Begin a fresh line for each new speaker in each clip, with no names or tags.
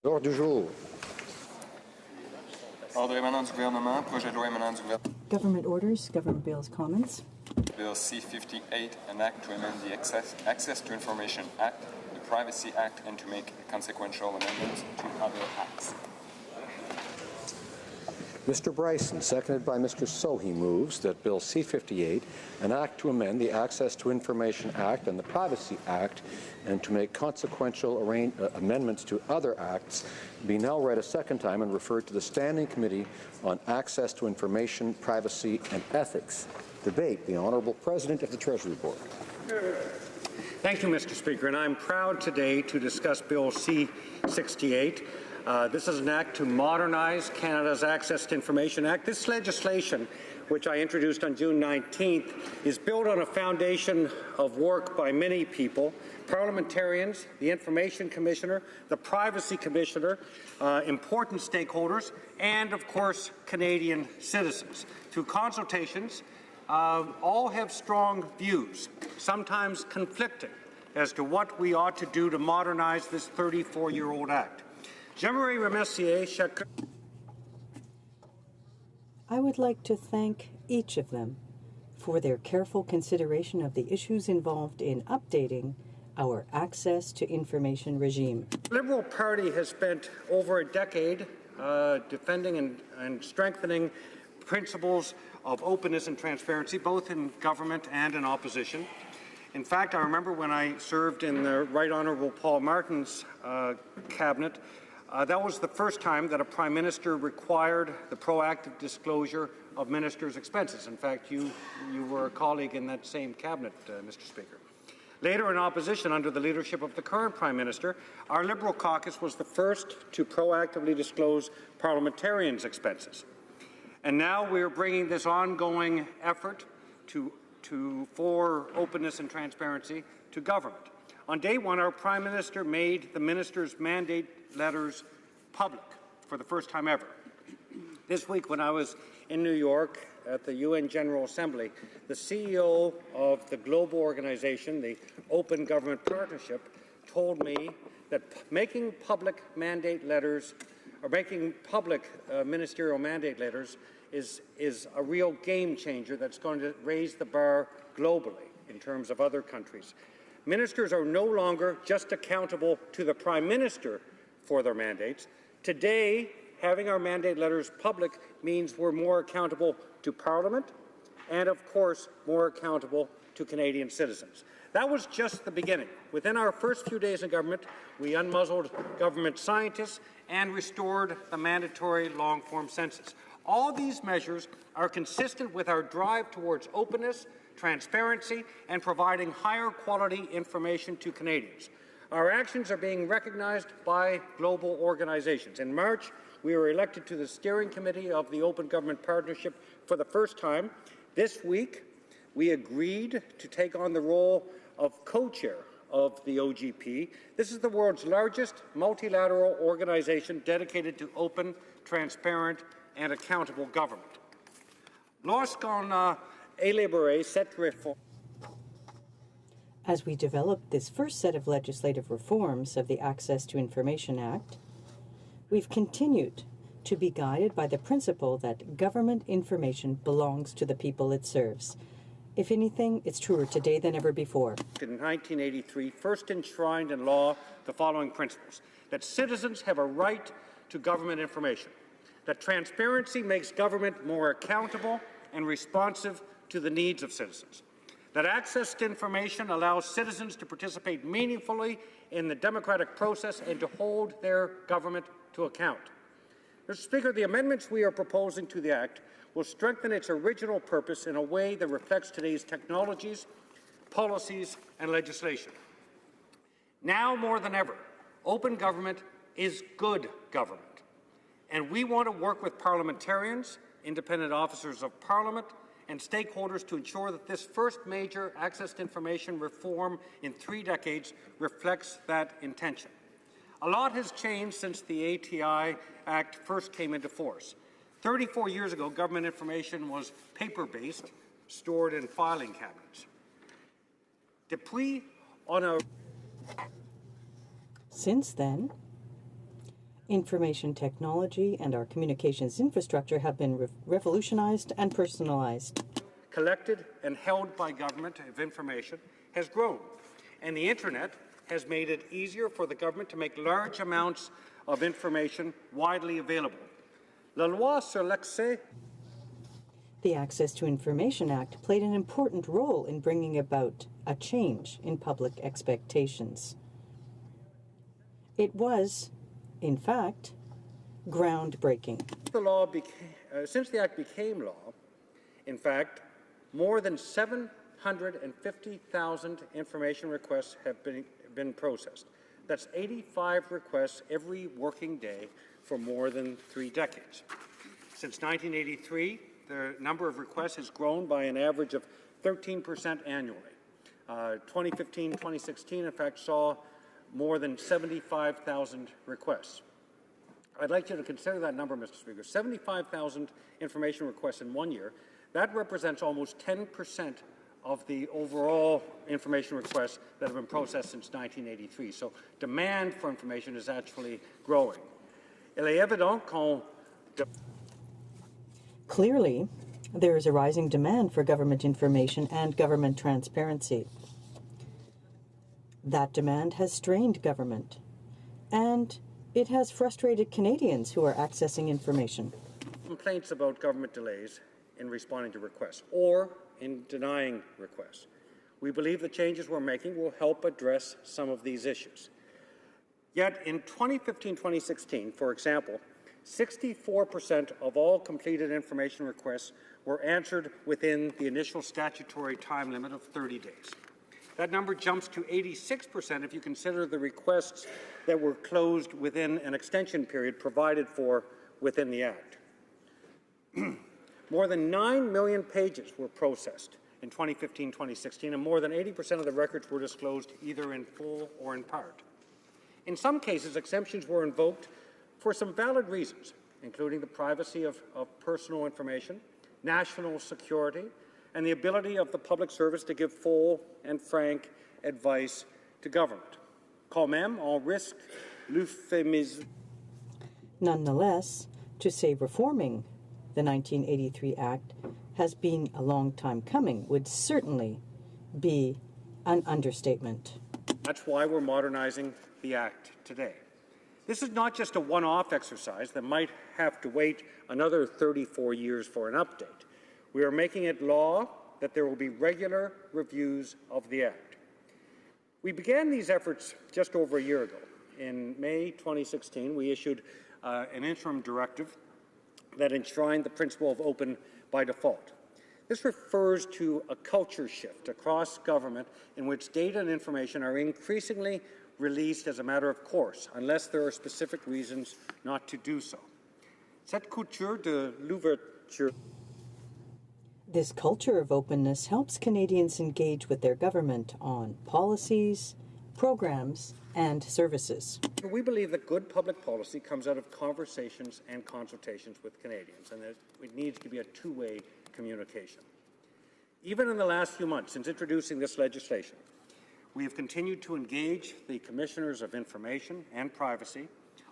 L'ordre du jour.
Ordre émanant du gouvernement, projet de loi émanant du gouvernement.
Government orders, government bills, comments.
Bill C-58, an act to amend the Access to Information Act, the Privacy Act, and to make consequential amendments to other acts.
Mr. Bryson, seconded by Mr. Sohi, moves that Bill C-58, an act to amend the Access to Information Act and the Privacy Act and to make consequential amendments to other acts, be now read a second time and referred to the Standing Committee on Access to Information, Privacy and Ethics. Debate. The Honourable President of the Treasury Board.
Thank you, Mr. Speaker, and I'm proud today to discuss Bill C-68. This is an act to modernize Canada's Access to Information Act. This legislation, which I introduced on June 19th, is built on a foundation of work by many people, parliamentarians, the Information Commissioner, the Privacy Commissioner, important stakeholders, and, of course, Canadian citizens. Through consultations, all have strong views, sometimes conflicting, as to what we ought to do to modernize this 34-year-old act.
I would like to thank each of them for their careful consideration of the issues involved in updating our access to information regime.
The Liberal Party has spent over a decade defending and strengthening principles of openness and transparency, both in government and in opposition. In fact, I remember when I served in the Right Honourable Paul Martin's cabinet, that was the first time that a Prime Minister required the proactive disclosure of ministers' expenses. In fact, you were a colleague in that same cabinet, Mr. Speaker. Later, in opposition, under the leadership of the current Prime Minister, our Liberal caucus was the first to proactively disclose parliamentarians' expenses. And now we are bringing this ongoing effort for openness and transparency to government. On day one, our Prime Minister made the ministers' mandate letters public for the first time ever. This week, when I was in New York at the UN General Assembly, the CEO of the global organization, the Open Government Partnership, told me that making public mandate letters, or making public ministerial mandate letters, is a real game changer that's going to raise the bar globally in terms of other countries. Ministers are no longer just accountable to the Prime Minister for their mandates. Today, having our mandate letters public means we're more accountable to Parliament and, of course, more accountable to Canadian citizens. That was just the beginning. Within our first few days in government, we unmuzzled government scientists and restored the mandatory long-form census. All these measures are consistent with our drive towards openness, transparency, and providing higher quality information to Canadians. Our actions are being recognized by global organizations. In March, we were elected to the steering committee of the Open Government Partnership for the first time. This week, we agreed to take on the role of co-chair of the OGP. This is the world's largest multilateral organization dedicated to open, transparent, and accountable government. Lorsqu'on élaboré cette réforme,
as we develop this first set of legislative reforms of the Access to Information Act, we've continued to be guided by the principle that government information belongs to the people it serves. If anything, it's truer today than ever before.
In 1983, first enshrined in law the following principles: that citizens have a right to government information, that transparency makes government more accountable and responsive to the needs of citizens, that access to information allows citizens to participate meaningfully in the democratic process and to hold their government to account. Mr. Speaker, the amendments we are proposing to the Act will strengthen its original purpose in a way that reflects today's technologies, policies, and legislation. Now more than ever, open government is good government, and we want to work with parliamentarians, independent officers of Parliament, and stakeholders to ensure that this first major access to information reform in 3 decades reflects that intention. A lot has changed since the ATI Act first came into force. 34 years ago, government information was paper-based, stored in filing cabinets.
Since then, Information technology and our communications infrastructure have been revolutionized and personalized.
Collected and held by government of information has grown, and the internet has made it easier for the government to make large amounts of information widely available. La loi sur l'accès.
The Access to Information Act played an important role in bringing about a change in public expectations. It was, in fact, groundbreaking.
Since the Act became law, in fact, more than 750,000 information requests have been processed. That's 85 requests every working day for more than 3 decades. Since 1983, the number of requests has grown by an average of 13% annually. 2015-2016, in fact, saw more than 75,000 requests. I'd like you to consider that number, Mr. Speaker. 75,000 information requests in 1 year. That represents almost 10% of the overall information requests that have been processed since 1983. So demand for information is actually growing. Il est évident qu'on
Clearly, there is a rising demand for government information and government transparency. That demand has strained government, and it has frustrated Canadians who are accessing information.
Complaints about government delays in responding to requests or in denying requests. We believe the changes we're making will help address some of these issues. Yet in 2015-2016, for example, 64% of all completed information requests were answered within the initial statutory time limit of 30 days. That number jumps to 86% if you consider the requests that were closed within an extension period provided for within the Act. More than 9 million pages were processed in 2015-2016, and more than 80% of the records were disclosed either in full or in part. In some cases, exemptions were invoked for some valid reasons, including the privacy of personal information, national security, and the ability of the public service to give full and frank advice to government. Quand même, on risque l'euphémisme.
Nonetheless, to say reforming the 1983 Act has been a long time coming would certainly be an understatement.
That's why we're modernizing the Act today. This is not just a one-off exercise that might have to wait another 34 years for an update. We are making it law that there will be regular reviews of the Act. We began these efforts just over a year ago. In May 2016, we issued an interim directive that enshrined the principle of open by default. This refers to a culture shift across government in which data and information are increasingly released as a matter of course, unless there are specific reasons not to do so. Cette culture de l'ouverture.
This culture of openness helps Canadians engage with their government on policies, programs, and services.
We believe that good public policy comes out of conversations and consultations with Canadians, and that it needs to be a two-way communication. Even in the last few months since introducing this legislation, we have continued to engage the Commissioners of Information and Privacy,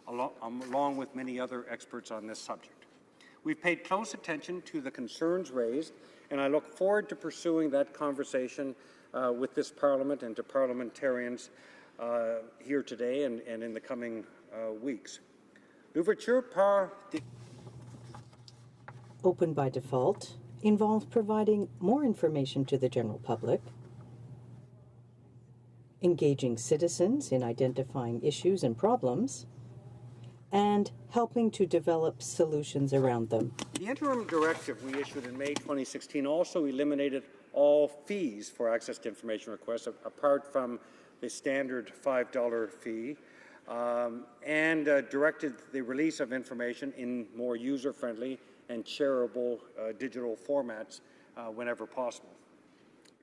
along with many other experts on this subject. We've paid close attention to the concerns raised, and I look forward to pursuing that conversation with this Parliament and to parliamentarians here today and in the coming weeks. L'ouverture par
Open by default involves providing more information to the general public, engaging citizens in identifying issues and problems, and helping to develop solutions around them.
The interim directive we issued in May 2016 also eliminated all fees for access to information requests, apart from the standard $5 fee, and directed the release of information in more user-friendly and shareable digital formats whenever possible.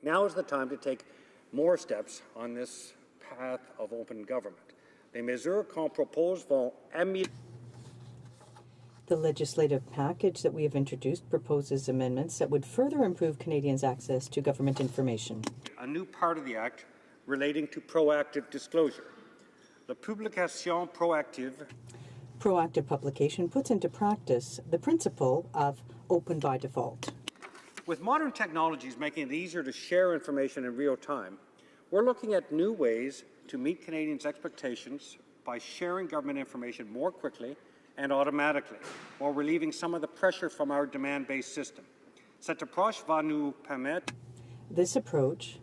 Now is the time to take more steps on this path of open government. Les mesures qu'on propose vont améliorer.
The legislative package that we have introduced proposes amendments that would further improve Canadians' access to government information.
A new part of the Act relating to proactive disclosure. La publication proactive.
proactive publication puts into practice the principle of open by default.
With modern technologies making it easier to share information in real time, we're looking at new ways to meet Canadians' expectations by sharing government information more quickly and automatically, while relieving some of the pressure from our demand-based system. Cette approche va nous permettre.
This approach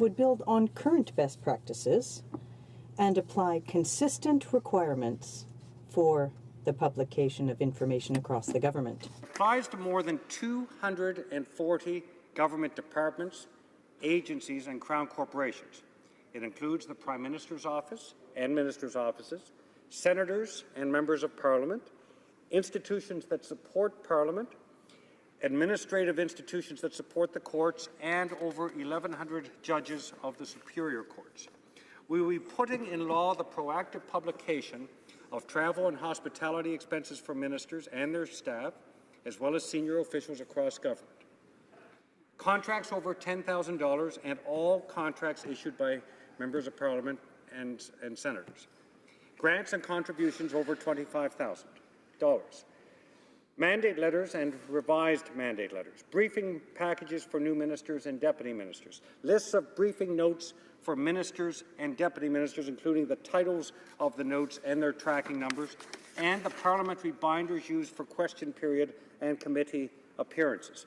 would build on current best practices and apply consistent requirements for the publication of information across the government.
Applies to more than 240 government departments, agencies, and Crown corporations. It includes the Prime Minister's office and Ministers' offices, senators and members of Parliament, institutions that support Parliament, administrative institutions that support the courts, and over 1,100 judges of the superior courts. We will be putting in law the proactive publication of travel and hospitality expenses for ministers and their staff, as well as senior officials across government. Contracts over $10,000 and all contracts issued by members of Parliament and senators. Grants and contributions over $25,000. Mandate letters and revised mandate letters. Briefing packages for new ministers and deputy ministers. Lists of briefing notes for ministers and deputy ministers, including the titles of the notes and their tracking numbers, and the parliamentary binders used for question period and committee appearances.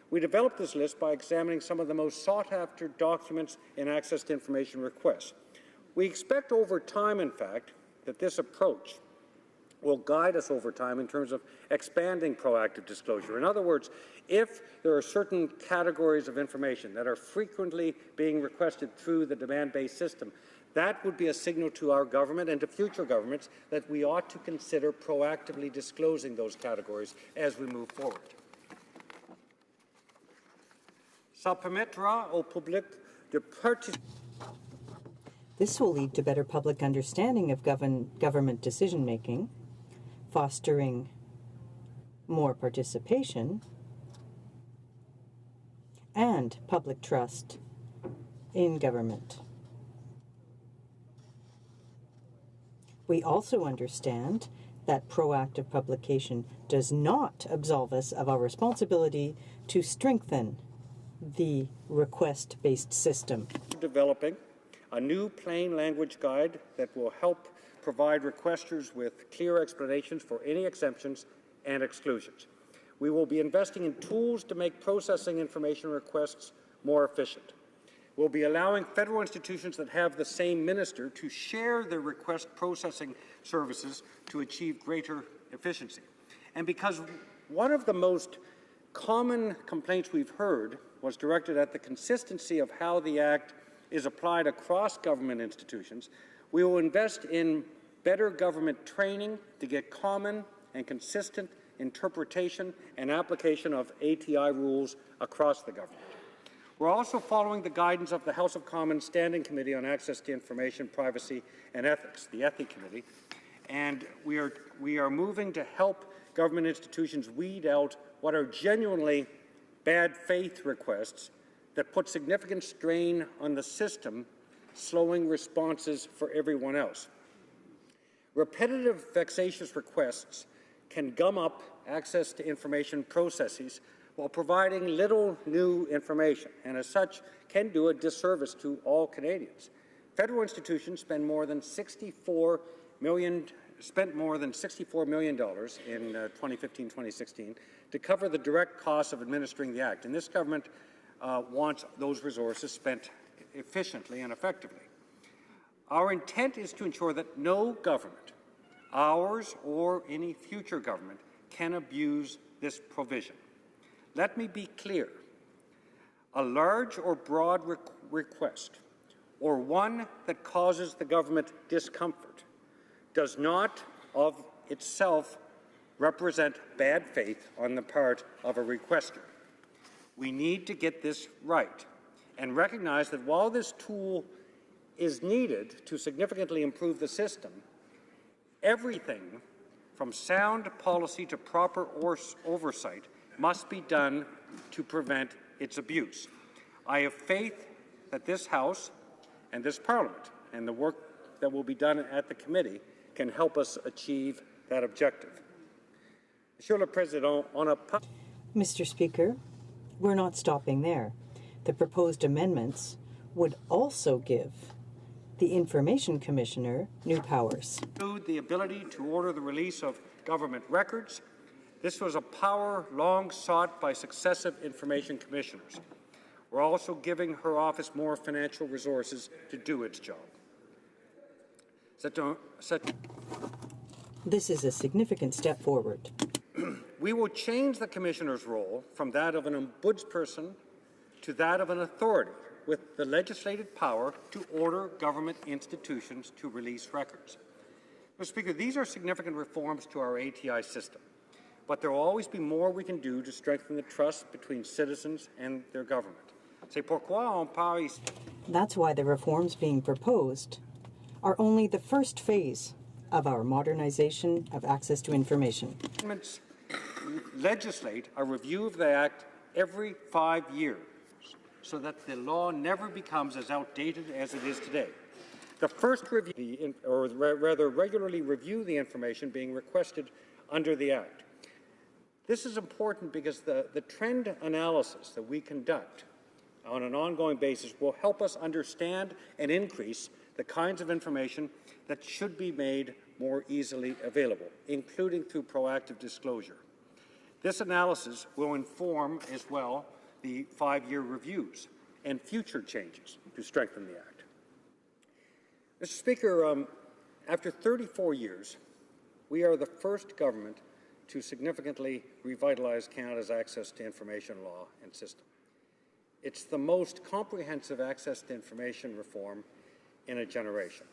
We developed this list by examining some of the most sought-after documents in access to information requests. We expect over time, in fact, that this approach will guide us over time in terms of expanding proactive disclosure. In other words, if there are certain categories of information that are frequently being requested through the demand-based system, that would be a signal to our government and to future governments that we ought to consider proactively disclosing those categories as we move forward. Ça permettra au public de participer.
This will lead to better public understanding of government decision-making, fostering more participation, and public trust in government. We also understand that proactive publication does not absolve us of our responsibility to strengthen the request-based system.
Developing a new plain language guide that will help provide requesters with clear explanations for any exemptions and exclusions. We will be investing in tools to make processing information requests more efficient. We'll be allowing federal institutions that have the same minister to share their request processing services to achieve greater efficiency. And because one of the most common complaints we've heard was directed at the consistency of how the Act is applied across government institutions, we will invest in better government training to get common and consistent interpretation and application of ATI rules across the government. We're also following the guidance of the House of Commons Standing Committee on Access to Information, Privacy and Ethics, the ETHI Committee, and we are moving to help government institutions weed out what are genuinely bad faith requests that put significant strain on the system, slowing responses for everyone else. Repetitive, vexatious requests can gum up access to information processes while providing little new information, and as such can do a disservice to all Canadians. Federal institutions spent more than $64 million in 2015-2016 to cover the direct costs of administering the Act, and this government wants those resources spent efficiently and effectively. Our intent is to ensure that no government, ours or any future government, can abuse this provision. Let me be clear. A large or broad request, or one that causes the government discomfort, does not of itself represent bad faith on the part of a requester. We need to get this right and recognize that while this tool is needed to significantly improve the system, everything from sound policy to proper oversight must be done to prevent its abuse. I have faith that this House and this Parliament and the work that will be done at the committee can help us achieve that objective. Monsieur le Président, on a...
Mr. Speaker, we're not stopping there. The proposed amendments would also give the Information Commissioner new powers.
The ability to order the release of government records. This was a power long sought by successive information commissioners. We're also giving her office more financial resources to do its job.
This is a significant step forward.
We will change the commissioner's role from that of an ombudsperson to that of an authority with the legislated power to order government institutions to release records. Mr. Speaker, these are significant reforms to our ATI system, but there will always be more we can do to strengthen the trust between citizens and their government. C'est pourquoi on parle ici.
That's why the reforms being proposed are only the first phase of our modernization of access to information.
Amendments legislate a review of the Act every 5 years so that the law never becomes as outdated as it is today. The first review, or rather regularly review the information being requested under the Act. This is important because the trend analysis that we conduct on an ongoing basis will help us understand and increase the kinds of information that should be made more easily available, including through proactive disclosure. This analysis will inform as well the 5-year reviews and future changes to strengthen the Act. Mr. Speaker, after 34 years, we are the first government to significantly revitalize Canada's access to information law and system. It's the most comprehensive access to information reform in a generation.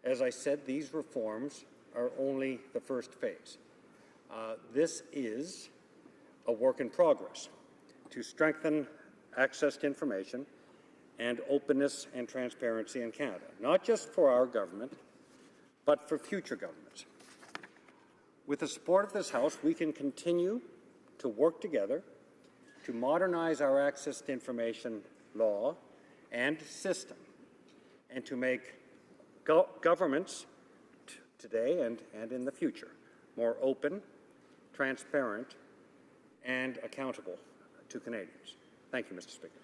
As I said, these reforms are only the first phase. This is a work in progress to strengthen access to information and openness and transparency in Canada, not just for our government, but for future governments. With the support of this House, we can continue to work together to modernize our access to information law and system, and to make governments today and in the future more open, transparent, and accountable to Canadians. Thank you, Mr. Speaker.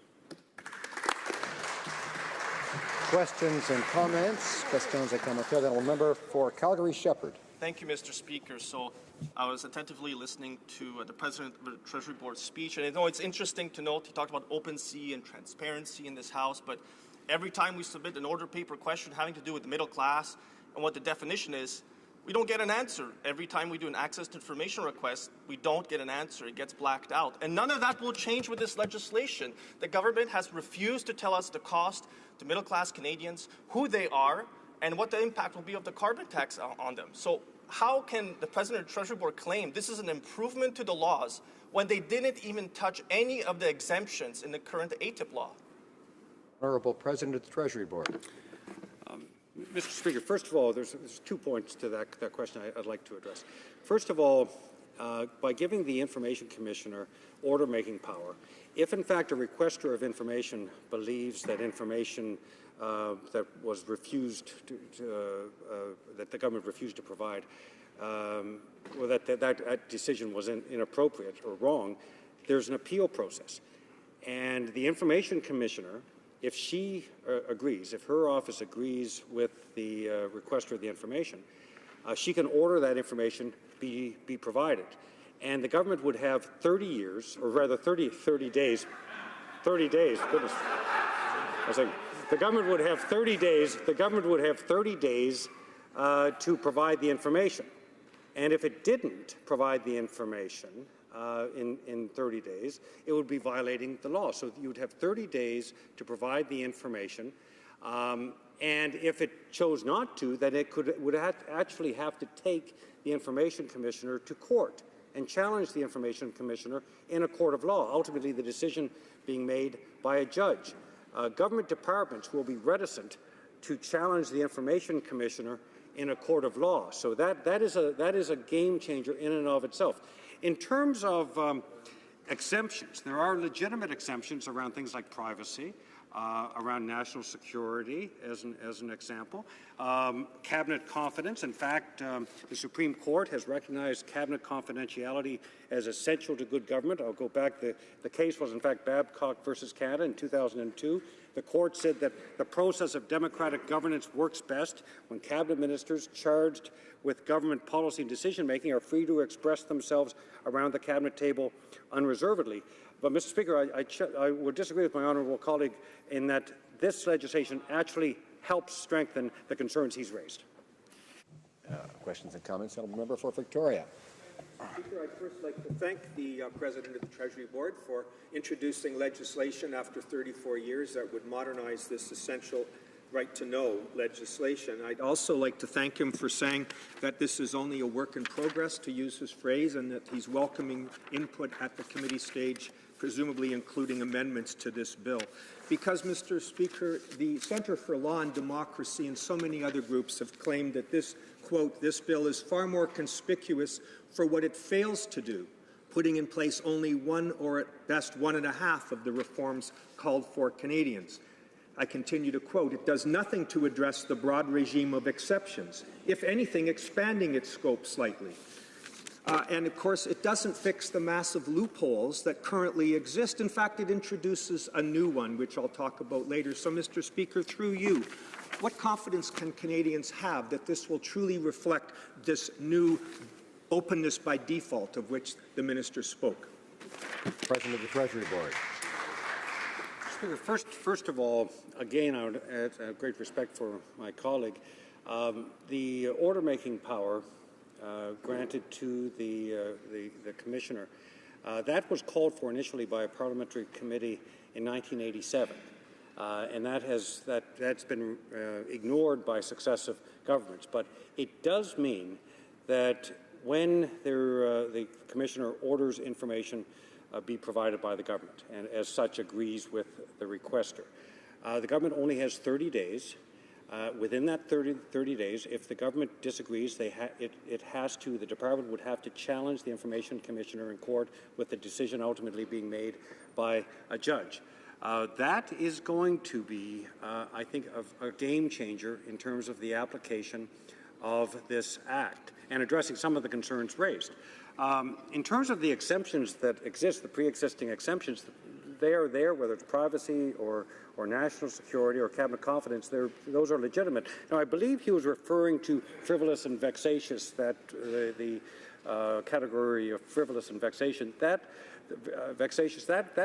Questions and comments? Questions et commentaires. The honourable member for Calgary-Shepherd.
Thank you, Mr. Speaker. So I was attentively listening to the President of the Treasury Board speech, and I know it's interesting to note he talked about OpenSea and transparency in this House, but every time we submit an order paper question having to do with the middle class and what the definition is, we don't get an answer. Every time we do an access to information request, we don't get an answer. It gets blacked out. And none of that will change with this legislation. The government has refused to tell us the cost to middle-class Canadians, who they are, and what the impact will be of the carbon tax on them. So how can the President of the Treasury Board claim this is an improvement to the laws when they didn't even touch any of the exemptions in the current ATIP law?
Honourable President of the Treasury Board.
Mr. Speaker, first of all, there's 2 points to that question I'd like to address. First of all, by giving the Information Commissioner order-making power, if in fact a requester of information believes that information that was refused that the government refused to provide, or that decision was inappropriate or wrong, there's an appeal process. And the Information Commissioner, if she agrees, if her office agrees with the requester of the information, she can order that information be provided. And the government would have 30 years, or rather 30 days, goodness. The government would have 30 days, to provide the information. And if it didn't provide the information in 30 days, it would be violating the law. So you would have 30 days to provide the information. And if it chose not to, then it would actually have to take the Information Commissioner to court and challenge the Information Commissioner in a court of law, ultimately the decision being made by a judge. Government departments will be reticent to challenge the Information Commissioner in a court of law. So that is a game changer in and of itself. In terms of exemptions, there are legitimate exemptions around things like privacy, around national security, as an example. cabinet confidence. In fact, the Supreme Court has recognized cabinet confidentiality as essential to good government. I'll go back. The case was, in fact, Babcock versus Canada in 2002. The court said that the process of democratic governance works best when cabinet ministers charged with government policy and decision-making are free to express themselves around the cabinet table unreservedly. But, Mr. Speaker, I would disagree with my honourable colleague in that this legislation actually helps strengthen the concerns he's raised.
Questions and comments? Honourable Member for Victoria.
Speaker, I'd first like to thank the President of the Treasury Board for introducing legislation after 34 years that would modernize this essential right-to-know legislation. I'd also like to thank him for saying that this is only a work in progress, to use his phrase, and that he's welcoming input at the committee stage, presumably including amendments to this bill. Because, Mr. Speaker, the Centre for Law and Democracy and so many other groups have claimed that this, quote, this bill is far more conspicuous for what it fails to do, putting in place only one or at best 1.5 of the reforms called for Canadians. I continue to quote, it does nothing to address the broad regime of exceptions, if anything, expanding its scope slightly. And, of course, it doesn't fix the massive loopholes that currently exist. In fact, it introduces a new one, which I'll talk about later. So, Mr. Speaker, through you, what confidence can Canadians have that this will truly reflect this new openness by default of which the minister spoke?
President of the Treasury Board.
Speaker, first of all, again, I would have great respect for my colleague. The order-making power granted to the Commissioner, that was called for initially by a parliamentary committee in 1987, and that's been ignored by successive governments. But it does mean that when the Commissioner orders information be provided by the government, and as such agrees with the requester, the government only has 30 days. Within that 30 days, if the government disagrees, the department would have to challenge the Information Commissioner in court, with the decision ultimately being made by a judge. That is going to be, I think, a game changer in terms of the application of this Act and addressing some of the concerns raised. In terms of the exemptions that exist, the pre-existing exemptions, they are there, whether it's privacy or national security or cabinet confidence, those are legitimate. Now, I believe he was referring to frivolous and vexatious, that the category of frivolous and vexation. That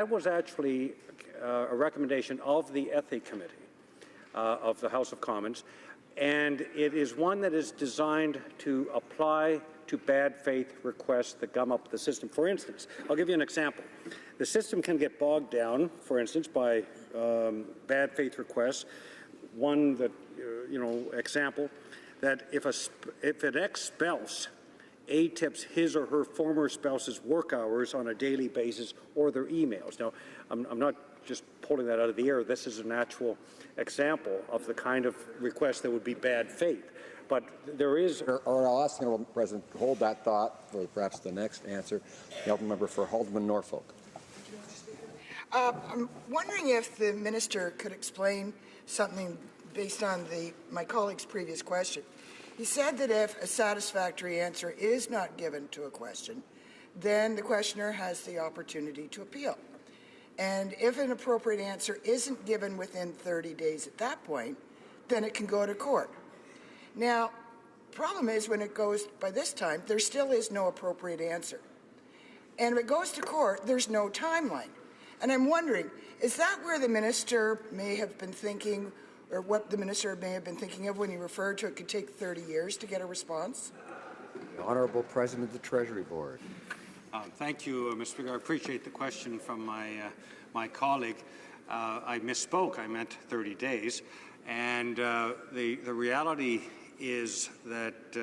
was actually a recommendation of the Ethics Committee of the House of Commons, and it is one that is designed to apply to bad faith requests that gum up the system. For instance, I'll give you an example. The system can get bogged down, for instance, by bad faith requests. One that, example, that if an ex-spouse tips his or her former spouse's work hours on a daily basis or their emails. Now, I'm not just pulling that out of the air. This is an actual example of the kind of request that would be bad faith. But there is...
Or I'll ask the Honourable President to hold that thought for perhaps the next answer. The Honourable Member for Haldeman Norfolk.
I'm wondering if the minister could explain something based on my colleague's previous question. He said that if a satisfactory answer is not given to a question, then the questioner has the opportunity to appeal. And if an appropriate answer isn't given within 30 days at that point, then it can go to court. Now, the problem is when it goes by this time, there still is no appropriate answer. And if it goes to court, there's no timeline. And I'm wondering, is that where the minister may have been thinking, or what the minister may have been thinking of when he referred to it could take 30 years to get a response?
The Honourable President of the Treasury Board.
Thank you, Mr. Speaker. I appreciate the question from my colleague. I misspoke. I meant 30 days. And the reality is that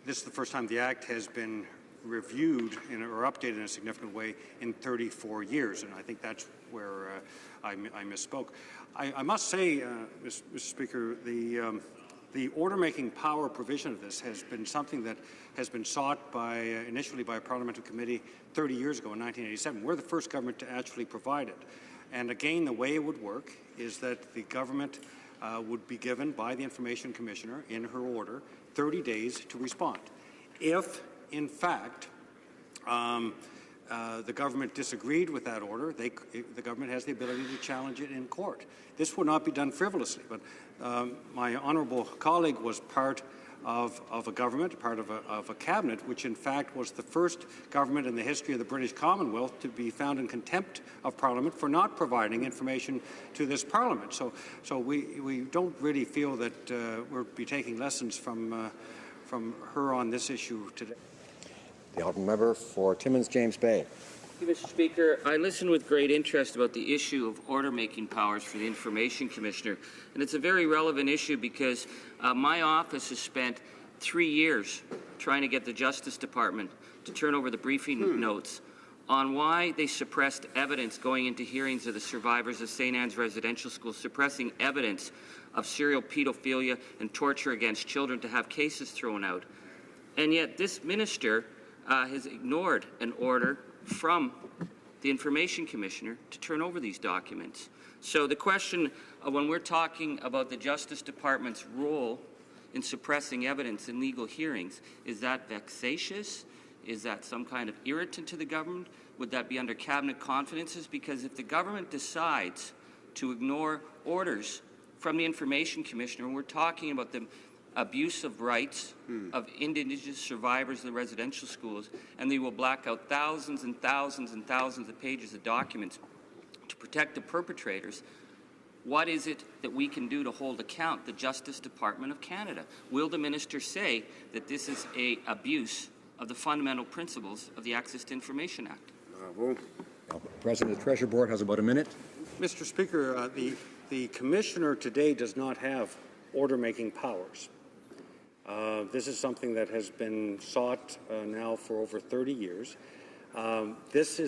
this is the first time the Act has been reviewed or updated in a significant way in 34 years, and I think that's where I misspoke. I must say, Mr. Speaker, the order-making power provision of this has been something that has been sought initially by a parliamentary committee 30 years ago in 1987. We're the first government to actually provide it. And again, the way it would work is that the government would be given by the Information Commissioner in her order 30 days to respond. If, in fact, the government disagreed with that order, the government has the ability to challenge it in court. This would not be done frivolously, but my honourable colleague was part of a government, part of a cabinet, which in fact was the first government in the history of the British Commonwealth to be found in contempt of Parliament for not providing information to this Parliament. So we don't really feel that we'll be taking lessons from her on this issue today.
The honourable member for Timmins James Bay.
Thank you, Mr. Speaker. I listened with great interest about the issue of order-making powers for the Information Commissioner, and it's a very relevant issue because my office has spent 3 years trying to get the Justice Department to turn over the briefing notes on why they suppressed evidence going into hearings of the survivors of St. Anne's Residential School, suppressing evidence of serial pedophilia and torture against children to have cases thrown out. And yet this minister has ignored an order from the Information Commissioner to turn over these documents. So the question when we're talking about the Justice Department's role in suppressing evidence in legal hearings, is that vexatious? Is that some kind of irritant to the government? Would that be under cabinet confidences? Because if the government decides to ignore orders from the Information Commissioner, and we're talking about the abuse of rights of Indigenous survivors of the residential schools, and they will black out thousands and thousands and thousands of pages of documents to protect the perpetrators, what is it that we can do to hold account the Justice Department of Canada? Will the minister say that this is an abuse of the fundamental principles of the Access to Information Act?
President of the Treasury Board has about a minute.
Mr. Speaker, the Commissioner today does not have order-making powers. This is something that has been sought now for over 30 years. This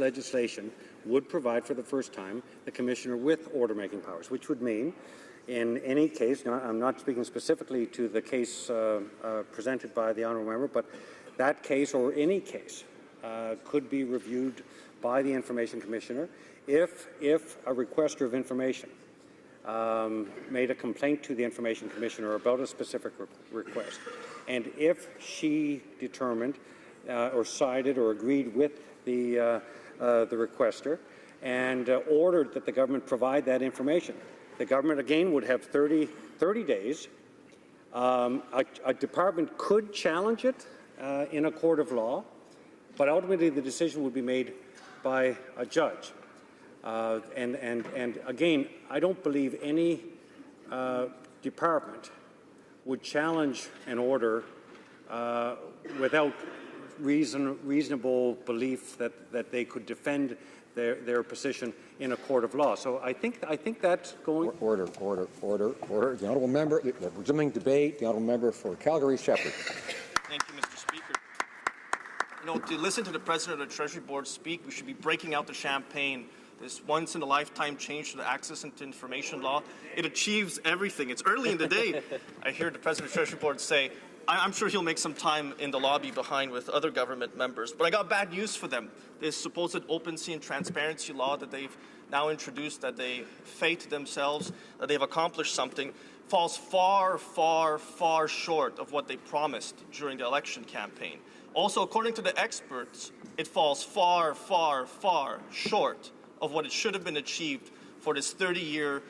legislation would provide for the first time the Commissioner with order-making powers, which would mean in any case, now I'm not speaking specifically to the case presented by the honourable member, but that case or any case could be reviewed by the Information Commissioner if a requester of information made a complaint to the Information Commissioner about a specific request. And if she determined or sided or agreed with the requester and ordered that the government provide that information, the government again would have 30 days. A department could challenge it in a court of law, but ultimately the decision would be made by a judge. And again, I don't believe any department would challenge an order without reasonable belief that they could defend their position in a court of law. So I think that's going.
Order. The honourable member, resuming debate. The honourable member for Calgary Shepherd.
Thank you, Mr. Speaker. You know, to listen to the President of the Treasury Board speak, we should be breaking out the champagne. This once-in-a-lifetime change to the Access to Information law, it achieves everything. It's early in the day. I hear the President of the Treasury Board say, I'm sure he'll make some time in the lobby behind with other government members. But I got bad news for them. This supposed open-sea and transparency law that they've now introduced, that they fate themselves, that they've accomplished something, falls far, far, far short of what they promised during the election campaign. Also, according to the experts, it falls far, far, far short of what it should have been achieved for this 30-year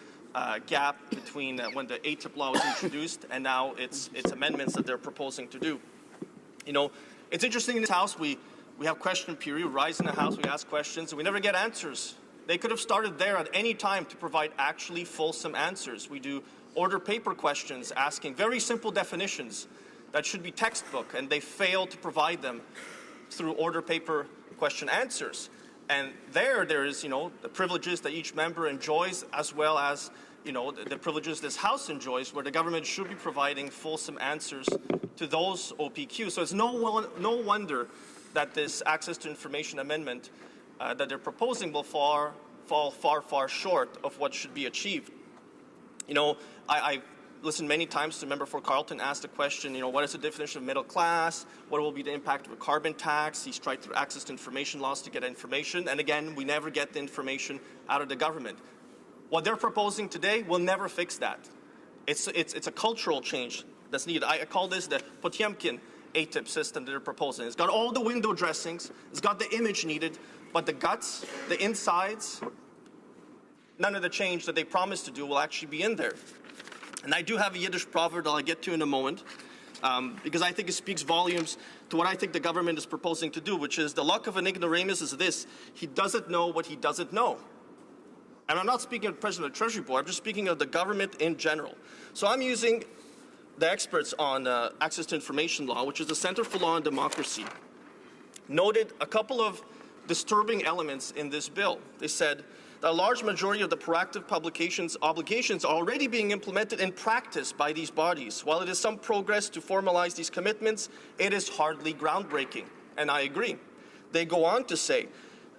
gap between when the ATIP law was introduced and now its amendments that they're proposing to do. You know, it's interesting in this House, we have question period, we rise in the House, we ask questions, and we never get answers. They could have started there at any time to provide actually fulsome answers. We do order paper questions asking very simple definitions that should be textbook, and they fail to provide them through order paper question answers. And there is, the privileges that each member enjoys, as well as, the privileges this House enjoys, where the government should be providing fulsome answers to those OPQs. So it's no wonder that this Access to Information Amendment that they're proposing will fall far, far short of what should be achieved. I listened many times to Member for Carleton ask the question, what is the definition of middle class? What will be the impact of a carbon tax? He's tried through Access to Information laws to get information. And again, we never get the information out of the government. What they're proposing today will never fix that. It's a cultural change that's needed. I call this the Potemkin ATIP system that they're proposing. It's got all the window dressings, it's got the image needed, but the guts, the insides, none of the change that they promised to do will actually be in there. And I do have a Yiddish proverb that I'll get to in a moment, because I think it speaks volumes to what I think the government is proposing to do, which is the luck of an ignoramus is this: he doesn't know what he doesn't know. And I'm not speaking of the President of the Treasury Board, I'm just speaking of the government in general. So I'm using the experts on access to information law, which is the Center for Law and Democracy, noted a couple of disturbing elements in this bill. They said that a large majority of the proactive publications obligations are already being implemented in practice by these bodies. While it is some progress to formalize these commitments, it is hardly groundbreaking. And I agree. They go on to say,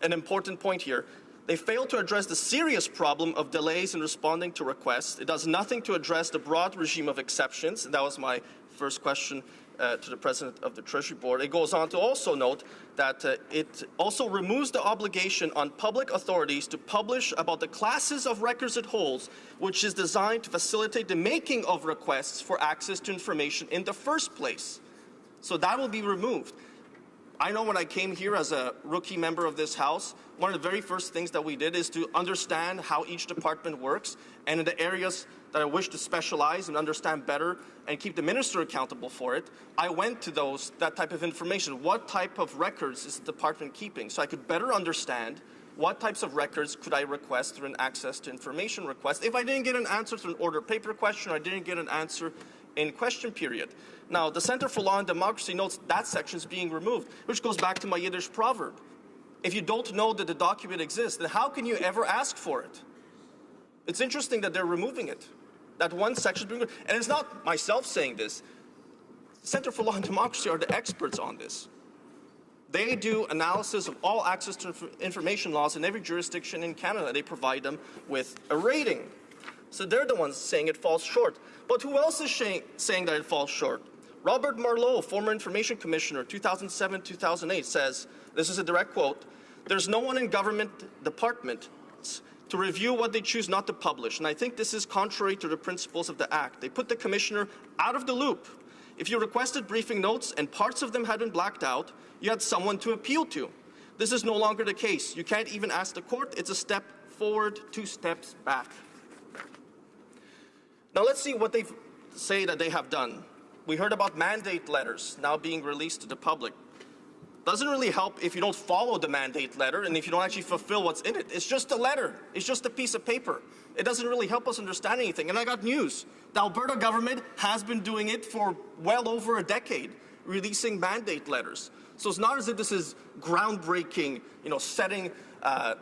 an important point here, they fail to address the serious problem of delays in responding to requests. It does nothing to address the broad regime of exceptions. And that was my first question to the President of the Treasury Board. It goes on to also note that it also removes the obligation on public authorities to publish about the classes of records it holds, which is designed to facilitate the making of requests for access to information in the first place. So that will be removed. I know when I came here as a rookie member of this House, one of the very first things that we did is to understand how each department works, and in the areas that I wish to specialize and understand better and keep the minister accountable for it, I went to that type of information. What type of records is the department keeping? So I could better understand what types of records could I request through an access to information request if I didn't get an answer through an order paper question or I didn't get an answer in question period. Now, the Center for Law and Democracy notes that section is being removed, which goes back to my Yiddish proverb. If you don't know that the document exists, then how can you ever ask for it? It's interesting that they're removing it. That one section is being removed. And it's not myself saying this. The Center for Law and Democracy are the experts on this. They do analysis of all access to information laws in every jurisdiction in Canada. They provide them with a rating. So they're the ones saying it falls short. But who else is saying that it falls short? Robert Marleau, former Information Commissioner, 2007-2008, says, this is a direct quote, "There's no one in government departments to review what they choose not to publish, and I think this is contrary to the principles of the Act. They put the Commissioner out of the loop. If you requested briefing notes and parts of them had been blacked out, you had someone to appeal to. This is no longer the case. You can't even ask the court. It's a step forward, 2 steps back." Now let's see what they say that they have done. We heard about mandate letters now being released to the public. Doesn't really help if you don't follow the mandate letter and if you don't actually fulfill what's in it. It's just a letter. It's just a piece of paper. It doesn't really help us understand anything. And I got news. The Alberta government has been doing it for well over a decade, releasing mandate letters. So it's not as if this is groundbreaking, setting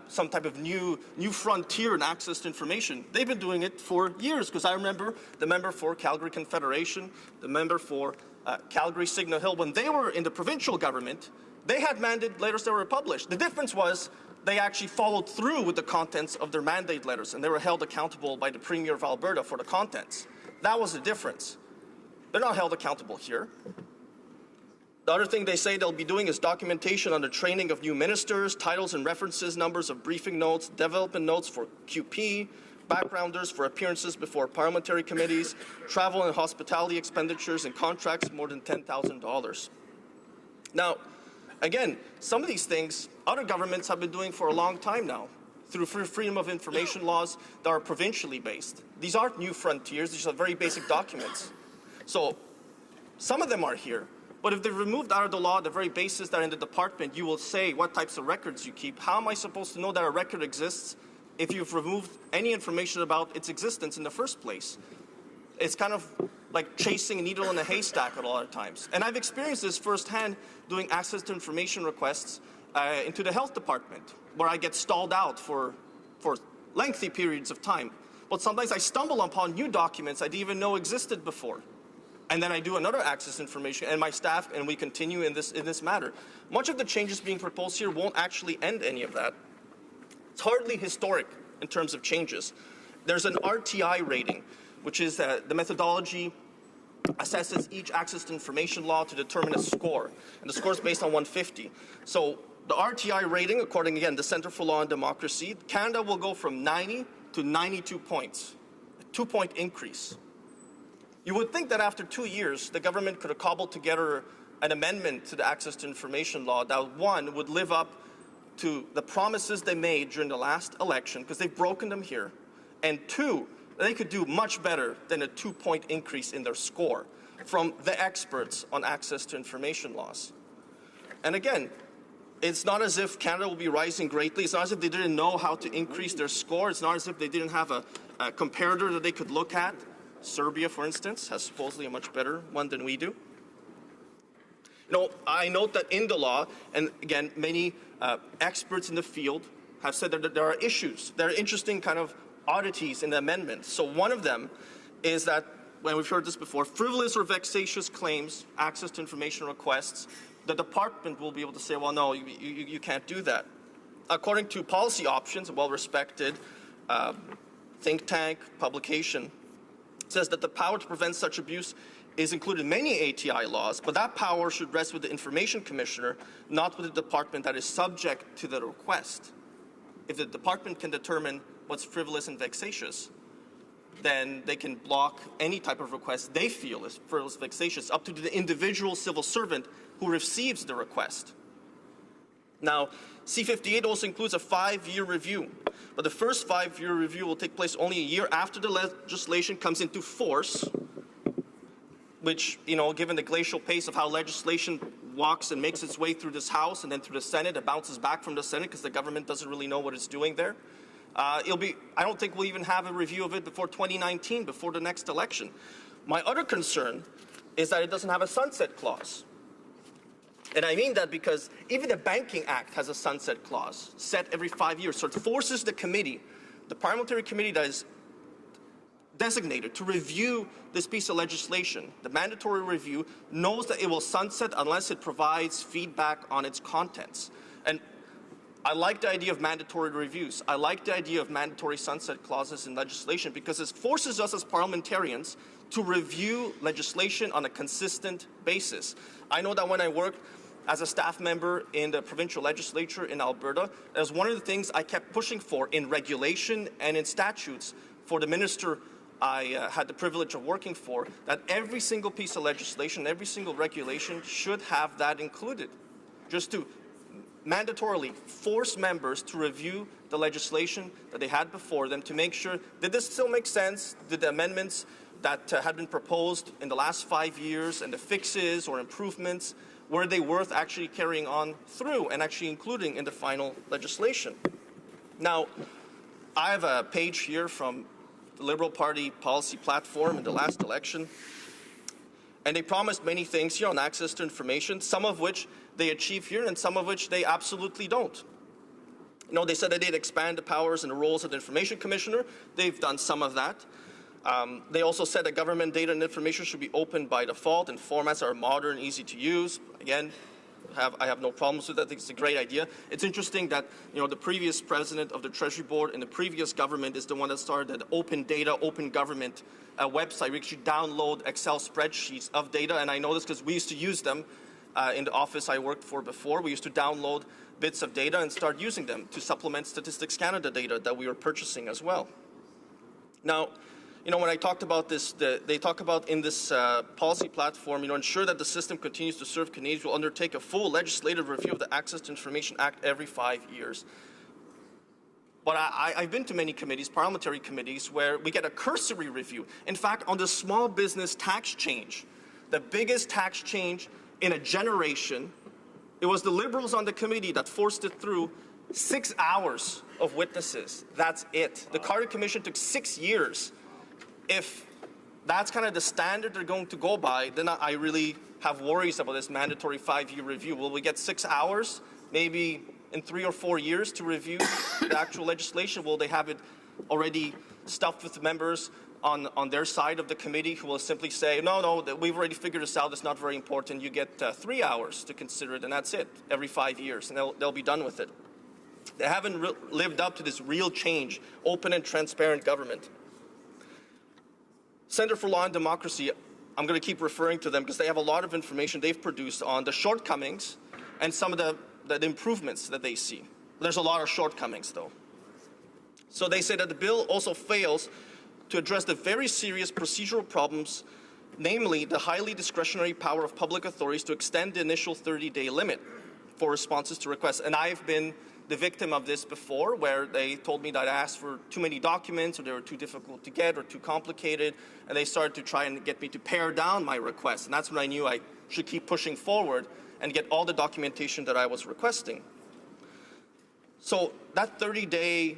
some type of new frontier in access to information. They've been doing it for years, because I remember the member for Calgary Confederation, the member for Calgary Signal Hill, when they were in the provincial government, they had mandate letters that were published. The difference was they actually followed through with the contents of their mandate letters, and they were held accountable by the Premier of Alberta for the contents. That was the difference. They're not held accountable here. The other thing they say they'll be doing is documentation on the training of new ministers, titles and references, numbers of briefing notes, development notes for QP, backgrounders for appearances before parliamentary committees, travel and hospitality expenditures, and contracts more than $10,000. Now, again, some of these things other governments have been doing for a long time now through freedom of information laws that are provincially based. These aren't new frontiers. These are very basic documents. So some of them are here. But if they're removed out of the law, the very basis that in the department you will say what types of records you keep, how am I supposed to know that a record exists if you've removed any information about its existence in the first place? It's kind of like chasing a needle in a haystack a lot of times. And I've experienced this firsthand doing access to information requests into the health department, where I get stalled out for lengthy periods of time. But sometimes I stumble upon new documents I didn't even know existed before. And then I do another access information, and my staff, and we continue in this matter. Much of the changes being proposed here won't actually end any of that. It's hardly historic in terms of changes. There's an RTI rating, which is the methodology assesses each access to information law to determine a score. And the score is based on 150. So the RTI rating, according, again, the Center for Law and Democracy, Canada will go from 90 to 92 points, a 2-point increase. You would think that after 2 years, the government could have cobbled together an amendment to the Access to Information Law that, one, would live up to the promises they made during the last election, because they've broken them here, and two, they could do much better than a 2-point increase in their score from the experts on access to information laws. And again, it's not as if Canada will be rising greatly. It's not as if they didn't know how to increase their score. It's not as if they didn't have a comparator that they could look at. Serbia, for instance, has supposedly a much better one than we do. You know, I note that in the law, and again, many experts in the field have said that there are issues. There are interesting kind of oddities in the amendment. So one of them is that, when we've heard this before, frivolous or vexatious claims, access to information requests, the department will be able to say, well, no, you can't do that. According to Policy Options, a well-respected think tank publication, says that the power to prevent such abuse is included in many ATI laws, but that power should rest with the Information Commissioner, not with the department that is subject to the request. If the department can determine what's frivolous and vexatious, then they can block any type of request they feel is frivolous and vexatious, up to the individual civil servant who receives the request. Now, C-58 also includes a 5-year review, but the first 5-year review will take place only a year after the legislation comes into force, which, you know, given the glacial pace of how legislation walks and makes its way through this House and then through the Senate, it bounces back from the Senate because the government doesn't really know what it's doing there. I don't think we'll even have a review of it before 2019, before the next election. My other concern is that it doesn't have a sunset clause. And I mean that because even the Banking Act has a sunset clause set every 5 years. So it forces the committee, the parliamentary committee that is designated to review this piece of legislation, the mandatory review, knows that it will sunset unless it provides feedback on its contents. And I like the idea of mandatory reviews. I like the idea of mandatory sunset clauses in legislation because it forces us as parliamentarians to review legislation on a consistent basis. I know that when I worked as a staff member in the provincial legislature in Alberta, that was one of the things I kept pushing for in regulation and in statutes for the minister I had the privilege of working for, that every single piece of legislation, every single regulation should have that included, just to mandatorily force members to review the legislation that they had before them to make sure, did this still make sense? Did the amendments that had been proposed in the last 5 years and the fixes or improvements, were they worth actually carrying on through and actually including in the final legislation? Now, I have a page here from the Liberal Party policy platform in the last election, and they promised many things here on access to information, some of which they achieve here and some of which they absolutely don't. You know, they said that they'd expand the powers and the roles of the Information Commissioner. They've done some of that. They also said that government data and information should be open by default and formats are modern, easy to use. Again, I have no problems with that. I think it's a great idea. It's interesting that, you know, the previous president of the Treasury Board in the previous government is the one that started the Open Data, Open Government website. We actually download Excel spreadsheets of data, and I know this because we used to use them in the office I worked for before. We used to download bits of data and start using them to supplement Statistics Canada data that we were purchasing as well. Now, you know, when I talked about this, they talk about in this policy platform, you know, ensure that the system continues to serve Canadians will undertake a full legislative review of the Access to Information Act every 5 years. But I've been to many committees, parliamentary committees, where we get a cursory review. In fact, on the small business tax change, the biggest tax change in a generation, it was the Liberals on the committee that forced it through. 6 hours of witnesses. That's it. The Carter Commission took 6 years. If that's kind of the standard they're going to go by, then I really have worries about this mandatory 5-year review. Will we get 6 hours, maybe in 3 or 4 years to review the actual legislation? Will they have it already stuffed with members on their side of the committee who will simply say, no, we've already figured this out, it's not very important, you get 3 hours to consider it, and that's it, every 5 years, and they'll be done with it. They haven't lived up to this real change, open and transparent government. Center for Law and Democracy, I'm going to keep referring to them because they have a lot of information they've produced on the shortcomings and some of the improvements that they see. There's a lot of shortcomings, though. So they say that the bill also fails to address the very serious procedural problems, namely the highly discretionary power of public authorities to extend the initial 30-day limit for responses to requests. And I've been the victim of this before, where they told me that I asked for too many documents, or they were too difficult to get or too complicated, and they started to try and get me to pare down my requests. And that's when I knew I should keep pushing forward and get all the documentation that I was requesting. So that 30-day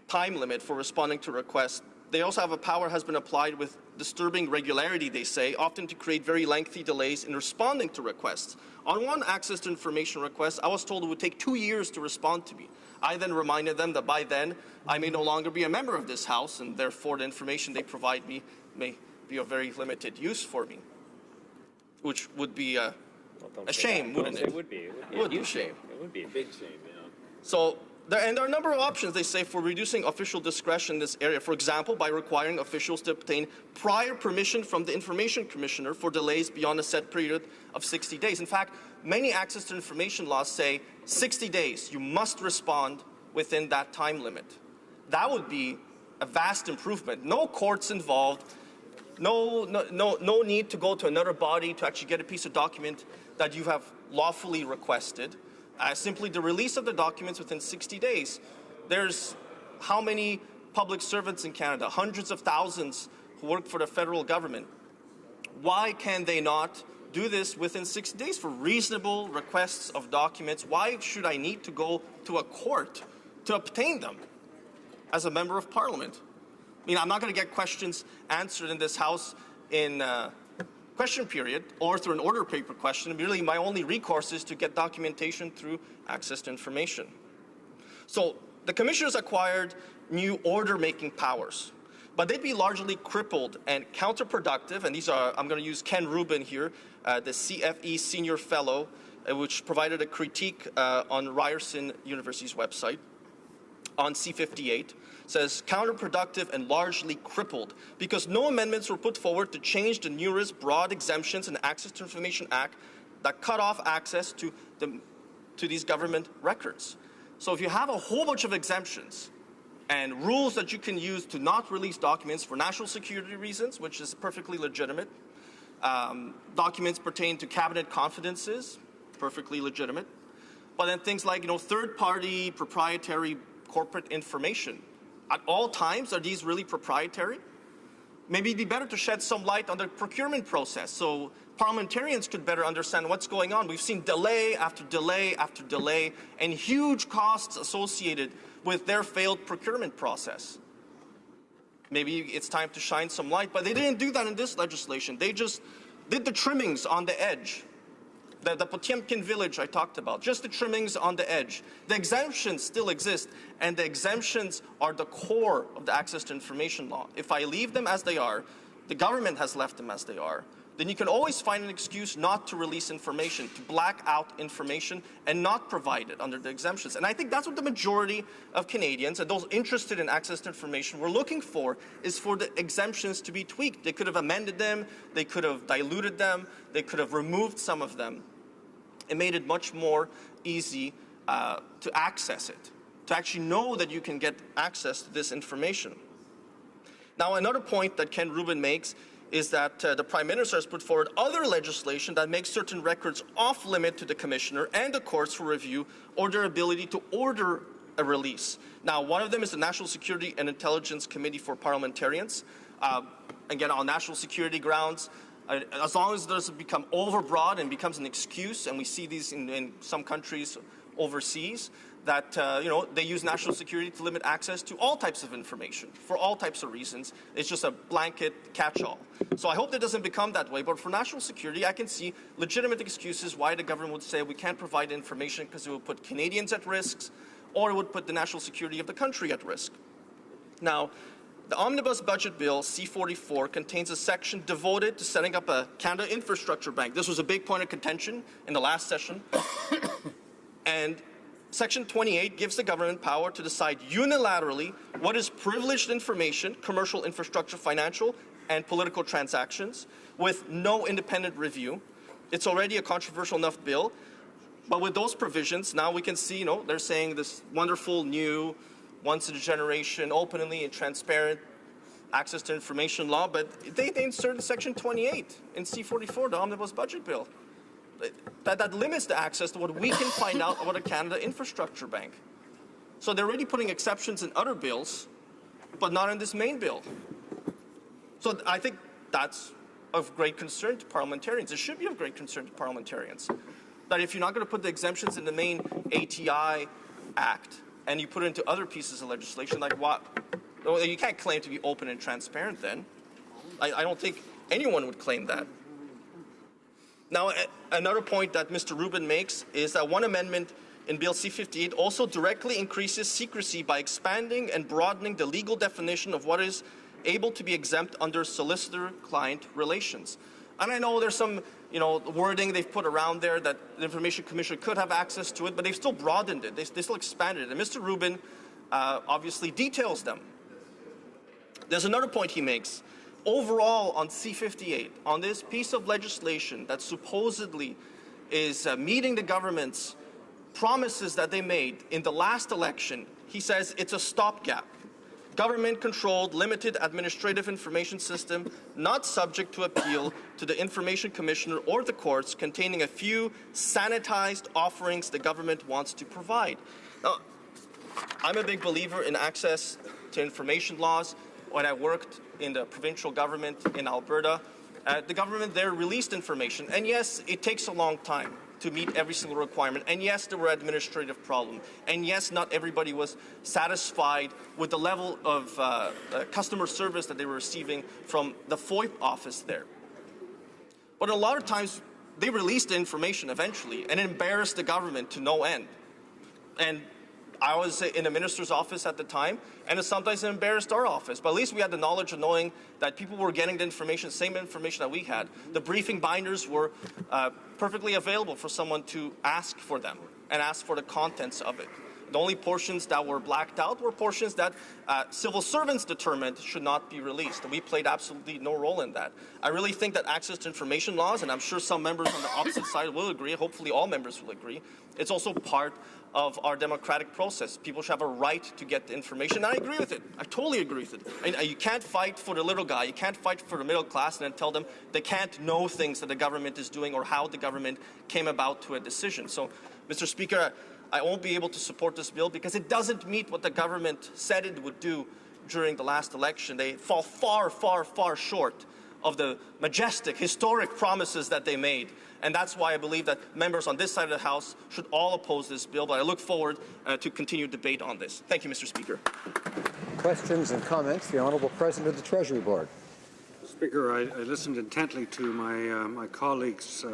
time limit for responding to requests, they also have a power has been applied with disturbing regularity, they say, often to create very lengthy delays in responding to requests. On one access to information request, I was told it would take 2 years to respond to me. I then reminded them that by then, I may no longer be a member of this House, and therefore the information they provide me may be of very limited use for me, which would be a shame, wouldn't it?
It would be.
It would be a shame.
It would be a big shame, yeah.
So, there are a number of options, they say, for reducing official discretion in this area. For example, by requiring officials to obtain prior permission from the Information Commissioner for delays beyond a set period of 60 days. In fact, many access to information laws say 60 days. You must respond within that time limit. That would be a vast improvement. No courts involved. No need to go to another body to actually get a piece of document that you have lawfully requested. Simply the release of the documents within 60 days. There's how many public servants in Canada? Hundreds of thousands who work for the federal government. Why can they not do this within 60 days for reasonable requests of documents? Why should I need to go to a court to obtain them as a member of Parliament? I mean, I'm not going to get questions answered in this House in question period or through an order paper question. Really, my only recourse is to get documentation through access to information. So the commissioners acquired new order-making powers, but they'd be largely crippled and counterproductive. And these are, I'm going to use Ken Rubin here, the CFE Senior Fellow, which provided a critique on Ryerson University's website on C-58. Says counterproductive and largely crippled because no amendments were put forward to change the numerous broad exemptions in the Access to Information Act that cut off access to these government records. So if you have a whole bunch of exemptions and rules that you can use to not release documents for national security reasons, which is perfectly legitimate, documents pertaining to cabinet confidences, perfectly legitimate, but then things like, third-party proprietary corporate information. At all times, are these really proprietary? Maybe it'd be better to shed some light on the procurement process so parliamentarians could better understand what's going on. We've seen delay after delay after delay and huge costs associated with their failed procurement process. Maybe it's time to shine some light, but they didn't do that in this legislation. They just did the trimmings on the edge. The Potemkin village I talked about, just the trimmings on the edge. The exemptions still exist, and the exemptions are the core of the access to information law. If I leave them as they are, the government has left them as they are, then you can always find an excuse not to release information, to black out information and not provide it under the exemptions. And I think that's what the majority of Canadians and those interested in access to information were looking for, is for the exemptions to be tweaked. They could have amended them, they could have diluted them, they could have removed some of them. It made it much more easy to access it, to actually know that you can get access to this information. Now, another point that Ken Rubin makes is that the Prime Minister has put forward other legislation that makes certain records off-limit to the Commissioner and the courts for review or their ability to order a release. Now, one of them is the National Security and Intelligence Committee for Parliamentarians. Again, on national security grounds, as long as it doesn't become overbroad and becomes an excuse, and we see these in some countries overseas, that they use national security to limit access to all types of information for all types of reasons. It's just a blanket catch-all. So I hope that doesn't become that way, but for national security, I can see legitimate excuses why the government would say we can't provide information because it would put Canadians at risk, or it would put the national security of the country at risk. Now, the Omnibus Budget Bill, C-44, contains a section devoted to setting up a Canada Infrastructure Bank. This was a big point of contention in the last session. And Section 28 gives the government power to decide unilaterally what is privileged information, commercial infrastructure, financial, and political transactions, with no independent review. It's already a controversial enough bill, but with those provisions, now we can see, they're saying this wonderful new once in a generation, openly and transparent access to information law, but they inserted Section 28 in C-44, the Omnibus Budget Bill. That limits the access to what we can find out about a Canada Infrastructure Bank. So they're already putting exceptions in other bills, but not in this main bill. So I think that's of great concern to parliamentarians. It should be of great concern to parliamentarians. That if you're not going to put the exemptions in the main ATI Act and you put it into other pieces of legislation, like what? Well, you can't claim to be open and transparent then. I don't think anyone would claim that. Now, another point that Mr. Rubin makes is that one amendment in Bill C-58 also directly increases secrecy by expanding and broadening the legal definition of what is able to be exempt under solicitor-client relations. And I know there's some, wording they've put around there that the Information Commissioner could have access to it, but they've still broadened it. They still expanded it. And Mr. Rubin obviously details them. There's another point he makes. Overall, on C-58, on this piece of legislation that supposedly is meeting the government's promises that they made in the last election, he says it's a stopgap. Government-controlled, limited administrative information system, not subject to appeal to the Information Commissioner or the courts, containing a few sanitized offerings the government wants to provide. Now, I'm a big believer in access to information laws. When I worked in the provincial government in Alberta, the government there released information. And yes, it takes a long time to meet every single requirement. And yes, there were administrative problems. And yes, not everybody was satisfied with the level of customer service that they were receiving from the FOIP office there. But a lot of times, they released the information eventually and embarrassed the government to no end. And I was in the minister's office at the time, and sometimes it embarrassed our office. But at least we had the knowledge of knowing that people were getting the information, same information that we had. The briefing binders were perfectly available for someone to ask for them and ask for the contents of it. The only portions that were blacked out were portions that civil servants determined should not be released, and we played absolutely no role in that. I really think that access to information laws, and I'm sure some members on the opposite side will agree, hopefully all members will agree, it's also part of our democratic process. People should have a right to get the information, and I agree with it. I totally agree with it. You can't fight for the little guy. You can't fight for the middle class and then tell them they can't know things that the government is doing or how the government came about to a decision. So, Mr. Speaker, I won't be able to support this bill because it doesn't meet what the government said it would do during the last election. They fall far, far, far short of the majestic, historic promises that they made. And that's why I believe that members on this side of the House should all oppose this bill. But I look forward to continued debate on this. Thank you, Mr. Speaker.
Questions and comments? The Honourable President of the Treasury Board.
Speaker, I listened intently to my colleagues'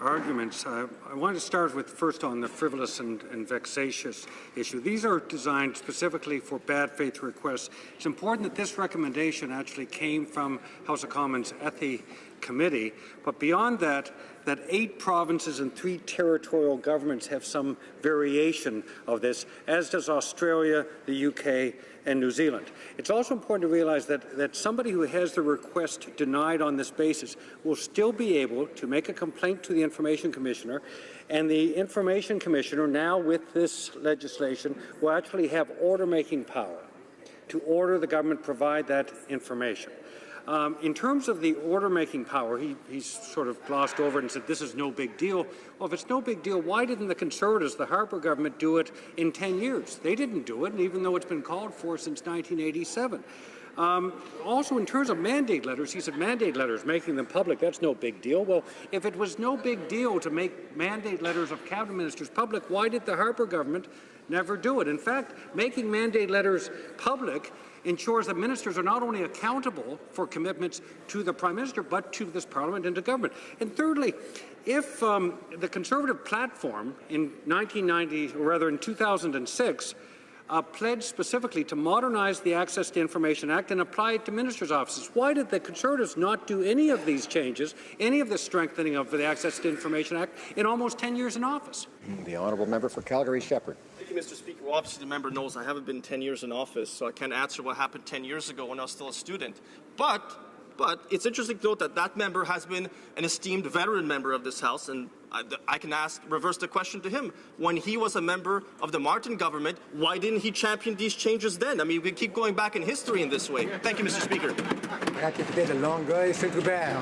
arguments. I want to start with first on the frivolous and vexatious issue. These are designed specifically for bad faith requests. It's important that this recommendation actually came from House of Commons Ethics Committee, but beyond that, that 8 provinces and 3 territorial governments have some variation of this, as does Australia, the UK, and New Zealand. It's also important to realize that somebody who has the request denied on this basis will still be able to make a complaint to the Information Commissioner, and the Information Commissioner, now with this legislation, will actually have order-making power to order the government provide that information. In terms of the order-making power, he's sort of glossed over it and said this is no big deal. Well, if it's no big deal, why didn't the Conservatives, the Harper government, do it in 10 years? They didn't do it, and even though it's been called for since 1987. Also, in terms of mandate letters, he said mandate letters, making them public, that's no big deal. Well, if it was no big deal to make mandate letters of cabinet ministers public, why did the Harper government never do it? In fact, making mandate letters public ensures that ministers are not only accountable for commitments to the Prime Minister, but to this Parliament and to government. And thirdly, if the Conservative platform in 2006 pledged specifically to modernize the Access to Information Act and apply it to ministers' offices, why did the Conservatives not do any of these changes, any of the strengthening of the Access to Information Act in almost 10 years in office?
The Honourable Member for Calgary-Shepherd.
Thank you, Mr. Speaker. Well, obviously, the member knows I haven't been 10 years in office, so I can't answer what happened 10 years ago when I was still a student. But But it's interesting to note that that member has been an esteemed veteran member of this House, and I can reverse the question to him. When he was a member of the Martin government, why didn't he champion these changes then? I mean, we keep going back in history in this way. Thank you, Mr. Speaker.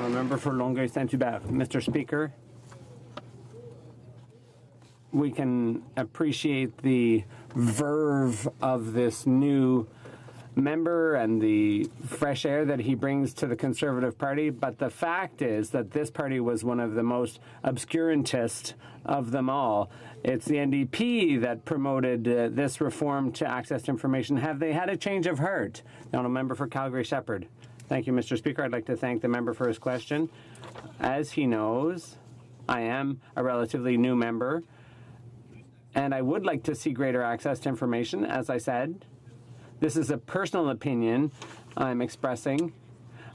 Member for Longueuil-Saint-Hubert. Mr. Speaker, we can appreciate the verve of this new member and the fresh air that he brings to the Conservative Party, but the fact is that this party was one of the most obscurantist of them all. It's the NDP that promoted this reform to access to information. Have they had a change of heart? The honourable member for Calgary-Shepherd. Thank you, Mr. Speaker. I'd like to thank the member for his question. As he knows, I am a relatively new member, and I would like to see greater access to information, as I said. This is a personal opinion I'm expressing.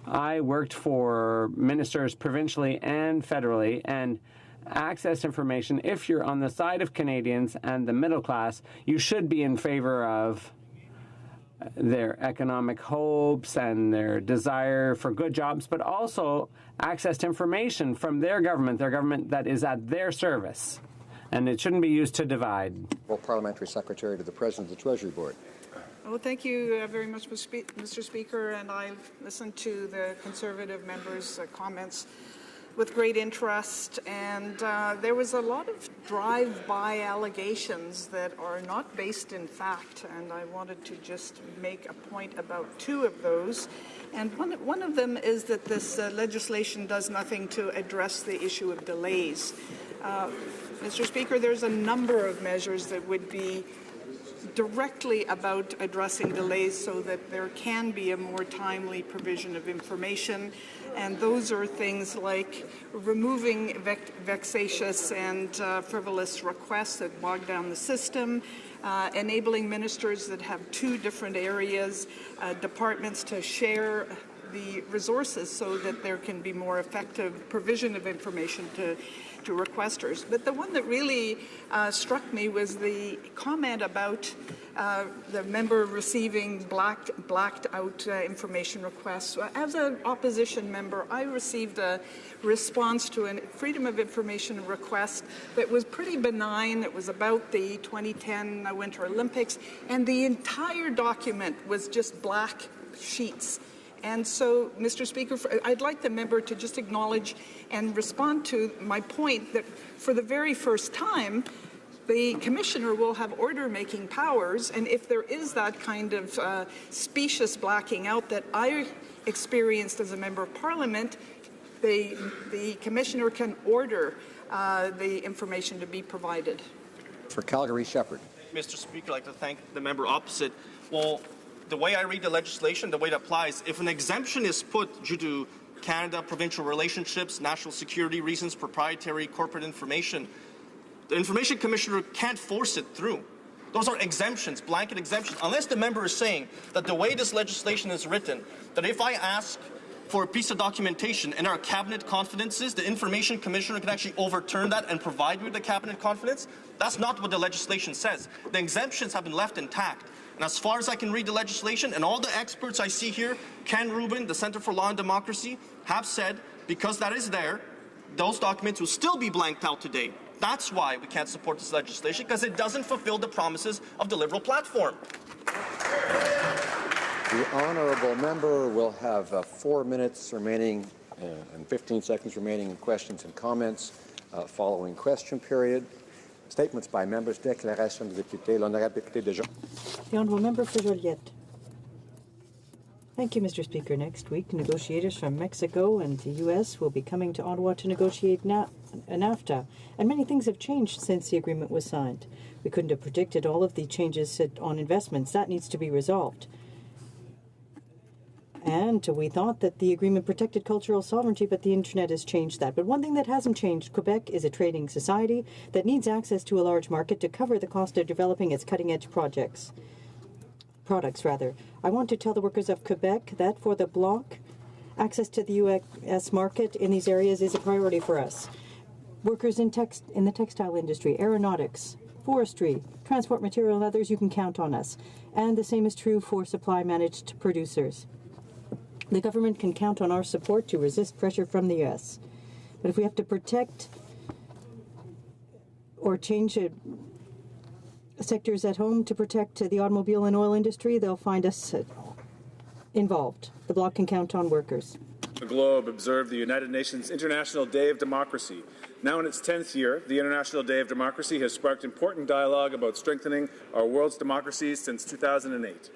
I worked for ministers provincially and federally, and access to information, if you're on the side of Canadians and the middle class, you should be in favor of their economic hopes and their desire for good jobs, but also access to information from their government that is at their service. And it shouldn't be used to divide.
Well, Parliamentary Secretary to the President of the Treasury Board.
Well, thank you very much, Mr. Speaker, and I've listened to the Conservative members' comments with great interest, and there was a lot of drive-by allegations that are not based in fact, and I wanted to just make a point about two of those. And one of them is that this legislation does nothing to address the issue of delays. Mr. Speaker, there's a number of measures that would be directly about addressing delays so that there can be a more timely provision of information. And those are things like removing vexatious and frivolous requests that bog down the system, enabling ministers that have two different areas, departments to share the resources so that there can be more effective provision of information to requesters. But the one that really struck me was the comment about the member receiving blacked out information requests. As an opposition member, I received a response to a Freedom of Information request that was pretty benign. It was about the 2010 Winter Olympics, and the entire document was just black sheets. And so, Mr. Speaker, I'd like the member to just acknowledge and respond to my point that for the very first time, the Commissioner will have order-making powers, and if there is that kind of specious blacking out that I experienced as a Member of Parliament, the Commissioner can order the information to be provided.
For Calgary-Shepherd.
Mr. Speaker, I'd like to thank the member opposite. Well, the way I read the legislation, the way it applies, if an exemption is put due to Canada, provincial relationships, national security reasons, proprietary corporate information, the Information Commissioner can't force it through. Those are exemptions, blanket exemptions, unless the member is saying that the way this legislation is written, that if I ask for a piece of documentation in our cabinet confidences, the Information Commissioner can actually overturn that and provide me with the cabinet confidence. That's not what the legislation says. The exemptions have been left intact. And as far as I can read the legislation, and all the experts I see here, Ken Rubin, the Center for Law and Democracy, have said, because that is there, those documents will still be blanked out today. That's why we can't support this legislation, because it doesn't fulfill the promises of the Liberal platform.
The honourable member will have 4 minutes remaining and 15 seconds remaining in questions and comments following question period. Statements by members. Déclaration de député. L'honorable député de Jean.
The honourable member for Joliette. Thank you, Mr. Speaker. Next week, negotiators from Mexico and the U.S. will be coming to Ottawa to negotiate NAFTA, and many things have changed since the agreement was signed. We couldn't have predicted all of the changes on investments. That needs to be resolved. And we thought that the agreement protected cultural sovereignty, but the internet has changed that. But one thing that hasn't changed, Quebec is a trading society that needs access to a large market to cover the cost of developing its cutting-edge products. I want to tell the workers of Quebec that for the Bloc, access to the U.S. market in these areas is a priority for us. Workers in the textile industry, aeronautics, forestry, transport material, and others, you can count on us. And the same is true for supply managed producers. The government can count on our support to resist pressure from the U.S. But if we have to protect or change sectors at home to protect the automobile and oil industry, they'll find us involved. The Bloc can count on workers.
The globe observed the United Nations International Day of Democracy. Now in its 10th year, the International Day of Democracy has sparked important dialogue about strengthening our world's democracies since 2008.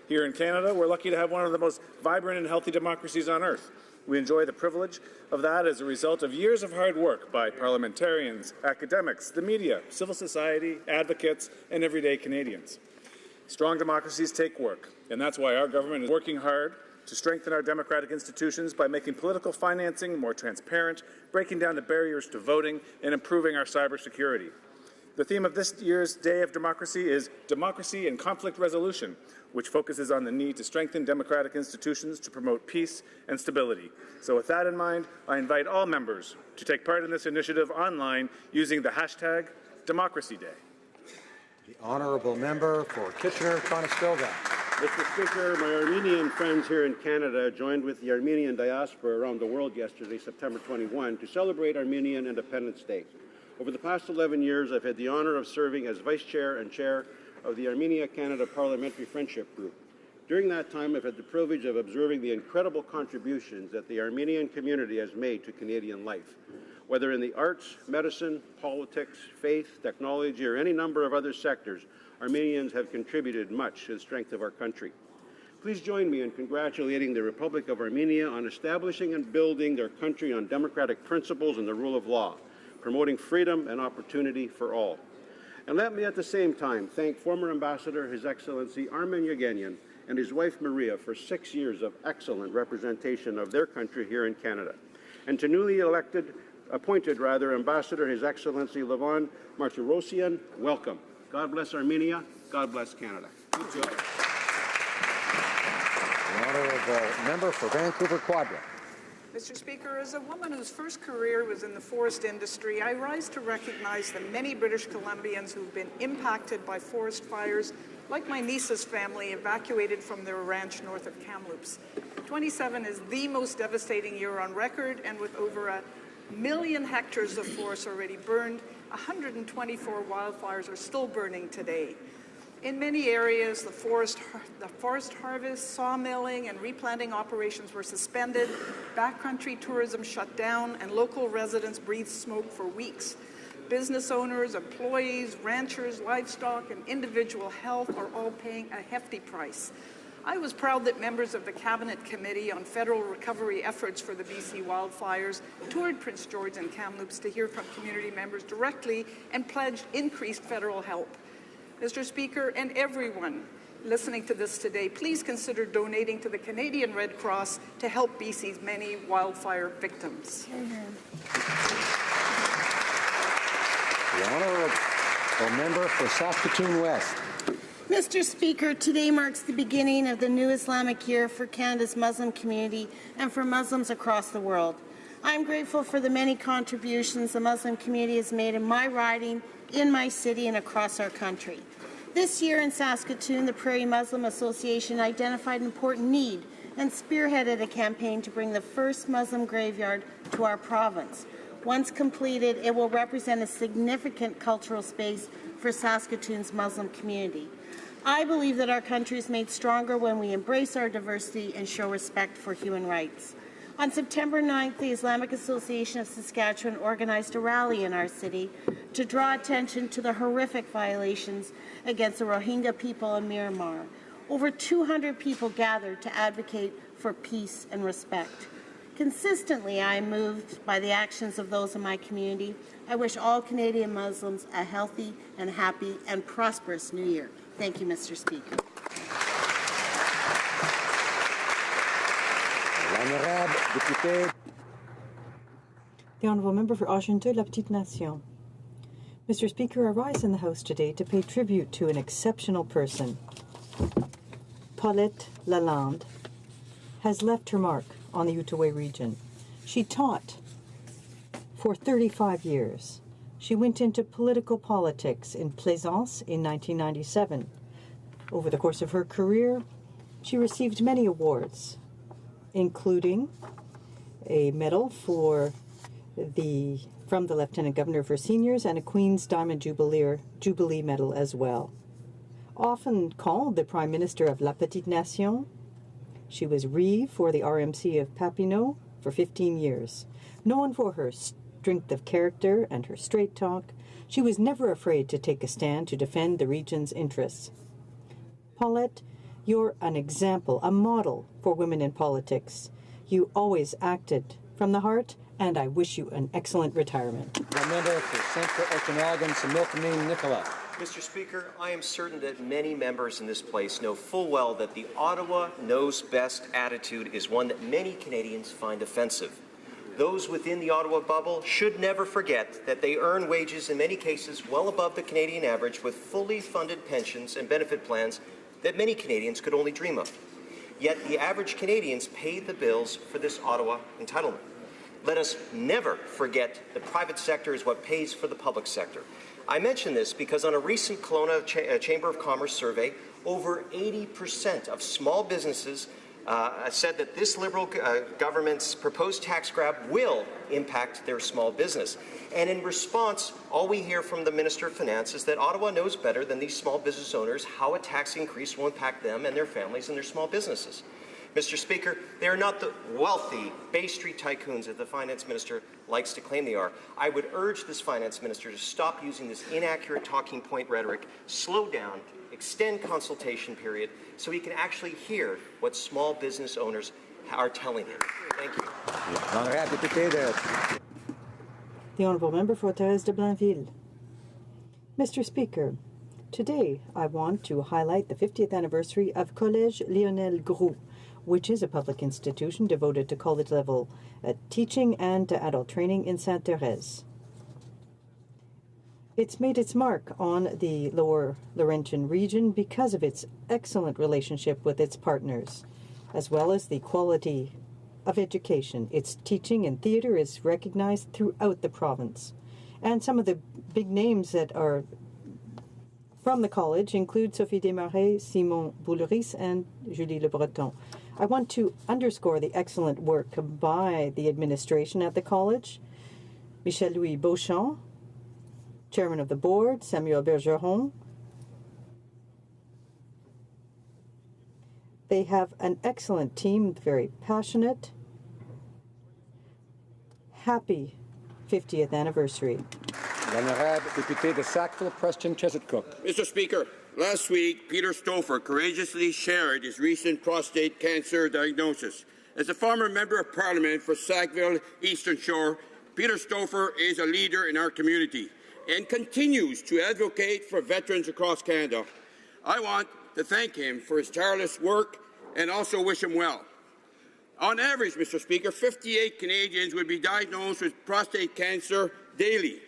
Here in Canada, we're lucky to have one of the most vibrant and healthy democracies on earth. We enjoy the privilege of that as a result of years of hard work by parliamentarians, academics, the media, civil society, advocates, and everyday Canadians. Strong democracies take work, and that's why our government is working hard to strengthen our democratic institutions by making political financing more transparent, breaking down the barriers to voting, and improving our cybersecurity. The theme of this year's Day of Democracy is Democracy and Conflict Resolution, which focuses on the need to strengthen democratic institutions to promote peace and stability. So with that in mind, I invite all members to take part in this initiative online using the hashtag #DemocracyDay.
The honourable member for Kitchener-Conestoga.
Mr. Speaker, my Armenian friends here in Canada joined with the Armenian diaspora around the world yesterday, September 21, to celebrate Armenian Independence Day. Over the past 11 years, I've had the honour of serving as Vice Chair and Chair of the Armenia-Canada Parliamentary Friendship Group. During that time, I've had the privilege of observing the incredible contributions that the Armenian community has made to Canadian life. Whether in the arts, medicine, politics, faith, technology, or any number of other sectors, Armenians have contributed much to the strength of our country. Please join me in congratulating the Republic of Armenia on establishing and building their country on democratic principles and the rule of law, promoting freedom and opportunity for all. And let me at the same time thank former Ambassador His Excellency Armen Yeganyan and his wife Maria for 6 years of excellent representation of their country here in Canada. And to newly appointed Ambassador His Excellency Levon Martirosyan, welcome. God bless Armenia. God bless Canada. Good job.
The honourable member for Vancouver Quadra.
Mr. Speaker, as a woman whose first career was in the forest industry, I rise to recognize the many British Columbians who've been impacted by forest fires, like my niece's family evacuated from their ranch north of Kamloops. 27 is the most devastating year on record, and with over 1 million hectares of forest already burned, 124 wildfires are still burning today. In many areas, the forest harvest, sawmilling, and replanting operations were suspended, backcountry tourism shut down, and local residents breathed smoke for weeks. Business owners, employees, ranchers, livestock, and individual health are all paying a hefty price. I was proud that members of the Cabinet Committee on Federal Recovery Efforts for the BC wildfires toured Prince George and Kamloops to hear from community members directly and pledged increased federal help. Mr. Speaker, and everyone listening to this today, please consider donating to the Canadian Red Cross to help BC's many wildfire victims.
The honourable member for Saskatoon West.
Mr. Speaker, today marks the beginning of the new Islamic year for Canada's Muslim community and for Muslims across the world. I'm grateful for the many contributions the Muslim community has made in my riding, in my city, and across our country. This year in Saskatoon, the Prairie Muslim Association identified an important need and spearheaded a campaign to bring the first Muslim graveyard to our province. Once completed, it will represent a significant cultural space for Saskatoon's Muslim community. I believe that our country is made stronger when we embrace our diversity and show respect for human rights. On September 9th, the Islamic Association of Saskatchewan organized a rally in our city to draw attention to the horrific violations against the Rohingya people in Myanmar. Over 200 people gathered to advocate for peace and respect. Consistently, I am moved by the actions of those in my community. I wish all Canadian Muslims a healthy and happy and prosperous New Year. Thank you, Mr. Speaker.
The honourable member for Argenteuil, La Petite Nation. Mr. Speaker, I rise in the House today to pay tribute to an exceptional person. Paulette Lalande has left her mark on the Outaouais region. She taught for 35 years. She went into political politics in Plaisance in 1997. Over the course of her career, she received many awards, including a medal from the Lieutenant Governor for Seniors and a Queen's Diamond Jubilee Medal as well. Often called the Prime Minister of La Petite Nation, she was Reeve for the RMC of Papineau for 15 years. Known for her strength of character and her straight talk, she was never afraid to take a stand to defend the region's interests. Paulette, you're an example, a model for women in politics. You always acted from the heart, and I wish you an excellent retirement.
The member for Central Okanagan, Similkameen, Nicola.
Mr. Speaker, I am certain that many members in this place know full well that the Ottawa knows best attitude is one that many Canadians find offensive. Those within the Ottawa bubble should never forget that they earn wages in many cases well above the Canadian average with fully funded pensions and benefit plans that many Canadians could only dream of. Yet the average Canadians pay the bills for this Ottawa entitlement. Let us never forget the private sector is what pays for the public sector. I mention this because on a recent Kelowna Chamber of Commerce survey, over 80% of small businesses said that this Liberal government's proposed tax grab will impact their small business. And in response, all we hear from the Minister of Finance is that Ottawa knows better than these small business owners how a tax increase will impact them and their families and their small businesses. Mr. Speaker, they are not the wealthy Bay Street tycoons that the Finance Minister likes to claim they are. I would urge this Finance Minister to stop using this inaccurate talking point rhetoric, slow down, extend consultation period, so he can actually hear what small business owners are telling him. Thank you.
The Honourable Member for Thérèse de Blainville. Mr. Speaker, today I want to highlight the 50th anniversary of Collège Lionel Groux, which is a public institution devoted to college-level teaching and to adult training in Sainte-Thérèse. It's made its mark on the Lower Laurentian region because of its excellent relationship with its partners, as well as the quality of education. Its teaching in theatre is recognized throughout the province. And some of the big names that are from the college include Sophie Desmarais, Simon Bouleris, and Julie Le Breton. I want to underscore the excellent work by the administration at the college. Michel-Louis Beauchamp, Chairman of the Board, Samuel Bergeron. They have an excellent team, very passionate. Happy 50th anniversary.
L'honorable député de Sackville, Preston Chesit-Cook.
Mr. Speaker, last week, Peter Stouffer courageously shared his recent prostate cancer diagnosis. As a former member of Parliament for Sackville Eastern Shore, Peter Stouffer is a leader in our community and continues to advocate for veterans across Canada. I want to thank him for his tireless work and also wish him well. On average, Mr. Speaker, 58 Canadians would be diagnosed with prostate cancer daily.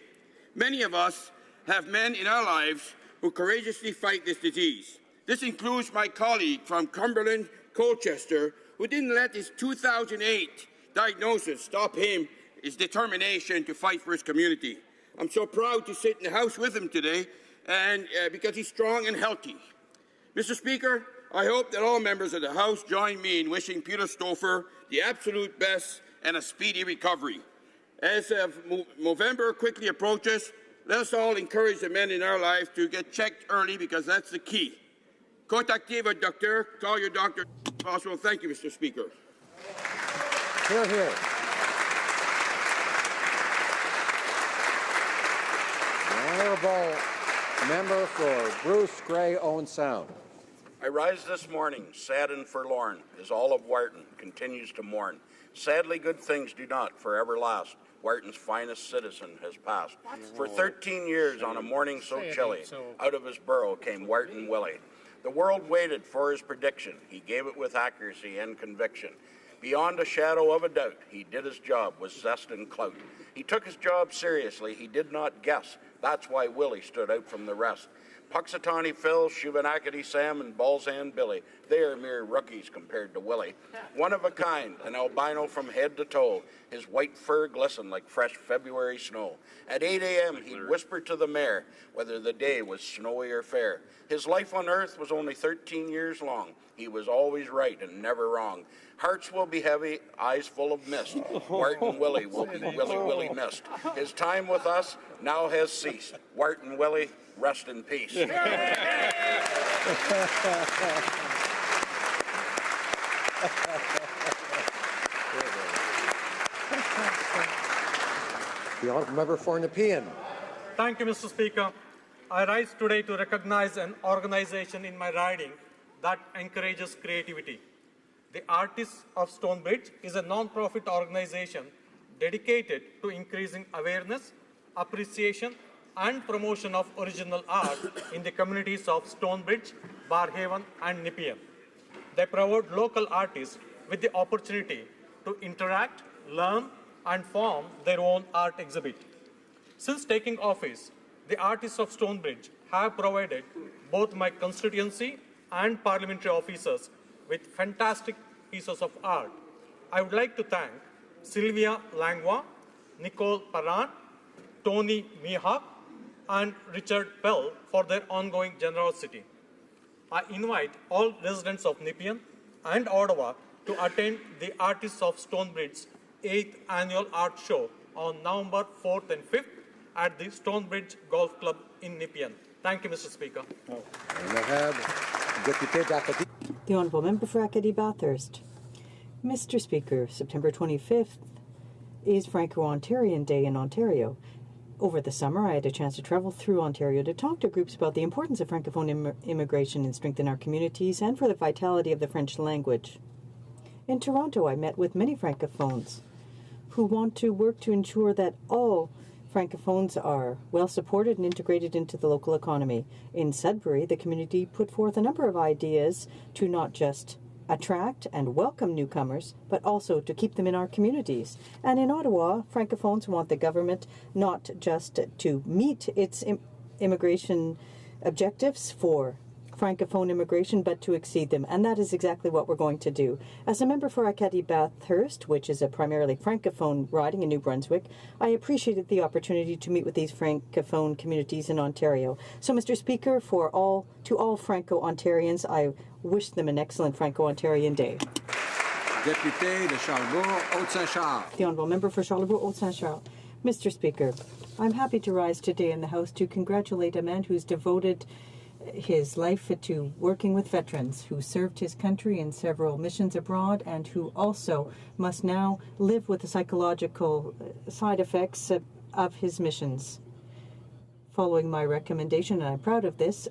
Many of us have men in our lives who courageously fight this disease. This includes my colleague from Cumberland, Colchester, who didn't let his 2008 diagnosis stop his determination to fight for his community. I'm so proud to sit in the House with him today, and because he's strong and healthy. Mr. Speaker, I hope that all members of the House join me in wishing Peter Stouffer the absolute best and a speedy recovery. As November quickly approaches, let us all encourage the men in our lives to get checked early because that's the key. Contactez votre docteur, call your doctor as possible. Thank you, Mr. Speaker.
Hear, hear. Honourable Member for Bruce Grey, Owen Sound.
I rise this morning sad and forlorn as all of Wharton continues to mourn. Sadly, good things do not forever last. Wharton's finest citizen has passed. For 13 years on a morning so chilly, out of his burrow came Wharton Willie. The world waited for his prediction. He gave it with accuracy and conviction. Beyond a shadow of a doubt, he did his job with zest and clout. He took his job seriously. He did not guess. That's why Willie stood out from the rest. Puxatawny Phil, Shubenacadie Sam, and Balzan Billy, they are mere rookies compared to Willie. One of a kind, an albino from head to toe. His white fur glistened like fresh February snow. At 8 a.m. he'd whisper to the mayor whether the day was snowy or fair. His life on earth was only 13 years long. He was always right and never wrong. Hearts will be heavy, eyes full of mist. Wharton Willie will be Willie missed. His time with us now has ceased. Wharton Willie, rest in peace.
The honourable member for Nepean.
Thank you, Mr. Speaker. I rise today to recognize an organization in my riding that encourages creativity. The Artists of Stonebridge is a non-profit organization dedicated to increasing awareness, appreciation, and promotion of original art in the communities of Stonebridge, Barhaven, and Nepean. They provide local artists with the opportunity to interact, learn, and form their own art exhibit. Since taking office, the Artists of Stonebridge have provided both my constituency and parliamentary officers with fantastic pieces of art. I would like to thank Sylvia Langwa, Nicole Parran, Tony Mihawk, and Richard Pell for their ongoing generosity. I invite all residents of Nepean and Ottawa to attend the Artists of Stonebridge's 8th Annual Art Show on November 4th and 5th at the Stonebridge Golf Club in Nepean. Thank you, Mr. Speaker.
The Honourable Member for Acadie-Bathurst. Mr. Speaker, September 25th is Franco-Ontarian Day in Ontario. Over the summer, I had a chance to travel through Ontario to talk to groups about the importance of Francophone immigration and strengthen our communities and for the vitality of the French language. In Toronto, I met with many Francophones who want to work to ensure that all Francophones are well supported and integrated into the local economy. In Sudbury, the community put forth a number of ideas to not just attract and welcome newcomers, but also to keep them in our communities. And in Ottawa, Francophones want the government not just to meet its immigration objectives for Francophone immigration, but to exceed them. And that is exactly what we're going to do. As a member for Acadie-Bathurst, which is a primarily Francophone riding in New Brunswick, I appreciated the opportunity to meet with these Francophone communities in Ontario. So, Mr. Speaker, to all Franco-Ontarians, I wish them an excellent Franco-Ontarian Day.
Député de Charlebourg, Haute-Saint-Charles.
The Honourable Member for Charlebourg, Haute-Saint-Charles. Mr. Speaker, I'm happy to rise today in the House to congratulate a man who's devoted his life to working with veterans, who served his country in several missions abroad and who also must now live with the psychological side effects of his missions. Following my recommendation, and I'm proud of this,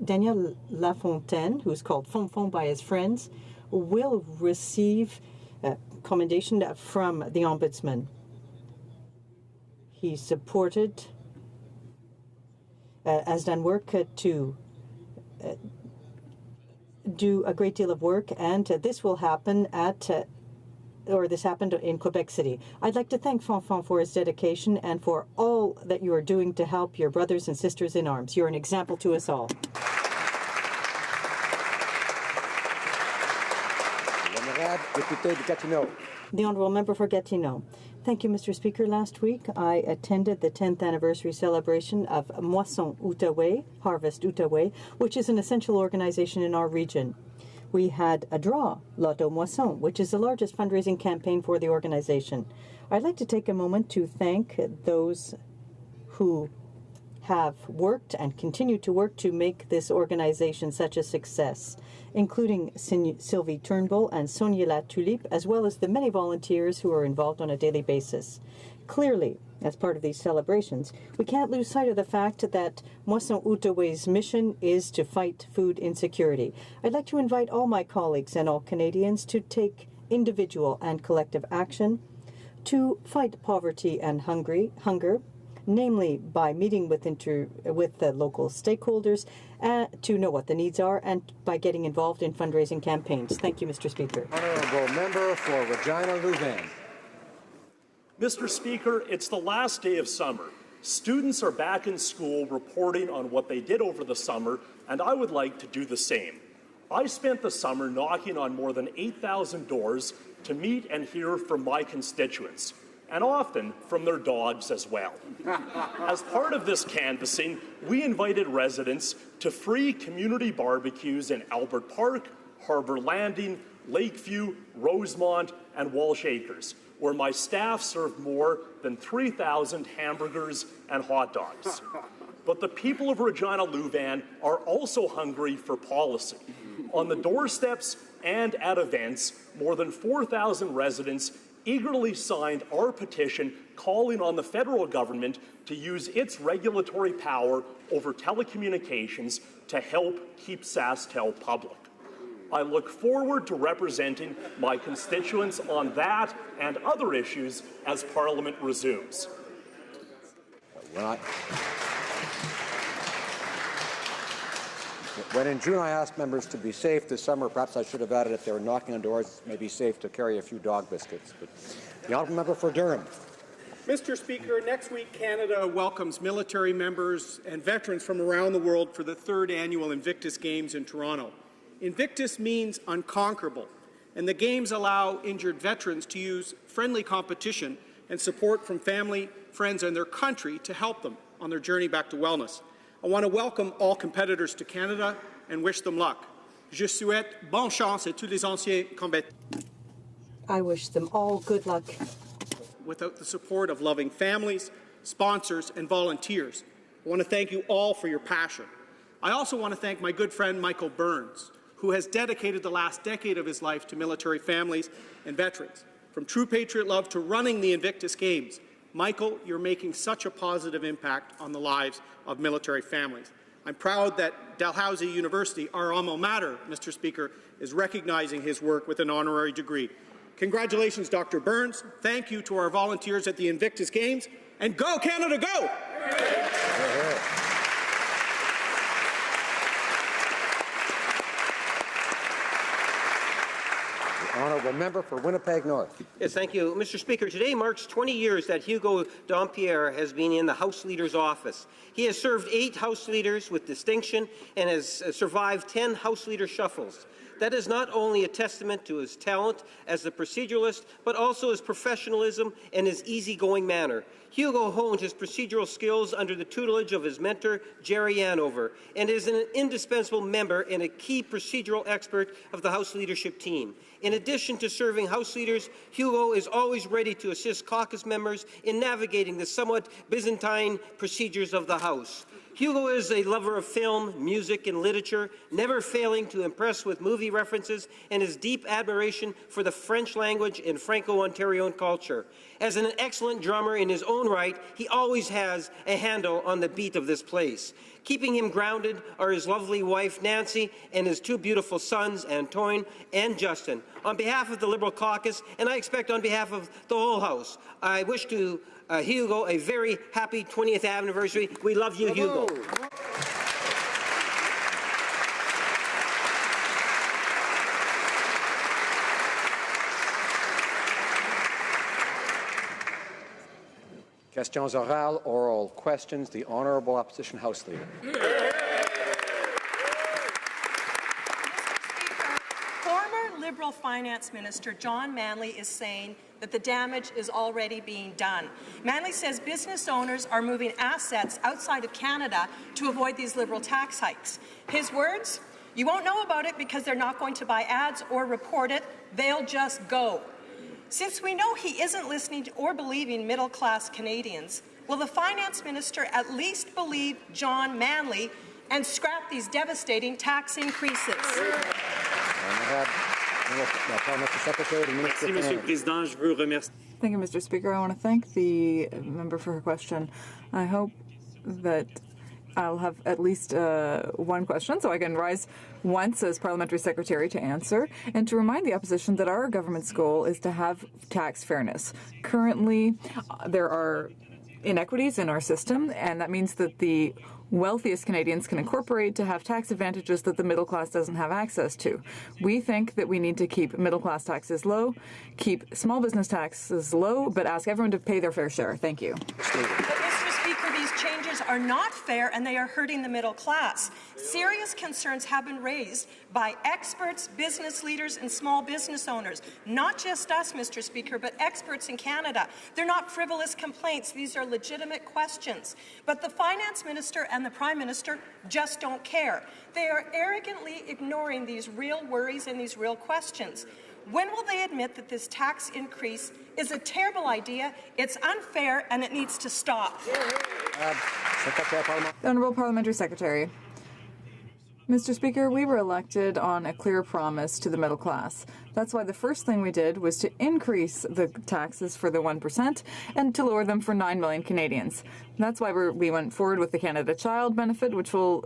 Daniel Lafontaine, who's called Fonfon by his friends, will receive a commendation from the Ombudsman. He supported has done work to do a great deal of work, and this will happen this happened in Quebec City. I'd like to thank Fonfon for his dedication and for all that you are doing to help your brothers and sisters in arms. You're an example to us all. The Honourable Member for Gatineau. Thank you, Mr. Speaker. Last week, I attended the 10th anniversary celebration of Moisson Outaouais, Harvest Outaouais, which is an essential organization in our region. We had a draw, Lotto Moisson, which is the largest fundraising campaign for the organization. I'd like to take a moment to thank those who have worked and continue to work to make this organization such a success, including Sylvie Turnbull and Sonia Latulippe, as well as the many volunteers who are involved on a daily basis. Clearly, as part of these celebrations, we can't lose sight of the fact that Moisson Outaouais' mission is to fight food insecurity. I'd like to invite all my colleagues and all Canadians to take individual and collective action to fight poverty and hunger, namely by meeting with the local stakeholders to know what the needs are and by getting involved in fundraising campaigns. Thank you, Mr. Speaker.
Honourable Member for Regina Louvain.
Mr. Speaker, it's the last day of summer. Students are back in school reporting on what they did over the summer, and I would like to do the same. I spent the summer knocking on more than 8,000 doors to meet and hear from my constituents, and often from their dogs as well. As part of this canvassing, we invited residents to free community barbecues in Albert Park, Harbour Landing, Lakeview, Rosemont, and Walsh Acres, where my staff served more than 3,000 hamburgers and hot dogs. But the people of Regina Louvain are also hungry for policy. On the doorsteps and at events, more than 4,000 residents eagerly signed our petition calling on the federal government to use its regulatory power over telecommunications to help keep SaskTel public. I look forward to representing my constituents on that and other issues as Parliament resumes.
When in June I asked members to be safe this summer, perhaps I should have added if they were knocking on doors, it may be safe to carry a few dog biscuits. But the honourable member for Durham.
Mr. Speaker, next week Canada welcomes military members and veterans from around the world for the 3rd annual Invictus Games in Toronto. Invictus means unconquerable, and the Games allow injured veterans to use friendly competition and support from family, friends, and their country to help them on their journey back to wellness. I want to welcome all competitors to Canada and wish them luck. Je souhaite bonne chance à tous les anciens combattants.
I wish them all good luck.
Without the support of loving families, sponsors, and volunteers, I want to thank you all for your passion. I also want to thank my good friend Michael Burns, who has dedicated the last decade of his life to military families and veterans. From True Patriot Love to running the Invictus Games, Michael, you're making such a positive impact on the lives of military families. I'm proud that Dalhousie University, our alma mater, Mr. Speaker, is recognizing his work with an honorary degree. Congratulations, Dr. Burns. Thank you to our volunteers at the Invictus Games. And go, Canada, go!
Honourable member for Winnipeg North.
Yes, thank you. Mr. Speaker, today marks 20 years that Hugo Dompierre has been in the House Leader's office. He has served 8 House Leaders with distinction and has survived 10 House Leader shuffles. That is not only a testament to his talent as a proceduralist, but also his professionalism and his easygoing manner. Hugo honed his procedural skills under the tutelage of his mentor, Jerry Yanover, and is an indispensable member and a key procedural expert of the House leadership team. In addition to serving House leaders, Hugo is always ready to assist caucus members in navigating the somewhat Byzantine procedures of the House. Hugo is a lover of film, music, and literature, never failing to impress with movie references and his deep admiration for the French language and Franco-Ontarian culture. As an excellent drummer in his own right, he always has a handle on the beat of this place. Keeping him grounded are his lovely wife, Nancy, and his 2 beautiful sons, Antoine and Justin. On behalf of the Liberal caucus, and I expect on behalf of the whole House, I wish to Hugo a very happy 20th anniversary. We love you, Hugo.
Questions orales, oral questions. The Honourable Opposition House Leader.
Former Liberal Finance Minister John Manley is saying that the damage is already being done. Manley says business owners are moving assets outside of Canada to avoid these Liberal tax hikes. His words, "You won't know about it because they're not going to buy ads or report it. They'll just go." Since we know he isn't listening to or believing middle-class Canadians, will the Finance Minister at least believe John Manley and scrap these devastating tax increases?
Thank you, Mr. Speaker. I want to thank the member for her question. I hope that I'll have at least one question, so I can rise once as Parliamentary Secretary to answer, and to remind the opposition that our government's goal is to have tax fairness. Currently, there are inequities in our system, and that means that the wealthiest Canadians can incorporate to have tax advantages that the middle class doesn't have access to. We think that we need to keep middle class taxes low, keep small business taxes low, but ask everyone to pay their fair share. Thank you.
But Mr. Speaker, the These changes are not fair and they are hurting the middle class. Serious concerns have been raised by experts, business leaders, and small business owners. Not just us, Mr. Speaker, but experts in Canada. They're not frivolous complaints. These are legitimate questions. But the Finance Minister and the Prime Minister just don't care. They are arrogantly ignoring these real worries and these real questions. When will they admit that this tax increase is a terrible idea, it's unfair, and it needs to stop?
The Honourable Parliamentary Secretary. Mr. Speaker, we were elected on a clear promise to the middle class. That's why the first thing we did was to increase the taxes for the 1% and to lower them for 9 million Canadians. That's why we went forward with the Canada Child Benefit, which will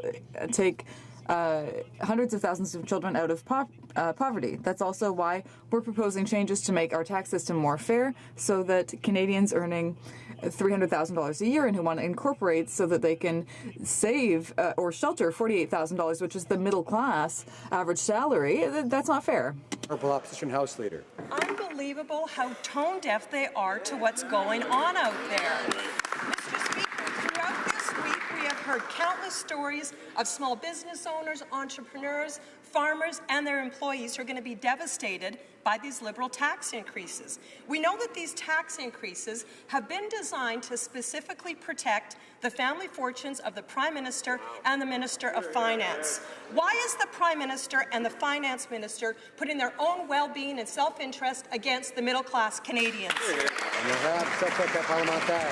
take hundreds of thousands of children out of poverty. That's also why we're proposing changes to make our tax system more fair so that Canadians earning $300,000 a year and who want to incorporate so that they can save or shelter $48,000, which is the middle class average salary. That's not fair.
Honourable Opposition House Leader.
Unbelievable how tone deaf they are to what's going on out there. Mr. Speaker, throughout this week we have heard countless stories of small business owners, entrepreneurs, farmers, and their employees who are going to be devastated by these Liberal tax increases. We know that these tax increases have been designed to specifically protect the family fortunes of the Prime Minister and the Minister of Finance. Why is the Prime Minister and the Finance Minister putting their own well-being and self-interest against the middle-class Canadians?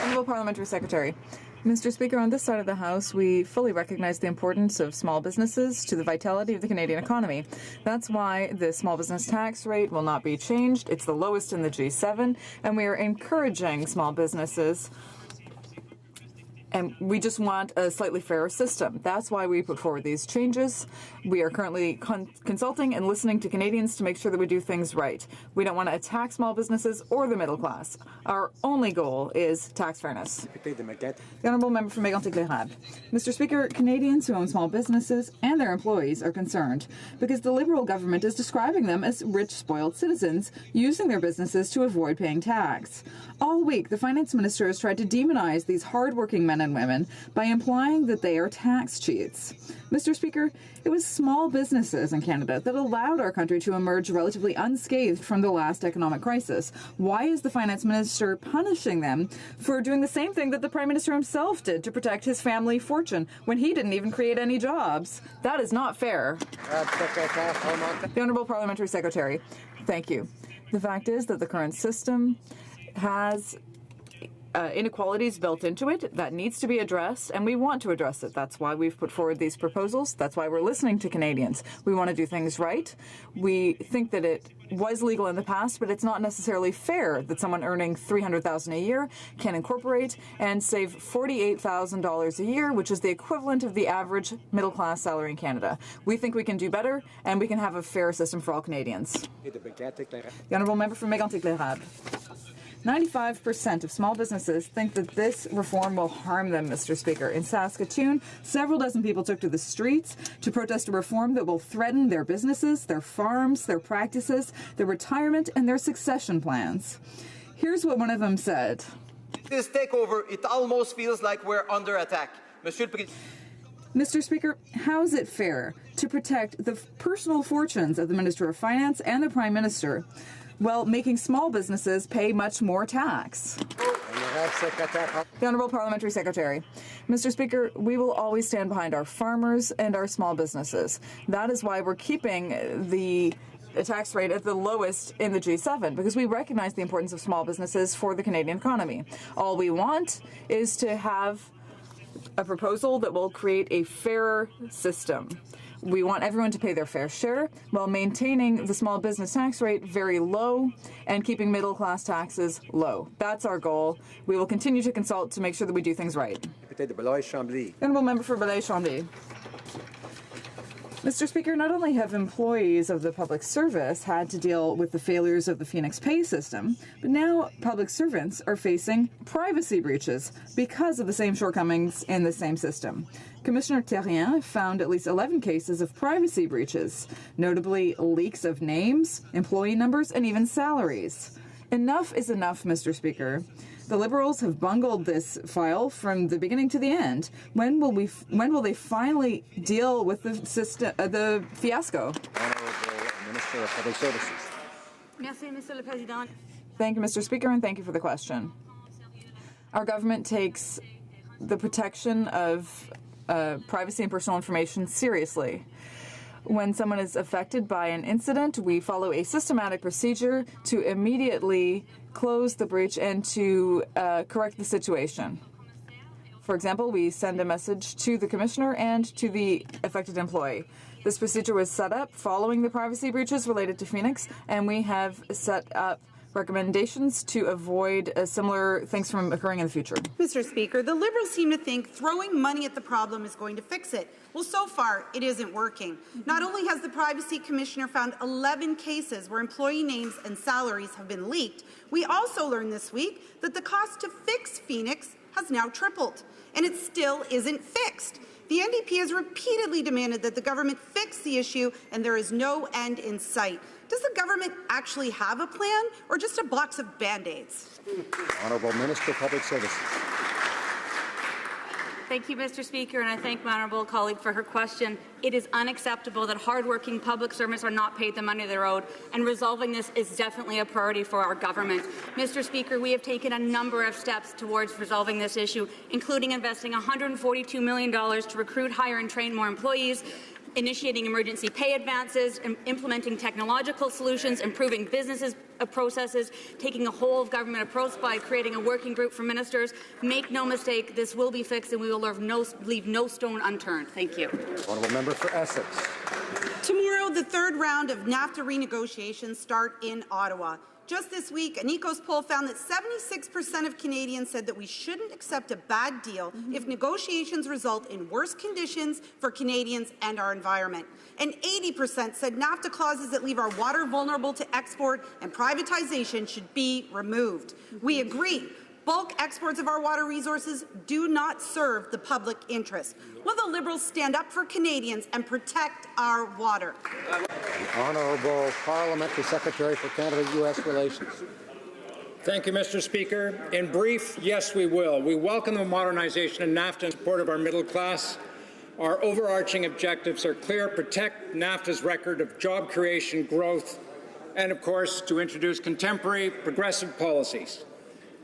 Honourable Parliamentary Secretary. Mr. Speaker, on this side of the House, we fully recognize the importance of small businesses to the vitality of the Canadian economy. That's why the small business tax rate will not be changed. It's the lowest in the G7, and we are encouraging small businesses. And we just want a slightly fairer system. That's why we put forward these changes. We are currently consulting and listening to Canadians to make sure that we do things right. We don't want to attack small businesses or the middle class. Our only goal is tax fairness. The Honourable Member for Mégantic-Lérable. Mr. Speaker, Canadians who own small businesses and their employees are concerned because the Liberal government is describing them as rich, spoiled citizens using their businesses to avoid paying tax. All week, the Finance Minister has tried to demonize these hard-working men and women by implying that they are tax cheats. Mr. Speaker, it was small businesses in Canada that allowed our country to emerge relatively unscathed from the last economic crisis. Why is the Finance Minister punishing them for doing the same thing that the Prime Minister himself did to protect his family fortune when he didn't even create any jobs? That is not fair. The Honourable Parliamentary Secretary. Thank you. The fact is that the current system has inequalities built into it that needs to be addressed, and we want to address it. That's why we've put forward these proposals. That's why we're listening to Canadians. We want to do things right. We think that it was legal in the past, but it's not necessarily fair that someone earning $300,000 a year can incorporate and save $48,000 a year, which is the equivalent of the average middle-class salary in Canada. We think we can do better, and we can have a fair system for all Canadians. The Honourable Member for Mégantic-Lérable. 95% of small businesses think that this reform will harm them, Mr. Speaker. In Saskatoon, several dozen people took to the streets to protest a reform that will threaten their businesses, their farms, their practices, their retirement, and their succession plans. Here's what one of them said.
This takeover, it almost feels like we're under attack.
Mr. Speaker, how is it fair to protect the personal fortunes of the Minister of Finance and the Prime Minister while making small businesses pay much more tax? The Honourable Parliamentary Secretary. Mr. Speaker, we will always stand behind our farmers and our small businesses. That is why we're keeping the tax rate at the lowest in the G7, because we recognize the importance of small businesses for the Canadian economy. All we want is to have a proposal that will create a fairer system. We want everyone to pay their fair share while maintaining the small business tax rate very low and keeping middle-class taxes low. That's our goal. We will continue to consult to make sure that we do things right. Honourable Member for Belleuil-Chambly. Mr. Speaker, not only have employees of the public service had to deal with the failures of the Phoenix pay system, but now public servants are facing privacy breaches because of the same shortcomings in the same system. Commissioner Terrien found at least 11 cases of privacy breaches, notably leaks of names, employee numbers, and even salaries. Enough is enough, Mr. Speaker. The Liberals have bungled this file from the beginning to the end. When will they finally deal with the fiasco?
Honourable Minister of Public Services.
Merci, Monsieur le Président.
Thank you, Mr. Speaker, and thank you for the question. Our government takes the protection of privacy and personal information seriously. When someone is affected by an incident, we follow a systematic procedure to immediately close the breach and to correct the situation. For example, we send a message to the commissioner and to the affected employee. This procedure was set up following the privacy breaches related to Phoenix, and we have set up recommendations to avoid similar things from occurring in the future.
Mr. Speaker, the Liberals seem to think throwing money at the problem is going to fix it. Well, so far, it isn't working. Not only has the Privacy Commissioner found 11 cases where employee names and salaries have been leaked, we also learned this week that the cost to fix Phoenix has now tripled, and it still isn't fixed. The NDP has repeatedly demanded that the government fix the issue, and there is no end in sight. Does the government actually have a plan, or just a box of Band-Aids?
Honourable Minister of Public Services.
Thank you, Mr. Speaker, and I thank my honourable colleague for her question. It is unacceptable that hardworking public servants are not paid the money they're owed, and resolving this is definitely a priority for our government. Mr. Speaker, we have taken a number of steps towards resolving this issue, including investing $142 million to recruit, hire, and train more employees, initiating emergency pay advances, implementing technological solutions, improving businesses processes, taking a whole-of-government approach by creating a working group for ministers. Make no mistake, this will be fixed, and we will leave no stone unturned. Thank you.
Honourable Member for Essex.
Tomorrow, the third round of NAFTA renegotiations start in Ottawa. Just this week, an ECOS poll found that 76% of Canadians said that we shouldn't accept a bad deal if negotiations result in worse conditions for Canadians and our environment. And 80% said NAFTA clauses that leave our water vulnerable to export and privatization should be removed. We agree. Bulk exports of our water resources do not serve the public interest. Will the Liberals stand up for Canadians and protect our water?
The Honourable Parliamentary Secretary for Canada-U.S. Relations.
Thank you, Mr. Speaker. In brief, yes, we will. We welcome the modernization of NAFTA in support of our middle class. Our overarching objectives are clear: protect NAFTA's record of job creation, growth, and, of course, to introduce contemporary, progressive policies.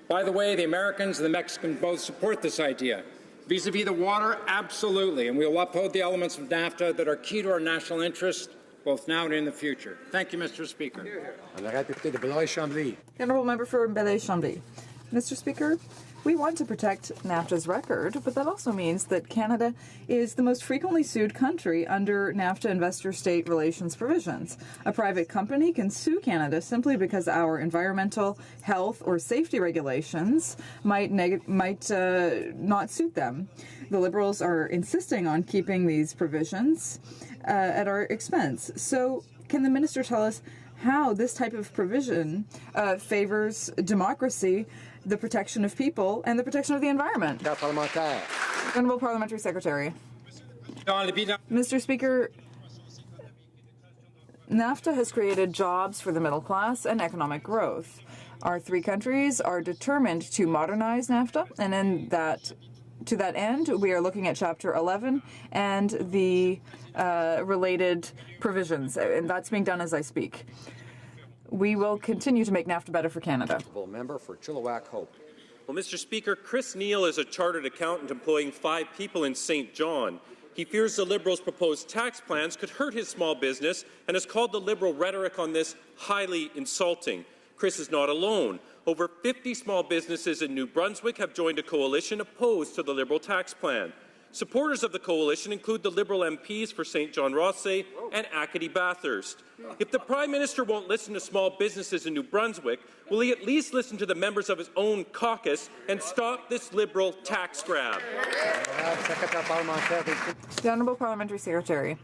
By the way, the Americans and the Mexicans both support this idea. Vis-à-vis the water, absolutely, and we will uphold the elements of NAFTA that are key to our national interest, both now and in the future. Thank you, Mr. Speaker.
The Honourable Member for Belleuil-Chambly. Mr. Speaker, we want to protect NAFTA's record, but that also means that Canada is the most frequently sued country under NAFTA investor-state relations provisions. A private company can sue Canada simply because our environmental, health, or safety regulations might not suit them. The Liberals are insisting on keeping these provisions at our expense. So, can the minister tell us how this type of provision favors democracy, the protection of people, and the protection of the environment? Honourable Parliamentary Secretary. Mr. Speaker, NAFTA has created jobs for the middle class and economic growth. Our three countries are determined to modernize NAFTA, and to that end, we are looking at Chapter 11 and the related provisions, and that's being done as I speak. We will continue to make NAFTA better for Canada.
Member for Chilliwack Hope.
Well, Mr. Speaker, Chris Neal is a chartered accountant employing 5 people in St. John. He fears the Liberals' proposed tax plans could hurt his small business and has called the Liberal rhetoric on this highly insulting. Chris is not alone. Over 50 small businesses in New Brunswick have joined a coalition opposed to the Liberal tax plan. Supporters of the coalition include the Liberal MPs for St. John Rothsay and Acadie Bathurst. If the Prime Minister won't listen to small businesses in New Brunswick, will he at least listen to the members of his own caucus and stop this Liberal tax grab?
The Honourable Parliamentary Secretary.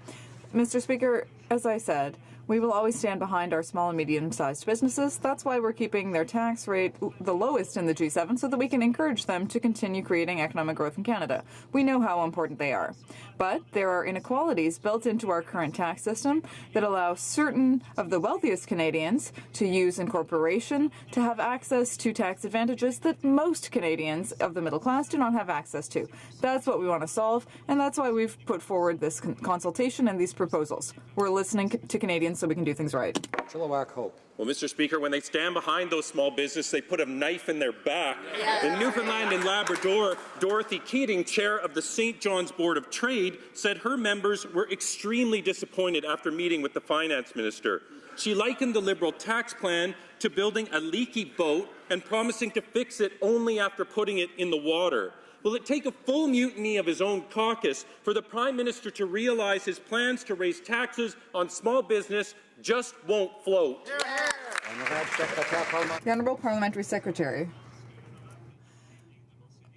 Mr. Speaker, as I said, We will always stand behind our small and medium-sized businesses. That's why we're keeping their tax rate the lowest in the G7 so that we can encourage them to continue creating economic growth in Canada. We know how important they are. But there are inequalities built into our current tax system that allow certain of the wealthiest Canadians to use incorporation to have access to tax advantages that most Canadians of the middle class do not have access to. That's what we want to solve, and that's why we've put forward this consultation and these proposals. We're listening to Canadians so we can do things right.
Chilliwack Hope.
Well, Mr. Speaker, when they stand behind those small businesses, they put a knife in their back. In Newfoundland and Labrador, Dorothy Keating, chair of the St. John's Board of Trade, said her members were extremely disappointed after meeting with the finance minister. She likened the Liberal tax plan to building a leaky boat and promising to fix it only after putting it in the water. Will it take a full mutiny of his own caucus for the Prime Minister to realize his plans to raise taxes on small business just won't float?
The Honourable Parliamentary Secretary.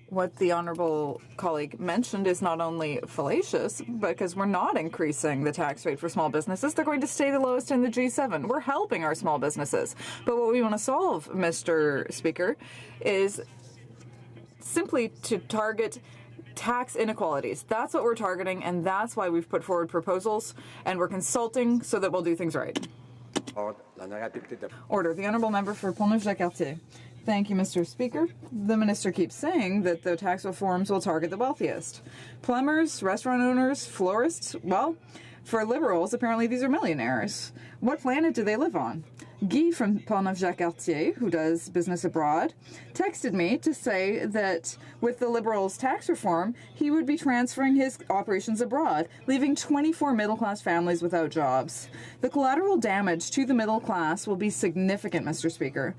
What the honourable colleague mentioned is not only fallacious, because we're not increasing the tax rate for small businesses. They're going to stay the lowest in the G7. We're helping our small businesses. But what we want to solve, Mr. Speaker, is simply to target tax inequalities. That's what we're targeting, and that's why we've put forward proposals, and we're consulting so that we'll do things right. Order. The Honourable Member for Pont-Neuf-Jacques-Cartier. Thank you, Mr. Speaker. The Minister keeps saying that the tax reforms will target the wealthiest. Plumbers, restaurant owners, florists, well, for Liberals, apparently these are millionaires. What planet do they live on? Guy from Pont-Neuf-Jacques-Cartier, who does business abroad, texted me to say that with the Liberals' tax reform, he would be transferring his operations abroad, leaving 24 middle-class families without jobs. The collateral damage to the middle class will be significant, Mr. Speaker.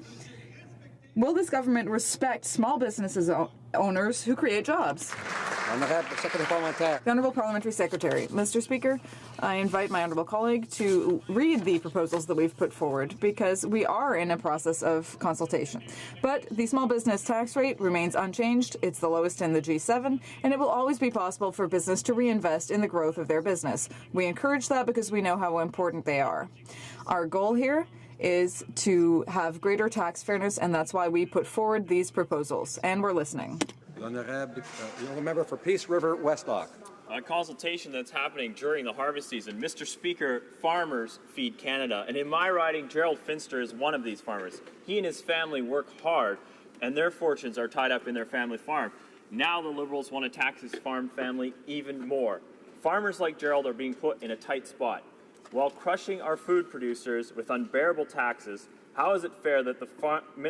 Will this government respect small businesses owners who create jobs? The Honourable Parliamentary Secretary. Mr. Speaker, I invite my honourable colleague to read the proposals that we've put forward because we are in a process of consultation. But the small business tax rate remains unchanged. It's the lowest in the G7, and it will always be possible for business to reinvest in the growth of their business. We encourage that because we know how important they are. Our goal here is to have greater tax fairness, and that's why we put forward these proposals, and we're listening.
The Member for Peace River Westlock.
A consultation that's happening during the harvest season. Mr. Speaker, farmers feed Canada, and in my riding, Gerald Finster is one of these farmers. He and his family work hard, and their fortunes are tied up in their family farm. Now the Liberals want to tax his farm family even more. Farmers like Gerald are being put in a tight spot. While crushing our food producers with unbearable taxes, how is it fair that the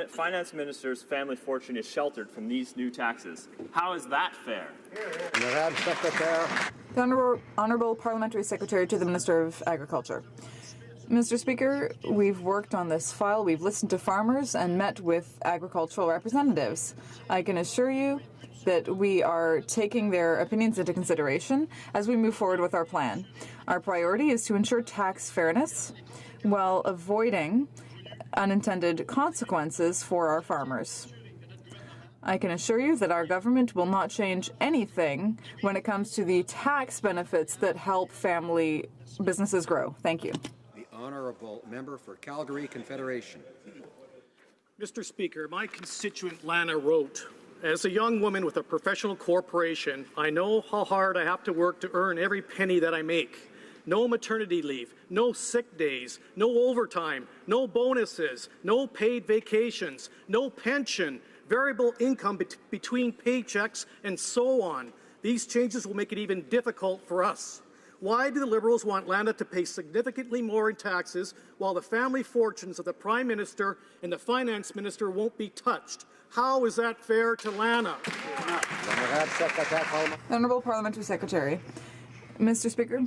finance minister's family fortune is sheltered from these new taxes? How is that fair?
The Honourable Parliamentary Secretary to the Minister of Agriculture. Mr. Speaker, we've worked on this file, we've listened to farmers and met with agricultural representatives. I can assure you that we are taking their opinions into consideration as we move forward with our plan. Our priority is to ensure tax fairness while avoiding unintended consequences for our farmers. I can assure you that our government will not change anything when it comes to the tax benefits that help family businesses grow. Thank you.
The Honourable Member for Calgary Confederation.
Mr. Speaker, my constituent Lana wrote, "As a young woman with a professional corporation, I know how hard I have to work to earn every penny that I make. No maternity leave, no sick days, no overtime, no bonuses, no paid vacations, no pension, variable income between paychecks, and so on. These changes will make it even difficult for us. Why do the Liberals want Lana to pay significantly more in taxes while the family fortunes of the Prime Minister and the Finance Minister won't be touched? How is that fair to Lana?"
Honourable Parliamentary Secretary. Mr. Speaker,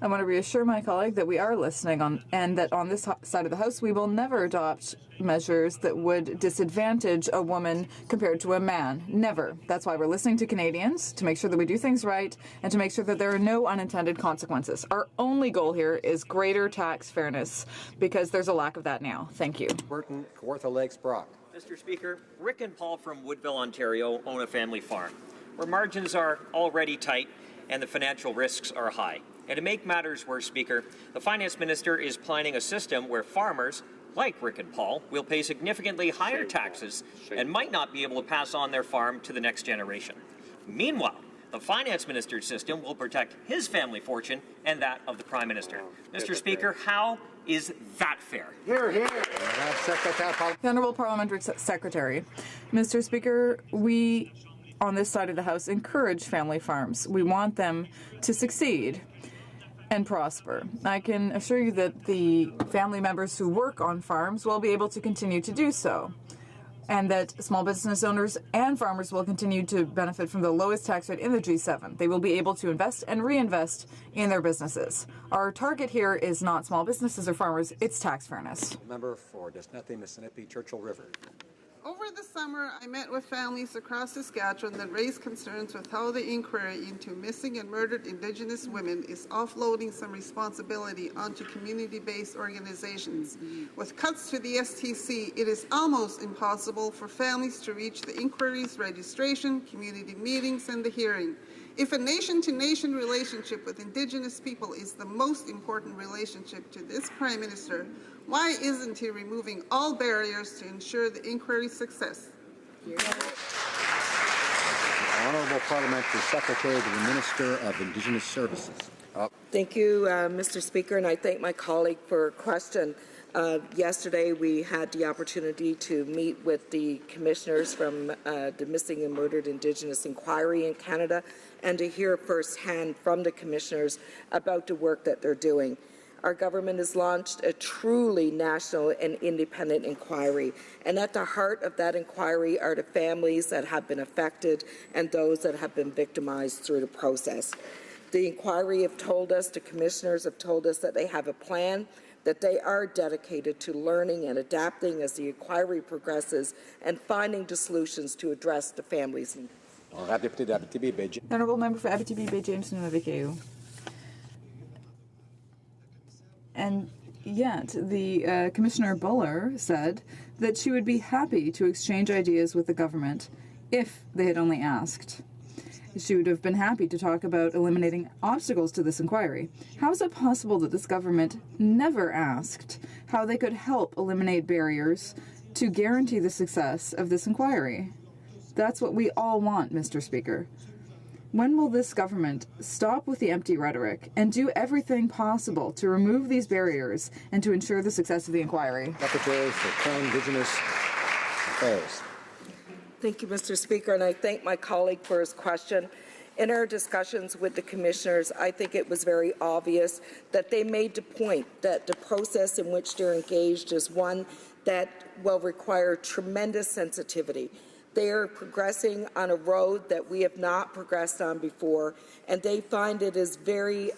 I want to reassure my colleague that we are listening and that on this side of the House we will never adopt measures that would disadvantage a woman compared to a man. Never. That's why we're listening to Canadians, to make sure that we do things right and to make sure that there are no unintended consequences. Our only goal here is greater tax fairness because there's a lack of that now. Thank you.
Burton, Kawartha Lakes, Brock.
Mr. Speaker, Rick and Paul from Woodville, Ontario own a family farm where margins are already tight and the financial risks are high. And to make matters worse, Speaker, the Finance Minister is planning a system where farmers, like Rick and Paul, will pay significantly higher taxes and might not be able to pass on their farm to the next generation. Meanwhile, the Finance Minister's system will protect his family fortune and that of the Prime Minister. Mr. Speaker, how is that fair?
Hear, hear. The Honourable Parliamentary Secretary. Mr. Speaker, we on this side of the House encourage family farms. We want them to succeed and prosper. I can assure you that the family members who work on farms will be able to continue to do so, and that small business owners and farmers will continue to benefit from the lowest tax rate in the G7. They will be able to invest and reinvest in their businesses. Our target here is not small businesses or farmers, it's tax fairness.
Member for Desnethie, Mississippi, Churchill River.
Over the summer, I met with families across Saskatchewan that raised concerns with how the inquiry into missing and murdered Indigenous women is offloading some responsibility onto community-based organizations. With cuts to the STC, it is almost impossible for families to reach the inquiry's registration, community meetings, and the hearing. If a nation-to-nation relationship with Indigenous people is the most important relationship to this Prime Minister, why isn't he removing all barriers to ensure the inquiry's success?
Honourable Parliamentary Secretary to the Minister of Indigenous Services.
Thank you, Mr. Speaker, and I thank my colleague for her question. Yesterday, we had the opportunity to meet with the commissioners from the Missing and Murdered Indigenous Inquiry in Canada and to hear firsthand from the commissioners about the work that they're doing. Our government has launched a truly national and independent inquiry, and at the heart of that inquiry are the families that have been affected and those that have been victimized through the process. The inquiry have told us, the commissioners have told us that they have a plan, that they are dedicated to learning and adapting as the inquiry progresses and finding the solutions to address the families' needs.
Honourable Member for Abitibi-Bay James Nunavik. And yet, the Commissioner Buller said that she would be happy to exchange ideas with the government if they had only asked. She would have been happy to talk about eliminating obstacles to this inquiry. How is it possible that this government never asked how they could help eliminate barriers to guarantee the success of this inquiry? That's what we all want, Mr. Speaker. When will this government stop with the empty rhetoric and do everything possible to remove these barriers and to ensure the success of the inquiry?
Secretary for Crown Indigenous Affairs.
Thank you, Mr. Speaker, and I thank my colleague for his question. In our discussions with the commissioners, I think it was very obvious that they made the point that the process in which they're engaged is one that will require tremendous sensitivity. They are progressing on a road that we have not progressed on before, and they find it is very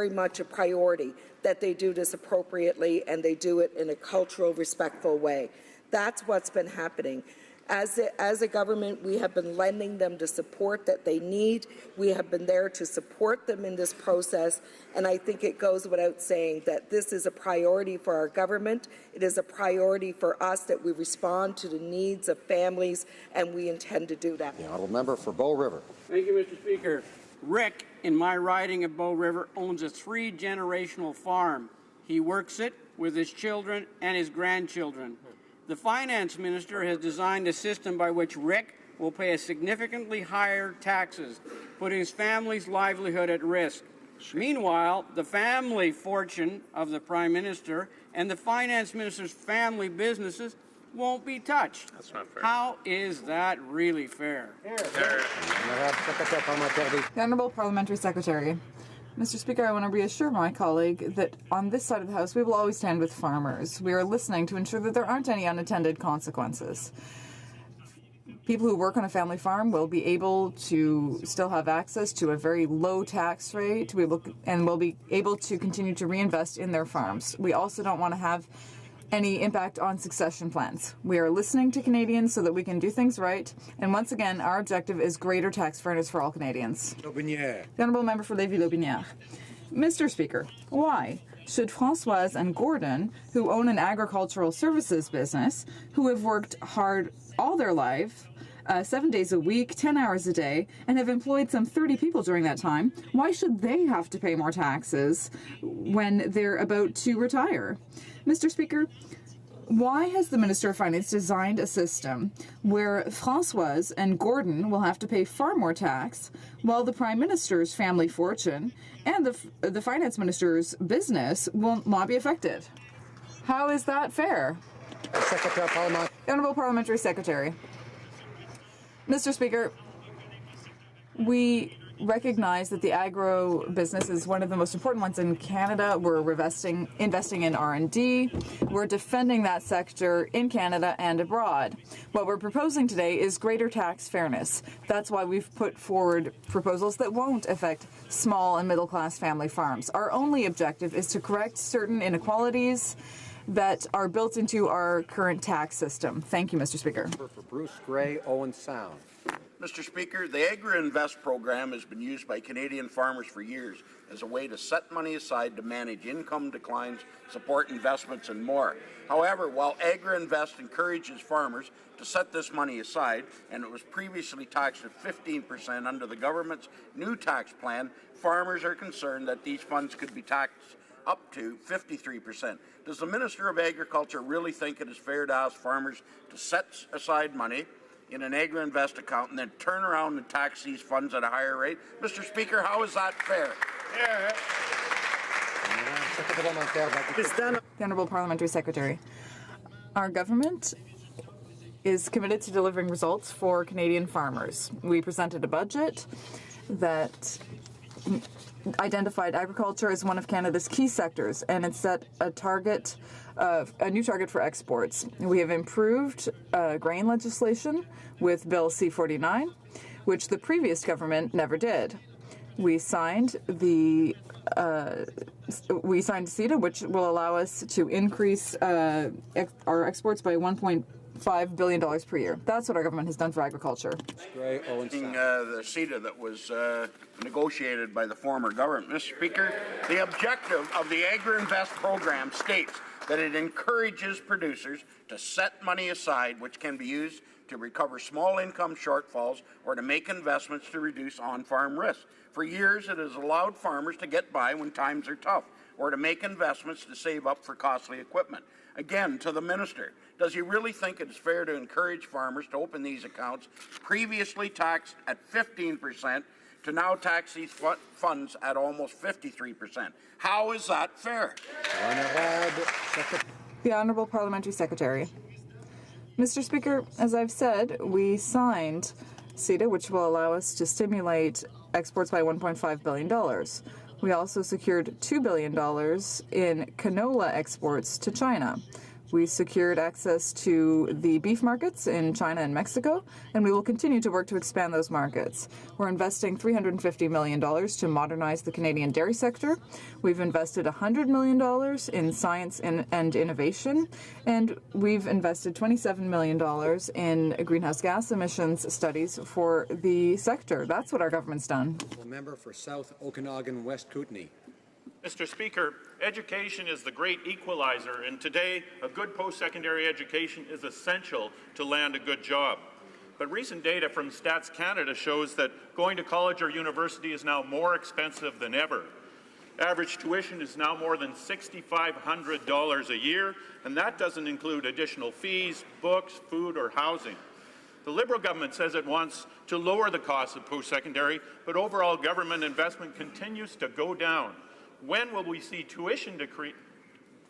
much a priority that they do this appropriately and they do it in a cultural, respectful way. That's what's been happening. As a government, we have been lending them the support that they need. We have been there to support them in this process, and I think it goes without saying that this is a priority for our government. It is a priority for us that we respond to the needs of families, and we intend to do that.
The Honourable Member for Bow River.
Thank you, Mr. Speaker. Rick, in my riding of Bow River, owns a 3-generational farm. He works it with his children and his grandchildren. The Finance Minister has designed a system by which Rick will pay a significantly higher taxes, putting his family's livelihood at risk. Meanwhile, the family fortune of the Prime Minister and the Finance Minister's family businesses won't be touched.
That's not fair.
How is that really fair?
The Honourable Parliamentary Secretary. Mr. Speaker, I want to reassure my colleague that on this side of the House, we will always stand with farmers. We are listening to ensure that there aren't any unintended consequences. People who work on a family farm will be able to still have access to a very low tax rate and will be able to continue to reinvest in their farms. We also don't want to have any impact on succession plans. We are listening to Canadians so that we can do things right. And once again, our objective is greater tax fairness for all Canadians. The Honourable Member for Lévis-Lotbinière. Mr. Speaker, why should Françoise and Gordon, who own an agricultural services business, who have worked hard all their life, 7 days a week, 10 hours a day, and have employed some 30 people during that time. Why should they have to pay more taxes when they're about to retire? Mr. Speaker, why has the Minister of Finance designed a system where Françoise and Gordon will have to pay far more tax, while the Prime Minister's family fortune and the Finance Minister's business will not be affected? How is that fair? Honourable Parliamentary Secretary. Mr. Speaker, we recognize that the agro business is one of the most important ones in Canada. We're investing in R&D. We're defending that sector in Canada and abroad. What we're proposing today is greater tax fairness. That's why we've put forward proposals that won't affect small and middle-class family farms. Our only objective is to correct certain inequalities that are built into our current tax system. Thank you, Mr. Speaker.
For Bruce Gray, Owen Sound.
Mr. Speaker, the Agri-Invest program has been used by Canadian farmers for years as a way to set money aside to manage income declines, support investments, and more. However, while Agri-Invest encourages farmers to set this money aside, and it was previously taxed at 15% under the government's new tax plan, farmers are concerned that these funds could be taxed up to 53%. Does the Minister of Agriculture really think it is fair to ask farmers to set aside money in an Agri-Invest account and then turn around and tax these funds at a higher rate? Mr. Speaker, how is that fair?
The Honourable Parliamentary Secretary. Our government is committed to delivering results for Canadian farmers. We presented a budget that identified agriculture as one of Canada's key sectors, and it set a new target for exports. We have improved grain legislation with Bill C-49, which the previous government never did. We signed CETA, which will allow us to increase our exports by $1.5 billion per year. That's what our government has done for agriculture.
The CETA that was negotiated by the former government. Mr. Speaker, the objective of the Agri-Invest program states that it encourages producers to set money aside which can be used to recover small income shortfalls or to make investments to reduce on-farm risk. For years, it has allowed farmers to get by when times are tough or to make investments to save up for costly equipment. Again, to the Minister, does he really think it is fair to encourage farmers to open these accounts previously taxed at 15% to now tax these funds at almost 53%? How is that fair?
The Honourable Parliamentary Secretary. Mr. Speaker, as I've said, we signed CETA, which will allow us to stimulate exports by $1.5 billion. We also secured $2 billion in canola exports to China. We secured access to the beef markets in China and Mexico, and we will continue to work to expand those markets. We're investing $350 million to modernize the Canadian dairy sector. We've invested $100 million in science and innovation, and we've invested $27 million in greenhouse gas emissions studies for the sector. That's what our government's done.
Member for South Okanagan West Kootenay.
Mr. Speaker, education is the great equalizer, and today a good post-secondary education is essential to land a good job. But recent data from Stats Canada shows that going to college or university is now more expensive than ever. Average tuition is now more than $6,500 a year, and that doesn't include additional fees, books, food, or housing. The Liberal government says it wants to lower the cost of post-secondary, but overall government investment continues to go down. When will we see tuition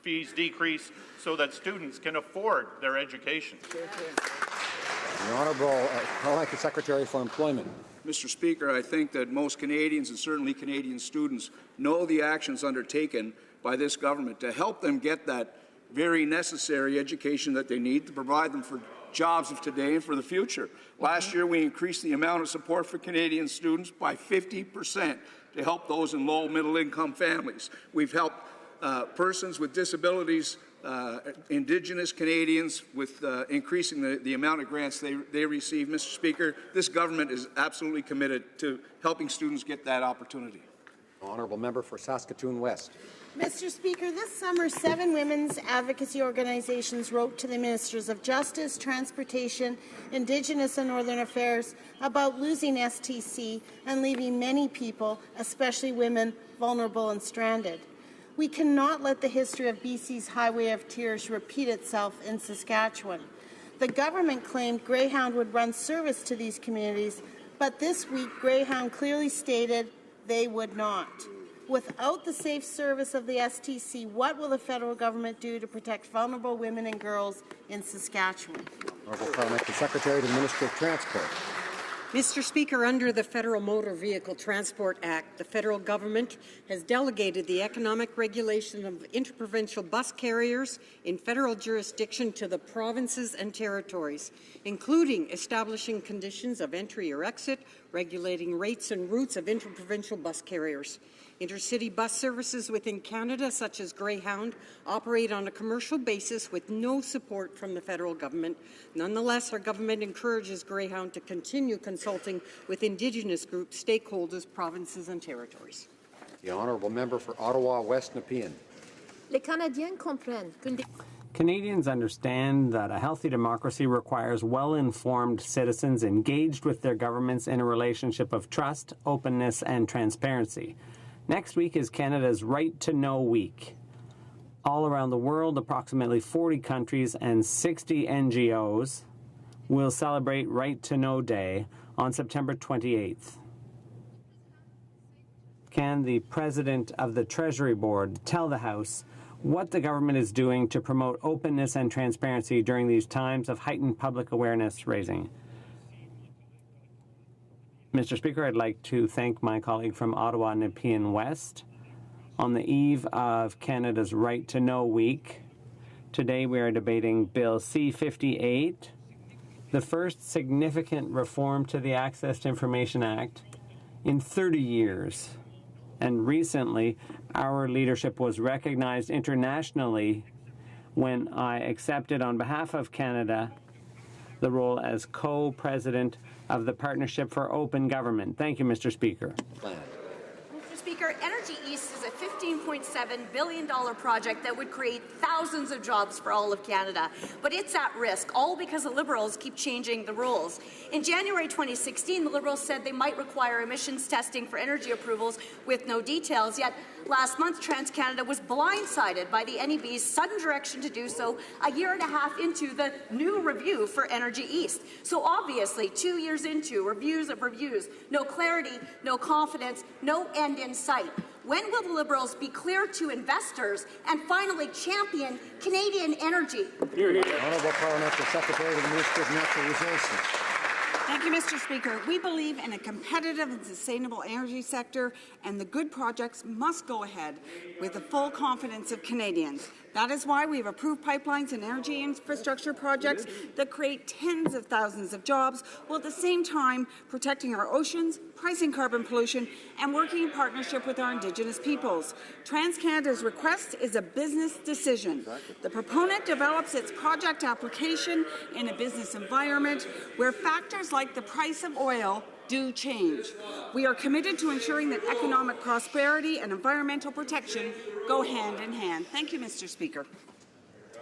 fees decrease so that students can afford their education?
The Honourable Parliamentary Secretary for Employment.
Mr. Speaker, I think that most Canadians, and certainly Canadian students, know the actions undertaken by this government to help them get that very necessary education that they need to provide them for jobs of today and for the future. Last year, we increased the amount of support for Canadian students by 50%. To help those in low middle-income families. We've helped persons with disabilities, Indigenous Canadians, with increasing the amount of grants they receive. Mr. Speaker, this government is absolutely committed to helping students get that opportunity.
Honourable member for Saskatoon West.
Mr. Speaker, this summer, 7 women's advocacy organizations wrote to the Ministers of Justice, Transportation, Indigenous and Northern Affairs about losing STC and leaving many people, especially women, vulnerable and stranded. We cannot let the history of BC's Highway of Tears repeat itself in Saskatchewan. The government claimed Greyhound would run service to these communities, but this week Greyhound clearly stated they would not. Without the safe service of the STC, what will the federal government do to protect vulnerable women and girls in Saskatchewan?
Honourable Parliamentary Secretary to the Minister of Transport.
Mr. Speaker, under the Federal Motor Vehicle Transport Act, the federal government has delegated the economic regulation of interprovincial bus carriers in federal jurisdiction to the provinces and territories, including establishing conditions of entry or exit, regulating rates and routes of interprovincial bus carriers. Intercity bus services within Canada, such as Greyhound, operate on a commercial basis with no support from the federal government. Nonetheless, our government encourages Greyhound to continue consulting with Indigenous groups, stakeholders, provinces and territories.
The honourable member for Ottawa West Nepean.
Canadians understand that a healthy democracy requires well-informed citizens engaged with their governments in a relationship of trust, openness and transparency. Next week is Canada's Right to Know Week. All around the world, approximately 40 countries and 60 NGOs will celebrate Right to Know Day on September 28th. Can the President of the Treasury Board tell the House what the government is doing to promote openness and transparency during these times of heightened public awareness raising? Mr. Speaker, I'd like to thank my colleague from Ottawa Nepean West. On the eve of Canada's Right to Know Week, today we are debating Bill C-58, the first significant reform to the Access to Information Act in 30 years. And recently, our leadership was recognized internationally when I accepted on behalf of Canada the role as co-president of the Partnership for Open Government. Thank you, Mr. Speaker.
Mr. Speaker, Energy East is a $15.7 billion project that would create thousands of jobs for all of Canada. But it's at risk, all because the Liberals keep changing the rules. In January 2016, the Liberals said they might require emissions testing for energy approvals with no details, yet last month TransCanada was blindsided by the NEB's sudden direction to do so a year and a half into the new review for Energy East. So obviously, 2 years into reviews of reviews, no clarity, no confidence, no end in sight. When will the Liberals be clear to investors and finally champion Canadian energy?
Honourable Parliamentary Secretary to the Minister of Natural Resources.
Thank you, Mr. Speaker. We believe in a competitive and sustainable energy sector, and the good projects must go ahead with the full confidence of Canadians. That is why we have approved pipelines and energy infrastructure projects that create tens of thousands of jobs, while at the same time protecting our oceans, pricing carbon pollution, and working in partnership with our Indigenous peoples. TransCanada's request is a business decision. The proponent develops its project application in a business environment where factors like the price of oil do change. We are committed to ensuring that economic prosperity and environmental protection go hand in hand. Thank you, Mr. Speaker.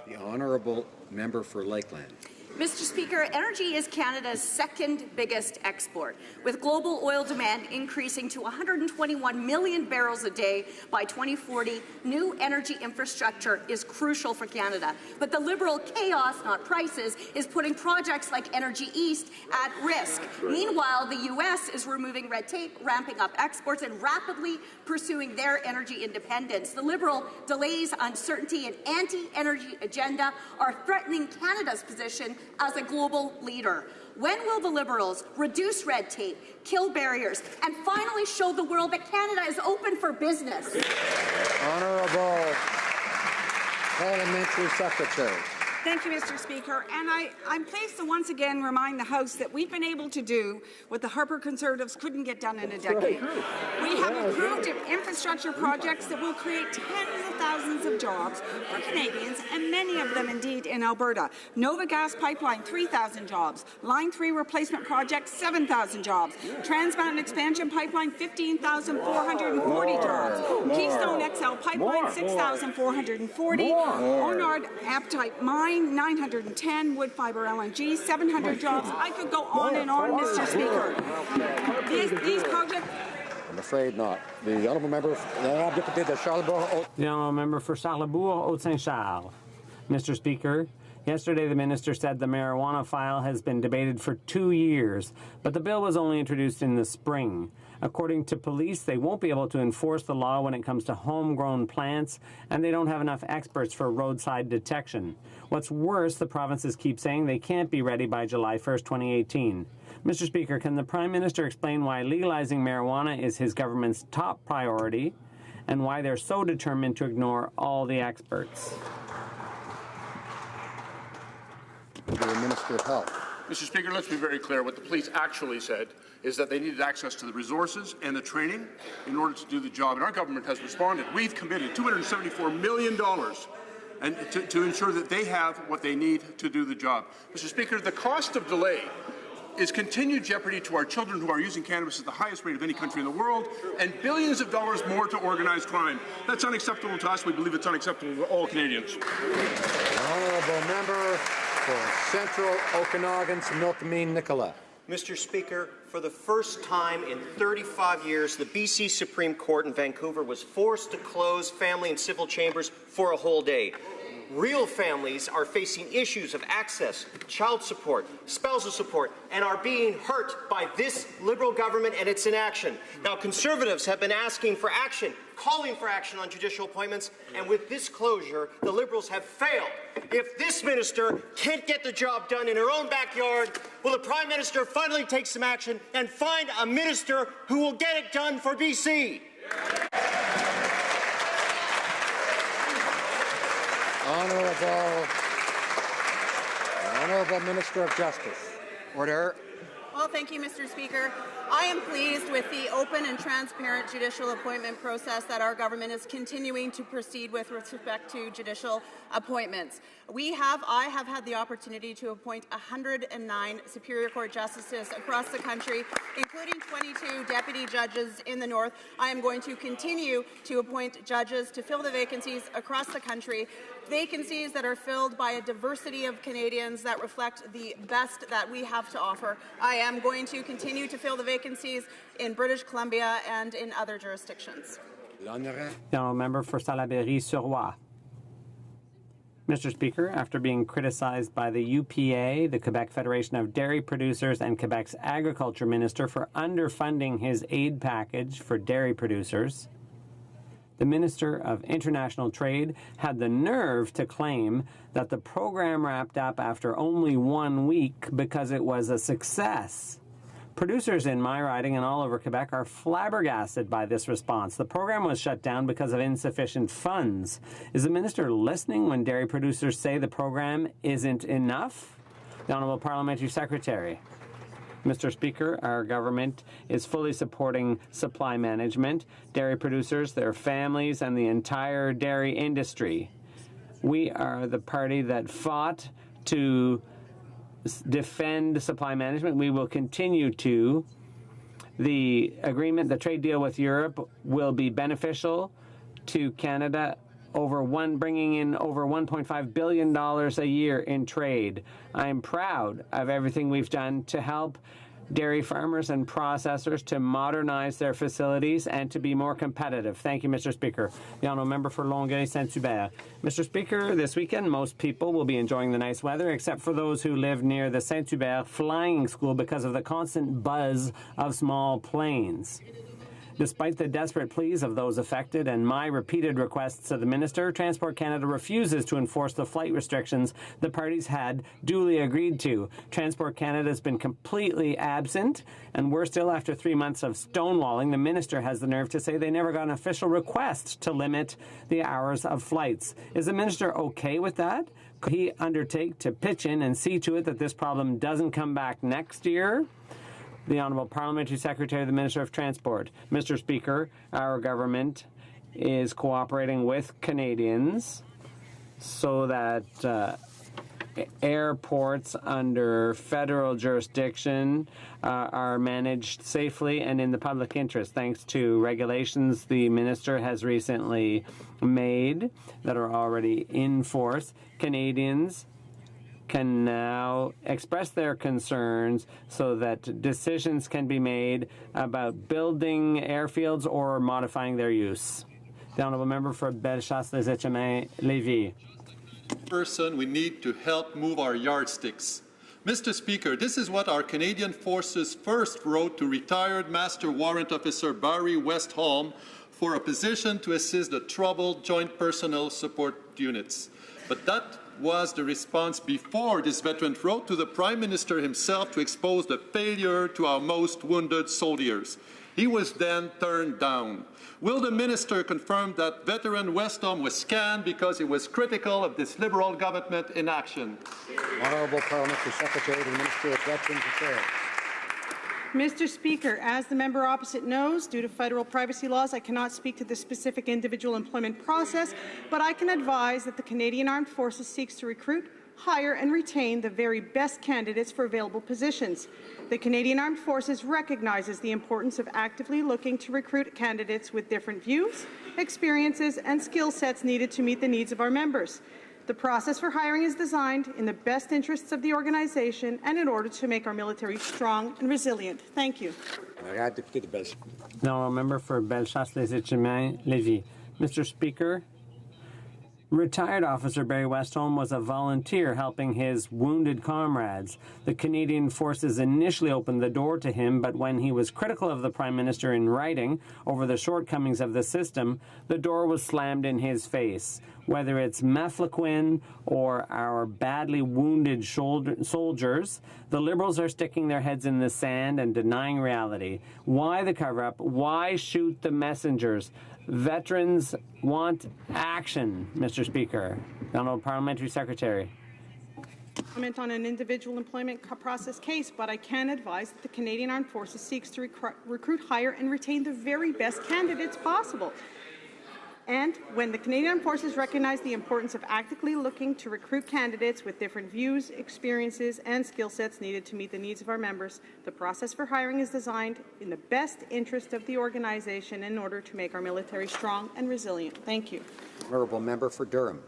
The honourable member for Lakeland.
Mr. Speaker, energy is Canada's second biggest export, with global oil demand increasing to 121 million barrels a day by 2040. New energy infrastructure is crucial for Canada. But the Liberal chaos, not prices, is putting projects like Energy East at risk. Meanwhile, the U.S. is removing red tape, ramping up exports, and rapidly pursuing their energy independence. The Liberal delays, uncertainty, and anti-energy agenda are threatening Canada's position as a global leader. When will the Liberals reduce red tape, kill barriers, and finally show the world that Canada is open for business?
Honourable Parliamentary Secretary.
Thank you, Mr. Speaker. And I'm pleased to once again remind the House that we've been able to do what the Harper Conservatives couldn't get done in a decade. We have approved infrastructure projects that will create tens of thousands of jobs for Canadians, and many of them indeed in Alberta. Nova Gas Pipeline, 3,000 jobs. Line 3 replacement project, 7,000 jobs. Trans Mountain Expansion Pipeline, 15,440 jobs. Keystone XL Pipeline, 6,440. Onard Aptite Mine, 910, wood fibre LNG, 700 jobs. I could go on and on, Mr. Speaker. These projects...
I'm afraid not. The honourable member,
The honourable member for Charlesbourg-Haute-Saint-Charles. Mr. Speaker, yesterday the minister said the marijuana file has been debated for 2 years, but the bill was only introduced in the spring. According to police, they won't be able to enforce the law when it comes to homegrown plants, and they don't have enough experts for roadside detection. What's worse, the provinces keep saying they can't be ready by July 1st, 2018. Mr. Speaker, can the Prime Minister explain why legalizing marijuana is his government's top priority and why they're so determined to ignore all the experts?
The Minister of Health.
Mr. Speaker, let's be very clear. What the police actually said is that they needed access to the resources and the training in order to do the job, and our government has responded. We've committed $274 million and to ensure that they have what they need to do the job. Mr. Speaker, the cost of delay is continued jeopardy to our children who are using cannabis at the highest rate of any country in the world, and billions of dollars more to organized crime. That's unacceptable to us. We believe it's unacceptable to all Canadians.
Honourable member for Central Okanagan, Milkmean Nicola.
Mr. Speaker, for the first time in 35 years, the BC Supreme Court in Vancouver was forced to close family and civil chambers for a whole day. Real families are facing issues of access, child support, spousal support, and are being hurt by this Liberal government and its inaction. Now, Conservatives have been asking for action, calling for action on judicial appointments, and with this closure, the Liberals have failed. If this minister can't get the job done in her own backyard, will the Prime Minister finally take some action and find a minister who will get it done for BC?
Honourable Minister of Justice. Order.
Well, thank you, Mr. Speaker. I am pleased with the open and transparent judicial appointment process that our government is continuing to proceed with respect to judicial appointments. I have had the opportunity to appoint 109 Superior Court justices across the country, including 22 deputy judges in the north. I am going to continue to appoint judges to fill the vacancies across the country, vacancies that are filled by a diversity of Canadians that reflect the best that we have to offer. I am going to continue to fill the vacancies in British Columbia and in other jurisdictions.
Now, member for Salaberry-sur-Roi. Mr. Speaker, after being criticized by the UPA, the Quebec Federation of Dairy Producers, and Quebec's Agriculture Minister for underfunding his aid package for dairy producers, the Minister of International Trade had the nerve to claim that the program wrapped up after only 1 week because it was a success. Producers in my riding and all over Quebec are flabbergasted by this response. The program was shut down because of insufficient funds. Is the minister listening when dairy producers say the program isn't enough? The Honourable Parliamentary Secretary. Mr. Speaker, our government is fully supporting supply management, dairy producers, their families, and the entire dairy industry. We are the party that fought to defend supply management. We will continue to. The agreement, the trade deal with Europe, will be beneficial to Canada, bringing in over $1.5 billion a year in trade. I am proud of everything we've done to help dairy farmers and processors to modernize their facilities and to be more competitive. Thank you, Mr. Speaker. The Honourable Member for Longueuil-Saint-Hubert. Mr. Speaker, this weekend most people will be enjoying the nice weather except for those who live near the Saint-Hubert Flying School because of the constant buzz of small planes. Despite the desperate pleas of those affected and my repeated requests to the Minister, Transport Canada refuses to enforce the flight restrictions the parties had duly agreed to. Transport Canada has been completely absent, and worse still, after 3 months of stonewalling, the Minister has the nerve to say they never got an official request to limit the hours of flights. Is the Minister okay with that? Could he undertake to pitch in and see to it that this problem doesn't come back next year? The Honourable Parliamentary Secretary, the Minister of Transport. Mr. Speaker, our government is cooperating with Canadians so that airports under federal jurisdiction are managed safely and in the public interest, thanks to regulations the Minister has recently made that are already in force. Canadians can now express their concerns so that decisions can be made about building airfields or modifying their use. The Honourable Member for Bellechasse-les-Etchemins-Lévis.
Person, we need to help move our yardsticks. Mr. Speaker, this is what our Canadian Forces first wrote to retired Master Warrant Officer Barry Westholm for a position to assist the troubled Joint Personnel Support Units. But that was the response before this veteran wrote to the Prime Minister himself to expose the failure to our most wounded soldiers. He was then turned down. Will the Minister confirm that veteran Westholm was scanned because he was critical of this Liberal government inaction?
Honourable Parliamentary Secretary to the Minister of Veterans Affairs.
Mr. Speaker, as the member opposite knows, due to federal privacy laws, I cannot speak to the specific individual employment process, but I can advise that the Canadian Armed Forces seeks to recruit, hire and retain the very best candidates for available positions. The Canadian Armed Forces recognizes the importance of actively looking to recruit candidates with different views, experiences and skill sets needed to meet the needs of our members. The process for hiring is designed in the best interests of the organization and in order to make our military strong and resilient. Thank you.
Now, member for Bellechasse-les-Etchemins-Lévis. Mr. Speaker, retired Officer Barry Westholm was a volunteer helping his wounded comrades. The Canadian Forces initially opened the door to him, but when he was critical of the Prime Minister in writing over the shortcomings of the system, the door was slammed in his face. Whether it's Maflequin or our badly wounded soldiers, the Liberals are sticking their heads in the sand and denying reality. Why the cover-up? Why shoot the messengers? Veterans want action, Mr. Speaker. The Honourable Parliamentary Secretary.
Comment on an individual employment process case, but I can advise that the Canadian Armed Forces seeks to recruit, hire and retain the very best candidates possible. And when the Canadian Armed Forces recognize the importance of actively looking to recruit candidates with different views, experiences, and skill sets needed to meet the needs of our members, the process for hiring is designed in the best interest of the organization in order to make our military strong and resilient. Thank you.
Honourable Member for Durham.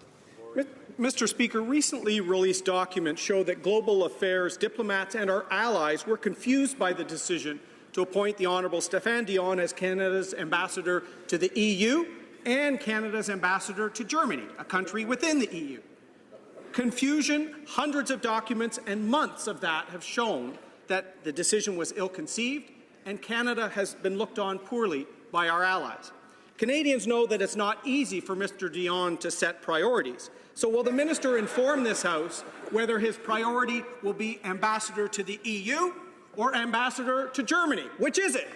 Mr. Speaker, recently released documents show that global affairs diplomats and our allies were confused by the decision to appoint the Honourable Stéphane Dion as Canada's ambassador to the EU and Canada's ambassador to Germany, a country within the EU. Confusion, hundreds of documents and months of that have shown that the decision was ill-conceived and Canada has been looked on poorly by our allies. Canadians know that it's not easy for Mr. Dion to set priorities. So will the minister inform this House whether his priority will be ambassador to the EU or ambassador to Germany? Which is it?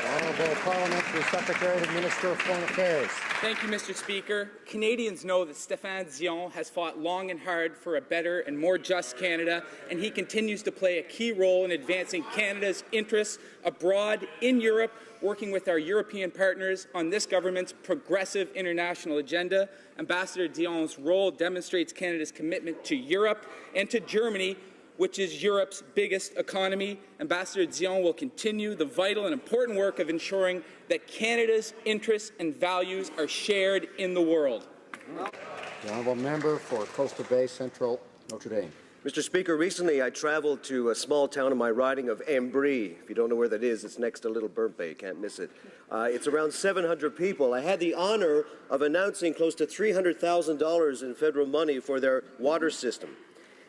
Honourable Parliamentary Secretary to the Minister of Foreign Affairs.
Thank you, Mr. Speaker. Canadians know that Stéphane Dion has fought long and hard for a better and more just Canada, and he continues to play a key role in advancing Canada's interests abroad, in Europe, working with our European partners on this government's progressive international agenda. Ambassador Dion's role demonstrates Canada's commitment to Europe and to Germany, which is Europe's biggest economy. Ambassador Dion will continue the vital and important work of ensuring that Canada's interests and values are shared in the world.
The Honourable Member for Coastal Bay Central, Notre Dame.
Mr. Speaker, recently I traveled to a small town in my riding of Embry. If you don't know where that is, it's next to Little Burnt Bay. You can't miss it. It's around 700 people. I had the honour of announcing close to $300,000 in federal money for their water system.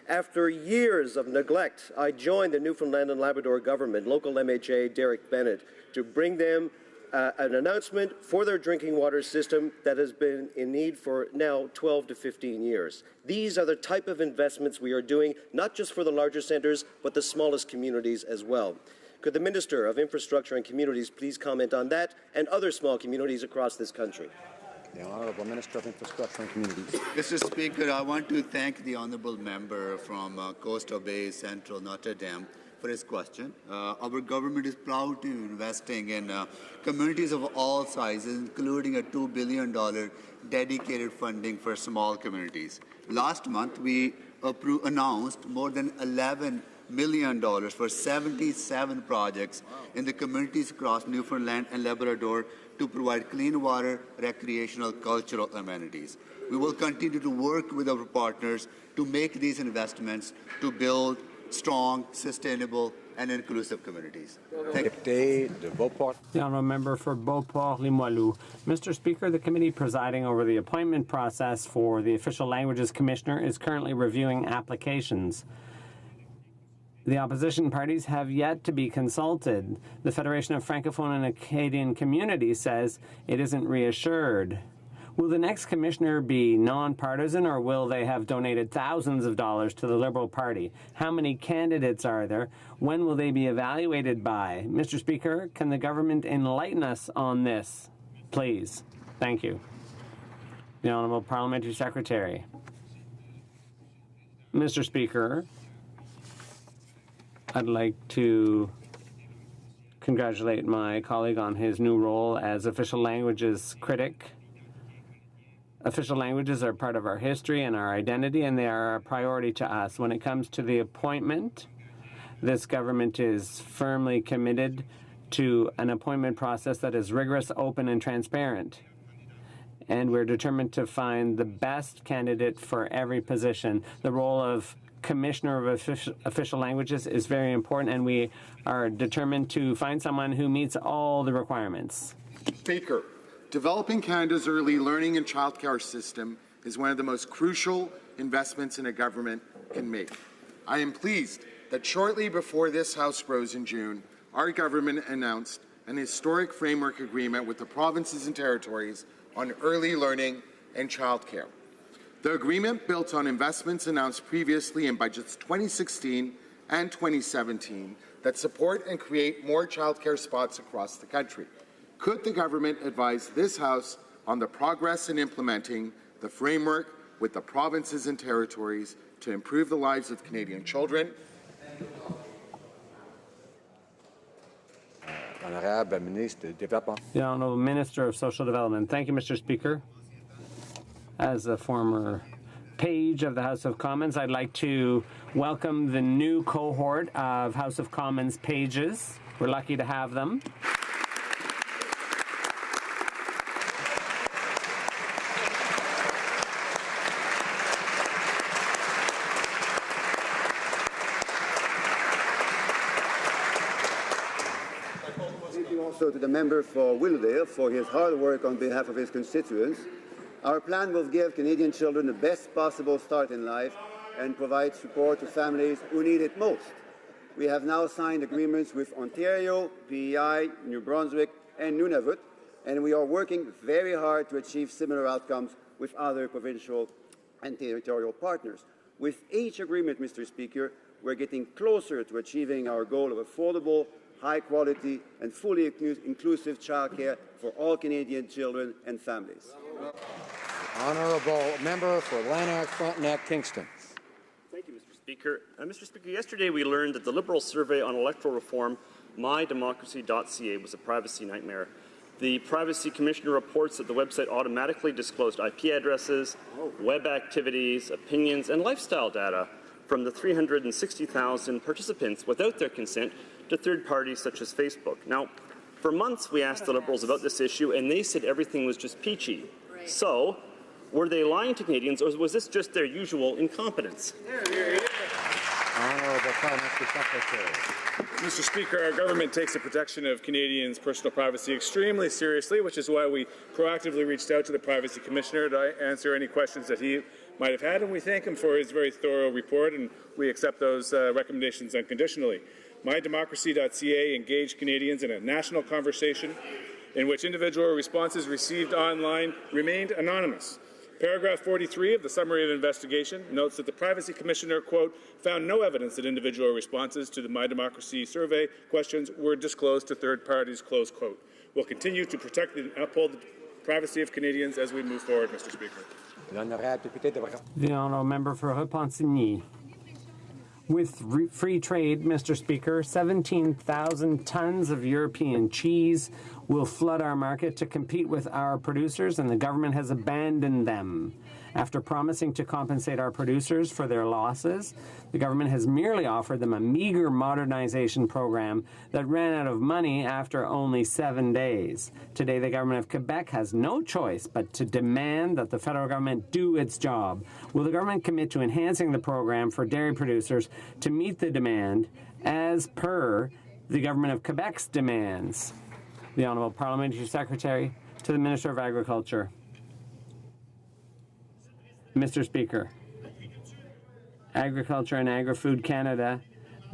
After years of neglect, I joined the Newfoundland and Labrador government, local MHA Derek Bennett, to bring them an announcement for their drinking water system that has been in need for now 12 to 15 years. These are the type of investments we are doing, not just for the larger centres, but the smallest communities as well. Could the Minister of Infrastructure and Communities please comment on that and other small communities across this country?
The Honourable Minister of Infrastructure and Communities.
Mr. Speaker, I want to thank the Honourable Member from Coastal Bay, Central Notre Dame for his question. Our government is proud to be investing in communities of all sizes, including a $2 billion dedicated funding for small communities. Last month, we announced more than $11 million for 77 projects in the communities across Newfoundland and Labrador to provide clean water, recreational, cultural amenities. We will continue to work with our partners to make these investments to build strong, sustainable, and inclusive communities. Thank you.
The Honourable Member for Beauport-Limoilou. Mr. Speaker, the committee presiding over the appointment process for the Official Languages Commissioner is currently reviewing applications. The opposition parties have yet to be consulted. The Federation of Francophone and Acadian Communities says it isn't reassured. Will the next commissioner be nonpartisan, or will they have donated thousands of dollars to the Liberal Party? How many candidates are there? When will they be evaluated by? Mr. Speaker, can the government enlighten us on this, please? Thank you. The Honourable Parliamentary Secretary. Mr. Speaker, I'd like to congratulate my colleague on his new role as official languages critic. Official languages are part of our history and our identity, and they are a priority to us. When it comes to the appointment, this government is firmly committed to an appointment process that is rigorous, open, and transparent. And we're determined to find the best candidate for every position. The role of Commissioner of Official Languages is very important, and we are determined to find someone who meets all the requirements.
Speaker, developing Canada's early learning and childcare system is one of the most crucial investments in a government can make. I am pleased that shortly before this House rose in June, our government announced an historic framework agreement with the provinces and territories on early learning and childcare. The agreement built on investments announced previously in budgets 2016 and 2017 that support and create more childcare spots across the country. Could the government advise this House on the progress in implementing the framework with the provinces and territories to improve the lives of Canadian children?
The Honourable Minister of Social Development. Thank you, Mr. Speaker. As a former page of the House of Commons, I'd like to welcome the new cohort of House of Commons pages. We're lucky to have them.
Thank you also to the member for Willowdale for his hard work on behalf of his constituents. Our plan will give Canadian children the best possible start in life and provide support to families who need it most. We have now signed agreements with Ontario, PEI, New Brunswick, and Nunavut, and we are working very hard to achieve similar outcomes with other provincial and territorial partners. With each agreement, Mr. Speaker, we're getting closer to achieving our goal of affordable, high-quality, and fully inclusive childcare for all Canadian children and families.
Honourable Member for Lanark, Frontenac, Kingston.
Thank you, Mr. Speaker. Mr. Speaker, yesterday we learned that the Liberal survey on electoral reform, mydemocracy.ca, was a privacy nightmare. The Privacy Commissioner reports that the website automatically disclosed IP addresses, web activities, opinions, and lifestyle data from the 360,000 participants without their consent to third parties such as Facebook. Now, for months we asked the Liberals about this issue, and they said everything was just peachy. Right. So, were they lying to Canadians, or was this just their usual incompetence?
Honourable Parliamentary Secretary.
Mr. Speaker, our government takes the protection of Canadians' personal privacy extremely seriously, which is why we proactively reached out to the Privacy Commissioner to answer any questions that he might have had, and we thank him for his very thorough report, and we accept those recommendations unconditionally. MyDemocracy.ca engaged Canadians in a national conversation. in which individual responses received online remained anonymous. Paragraph 43 of the Summary of Investigation notes that the Privacy Commissioner, quote, found no evidence that individual responses to the My Democracy survey questions were disclosed to third parties, close quote. We'll continue to protect and uphold the privacy of Canadians as we move forward, Mr. Speaker.
The honourable member for Repentigny. With free trade, Mr. Speaker, 17,000 tons of European cheese will flood our market to compete with our producers, and the government has abandoned them. After promising to compensate our producers for their losses, the government has merely offered them a meager modernization program that ran out of money after only 7 days. Today, the government of Quebec has no choice but to demand that the federal government do its job. Will the government commit to enhancing the program for dairy producers to meet the demand as per the government of Quebec's demands? The Honourable Parliamentary Secretary to the Minister of Agriculture. Mr. Speaker, Agriculture and Agri-Food Canada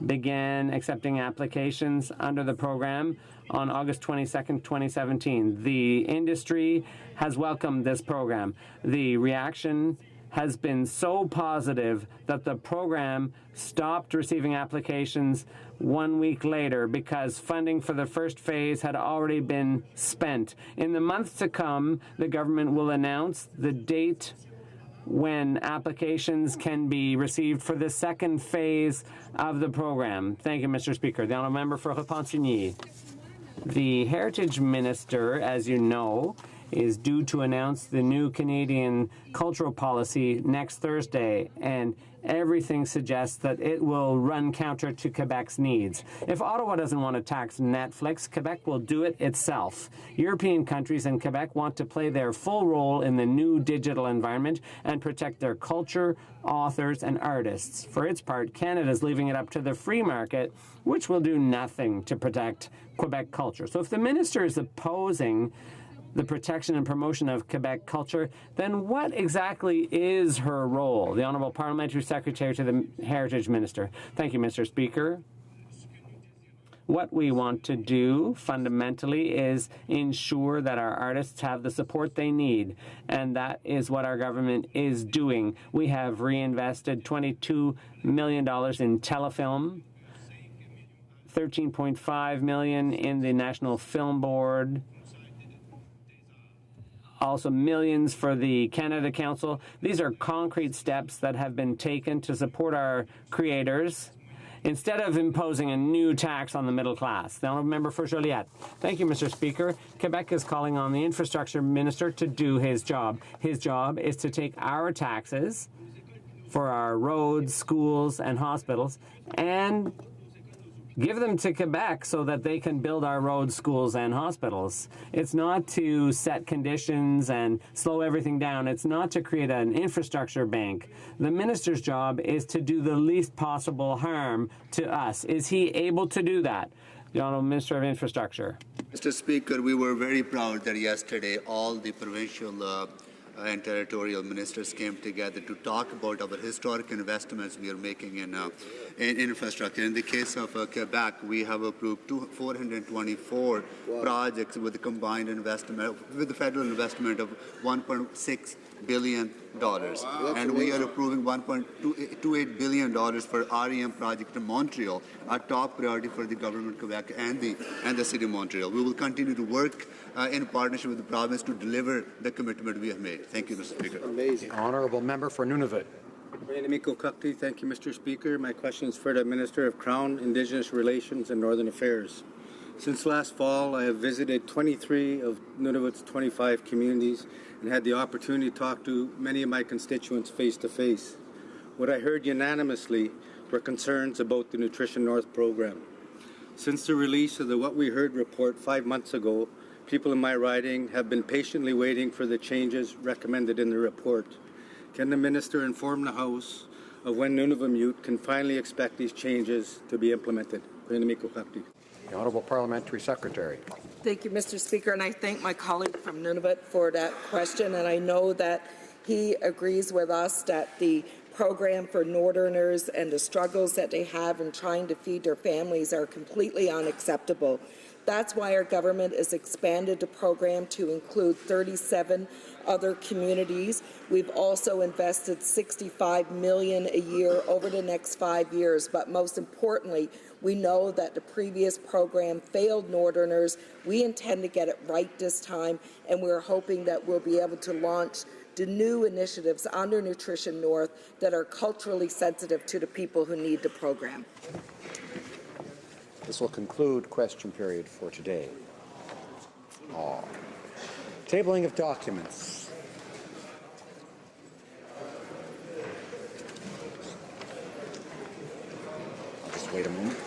began accepting applications under the program on August 22nd, 2017. The industry has welcomed this program. The reaction has been so positive that the program stopped receiving applications 1 week later because funding for the first phase had already been spent. In the months to come, the government will announce the date when applications can be received for the second phase of the program. Thank you, Mr. Speaker. The honourable member for Repentigny. The Heritage Minister, as you know, is due to announce the new Canadian cultural policy next Thursday, and everything suggests that it will run counter to Quebec's needs. If Ottawa doesn't want to tax Netflix, Quebec will do it itself. European countries and Quebec want to play their full role in the new digital environment and protect their culture, authors, and artists. For its part, Canada is leaving it up to the free market, which will do nothing to protect Quebec culture. So if the minister is opposing the protection and promotion of Quebec culture, then what exactly is her role? The Honourable Parliamentary Secretary to the Heritage Minister. Thank you, Mr. Speaker. What we want to do fundamentally is ensure that our artists have the support they need, and that is what our government is doing. We have reinvested $22 million in telefilm, $13.5 million in the National Film Board, also millions for the Canada Council. These are concrete steps that have been taken to support our creators instead of imposing a new tax on the middle class. The honourable member for Joliette. Thank you, Mr. Speaker. Quebec is calling on the infrastructure minister to do his job. His job is to take our taxes for our roads, schools, and hospitals and give them to Quebec so that they can build our roads, schools, and hospitals. It's not to set conditions and slow everything down. It's not to create an infrastructure bank. The minister's job is to do the least possible harm to us. Is he able to do that? The Honourable Minister of Infrastructure.
Mr. Speaker, we were very proud that yesterday all the provincial and territorial ministers came together to talk about our historic investments we are making in infrastructure. In the case of Quebec, we have approved 424 projects with a combined investment, with the federal investment of $1.6 billion. And we are approving $1.28 billion for REM project in Montreal, a top priority for the government of Quebec and the city of Montreal. We will continue to work in partnership with the province to deliver the commitment we have made. Thank you, Mr. Speaker.
Amazing. Honourable member for Nunavut.
Thank you, Mr. Speaker. My question is for the Minister of Crown, Indigenous Relations and Northern Affairs. Since last fall, I have visited 23 of Nunavut's 25 communities and had the opportunity to talk to many of my constituents face to face. What I heard unanimously were concerns about the Nutrition North program. Since the release of the What We Heard report 5 months ago, people in my riding have been patiently waiting for the changes recommended in the report. Can the Minister inform the House of when Nunavut can finally expect these changes to be implemented?
The Honourable Parliamentary Secretary.
Thank you, Mr. Speaker, and I thank my colleague from Nunavut for that question, and I know that he agrees with us that the program for Northerners and the struggles that they have in trying to feed their families are completely unacceptable. That's why our government has expanded the program to include 37 other communities. We've also invested $65 million a year over the next 5 years, but most importantly, we know that the previous program failed Northerners. We intend to get it right this time, and we're hoping that we'll be able to launch the new initiatives under Nutrition North that are culturally sensitive to the people who need the program.
This will conclude question period for today. Tabling of documents. I'll just wait a moment.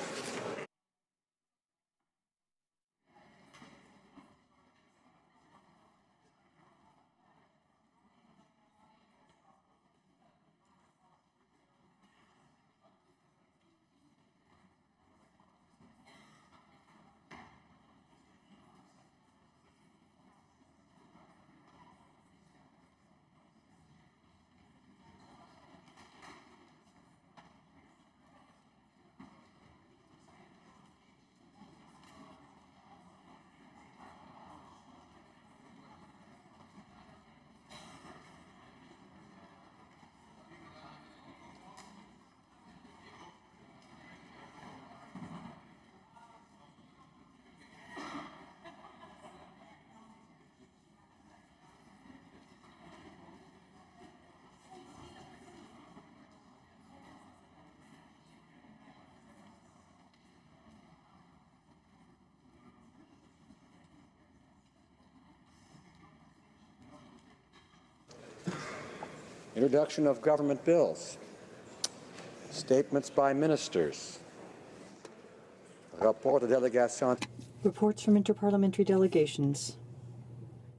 Introduction of government bills. Statements by ministers. Rapport de délégation.
Reports from interparliamentary delegations.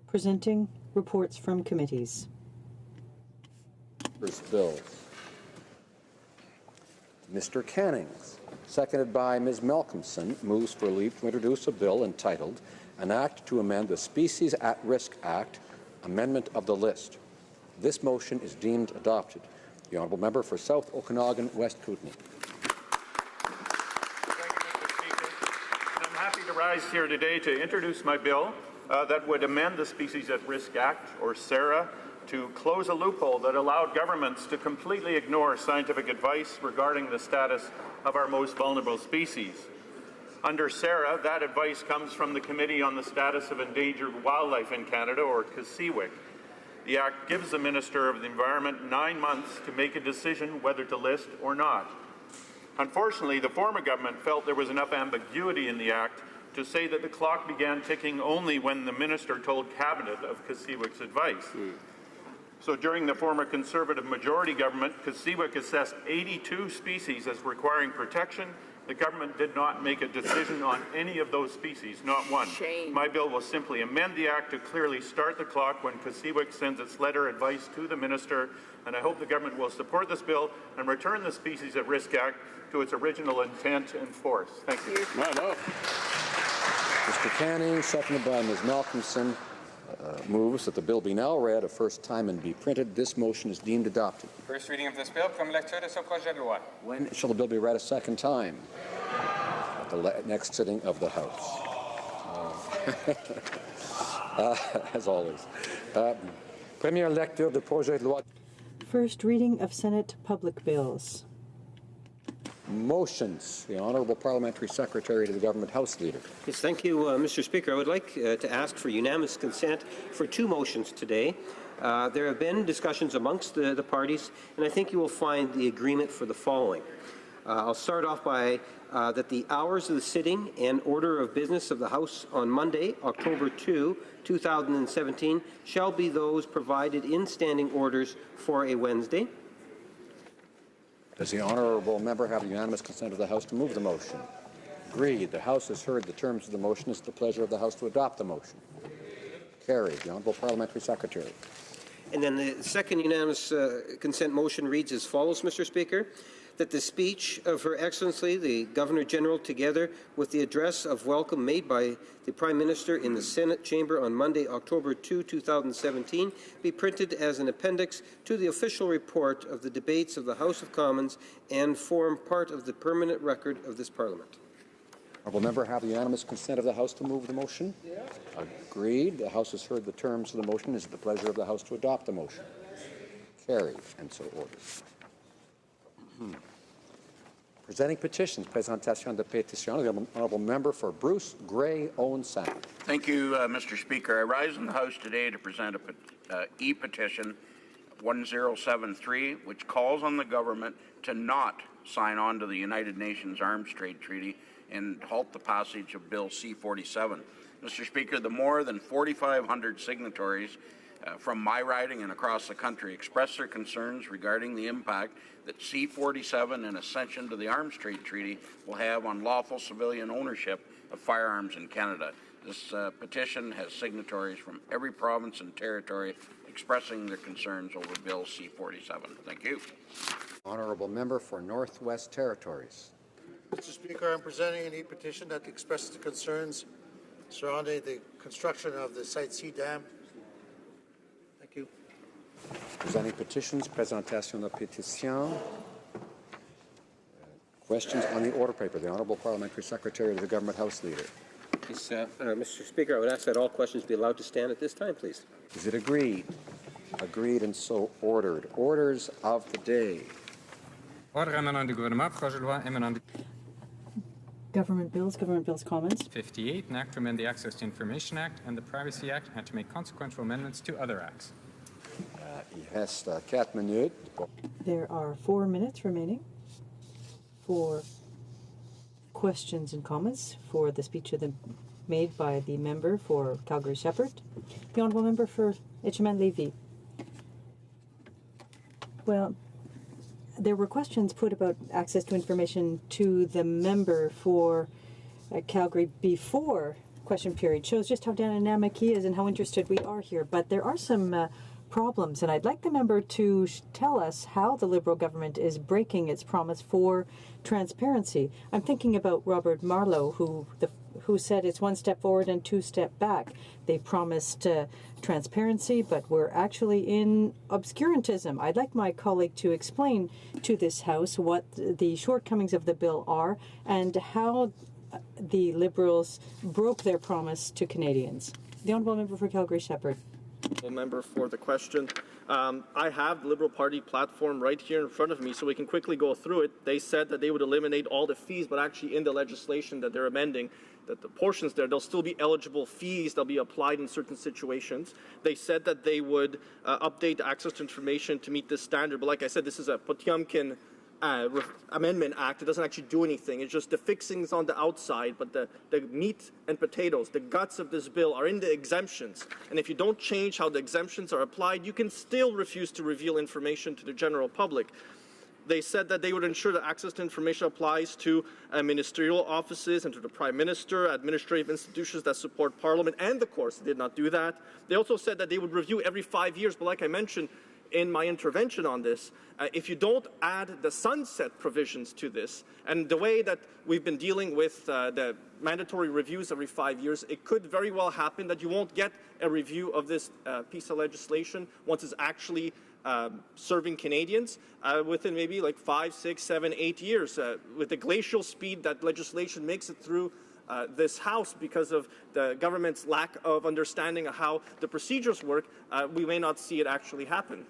Presenting reports from committees.
First bills. Mr. Cannings, seconded by Ms. Malcolmson, moves for leave to introduce a bill entitled An Act to Amend the Species at Risk Act, Amendment of the List. This motion is deemed adopted. The honourable member for South Okanagan, West Kootenay.
Thank you, Mr. Speaker. And I'm happy to rise here today to introduce my bill that would amend the Species at Risk Act, or SARA, to close a loophole that allowed governments to completely ignore scientific advice regarding the status of our most vulnerable species. Under SARA, that advice comes from the Committee on the Status of Endangered Wildlife in Canada, or CSIWIC. The Act gives the Minister of the Environment 9 months to make a decision whether to list or not. Unfortunately, the former government felt there was enough ambiguity in the Act to say that the clock began ticking only when the Minister told Cabinet of CSIWIC's advice. So during the former Conservative majority government, CSIWIC assessed 82 species as requiring protection. The government did not make a decision on any of those species, not one.
Shame.
My bill will simply amend the Act to clearly start the clock when CSIWIC sends its letter advice to the Minister, and I hope the government will support this bill and return the Species at Risk Act to its original intent and force. Thank you.
Mr. Canning, seconded by Ms. Malcolmson, moves that the bill be now read a first time and be printed. This motion is deemed adopted.
First reading of this bill, première lecture de ce projet de loi.
When shall the bill be read a second time? At the next sitting of the House. As always. Première lecture de projet de loi.
First reading of Senate public bills.
Motions. The Honourable Parliamentary Secretary to the Government House Leader.
Yes, thank you, Mr. Speaker. I would like to ask for unanimous consent for 2 motions today. There have been discussions amongst the parties, and I think you will find the agreement for the following. I'll start off by that the hours of the sitting and order of business of the House on Monday, October 2, 2017, shall be those provided in standing orders for a Wednesday.
Does the honourable member have unanimous consent of the House to move the motion? Agreed. The House has heard the terms of the motion. It's the pleasure of the House to adopt the motion. Carried. The Honourable Parliamentary Secretary.
And then the second unanimous consent motion reads as follows, Mr. Speaker, that the speech of Her Excellency, the Governor-General, together with the address of welcome made by the Prime Minister in the Senate chamber on Monday, October 2, 2017, be printed as an appendix to the official report of the debates of the House of Commons and form part of the permanent record of this Parliament.
Honourable member have the unanimous consent of the House to move the motion? Yeah. Agreed. The House has heard the terms of the motion. Is it the pleasure of the House to adopt the motion? Carried, and so ordered. Presenting petitions, présentation de pétition, the honourable member for Bruce Grey Owen Sound.
Thank you, Mr. Speaker. I rise in the House today to present a e-petition 1073, which calls on the government to not sign on to the United Nations Arms Trade Treaty and halt the passage of Bill C-47. Mr. Speaker, the more than 4,500 signatories from my riding and across the country express their concerns regarding the impact that C-47 and accession to the Arms Trade Treaty will have on lawful civilian ownership of firearms in Canada. This petition has signatories from every province and territory expressing their concerns over Bill C-47. Thank you.
Honourable member for Northwest Territories.
Mr. Speaker, I'm presenting an e-petition that expresses the concerns surrounding the construction of the Site C Dam. Thank you.
Presenting petitions, présentation de pétition. Questions on the order paper. The Honourable Parliamentary Secretary to the Government House Leader.
Yes, Mr. Speaker, I would ask that all questions be allowed to stand at this time, please.
Is it agreed? Agreed and so ordered. Orders of the day.
Ordre émanant du gouvernement, projet de loi émanant du
Government bills comments.
58, an act to amend the Access to Information Act and the Privacy Act and to make consequential amendments to other acts.
Il reste 4 minutes.
There are 4 minutes remaining for questions and comments for the speech made by the member for Calgary-Shepherd. The honourable member for Etchemin-Lévis. Well, there were questions put about access to information to the member for Calgary before question period. Shows just how dynamic he is and how interested we are here. But there are some problems, and I'd like the member to tell us how the Liberal government is breaking its promise for transparency. I'm thinking about Robert Marlowe, who said it's 1 step forward and 2 steps back. They promised transparency, but we're actually in obscurantism. I'd like my colleague to explain to this House what the shortcomings of the bill are and how the Liberals broke their promise to Canadians. The honourable member for Calgary-Shepherd.
Member for the question. I have the Liberal Party platform right here in front of me, so we can quickly go through it. They said that they would eliminate all the fees, but actually in the legislation that they're amending, that the portions there, there'll still be eligible fees that'll be applied in certain situations. They said that they would update the access to information to meet this standard, but like I said, this is a Potemkin Amendment Act. It doesn't actually do anything. It's just the fixings on the outside, but the meat and potatoes, the guts of this bill are in the exemptions. And if you don't change how the exemptions are applied, you can still refuse to reveal information to the general public. They said that they would ensure that access to information applies to ministerial offices and to the Prime Minister, administrative institutions that support Parliament and the courts. They did not do that. They also said that they would review every 5 years, but like I mentioned in my intervention on this, if you don't add the sunset provisions to this, and the way that we've been dealing with the mandatory reviews every 5 years, it could very well happen that you won't get a review of this piece of legislation once it's actually serving Canadians within maybe like 5, 6, 7, 8 years. With the glacial speed that legislation makes it through this House because of the government's lack of understanding of how the procedures work, we may not see it actually happen.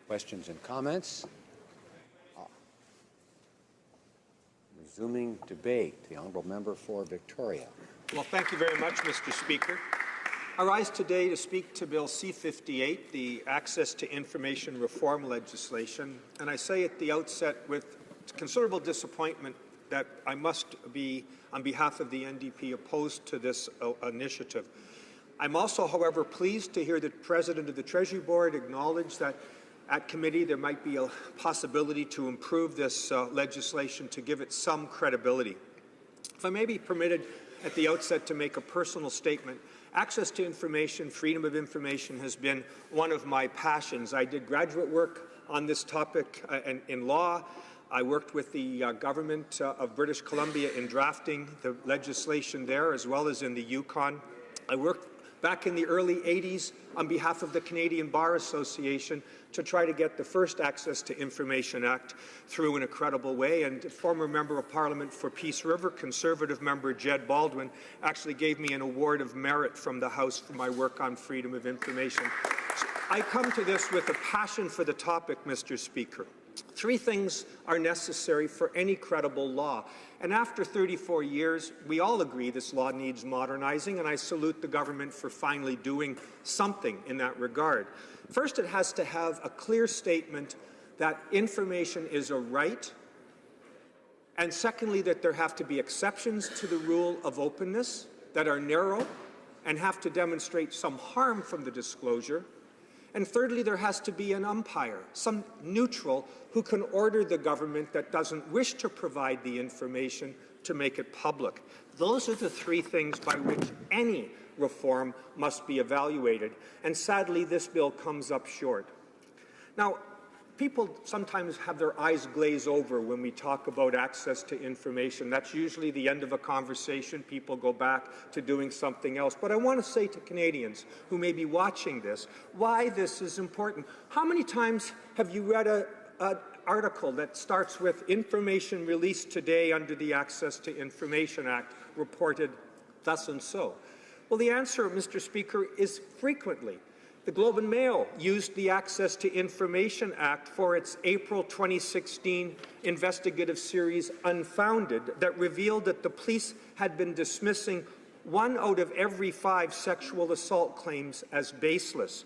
Questions and comments? Resuming debate. The honourable member for Victoria.
Well, thank you very much, Mr. Speaker. I rise today to speak to Bill C-58, the Access to Information Reform legislation, and I say at the outset with considerable disappointment that I must be, on behalf of the NDP, opposed to this initiative. I'm also, however, pleased to hear the President of the Treasury Board acknowledge that at committee there might be a possibility to improve this legislation to give it some credibility. If I may be permitted at the outset to make a personal statement, access to information, freedom of information has been one of my passions. I did graduate work on this topic in law. I worked with the government of British Columbia in drafting the legislation there, as well as in the Yukon. I worked back in the early 80s on behalf of the Canadian Bar Association to try to get the first Access to Information Act through in a credible way. And former Member of Parliament for Peace River, Conservative member Jed Baldwin, actually gave me an award of merit from the House for my work on freedom of information. So I come to this with a passion for the topic, Mr. Speaker. Three things are necessary for any credible law. And after 34 years, we all agree this law needs modernizing, and I salute the government for finally doing something in that regard. First, it has to have a clear statement that information is a right, and secondly, that there have to be exceptions to the rule of openness that are narrow and have to demonstrate some harm from the disclosure. And thirdly, there has to be an umpire, some neutral, who can order the government that doesn't wish to provide the information to make it public. Those are the three things by which any reform must be evaluated. And sadly, this bill comes up short. Now, people sometimes have their eyes glaze over when we talk about access to information. That's usually the end of a conversation. People go back to doing something else. But I want to say to Canadians who may be watching this, why this is important. How many times have you read an article that starts with information released today under the Access to Information Act reported thus and so? Well, the answer, Mr. Speaker, is frequently. The Globe and Mail used the Access to Information Act for its April 2016 investigative series Unfounded that revealed that the police had been dismissing 1 out of every 5 sexual assault claims as baseless.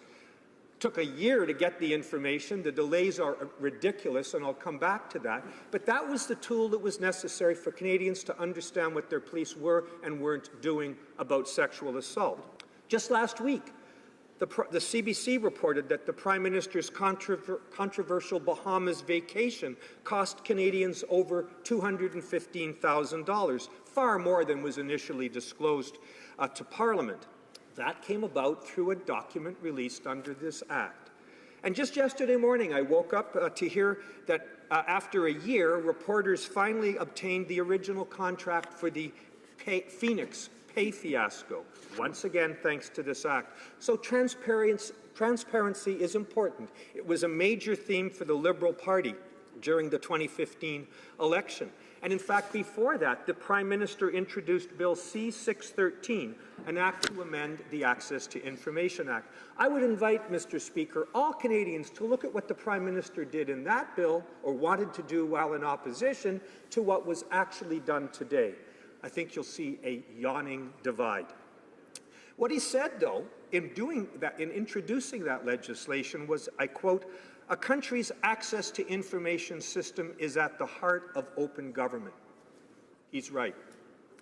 It took a year to get the information. The delays are ridiculous, and I'll come back to that. But that was the tool that was necessary for Canadians to understand what their police were and weren't doing about sexual assault. Just last week, the CBC reported that the Prime Minister's controversial Bahamas vacation cost Canadians over $215,000, far more than was initially disclosed to Parliament. That came about through a document released under this Act. And just yesterday morning, I woke up to hear that after a year, reporters finally obtained the original contract for the Phoenix pay fiasco, once again thanks to this Act. So transparency is important. It was a major theme for the Liberal Party during the 2015 election. And in fact, before that, the Prime Minister introduced Bill C-613, an act to amend the Access to Information Act. I would invite, Mr. Speaker, all Canadians to look at what the Prime Minister did in that bill, or wanted to do while in opposition, to what was actually done today. I think you'll see a yawning divide. What he said, though, in doing that, in introducing that legislation was, I quote, "A country's access to information system is at the heart of open government." He's right.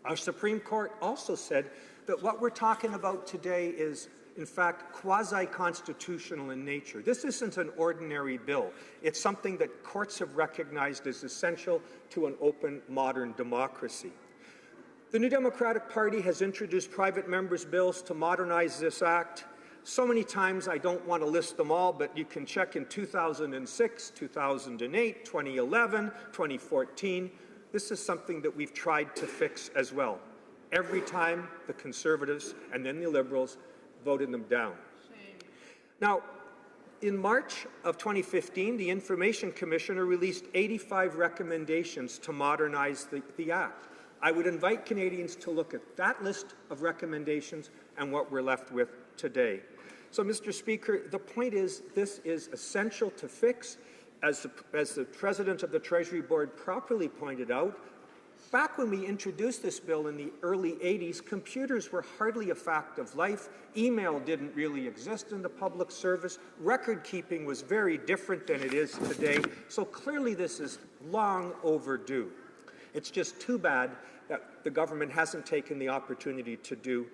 Our Supreme Court also said that what we're talking about today is, in fact, quasi-constitutional in nature. This isn't an ordinary bill. It's something that courts have recognized as essential to an open, modern democracy. The New Democratic Party has introduced private members' bills to modernize this Act. So many times I don't want to list them all, but you can check in 2006, 2008, 2011, 2014. This is something that we've tried to fix as well. Every time the Conservatives and then the Liberals voted them down. Now, in March of 2015, the Information Commissioner released 85 recommendations to modernize the Act. I would invite Canadians to look at that list of recommendations and what we're left with today. So, Mr. Speaker, the point is this is essential to fix. As the President of the Treasury Board properly pointed out, back when we introduced this bill in the early 80s, computers were hardly a fact of life. Email didn't really exist in the public service. Record keeping was very different than it is today. So clearly this is long overdue. It's just too bad that the government hasn't taken the opportunity to do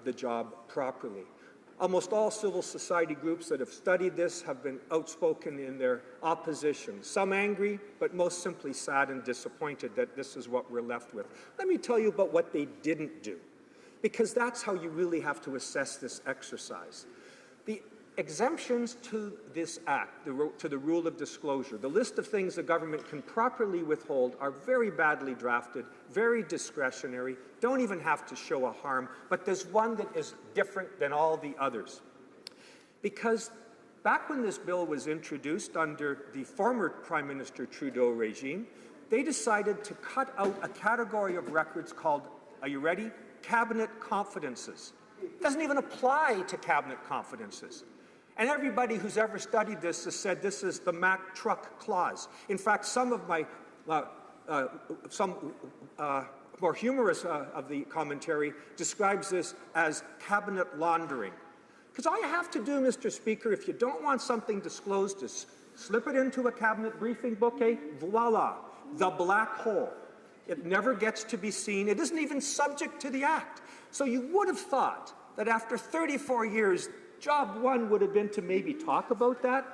the job properly. Almost all civil society groups that have studied this have been outspoken in their opposition. Some angry, but most simply sad and disappointed that this is what we're left with. Let me tell you about what they didn't do, because that's how you really have to assess this exercise. The exemptions to this act, to the rule of disclosure, the list of things the government can properly withhold are very badly drafted, very discretionary, don't even have to show a harm, but there's one that is different than all the others. Because back when this bill was introduced under the former Prime Minister Trudeau regime, they decided to cut out a category of records called, are you ready? Cabinet confidences. It doesn't even apply to cabinet confidences. And everybody who's ever studied this has said this is the Mack truck clause. In fact, some of my more humorous of the commentary describes this as cabinet laundering. Because all you have to do, Mr. Speaker, if you don't want something disclosed, is slip it into a cabinet briefing book, voila, the black hole. It never gets to be seen. It isn't even subject to the Act. So you would have thought that after 34 years, job one would have been to maybe talk about that.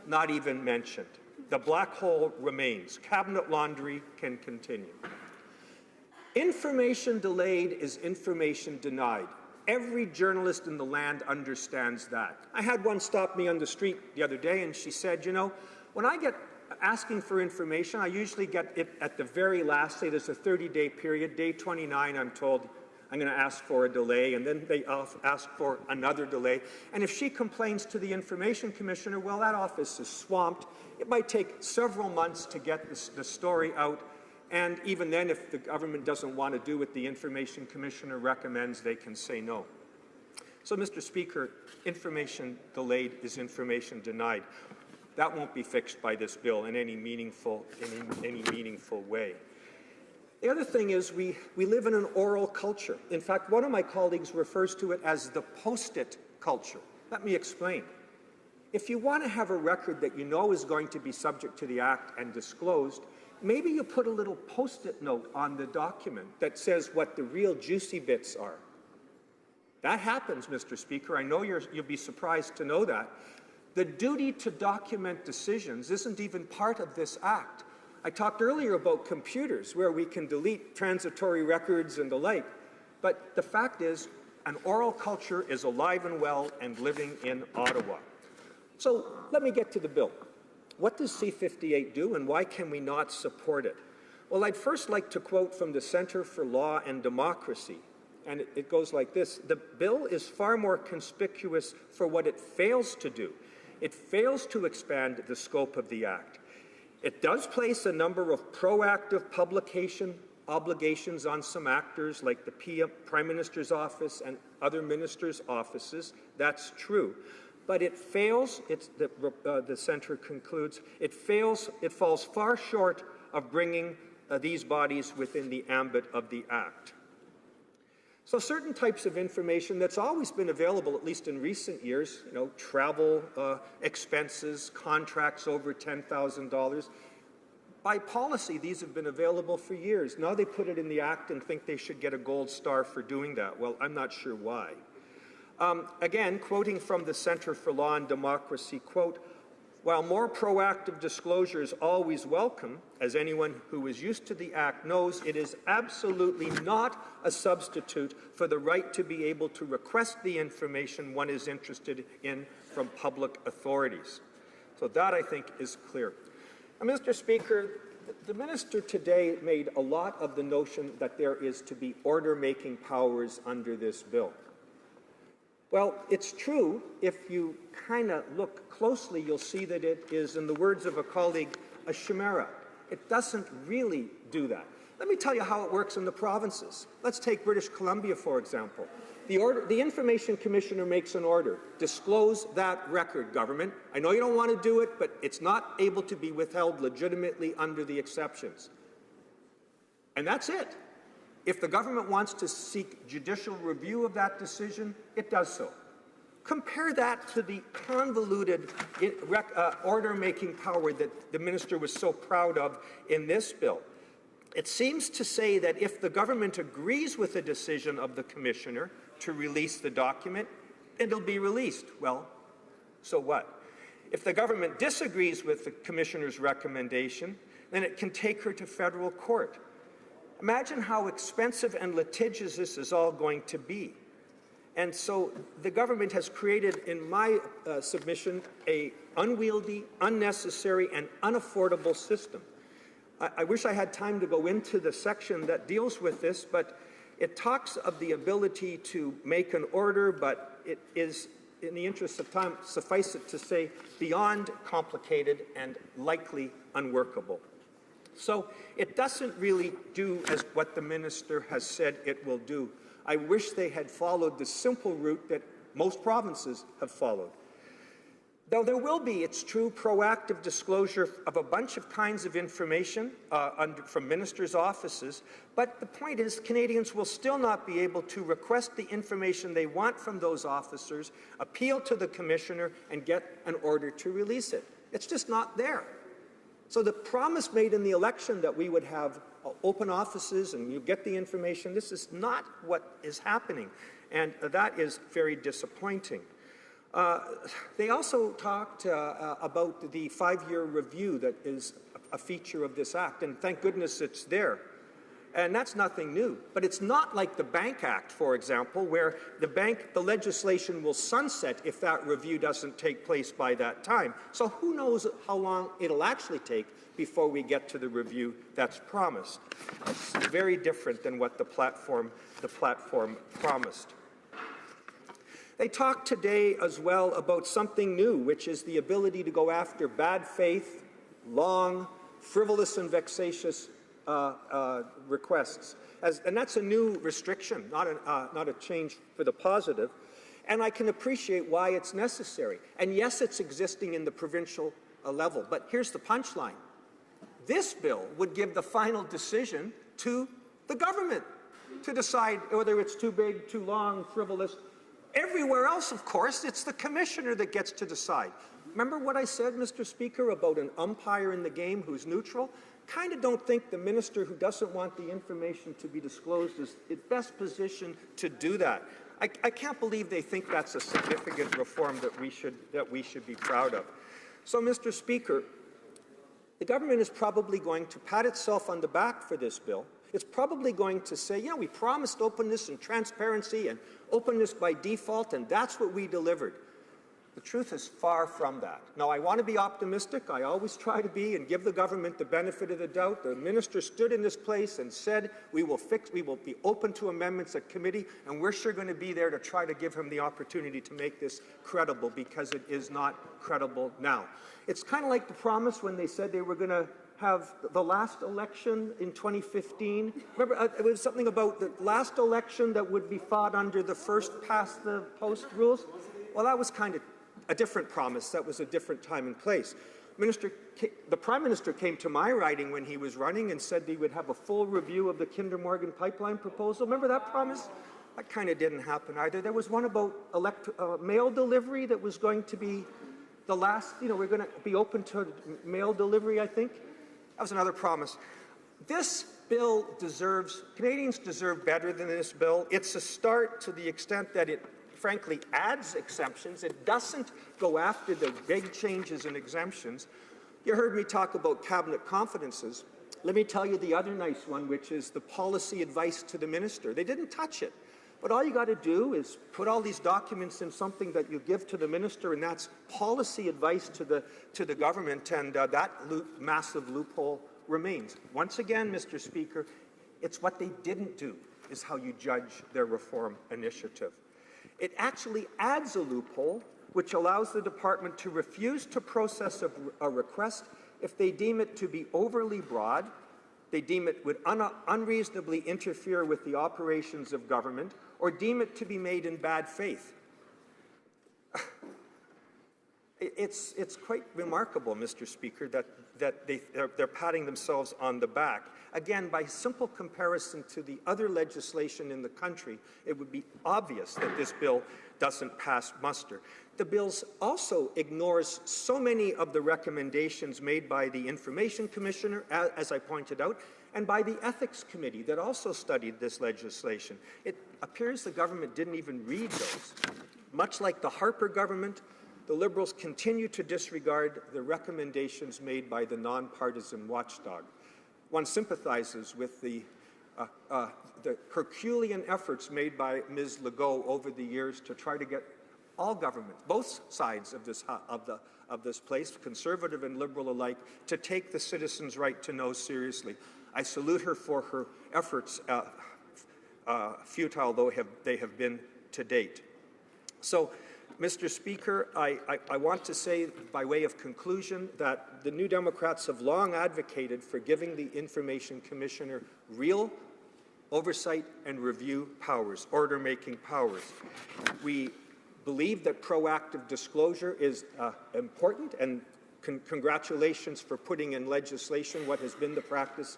Not even mentioned. The black hole remains. Cabinet laundry can continue. Information delayed is information denied. Every journalist in the land understands that. I had one stop me on the street the other day, and she said, you know, when I get asking for information, I usually get it at the very last, say there's a 30-day period. Day 29, I'm told I'm going to ask for a delay, and then they ask for another delay. And if she complains to the Information Commissioner, well, that office is swamped. It might take several months to get the story out. And even then, if the government doesn't want to do what the Information Commissioner recommends, they can say no. So, Mr. Speaker, information delayed is information denied. That won't be fixed by this bill in any meaningful way. The other thing is we live in an oral culture. In fact, one of my colleagues refers to it as the post-it culture. Let me explain. If you want to have a record that you know is going to be subject to the Act and disclosed, maybe you put a little post-it note on the document that says what the real juicy bits are. That happens, Mr. Speaker. I know you'll be surprised to know that. The duty to document decisions isn't even part of this Act. I talked earlier about computers where we can delete transitory records and the like, but the fact is an oral culture is alive and well and living in Ottawa. So let me get to the bill. What does C-58 do, and why can we not support it? Well, I'd first like to quote from the Centre for Law and Democracy, and it goes like this. The bill is far more conspicuous for what it fails to do. It fails to expand the scope of the Act. It does place a number of proactive publication obligations on some actors like the Prime Minister's office and other ministers' offices. That's true. But it fails, the Centre concludes, it falls far short of bringing these bodies within the ambit of the Act. So certain types of information that's always been available, at least in recent years, you know, travel expenses, contracts over $10,000, by policy, these have been available for years. Now they put it in the Act and think they should get a gold star for doing that. Well, I'm not sure why. Again, quoting from the Centre for Law and Democracy, quote, while more proactive disclosure is always welcome, as anyone who is used to the Act knows, it is absolutely not a substitute for the right to be able to request the information one is interested in from public authorities. So that, I think, is clear. Now, Mr. Speaker, the minister today made a lot of the notion that there is to be order-making powers under this bill. Well, it's true. If you kind of look closely, you'll see that it is, in the words of a colleague, a chimera. It doesn't really do that. Let me tell you how it works in the provinces. Let's take British Columbia, for example. The Information Commissioner makes an order. Disclose that record, government. I know you don't want to do it, but it's not able to be withheld legitimately under the exceptions. And that's it. If the government wants to seek judicial review of that decision, it does so. Compare that to the convoluted order-making power that the minister was so proud of in this bill. It seems to say that if the government agrees with the decision of the commissioner to release the document, it'll be released. Well, so what? If the government disagrees with the commissioner's recommendation, then it can take her to federal court. Imagine how expensive and litigious this is all going to be. And so the government has created, in my submission, a unwieldy, unnecessary, and unaffordable system. I wish I had time to go into the section that deals with this, but it talks of the ability to make an order, but it is, in the interest of time, suffice it to say, beyond complicated and likely unworkable. So it doesn't really do as what the minister has said it will do. I wish they had followed the simple route that most provinces have followed. Though there will be, it's true, proactive disclosure of a bunch of kinds of information from ministers' offices, but the point is Canadians will still not be able to request the information they want from those officers, appeal to the commissioner, and get an order to release it. It's just not there. So the promise made in the election that we would have open offices and you get the information, this is not what is happening, and that is very disappointing. They also talked about the 5-year review that is a feature of this act, and thank goodness it's there. And that's nothing new. But it's not like the Bank Act, for example, where the legislation will sunset if that review doesn't take place by that time. So who knows how long it'll actually take before we get to the review that's promised. It's very different than what the platform promised. They talked today as well about something new, which is the ability to go after bad faith, long, frivolous and vexatious requests. And that's a new restriction, not a change for the positive. And I can appreciate why it's necessary. And yes, it's existing in the provincial level. But here's the punchline. This bill would give the final decision to the government to decide whether it's too big, too long, frivolous. Everywhere else, of course, it's the commissioner that gets to decide. Remember what I said, Mr. Speaker, about an umpire in the game who's neutral? Kind of don't think the minister who doesn't want the information to be disclosed is in best position to do that. I can't believe they think that's a significant reform that we should be proud of. So, Mr. Speaker, the government is probably going to pat itself on the back for this bill. It's probably going to say, you know, we promised openness and transparency and openness by default, and that's what we delivered. The truth is far from that. Now, I want to be optimistic. I always try to be and give the government the benefit of the doubt. The minister stood in this place and said, we will be open to amendments at committee, and we're sure going to be there to try to give him the opportunity to make this credible, because it is not credible now. It's kind of like the promise when they said they were going to have the last election in 2015. Remember, it was something about the last election that would be fought under the first past the post rules. Well, that was kind of a different promise. That was a different time and place. The Prime Minister came to my riding when he was running and said he would have a full review of the Kinder Morgan pipeline proposal. Remember that promise? That kind of didn't happen either. There was one about mail delivery that was going to be the last, we're going to be open to mail delivery, I think. That was another promise. This bill Canadians deserve better than this bill. It's a start to the extent that it frankly adds exemptions. It doesn't go after the big changes in exemptions. You heard me talk about cabinet confidences. Let me tell you the other nice one, which is the policy advice to the minister. They didn't touch it. But all you got to do is put all these documents in something that you give to the minister, and that's policy advice to the government, and that massive loophole remains. Once again, Mr. Speaker, it's what they didn't do is how you judge their reform initiative. It actually adds a loophole which allows the department to refuse to process a request if they deem it to be overly broad, they deem it would unreasonably interfere with the operations of government, or deem it to be made in bad faith. It's quite remarkable, Mr. Speaker, that they're patting themselves on the back. Again, by simple comparison to the other legislation in the country, it would be obvious that this bill doesn't pass muster. The bill also ignores so many of the recommendations made by the Information Commissioner, as I pointed out, and by the Ethics Committee that also studied this legislation. It appears the government didn't even read those. Much like the Harper government, the Liberals continue to disregard the recommendations made by the nonpartisan watchdog. One sympathizes with the the Herculean efforts made by Ms. Legault over the years to try to get all governments, both sides of this place, conservative and liberal alike, to take the citizens' right to know seriously. I salute her for her efforts, futile though they have been to date. So, Mr. Speaker, I want to say, by way of conclusion, that the New Democrats have long advocated for giving the Information Commissioner real oversight and review powers, order-making powers. We believe that proactive disclosure is important, and congratulations for putting in legislation what has been the practice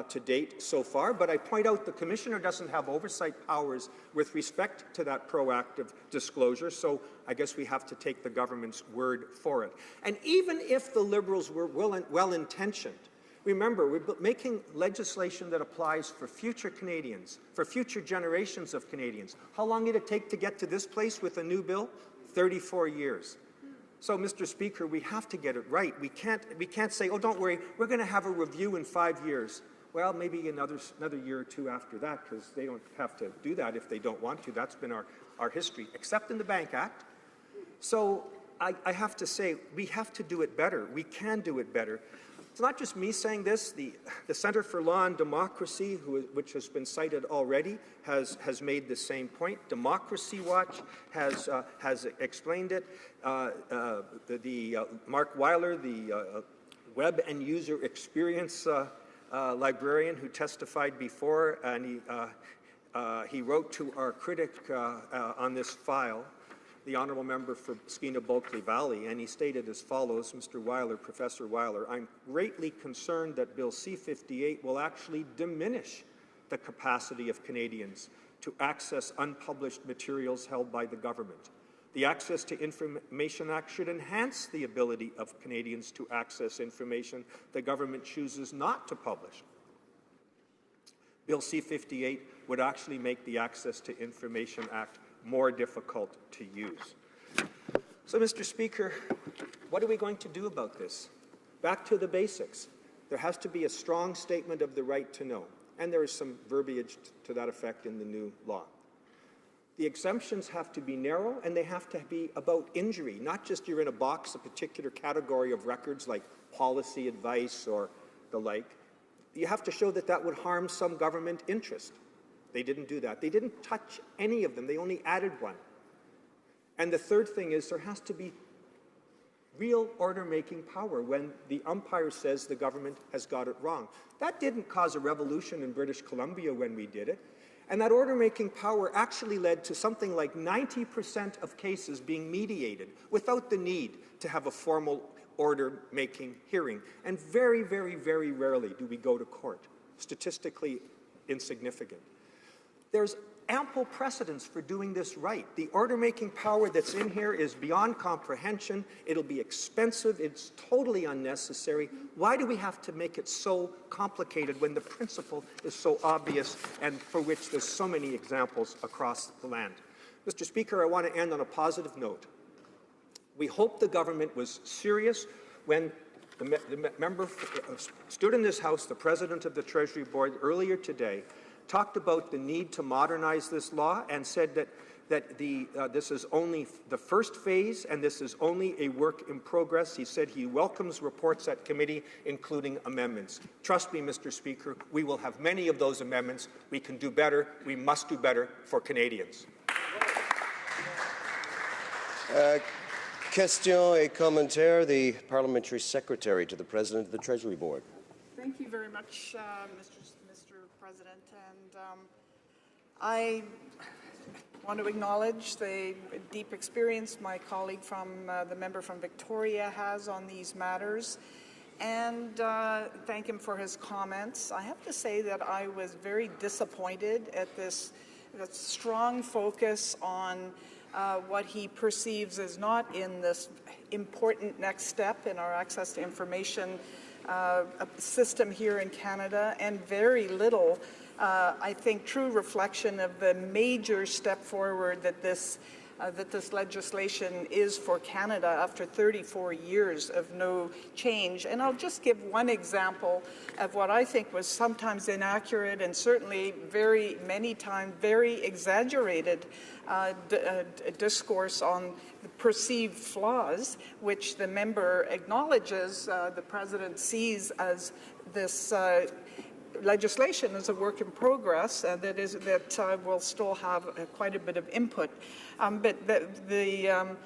to date so far. But I point out the Commissioner doesn't have oversight powers with respect to that proactive disclosure, so I guess we have to take the government's word for it. And even if the Liberals were well-intentioned, remember, we're making legislation that applies for future Canadians, for future generations of Canadians. How long did it take to get to this place with a new bill? 34 years. So, Mr. Speaker, we have to get it right. We can't say, oh, don't worry, we're going to have a review in 5 years. Well, maybe another year or two after that, because they don't have to do that if they don't want to. That's been our history, except in the Bank Act. So I have to say, we have to do it better. We can do it better. It's not just me saying this. The Centre for Law and Democracy, which has been cited already, has made the same point. Democracy Watch has explained it. Mark Weiler, the Web and User Experience librarian who testified before, and he wrote to our critic on this file, the honourable member for Skeena-Bulkley Valley, and he stated as follows, Mr. Weiler, Professor Weiler, I'm greatly concerned that Bill C-58 will actually diminish the capacity of Canadians to access unpublished materials held by the government. The Access to Information Act should enhance the ability of Canadians to access information the government chooses not to publish. Bill C-58 would actually make the Access to Information Act more difficult to use. So, Mr. Speaker, what are we going to do about this? Back to the basics. There has to be a strong statement of the right to know, and there is some verbiage to that effect in the new law. The exemptions have to be narrow, and they have to be about injury, not just you're in a box, a particular category of records like policy advice or the like. You have to show that that would harm some government interest. They didn't do that. They didn't touch any of them. They only added one. And the third thing is there has to be real order-making power when the umpire says the government has got it wrong. That didn't cause a revolution in British Columbia when we did it. And that order-making power actually led to something like 90% of cases being mediated without the need to have a formal order-making hearing. And very, very, very rarely do we go to court. Statistically insignificant. There's ample precedence for doing this right. The order-making power that's in here is beyond comprehension. It'll be expensive. It's totally unnecessary. Why do we have to make it so complicated when the principle is so obvious and for which there's so many examples across the land? Mr. Speaker, I want to end on a positive note. We hope the government was serious when the member stood in this House, the President of the Treasury Board, earlier today, talked about the need to modernize this law and said that this is only the first phase and this is only a work in progress. He said he welcomes reports at committee, including amendments. Trust me, Mr. Speaker, we will have many of those amendments. We can do better. We must do better for Canadians.
Question et commentaire, the Parliamentary Secretary to the President of the Treasury Board.
Thank you very much, Mr. President. And I want to acknowledge the deep experience my colleague from the member from Victoria has on these matters, and thank him for his comments. I have to say that I was very disappointed at this strong focus on what he perceives as not in this important next step in our access to information system here in Canada, and very little, I think, true reflection of the major step forward that this that this legislation is for Canada after 34 years of no change. And I'll just give one example of what I think was sometimes inaccurate and certainly many times very exaggerated discourse on the perceived flaws, which the member acknowledges the President sees as this legislation is a work in progress that will still have quite a bit of input. But the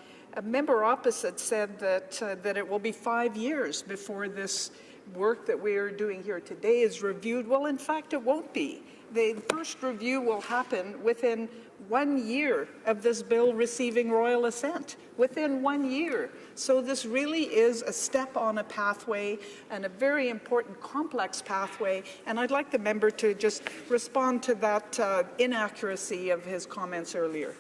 member opposite said that it will be 5 years before this work that we are doing here today is reviewed. Well, in fact, it won't be. The first review will happen within 1 year of this bill receiving royal assent, within 1 year. So this really is a step on a pathway, and a very important complex pathway, and I'd like the member to just respond to that inaccuracy of his comments earlier.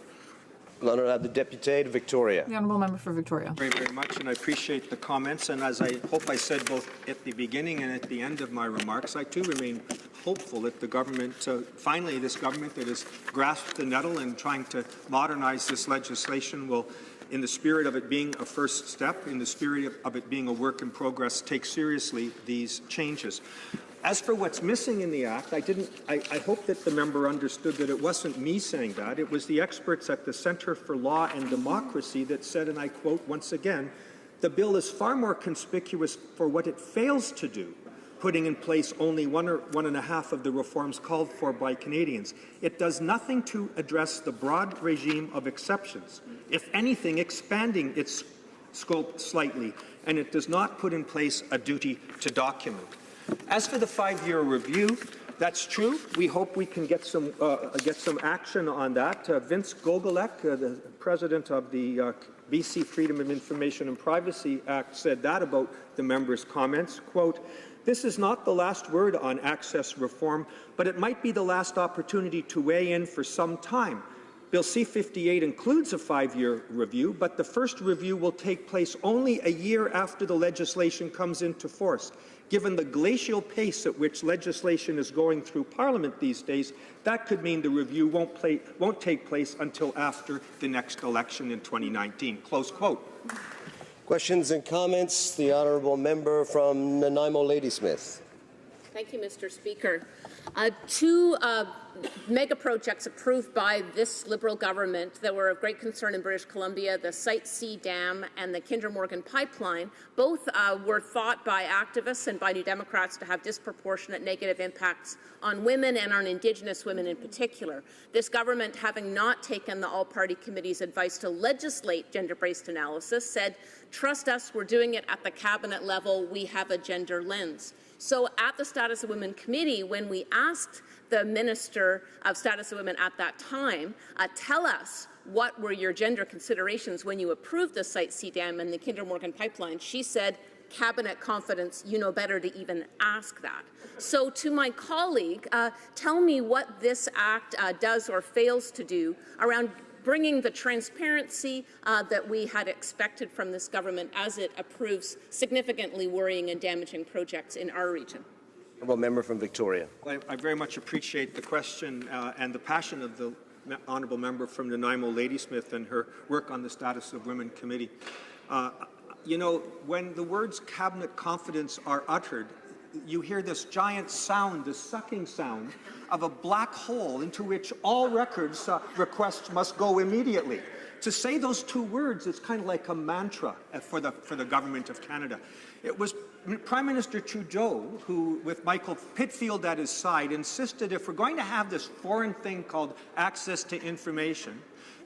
L'Honorable Député de Victoria.
The Honourable Member for Victoria.
Very, very much, and I appreciate the comments. And as I hope I said both at the beginning and at the end of my remarks, I too remain hopeful that the government, finally this government that has grasped the nettle and trying to modernize this legislation will, in the spirit of it being a first step, in the spirit of it being a work in progress, take seriously these changes. As for what's missing in the Act, I hope that the member understood that it wasn't me saying that. It was the experts at the Centre for Law and Democracy that said, and I quote once again, the bill is far more conspicuous for what it fails to do, putting in place only one and a half of the reforms called for by Canadians. It does nothing to address the broad regime of exceptions, if anything, expanding its scope slightly, and it does not put in place a duty to document. As for the 5-year review, that's true. We hope we can get some action on that. Vince Gogolek, the president of the BC Freedom of Information and Privacy Act, said that about the member's comments. Quote, "This is not the last word on access reform, but it might be the last opportunity to weigh in for some time. Bill C-58 includes a 5-year review, but the first review will take place only a year after the legislation comes into force. Given the glacial pace at which legislation is going through Parliament these days, that could mean the review won't take place until after the next election in 2019. Close quote.
Questions and comments? The honourable member from Nanaimo Ladysmith.
Thank you, Mr. Speaker. Two mega projects approved by this Liberal government that were of great concern in British Columbia, the Site C Dam and the Kinder Morgan Pipeline, both were thought by activists and by New Democrats to have disproportionate negative impacts on women and on Indigenous women in particular. This government, having not taken the All-Party Committee's advice to legislate gender-based analysis, said, "Trust us, we're doing it at the cabinet level, we have a gender lens." So at the Status of Women Committee, when we asked the Minister of Status of Women at that time, tell us what were your gender considerations when you approved the Site C Dam and the Kinder Morgan Pipeline, she said, "Cabinet confidence, you know better to even ask that." So to my colleague, tell me what this Act does or fails to do around bringing the transparency that we had expected from this government as it approves significantly worrying and damaging projects in our region.
Honourable member from Victoria.
I very much appreciate the question and the passion of the honourable member from Nanaimo Ladysmith and her work on the Status of Women Committee. You know, when the words cabinet confidence are uttered, you hear this giant sound, this sucking sound of a black hole into which all records requests must go immediately. To say those two words is kind of like a mantra for the government of Canada. It was Prime Minister Trudeau who, with Michael Pitfield at his side, insisted if we're going to have this foreign thing called access to information,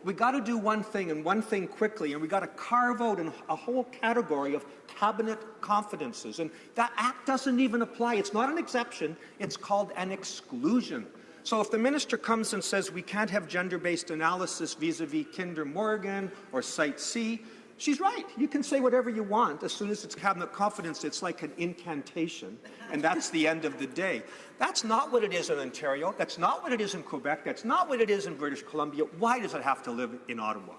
we got to do one thing and one thing quickly, and we got to carve out a whole category of cabinet confidences. And that act doesn't even apply. It's not an exception. It's called an exclusion. So if the minister comes and says we can't have gender-based analysis vis-a-vis Kinder Morgan or Site C, she's right. You can say whatever you want. As soon as it's cabinet confidence, it's like an incantation, and that's the end of the day. That's not what it is in Ontario. That's not what it is in Quebec. That's not what it is in British Columbia. Why does it have to live in Ottawa?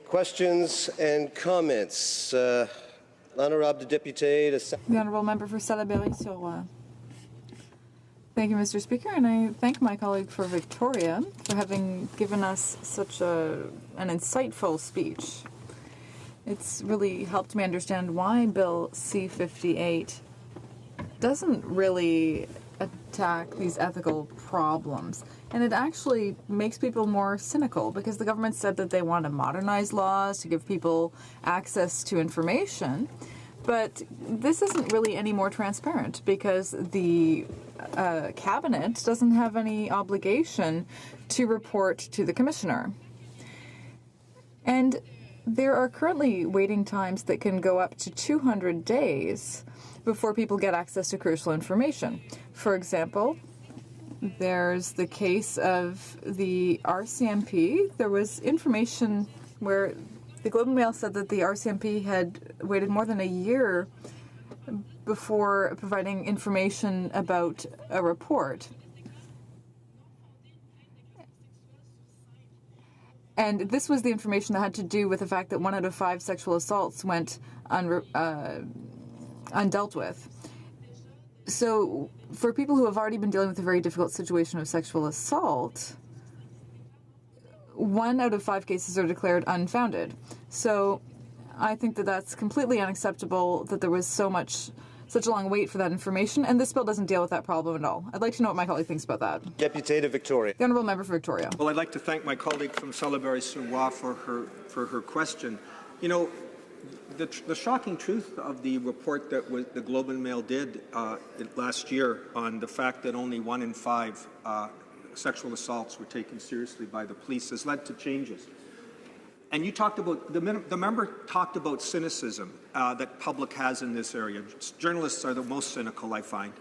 Questions and comments? L'Honorable Député de...
The Honourable Member for Salaberry-sur... Thank you, Mr. Speaker, and I thank my colleague for Victoria for having given us such an insightful speech. It's really helped me understand why Bill C-58 doesn't really attack these ethical problems. And it actually makes people more cynical because the government said that they want to modernize laws to give people access to information. But this isn't really any more transparent because the cabinet doesn't have any obligation to report to the commissioner. And there are currently waiting times that can go up to 200 days before people get access to crucial information. For example, there's the case of the RCMP. There was information where the Globe and Mail said that the RCMP had waited more than a year before providing information about a report. And this was the information that had to do with the fact that 1 out of 5 sexual assaults went undealt with. So for people who have already been dealing with a very difficult situation of sexual assault, 1 out of 5 cases are declared unfounded. So I think that that's completely unacceptable that there was such a long wait for that information, and this bill doesn't deal with that problem at all. I'd like to know what my colleague thinks about that.
Deputy to Victoria.
The Honourable Member for Victoria.
Well, I'd like to thank my colleague from Salaberry-sur-Loire for her question. You know, the shocking truth of the report that the Globe and Mail did last year on the fact that only 1 in 5 sexual assaults were taken seriously by the police has led to changes. And you talked about, the member talked about cynicism that public has in this area. Journalists are the most cynical, I find.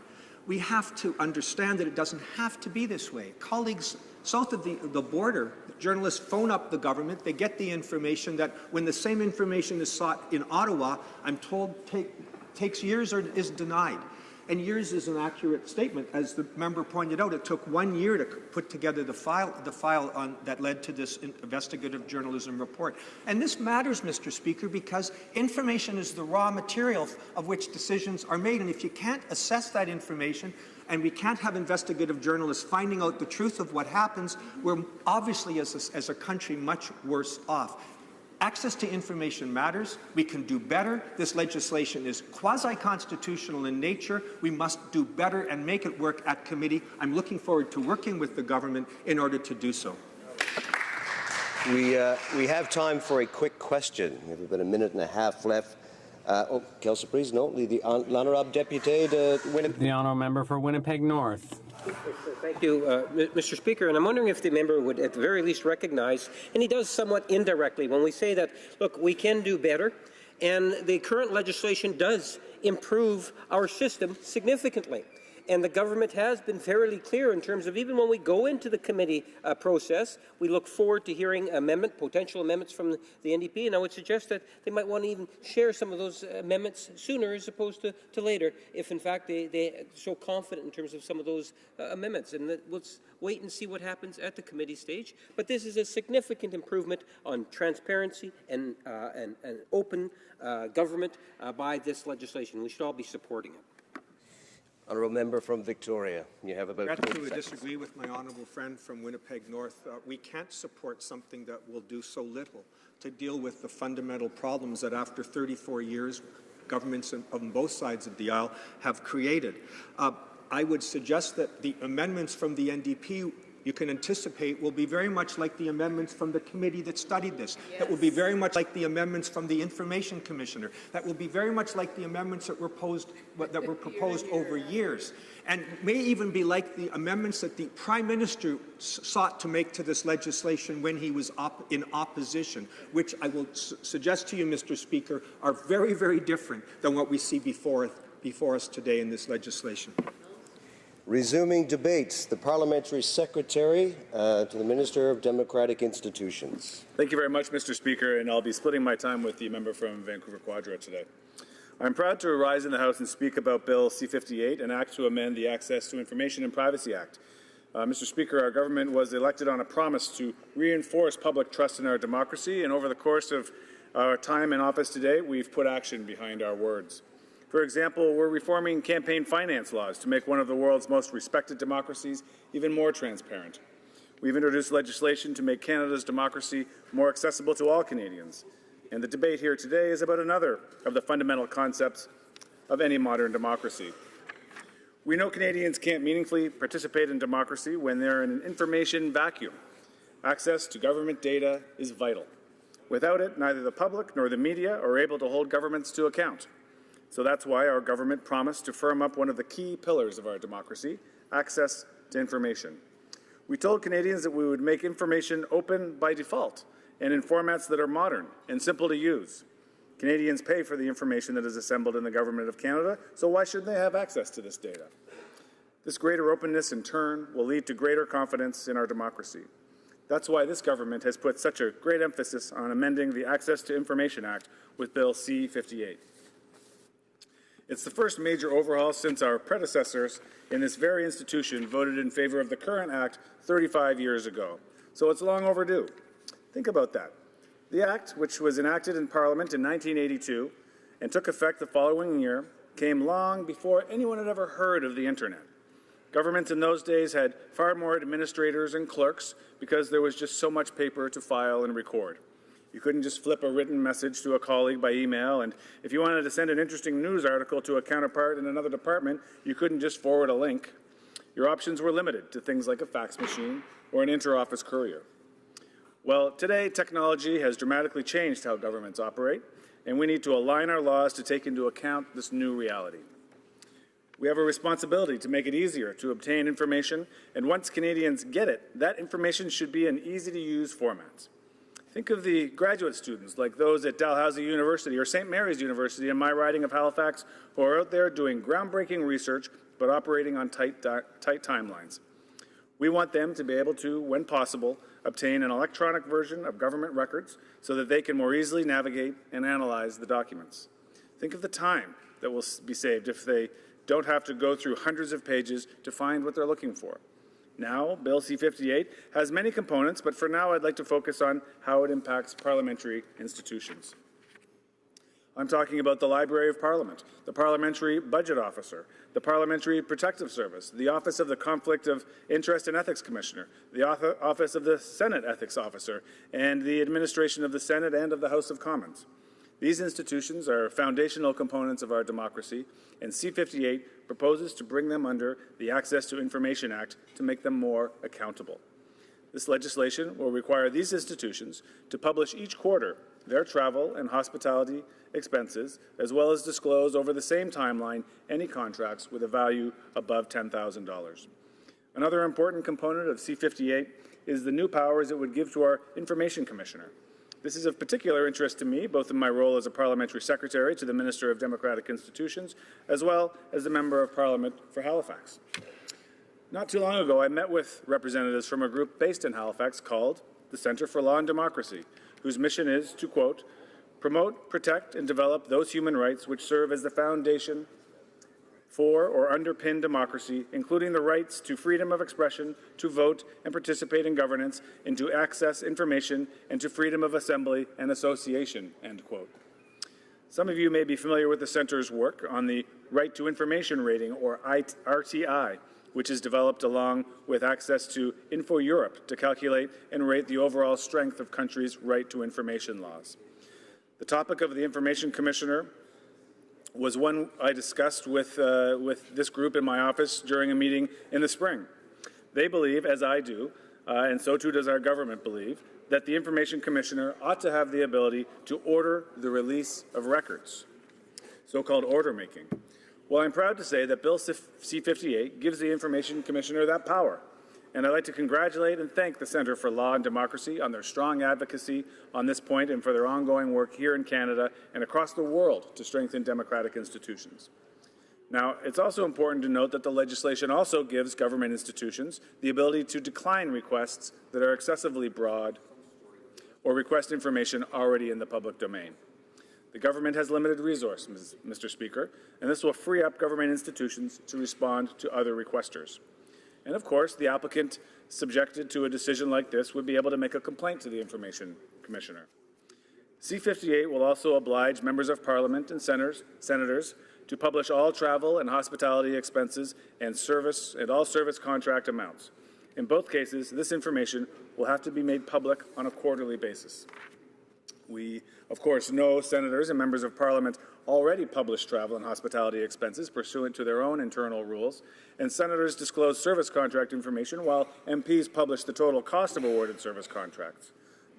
We have to understand that it doesn't have to be this way. Colleagues south of the border, journalists phone up the government, they get the information that when the same information is sought in Ottawa, I'm told takes years or is denied. And years is an accurate statement. As the member pointed out, it took 1 year to put together the file that led to this investigative journalism report. And this matters, Mr. Speaker, because information is the raw material of which decisions are made. And if you can't assess that information, and we can't have investigative journalists finding out the truth of what happens, we're obviously, as a country, much worse off. Access to information matters. We can do better. This legislation is quasi-constitutional in nature. We must do better and make it work at committee. I'm looking forward to working with the government in order to do so.
We have time for a quick question. We have about a minute and a half left. Councillor Priest, no, the Honourable Deputy to Winnipeg.
The Honourable Member for Winnipeg North.
Thank you, Mr. Speaker. And I'm wondering if the member would at the very least recognize, and he does somewhat indirectly, when we say that, look, we can do better, and the current legislation does improve our system significantly. And the government has been fairly clear in terms of even when we go into the committee process, we look forward to hearing potential amendments from the NDP, and I would suggest that they might want to even share some of those amendments sooner as opposed to later, if in fact they show confident in terms of some of those amendments. And let's wait and see what happens at the committee stage. But this is a significant improvement on transparency and open government by this legislation. We should all be supporting it.
Honourable Member from Victoria. You have about 20
seconds. I disagree with my honourable friend from Winnipeg North. We can't support something that will do so little to deal with the fundamental problems that after 34 years governments on both sides of the aisle have created. I would suggest that the amendments from the NDP you can anticipate will be very much like the amendments from the committee that studied this. Yes. That will be very much like the amendments from the Information Commissioner. That will be very much like the amendments that were proposed over years. And may even be like the amendments that the Prime Minister sought to make to this legislation when he was in opposition, which I will suggest to you, Mr. Speaker, are very, very different than what we see before us today in this legislation.
Resuming debates, the Parliamentary Secretary to the Minister of Democratic Institutions.
Thank you very much, Mr. Speaker, and I'll be splitting my time with the member from Vancouver Quadro today. I'm proud to rise in the House and speak about Bill C-58, an act to amend the Access to Information and Privacy Act. Mr. Speaker, our government was elected on a promise to reinforce public trust in our democracy, and over the course of our time in office today, we've put action behind our words. For example, we're reforming campaign finance laws to make one of the world's most respected democracies even more transparent. We've introduced legislation to make Canada's democracy more accessible to all Canadians. And the debate here today is about another of the fundamental concepts of any modern democracy. We know Canadians can't meaningfully participate in democracy when they're in an information vacuum. Access to government data is vital. Without it, neither the public nor the media are able to hold governments to account. So that's why our government promised to firm up one of the key pillars of our democracy, access to information. We told Canadians that we would make information open by default and in formats that are modern and simple to use. Canadians pay for the information that is assembled in the Government of Canada, so why shouldn't they have access to this data? This greater openness, in turn, will lead to greater confidence in our democracy. That's why this government has put such a great emphasis on amending the Access to Information Act with Bill C-58. It's the first major overhaul since our predecessors in this very institution voted in favor of the current Act 35 years ago. So it's long overdue. Think about that. The Act, which was enacted in Parliament in 1982 and took effect the following year, came long before anyone had ever heard of the Internet. Governments in those days had far more administrators and clerks because there was just so much paper to file and record. You couldn't just flip a written message to a colleague by email, and if you wanted to send an interesting news article to a counterpart in another department, you couldn't just forward a link. Your options were limited to things like a fax machine or an inter-office courier. Well, today, technology has dramatically changed how governments operate, and we need to align our laws to take into account this new reality. We have a responsibility to make it easier to obtain information, and once Canadians get it, that information should be in easy-to-use formats. Think of the graduate students like those at Dalhousie University or St. Mary's University in my riding of Halifax who are out there doing groundbreaking research but operating on tight timelines. We want them to be able to, when possible, obtain an electronic version of government records so that they can more easily navigate and analyze the documents. Think of the time that will be saved if they don't have to go through hundreds of pages to find what they're looking for. Now, Bill C-58 has many components, but for now I'd like to focus on how it impacts parliamentary institutions. I'm talking about the Library of Parliament, the Parliamentary Budget Officer, the Parliamentary Protective Service, the Office of the Conflict of Interest and Ethics Commissioner, the Office of the Senate Ethics Officer, and the administration of the Senate and of the House of Commons. These institutions are foundational components of our democracy, and C-58 proposes to bring them under the Access to Information Act to make them more accountable. This legislation will require these institutions to publish each quarter their travel and hospitality expenses, as well as disclose over the same timeline any contracts with a value above $10,000. Another important component of C-58 is the new powers it would give to our Information Commissioner. This is of particular interest to me, both in my role as a parliamentary secretary to the Minister of Democratic Institutions, as well as a member of Parliament for Halifax. Not too long ago, I met with representatives from a group based in Halifax called the Centre for Law and Democracy, whose mission is to, quote, promote, protect, and develop those human rights which serve as the foundation for or underpin democracy, including the rights to freedom of expression, to vote and participate in governance, and to access information, and to freedom of assembly and association, end quote. Some of you may be familiar with the Centre's work on the Right to Information Rating, or RTI, which is developed along with access to Info Europe to calculate and rate the overall strength of countries' right to information laws. The topic of the Information Commissioner was one I discussed with this group in my office during a meeting in the spring. They believe, as I do, and so too does our government believe, that the Information Commissioner ought to have the ability to order the release of records, so-called order making. Well, I'm proud to say that Bill C-58 gives the Information Commissioner that power, and I'd like to congratulate and thank the Centre for Law and Democracy on their strong advocacy on this point and for their ongoing work here in Canada and across the world to strengthen democratic institutions. Now, it's also important to note that the legislation also gives government institutions the ability to decline requests that are excessively broad or request information already in the public domain. The government has limited resources, Mr. Speaker, and this will free up government institutions to respond to other requesters. And of course, the applicant subjected to a decision like this would be able to make a complaint to the Information Commissioner. C-58 will also oblige members of Parliament and senators to publish all travel and hospitality expenses and all service contract amounts. In both cases, this information will have to be made public on a quarterly basis. We, of course, know senators and members of Parliament already publish travel and hospitality expenses pursuant to their own internal rules, and senators disclose service contract information while MPs publish the total cost of awarded service contracts.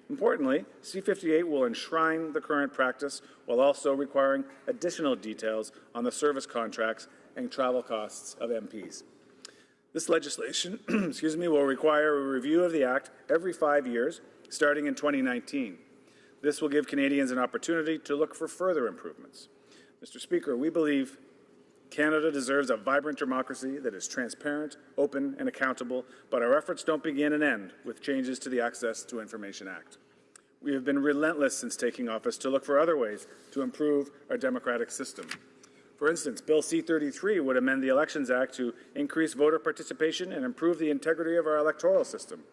Importantly, C-58 will enshrine the current practice while also requiring additional details on the service contracts and travel costs of MPs. This legislation will require a review of the Act every 5 years, starting in 2019. This will give Canadians an opportunity to look for further improvements. Mr. Speaker, we believe Canada deserves a vibrant democracy that is transparent, open, and accountable, but our efforts don't begin and end with changes to the Access to Information Act. We have been relentless since taking office to look for other ways to improve our democratic system. For instance, Bill C-33 would amend the Elections Act to increase voter participation and improve the integrity of our electoral system.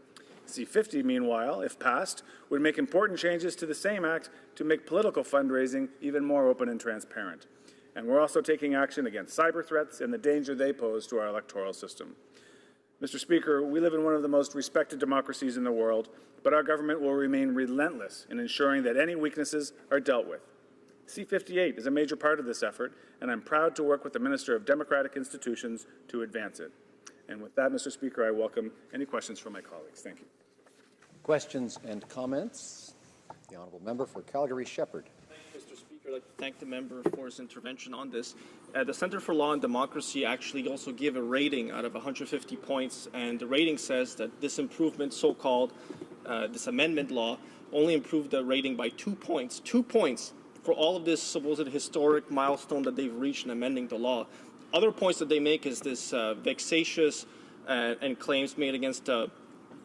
C-50, meanwhile, if passed, would make important changes to the same act to make political fundraising even more open and transparent. And we're also taking action against cyber threats and the danger they pose to our electoral system. Mr. Speaker, we live in one of the most respected democracies in the world, but our government will remain relentless in ensuring that any weaknesses are dealt with. C-58 is a major part of this effort, and I'm proud to work with the Minister of Democratic Institutions to advance it. And with that, Mr. Speaker, I welcome any questions from my colleagues. Thank you.
Questions and comments? The Honourable Member for Calgary-Shepherd.
Mr. Speaker, I'd like to thank the member for his intervention on this. The Centre for Law and Democracy actually also gave a rating out of 150 points, and the rating says that this improvement, so-called this amendment law, only improved the rating by 2 points. 2 points for all of this supposed historic milestone that they've reached in amending the law. Other points that they make is this vexatious and claims made against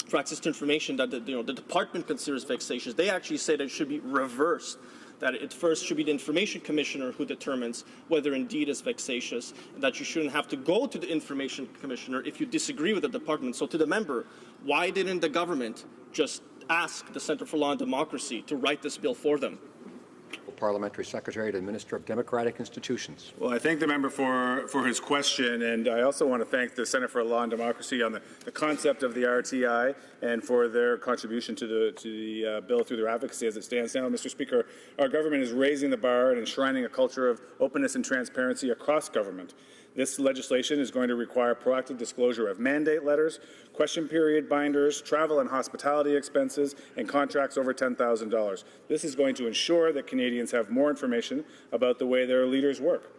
for access to information that the department considers vexatious. They actually say that it should be reversed, that it first should be the information commissioner who determines whether indeed it's vexatious, that you shouldn't have to go to the information commissioner if you disagree with the department. So to the member, why didn't the government just ask the Centre for Law and Democracy to write this bill for them?
Parliamentary Secretary to the Minister of Democratic Institutions.
Well, I thank the member for his question, and I also want to thank the Centre for Law and Democracy on the concept of the RTI and for their contribution to the bill through their advocacy as it stands now. Mr. Speaker, our government is raising the bar and enshrining a culture of openness and transparency across government. This legislation is going to require proactive disclosure of mandate letters, question period binders, travel and hospitality expenses, and contracts over $10,000. This is going to ensure that Canadians have more information about the way their leaders work.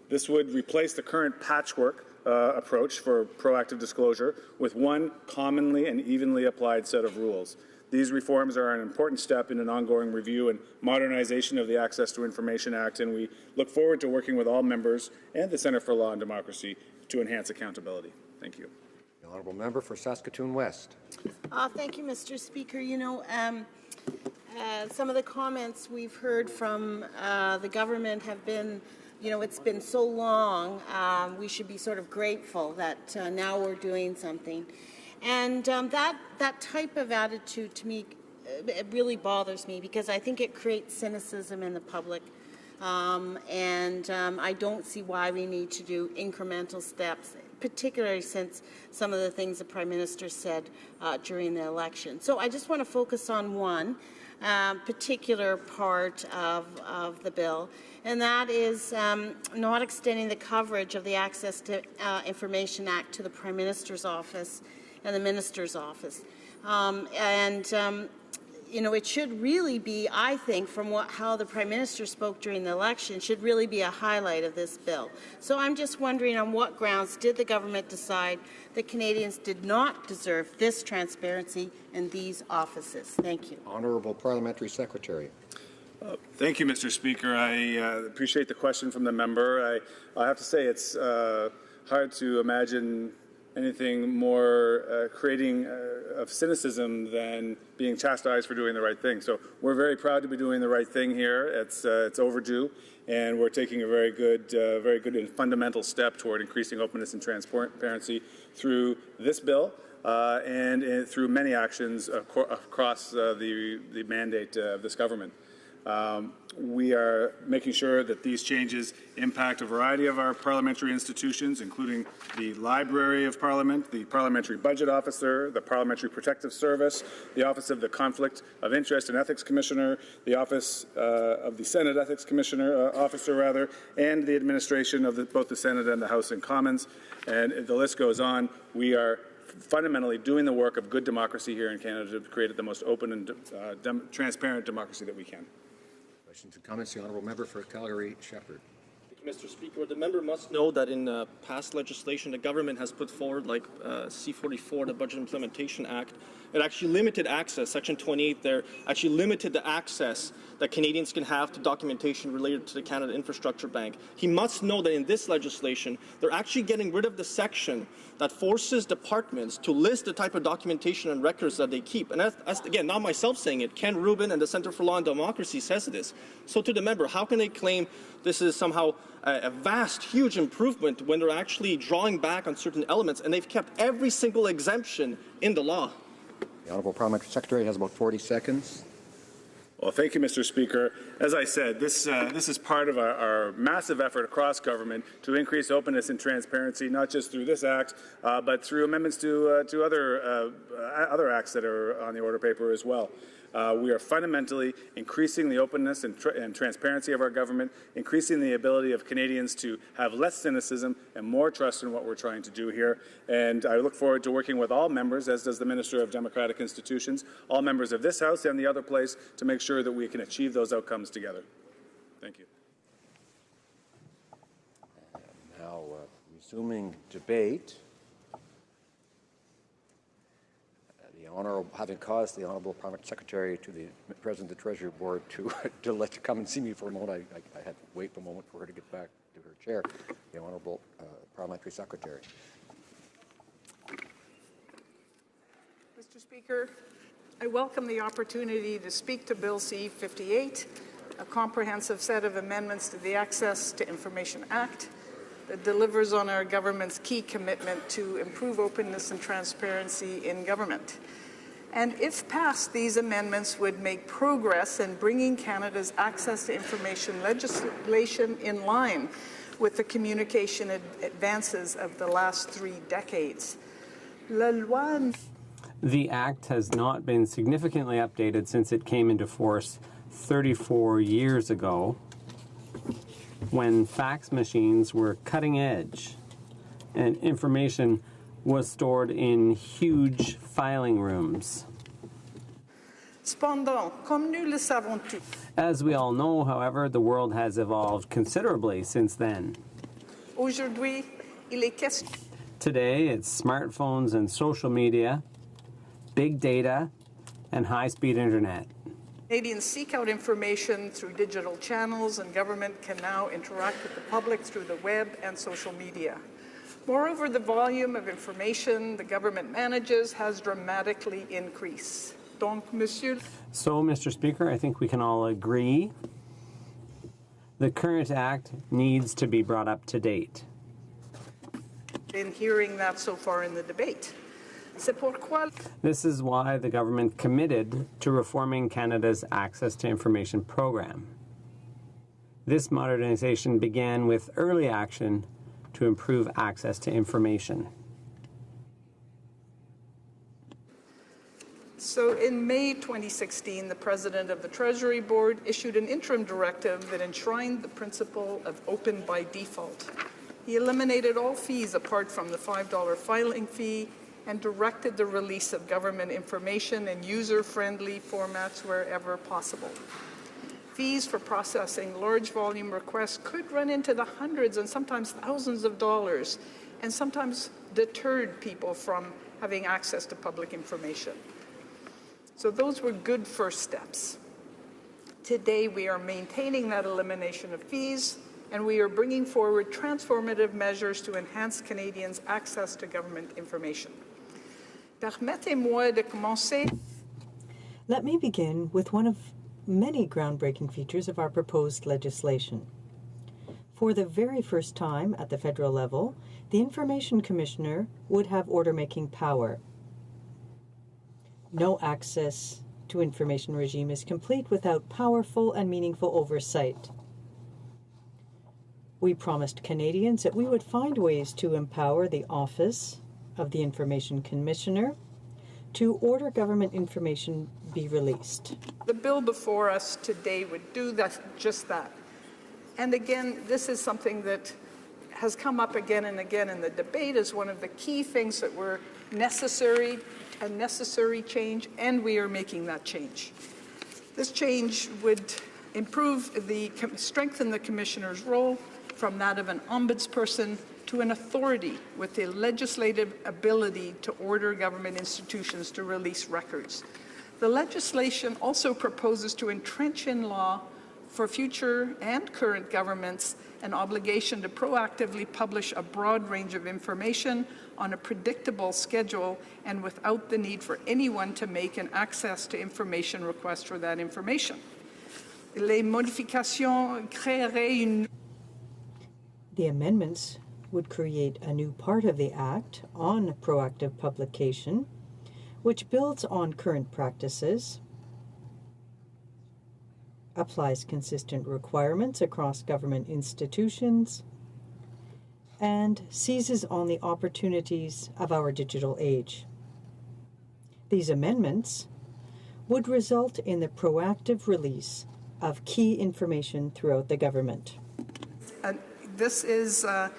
This would replace the current patchwork approach for proactive disclosure with one commonly and evenly applied set of rules. These reforms are an important step in an ongoing review and modernization of the Access to Information Act, and we look forward to working with all members and the Centre for Law and Democracy to enhance accountability. Thank you.
The Honourable Member for Saskatoon West.
Thank you, Mr. Speaker. You know, some of the comments we've heard from the government have been, it's been so long, we should be sort of grateful that now we're doing something. And that type of attitude, to me, it really bothers me because I think it creates cynicism in the public. I don't see why we need to do incremental steps, particularly since some of the things the Prime Minister said during the election. So I just want to focus on one particular part of the bill, and that is not extending the coverage of the Access to Information Act to the Prime Minister's office and the Minister's office. It should really be, I think, from how the Prime Minister spoke during the election, should really be a highlight of this bill. So I'm just wondering on what grounds did the government decide that Canadians did not deserve this transparency in these offices? Thank you.
Honourable Parliamentary Secretary.
Thank you, Mr. Speaker. I appreciate the question from the member. I have to say it's hard to imagine anything more creating of cynicism than being chastised for doing the right thing. So we're very proud to be doing the right thing here. It's overdue, and we're taking a very good and fundamental step toward increasing openness and transparency through this bill and through many actions across the mandate of this government. We are making sure that these changes impact a variety of our parliamentary institutions, including the Library of Parliament, the Parliamentary Budget Officer, the Parliamentary Protective Service, the Office of the Conflict of Interest and Ethics Commissioner, the Office of the Senate Ethics Commissioner, and the administration of both the Senate and the House and Commons. And the list goes on. We are fundamentally doing the work of good democracy here in Canada to create the most open and transparent democracy that we can.
Questions and comments? The Honourable Member for Calgary-Shepherd.
Mr. Speaker, the member must know that in past legislation the government has put forward, like C-44, the Budget Implementation Act, it actually limited access. Section 28 there actually limited the access that Canadians can have to documentation related to the Canada Infrastructure Bank. He must know that in this legislation, they're actually getting rid of the section that forces departments to list the type of documentation and records that they keep. And that's again, not myself saying it. Ken Rubin and the Centre for Law and Democracy says this. So to the member, how can they claim this is somehow a vast, huge improvement when they're actually drawing back on certain elements and they've kept every single exemption in the law?
The Honourable Parliamentary Secretary has about 40 seconds.
Well, thank you, Mr. Speaker. As I said, this is part of our massive effort across government to increase openness and transparency, not just through this act, but through amendments to other acts that are on the order paper as well. We are fundamentally increasing the openness and transparency of our government, increasing the ability of Canadians to have less cynicism and more trust in what we're trying to do here. And I look forward to working with all members, as does the Minister of Democratic Institutions, all members of this House and the other place, to make sure that we can achieve those outcomes together. Thank you.
Now, resuming debate. Having caused the Honourable Parliamentary Secretary to the President of the Treasury Board to let her come and see me for a moment, I had to wait for a moment for her to get back to her chair. The Honourable Parliamentary Secretary.
Mr. Speaker, I welcome the opportunity to speak to Bill C-58, a comprehensive set of amendments to the Access to Information Act that delivers on our government's key commitment to improve openness and transparency in government. And if passed, these amendments would make progress in bringing Canada's access to information legislation in line with the communication advances of the last 3 decades.
The Act has not been significantly updated since it came into force 34 years ago, when fax machines were cutting edge and information was stored in huge filing rooms. As we all know, however, the world has evolved considerably since then. Today, it's smartphones and social media, big data, and high-speed internet.
Canadians seek out information through digital channels, and government can now interact with the public through the web and social media. Moreover, the volume of information the government manages has dramatically increased.
So, Mr. Speaker, I think we can all agree the current Act needs to be brought up to date.
Been hearing that so far in the debate.
This is why the government committed to reforming Canada's Access to Information program. This modernization began with early action to improve access to information.
So in May 2016, the President of the Treasury Board issued an interim directive that enshrined the principle of open by default. He eliminated all fees apart from the $5 filing fee and directed the release of government information in user-friendly formats wherever possible. Fees for processing large volume requests could run into the hundreds and sometimes thousands of dollars, and sometimes deterred people from having access to public information. So those were good first steps. Today we are maintaining that elimination of fees, and we are bringing forward transformative measures to enhance Canadians' access to government information. Permettez-moi de commencer.
Let me begin with one of many groundbreaking features of our proposed legislation. For the very first time at the federal level, the Information Commissioner would have order-making power. No access to information regime is complete without powerful and meaningful oversight. We promised Canadians that we would find ways to empower the Office of the Information Commissioner to order government information be released.
The bill before us today would do just that. And again, this is something that has come up again and again in the debate as one of the key things that were necessary, a necessary change, and we are making that change. This change would strengthen the Commissioner's role from that of an ombudsperson to an authority with the legislative ability to order government institutions to release records. The legislation also proposes to entrench in law for future and current governments an obligation to proactively publish a broad range of information on a predictable schedule and without the need for anyone to make an access to information request for that information. Les modifications créeraient une...
The amendments would create a new part of the Act on proactive publication, which builds on current practices, applies consistent requirements across government institutions, and seizes on the opportunities of our digital age. These amendments would result in the proactive release of key information throughout the government.
This is a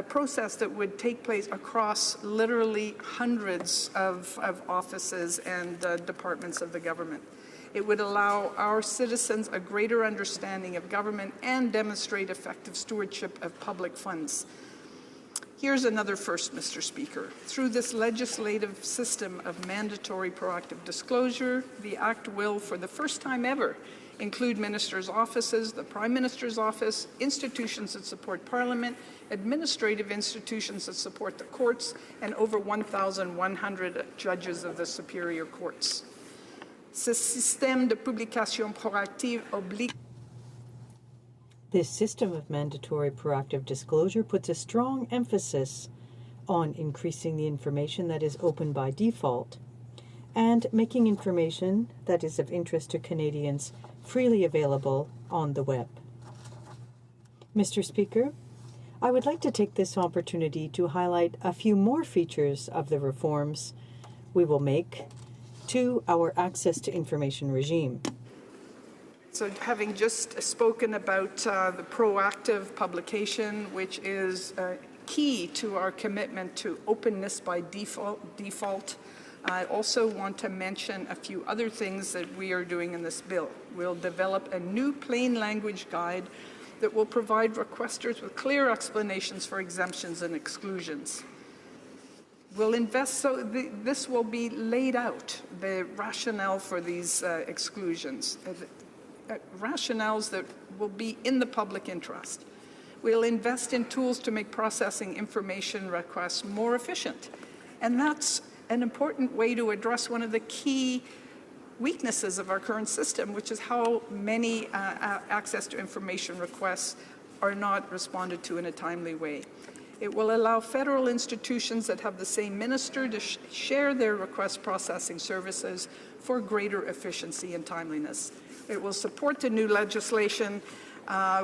process that would take place across literally hundreds of offices and departments of the government. It would allow our citizens a greater understanding of government and demonstrate effective stewardship of public funds. Here's another first, Mr. Speaker. Through this legislative system of mandatory proactive disclosure, the Act will, for the first time ever, include ministers' offices, the Prime Minister's office, institutions that support Parliament, administrative institutions that support the courts, and over 1,100 judges of the superior courts. Ce système de publication proactive oblique.
This system of mandatory proactive disclosure puts a strong emphasis on increasing the information that is open by default and making information that is of interest to Canadians freely available on the web. Mr. Speaker, I would like to take this opportunity to highlight a few more features of the reforms we will make to our access to information regime.
So having just spoken about the proactive publication, which is key to our commitment to openness by default, I also want to mention a few other things that we are doing in this bill. We'll develop a new plain language guide that will provide requesters with clear explanations for exemptions and exclusions. We'll invest, this will be laid out, the rationale for these exclusions, rationales that will be in the public interest. We'll invest in tools to make processing information requests more efficient. And that's an important way to address one of the key weaknesses of our current system, which is how many access to information requests are not responded to in a timely way. It will allow federal institutions that have the same minister to share their request processing services for greater efficiency and timeliness. It will support the new legislation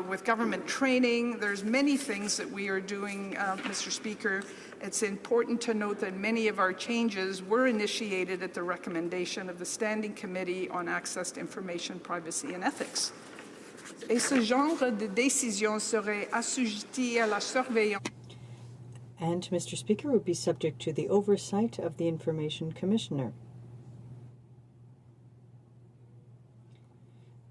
with government training. There's many things that we are doing, Mr. Speaker. It's important to note that many of our changes were initiated at the recommendation of the Standing Committee on Access to Information, Privacy and Ethics. Et ce genre de décision serait assujetti à la surveillance.
And, Mr. Speaker, would be subject to the oversight of the Information Commissioner.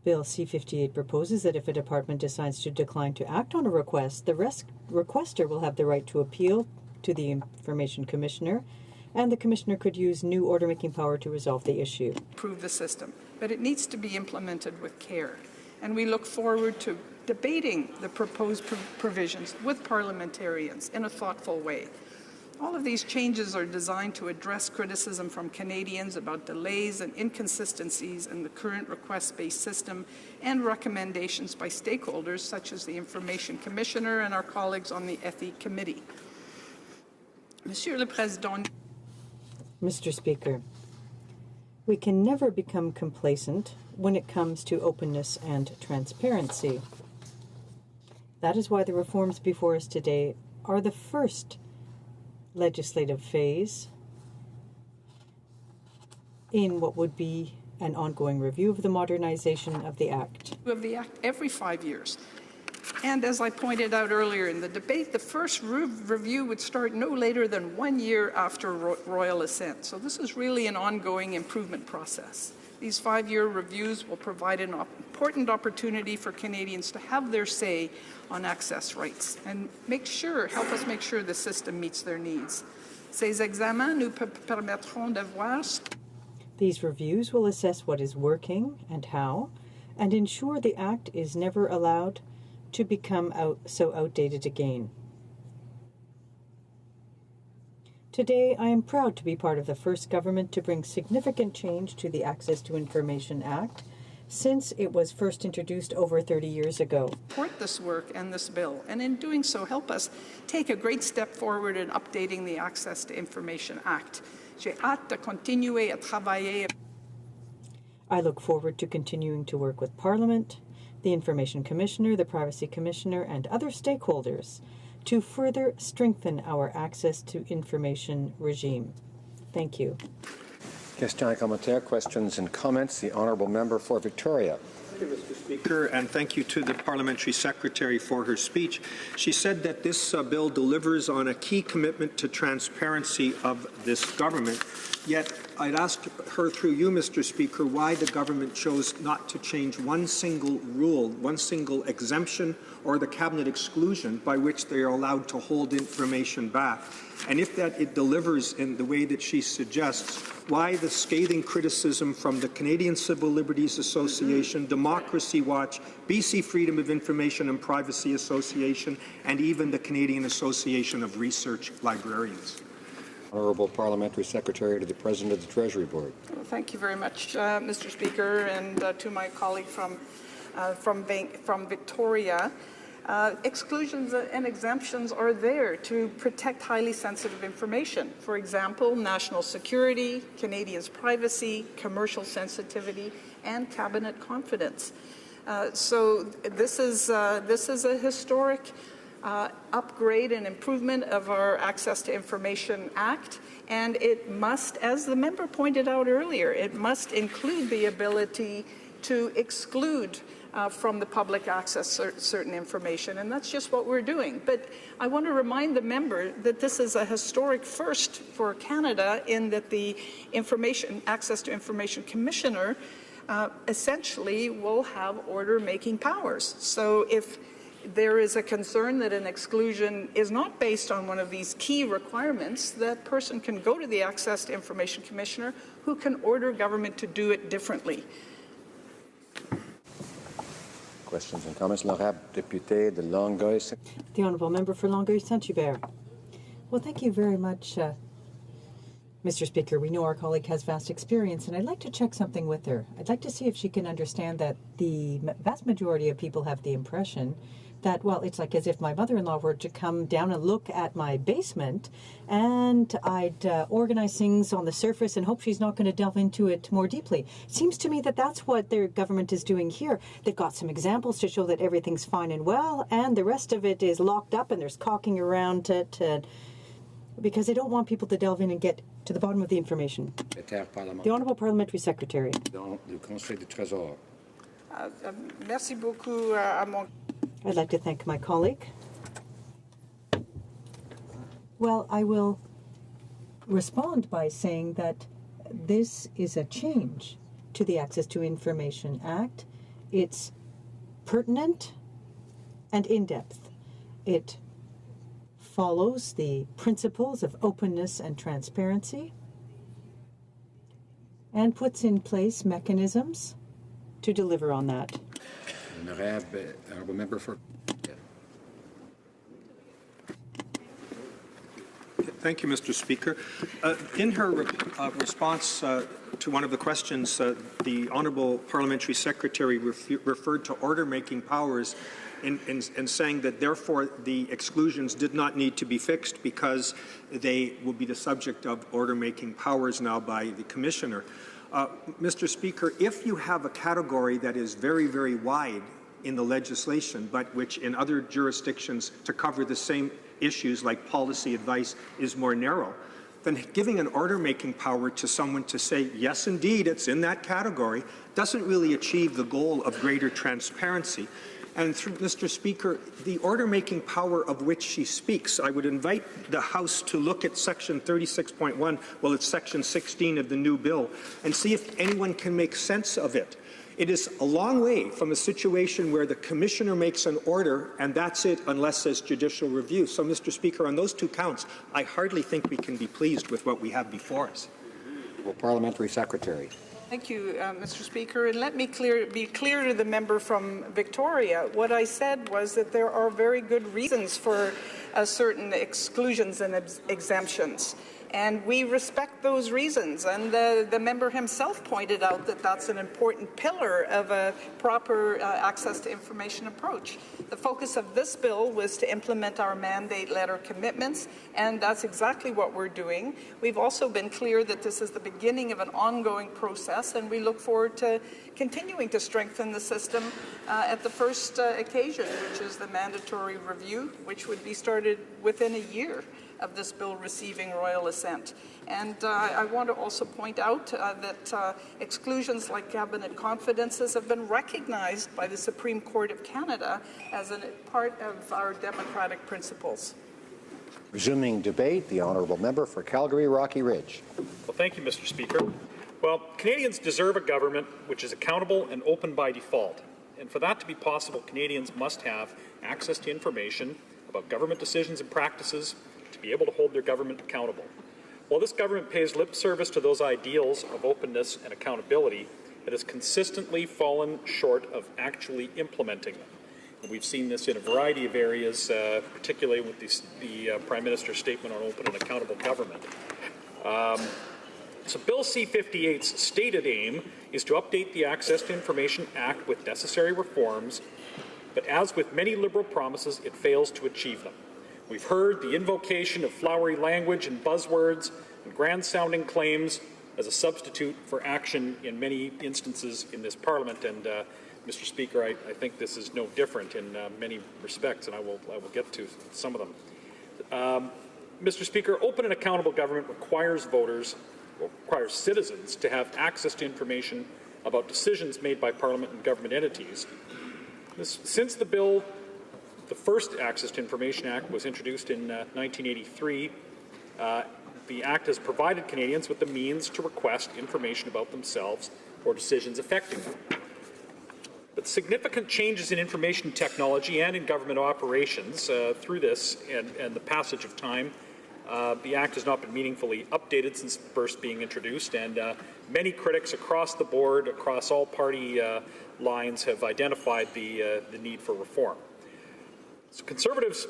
Bill C-58 proposes that if a department decides to decline to act on a request, the requester will have the right to appeal to the Information Commissioner, and the Commissioner could use new order-making power to resolve the issue.
Improve the system, but it needs to be implemented with care. And we look forward to debating the proposed provisions with parliamentarians in a thoughtful way. All of these changes are designed to address criticism from Canadians about delays and inconsistencies in the current request-based system and recommendations by stakeholders such as the Information Commissioner and our colleagues on the Ethics Committee. Monsieur le Président.
Mr. Speaker, We can never become complacent when it comes to openness and transparency. That is why the reforms before us today are the first legislative phase in what would be an ongoing review of the modernization of the Act.
Of the Act every 5 years. And as I pointed out earlier in the debate, the first review would start no later than 1 year after royal assent. So this is really an ongoing improvement process. These 5-year reviews will provide an important opportunity for Canadians to have their say on access rights and help us make sure the system meets their needs. Ces examens nous permettront de voir.
These reviews will assess what is working and how, and ensure the Act is never allowed to become so outdated again. Today, I am proud to be part of the first government to bring significant change to the Access to Information Act since it was first introduced over 30 years ago.
Support this work and this bill, and in doing so, help us take a great step forward in updating the Access to Information Act. J'ai hâte de continuer à travailler.
I look forward to continuing to work with Parliament, the Information Commissioner, the Privacy Commissioner, and other stakeholders to further strengthen our access to information regime. Thank you.
Questions et commentaires, questions and comments. The Honourable Member for Victoria.
Thank you, Mr. Speaker, and thank you to the Parliamentary Secretary for her speech. She said that this bill delivers on a key commitment to transparency of this government. Yet, I'd ask her through you, Mr. Speaker, why the government chose not to change one single rule, one single exemption, or the cabinet exclusion by which they are allowed to hold information back. And if that it delivers in the way that she suggests, why the scathing criticism from the Canadian Civil Liberties Association, Democracy Watch, BC Freedom of Information and Privacy Association, and even the Canadian Association of Research Librarians?
Honourable Parliamentary Secretary to the President of the Treasury Board.
Well, thank you very much, Mr. Speaker, and to my colleague from Victoria. Exclusions and exemptions are there to protect highly sensitive information. For example, national security, Canadians' privacy, commercial sensitivity, and cabinet confidence. So this is a historic upgrade and improvement of our Access to Information Act, and it must, as the member pointed out earlier, it must include the ability to exclude from the public access certain information, and that's just what we're doing. But I want to remind the member that this is a historic first for Canada in that the Access to Information Commissioner essentially will have order-making powers. So if there is a concern that an exclusion is not based on one of these key requirements, that person can go to the Access to Information Commissioner who can order government to do it differently.
Questions and comments. L'honorable député de Longueuil.
The Honourable Member for Longueuil-Saint-Hubert. Well, thank you very much, Mr. Speaker. We know our colleague has vast experience, and I'd like to check something with her. I'd like to see if she can understand that the vast majority of people have the impression that, well, it's like as if my mother-in-law were to come down and look at my basement, and I'd organize things on the surface and hope she's not going to delve into it more deeply. It seems to me that that's what their government is doing here. They've got some examples to show that everything's fine and well, and the rest of it is locked up and there's caulking around it, because they don't want people to delve in and get to the bottom of the information. The Honourable Parliamentary Secretary.
Du Conseil du Trésor.
Merci beaucoup à mon...
I'd like to thank my colleague. Well, I will respond by saying that this is a change to the Access to Information Act. It's pertinent and in-depth. It follows the principles of openness and transparency and puts in place mechanisms to deliver on that.
Honourable Member for...
Thank you, Mr. Speaker. In her response to one of the questions, the Honourable Parliamentary Secretary referred to order-making powers in saying that, therefore, the exclusions did not need to be fixed because they will be the subject of order-making powers now by the Commissioner. Mr. Speaker, if you have a category that is very, very wide in the legislation, but which in other jurisdictions to cover the same issues like policy advice is more narrow, then giving an order-making power to someone to say, yes, indeed, it's in that category, doesn't really achieve the goal of greater transparency. And Mr. Speaker, the order-making power of which she speaks, I would invite the House to look at Section 36.1, well, it's Section 16 of the new bill, and see if anyone can make sense of it. It is a long way from a situation where the Commissioner makes an order and that's it unless there's judicial review. So, Mr. Speaker, on those two counts, I hardly think we can be pleased with what we have before us.
Well, Parliamentary Secretary.
Thank you, Mr. Speaker. And let me be clear to the member from Victoria. What I said was that there are very good reasons for certain exclusions and exemptions. And we respect those reasons. And the member himself pointed out that that's an important pillar of a proper access to information approach. The focus of this bill was to implement our mandate letter commitments, and that's exactly what we're doing. We've also been clear that this is the beginning of an ongoing process, and we look forward to continuing to strengthen the system at the first occasion, which is the mandatory review, which would be started within a year of this bill receiving royal assent. And I want to also point out that exclusions like cabinet confidences have been recognized by the Supreme Court of Canada as a part of our democratic principles.
Resuming debate, the honourable member for Calgary Rocky Ridge.
Well, thank you, Mr. Speaker. Well, Canadians deserve a government which is accountable and open by default. And for that to be possible, Canadians must have access to information about government decisions and practices to be able to hold their government accountable. While this government pays lip service to those ideals of openness and accountability, it has consistently fallen short of actually implementing them. And we've seen this in a variety of areas, particularly with the Prime Minister's statement on open and accountable government. So Bill C-58's stated aim is to update the Access to Information Act with necessary reforms, but as with many Liberal promises, it fails to achieve them. We've heard the invocation of flowery language and buzzwords and grand-sounding claims as a substitute for action in many instances in this Parliament. And, Mr. Speaker, I think this is no different in many respects, and I will get to some of them. Mr. Speaker, open and accountable government requires citizens to have access to information about decisions made by Parliament and government entities. Since the first Access to Information Act was introduced in 1983. The Act has provided Canadians with the means to request information about themselves or decisions affecting them. But significant changes in information technology and in government operations through this and the passage of time, the Act has not been meaningfully updated since first being introduced, and many critics across the board, across all party lines, have identified the need for reform. So Conservatives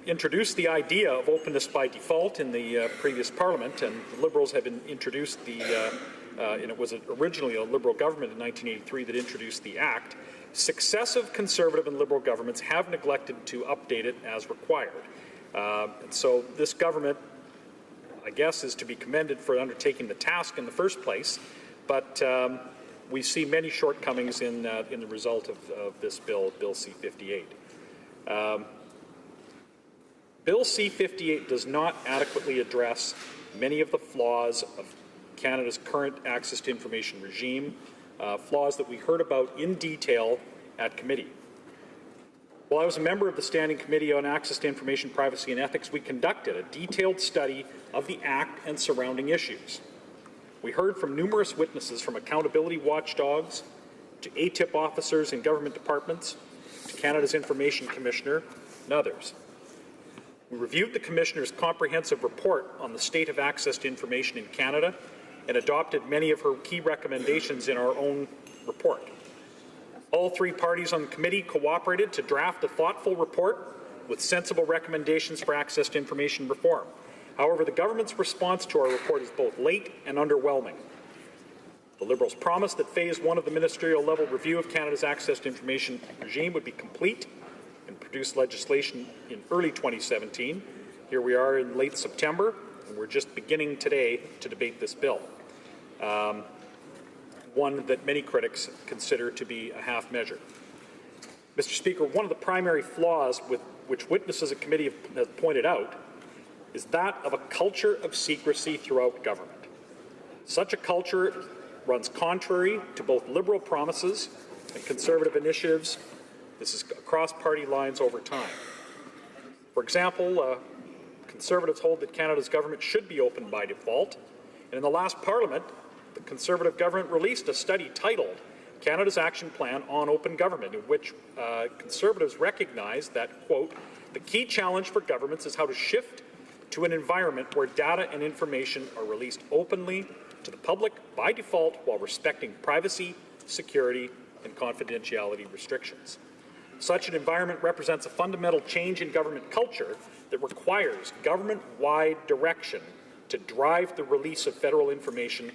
introduced the idea of openness by default in the previous Parliament, and the Liberals have introduced and it was originally a Liberal government in 1983 that introduced the Act. Successive Conservative and Liberal governments have neglected to update it as required. And so this government, I guess, is to be commended for undertaking the task in the first place, but we see many shortcomings in the result of this bill, Bill C-58. Bill C-58 does not adequately address many of the flaws of Canada's current access to information regime, flaws that we heard about in detail at committee. While I was a member of the Standing Committee on Access to Information, Privacy and Ethics, we conducted a detailed study of the Act and surrounding issues. We heard from numerous witnesses, from accountability watchdogs to ATIP officers in government departments, to Canada's Information Commissioner, and others. We reviewed the Commissioner's comprehensive report on the state of access to information in Canada and adopted many of her key recommendations in our own report. All three parties on the committee cooperated to draft a thoughtful report with sensible recommendations for access to information reform. However, the government's response to our report is both late and underwhelming. The Liberals promised that Phase 1 of the ministerial-level review of Canada's access to information regime would be complete and produce legislation in early 2017. Here we are in late September, and we're just beginning today to debate this bill. one that many critics consider to be a half measure. Mr. Speaker, one of the primary flaws with which witnesses at committee have pointed out is that of a culture of secrecy throughout government. Such a culture runs contrary to both Liberal promises and Conservative initiatives. This is across party lines over time. For example, Conservatives hold that Canada's government should be open by default, and in the last Parliament, the Conservative government released a study titled Canada's Action Plan on Open Government, in which Conservatives recognized that, quote, the key challenge for governments is how to shift to an environment where data and information are released openly to the public by default while respecting privacy, security, and confidentiality restrictions. Such an environment represents a fundamental change in government culture that requires government-wide direction to drive the release of federal information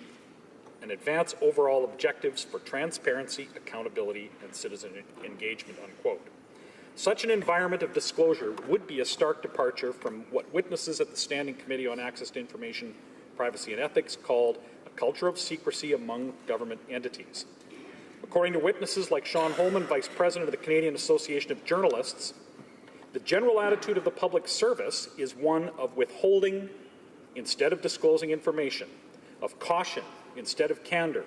and advance overall objectives for transparency, accountability, and citizen engagement, unquote. Such an environment of disclosure would be a stark departure from what witnesses at the Standing Committee on Access to Information, Privacy and Ethics called a culture of secrecy among government entities. According to witnesses like Sean Holman, Vice President of the Canadian Association of Journalists, the general attitude of the public service is one of withholding instead of disclosing information, of caution instead of candor.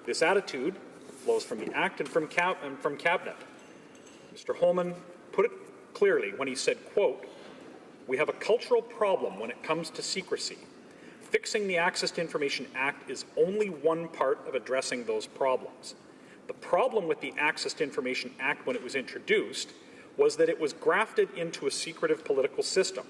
This attitude flows from the Act and from Cabinet. Mr. Holman put it clearly when he said, quote, we have a cultural problem when it comes to secrecy. Fixing the Access to Information Act is only one part of addressing those problems. The problem with the Access to Information Act when it was introduced was that it was grafted into a secretive political system.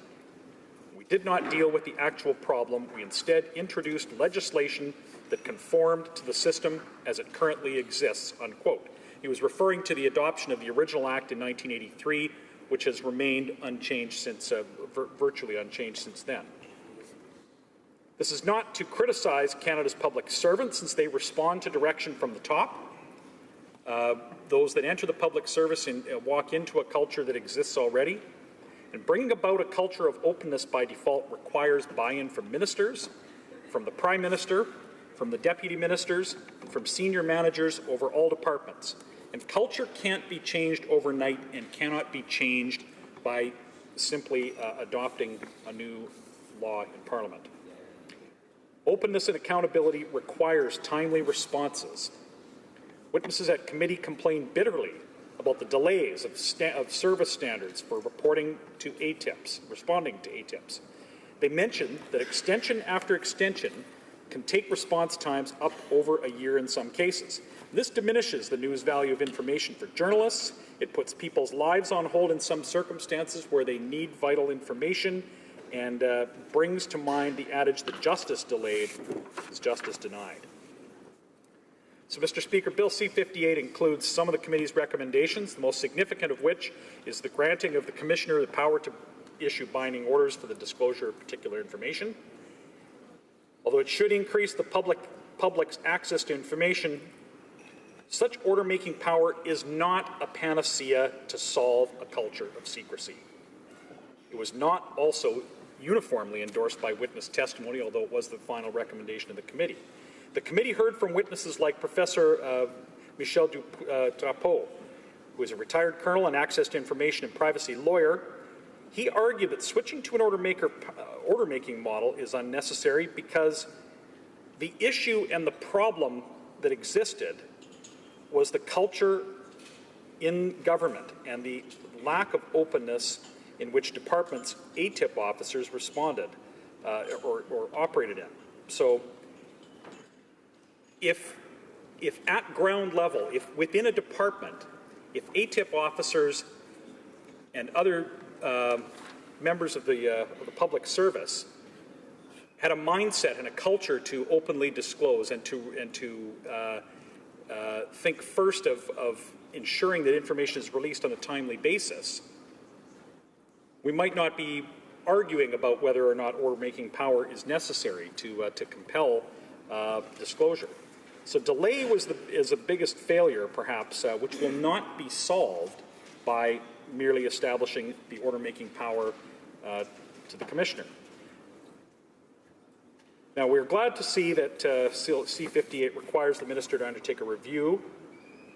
We did not deal with the actual problem. We instead introduced legislation that conformed to the system as it currently exists, unquote. He was referring to the adoption of the original Act in 1983, which has remained unchanged since, virtually unchanged since then. This is not to criticize Canada's public servants, since they respond to direction from the top. Those that enter the public service and walk into a culture that exists already. And bringing about a culture of openness by default requires buy-in from ministers, from the Prime Minister, from the deputy ministers, from senior managers over all departments. And culture can't be changed overnight and cannot be changed by simply adopting a new law in Parliament. Openness and accountability requires timely responses. Witnesses at committee complained bitterly about the delays of service standards for reporting to ATIPs, responding to ATIPs. They mentioned that extension after extension can take response times up over a year in some cases. This diminishes the news value of information for journalists. It puts people's lives on hold in some circumstances where they need vital information, and brings to mind the adage that justice delayed is justice denied. So, Mr. Speaker, Bill C-58 includes some of the committee's recommendations, the most significant of which is the granting of the Commissioner the power to issue binding orders for the disclosure of particular information. Although it should increase the public's access to information, such order-making power is not a panacea to solve a culture of secrecy. It was not also uniformly endorsed by witness testimony, although it was the final recommendation of the committee. The committee heard from witnesses like Professor Michel Drapeau, who is a retired colonel and access to information and privacy lawyer. He argued that switching to an order-making model is unnecessary because the issue and the problem that existed was the culture in government and the lack of openness in which departments' ATIP officers responded or operated in. So if at ground level, if within a department, if ATIP officers and other members of the public service had a mindset and a culture to openly disclose and to think first of ensuring that information is released on a timely basis, we might not be arguing about whether or not order-making power is necessary to compel disclosure. So delay is the biggest failure, perhaps, which will not be solved by merely establishing the order-making power to the Commissioner. Now, we're glad to see that C-58 requires the minister to undertake a review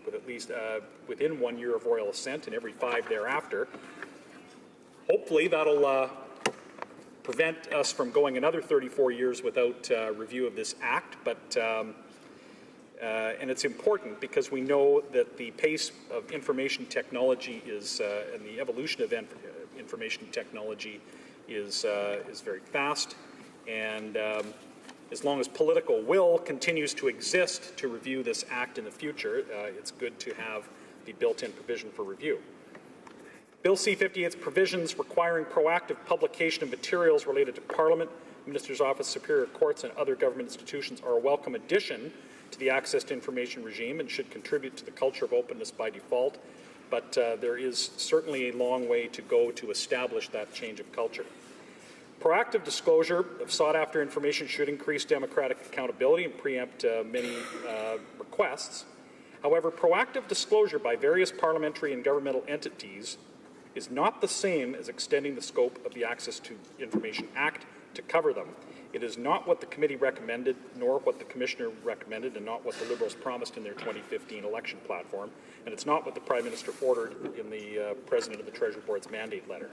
with at least within 1 year of royal assent and every 5 thereafter. Hopefully, that'll prevent us from going another 34 years without review of this act, but and it's important because we know that the pace of information technology is, and the evolution of information technology is very fast, and as long as political will continues to exist to review this act in the future, it's good to have the built-in provision for review. Bill C-58's provisions requiring proactive publication of materials related to Parliament, Minister's Office, Superior Courts, and other government institutions are a welcome addition to the access to information regime and should contribute to the culture of openness by default, but there is certainly a long way to go to establish that change of culture. Proactive disclosure of sought-after information should increase democratic accountability and preempt many requests. However, proactive disclosure by various parliamentary and governmental entities is not the same as extending the scope of the Access to Information Act to cover them. It is not what the committee recommended, nor what the Commissioner recommended, and not what the Liberals promised in their 2015 election platform, and it's not what the Prime Minister ordered in the President of the Treasury Board's mandate letter.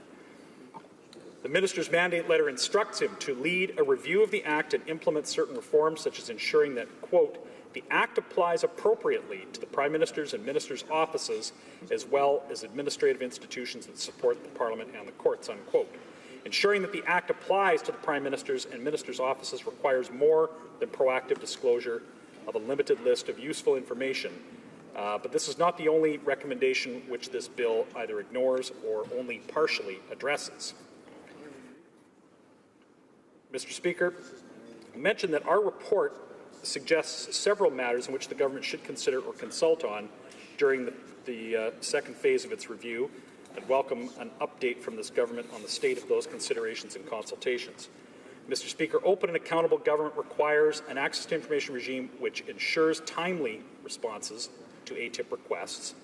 The Minister's mandate letter instructs him to lead a review of the Act and implement certain reforms, such as ensuring that, quote, the Act applies appropriately to the Prime Minister's and Ministers' offices, as well as administrative institutions that support the Parliament and the courts, unquote. Ensuring that the Act applies to the Prime Minister's and Ministers' offices requires more than proactive disclosure of a limited list of useful information. But this is not the only recommendation which this bill either ignores or only partially addresses. Mr. Speaker, I mentioned that our report suggests several matters in which the government should consider or consult on during the second phase of its review, and welcome an update from this government on the state of those considerations and consultations. Mr. Speaker, open and accountable government requires an access to information regime which ensures timely responses to ATIP requests,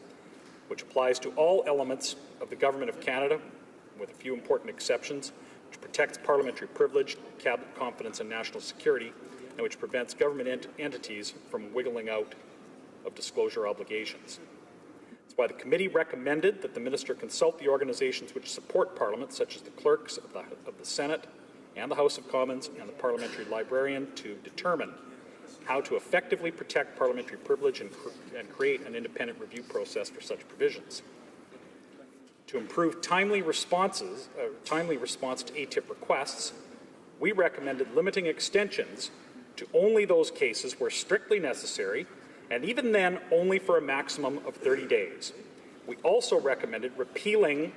which applies to all elements of the Government of Canada, with a few important exceptions, which protects parliamentary privilege, cabinet confidence, and national security, and which prevents government entities from wiggling out of disclosure obligations. That's why the committee recommended that the minister consult the organizations which support Parliament, such as the clerks of the Senate and the House of Commons and the parliamentary librarian, to determine how to effectively protect parliamentary privilege and create an independent review process for such provisions. To improve timely response to ATIP requests, we recommended limiting extensions to only those cases where strictly necessary, and even then only for a maximum of 30 days. We also recommended repealing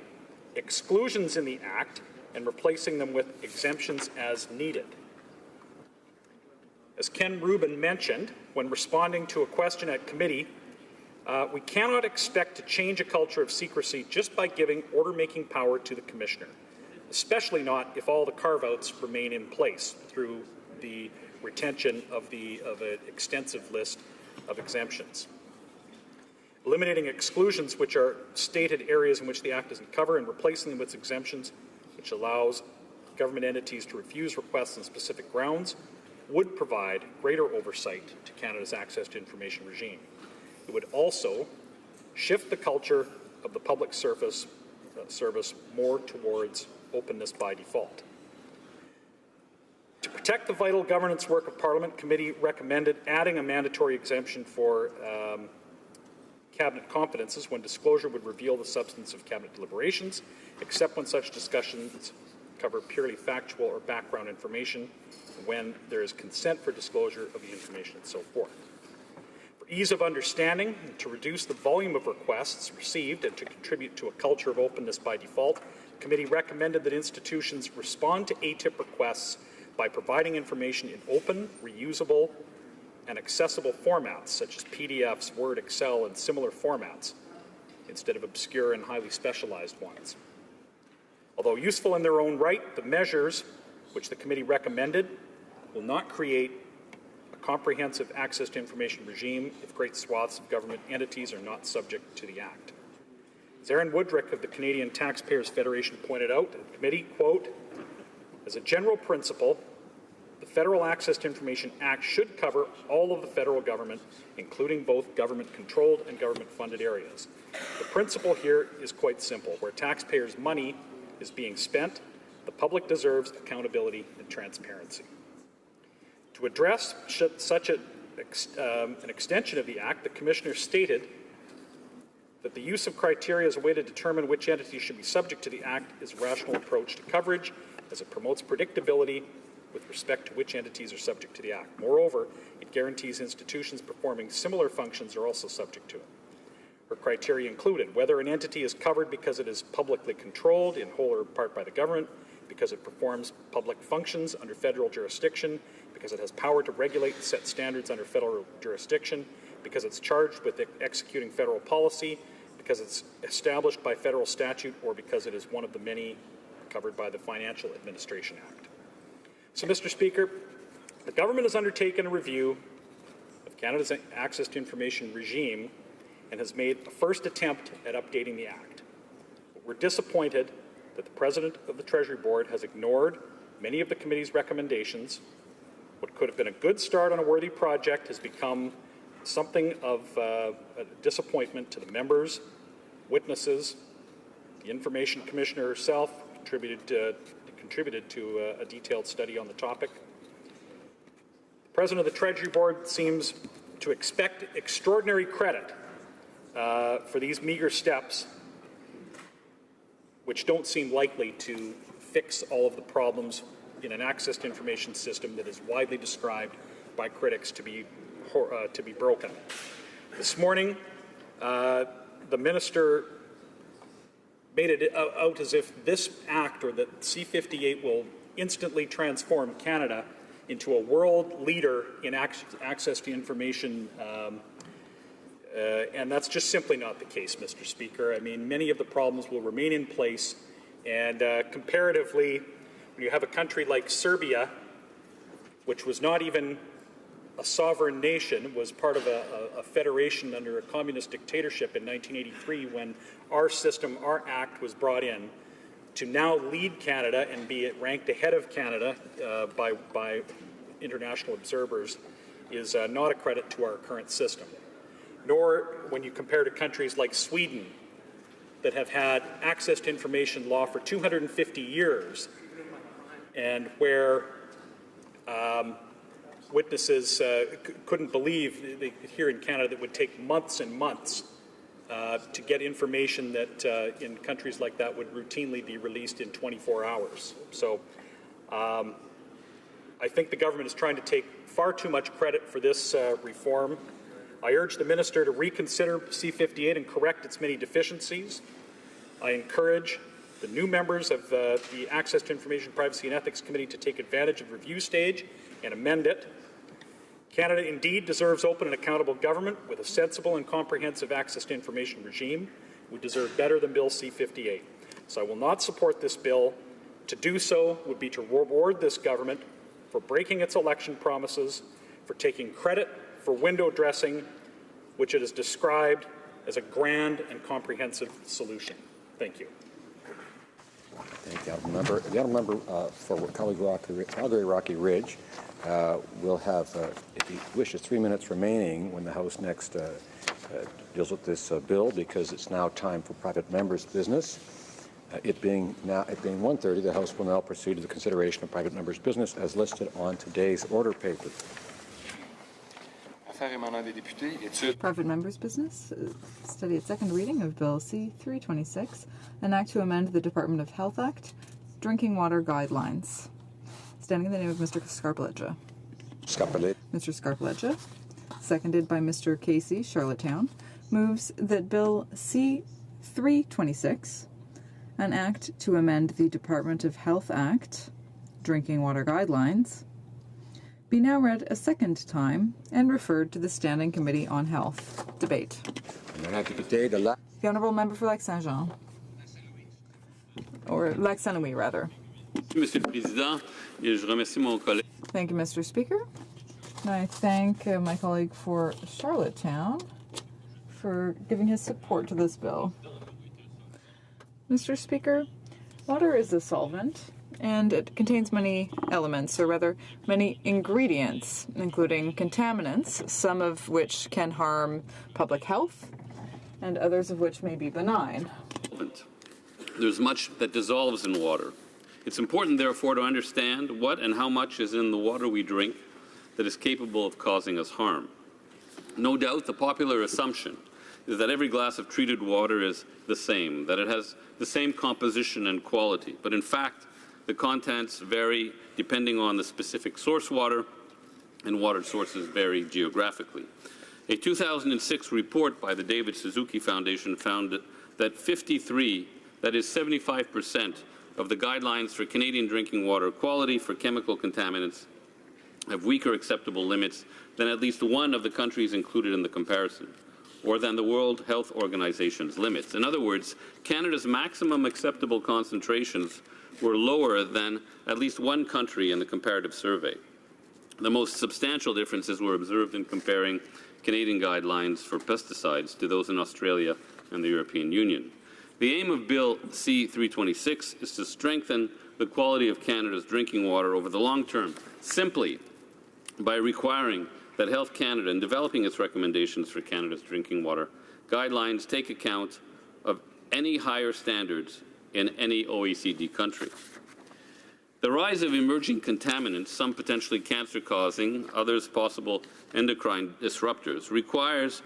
exclusions in the Act and replacing them with exemptions as needed. As Ken Rubin mentioned when responding to a question at committee, we cannot expect to change a culture of secrecy just by giving order-making power to the Commissioner, especially not if all the carve-outs remain in place through the retention of an extensive list of exemptions. Eliminating exclusions which are stated areas in which the Act doesn't cover and replacing them with exemptions which allows government entities to refuse requests on specific grounds would provide greater oversight to Canada's access to information regime. It would also shift the culture of the public service more towards openness by default. To protect the vital governance work of Parliament, Committee recommended adding a mandatory exemption for Cabinet confidences when disclosure would reveal the substance of Cabinet deliberations, except when such discussions cover purely factual or background information, when there is consent for disclosure of the information and so forth. For ease of understanding, to reduce the volume of requests received and to contribute to a culture of openness by default, the Committee recommended that institutions respond to ATIP requests by providing information in open, reusable, and accessible formats such as PDFs, Word, Excel, and similar formats, instead of obscure and highly specialized ones. Although useful in their own right, the measures which the Committee recommended will not create a comprehensive access to information regime if great swaths of government entities are not subject to the Act. As Aaron Woodrick of the Canadian Taxpayers Federation pointed out, the Committee, quote, as a general principle, the Federal Access to Information Act should cover all of the federal government, including both government-controlled and government-funded areas. The principle here is quite simple. Where taxpayers' money is being spent, the public deserves accountability and transparency. To address such an extension of the Act, the Commissioner stated that the use of criteria as a way to determine which entities should be subject to the Act is a rational approach to coverage, as it promotes predictability with respect to which entities are subject to the Act. Moreover, it guarantees institutions performing similar functions are also subject to it. Her criteria included whether an entity is covered because it is publicly controlled in whole or part by the government, because it performs public functions under federal jurisdiction, because it has power to regulate and set standards under federal jurisdiction, because it's charged with executing federal policy, because it's established by federal statute, or because it is one of the many covered by the Financial Administration Act. So, Mr. Speaker, the government has undertaken a review of Canada's access to information regime and has made a first attempt at updating the Act. But we're disappointed that the President of the Treasury Board has ignored many of the committee's recommendations. What could have been a good start on a worthy project has become something of a disappointment to the members, witnesses. The Information Commissioner herself contributed to a detailed study on the topic. The President of the Treasury Board seems to expect extraordinary credit for these meager steps, which don't seem likely to fix all of the problems in an access to information system that is widely described by critics to be broken. This morning, the minister made it out as if this act, or that C-58, will instantly transform Canada into a world leader in access to information, and that's just simply not the case, Mr. Speaker. I mean, many of the problems will remain in place, and comparatively, when you have a country like Serbia, which was not even a sovereign nation, was part of a federation under a communist dictatorship in 1983 when our system, our act, was brought in, to now lead Canada and be ranked ahead of Canada by international observers is not a credit to our current system. Nor when you compare to countries like Sweden that have had access to information law for 250 years and where witnesses couldn't believe here in Canada that would take months and months to get information that in countries like that would routinely be released in 24 hours. So I think the government is trying to take far too much credit for this reform. I urge the minister to reconsider C-58 and correct its many deficiencies. I encourage the new members of the Access to Information, Privacy and Ethics Committee to take advantage of review stage and amend it. Canada indeed deserves open and accountable government with a sensible and comprehensive access to information regime. We deserve better than Bill C-58. So I will not support this bill. To do so would be to reward this government for breaking its election promises, for taking credit for window dressing, which it has described as a grand and comprehensive solution. Thank you.
Thank you, Honourable Member. The Honourable Member for Calgary Rocky Ridge will have, if he wishes, 3 minutes remaining when the House next deals with this bill, because it's now time for private members' business. It being 1:30, the House will now proceed to the consideration of private members' business as listed on today's order paper.
Private members' business. Study at second reading of Bill C-326, an act to amend the Department of Health Act, drinking water guidelines. Standing in the name of Mr. Scarpelleggia. Mr. Scarpelleggia, seconded by Mr. Casey, Charlottetown, moves that Bill C-326, an act to amend the Department of Health Act, drinking water guidelines, be now read a second time and referred to the Standing Committee on Health. Debate. The Honourable Member for Lac-Saint-Jean. Or Lac-Saint-Louis, rather. Thank you, Mr. Speaker. And I thank my colleague for Charlottetown for giving his support to this bill. Mr. Speaker, water is a solvent, and it contains many elements, or rather many ingredients, including contaminants, some of which can harm public health and others of which may be benign.
There's much that dissolves in water. It's important, therefore, to understand what and how much is in the water we drink that is capable of causing us harm. No doubt, the popular assumption is that every glass of treated water is the same, that it has the same composition and quality. But in fact, the contents vary depending on the specific source water, and water sources vary geographically. A 2006 report by the David Suzuki Foundation found that 75% of the guidelines for Canadian drinking water quality for chemical contaminants have weaker acceptable limits than at least one of the countries included in the comparison, or than the World Health Organization's limits. In other words, Canada's maximum acceptable concentrations were lower than at least one country in the comparative survey. The most substantial differences were observed in comparing Canadian guidelines for pesticides to those in Australia and the European Union. The aim of Bill C-326 is to strengthen the quality of Canada's drinking water over the long term, simply by requiring that Health Canada, in developing its recommendations for Canada's drinking water guidelines, take account of any higher standards in any OECD country. The rise of emerging contaminants, some potentially cancer-causing, others possible endocrine disruptors, requires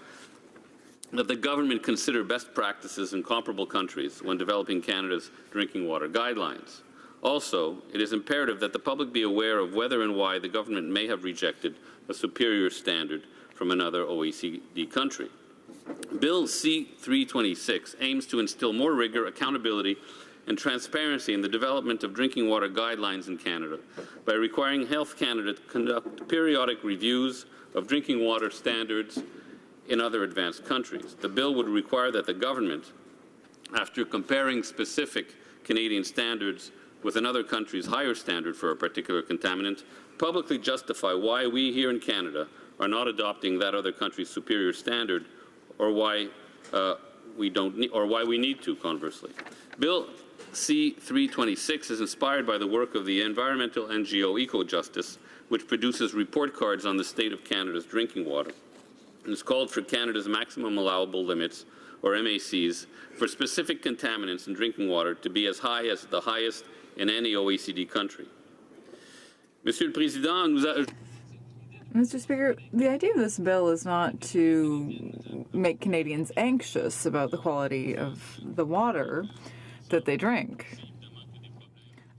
that the government consider best practices in comparable countries when developing Canada's drinking water guidelines. Also, it is imperative that the public be aware of whether and why the government may have rejected a superior standard from another OECD country. Bill C-326 aims to instill more rigor, accountability, and transparency in the development of drinking water guidelines in Canada by requiring Health Canada to conduct periodic reviews of drinking water standards in other advanced countries. The bill would require that the government, after comparing specific Canadian standards with another country's higher standard for a particular contaminant, publicly justify why we here in Canada are not adopting that other country's superior standard, or why we need to, conversely. Bill C-326 is inspired by the work of the environmental NGO EcoJustice, which produces report cards on the state of Canada's drinking water. And it's called for Canada's maximum allowable limits, or MACs, for specific contaminants in drinking water to be as high as the highest in any OECD country. Monsieur le Président,
Mr. Speaker, the idea of this bill is not to make Canadians anxious about the quality of the water that they drink.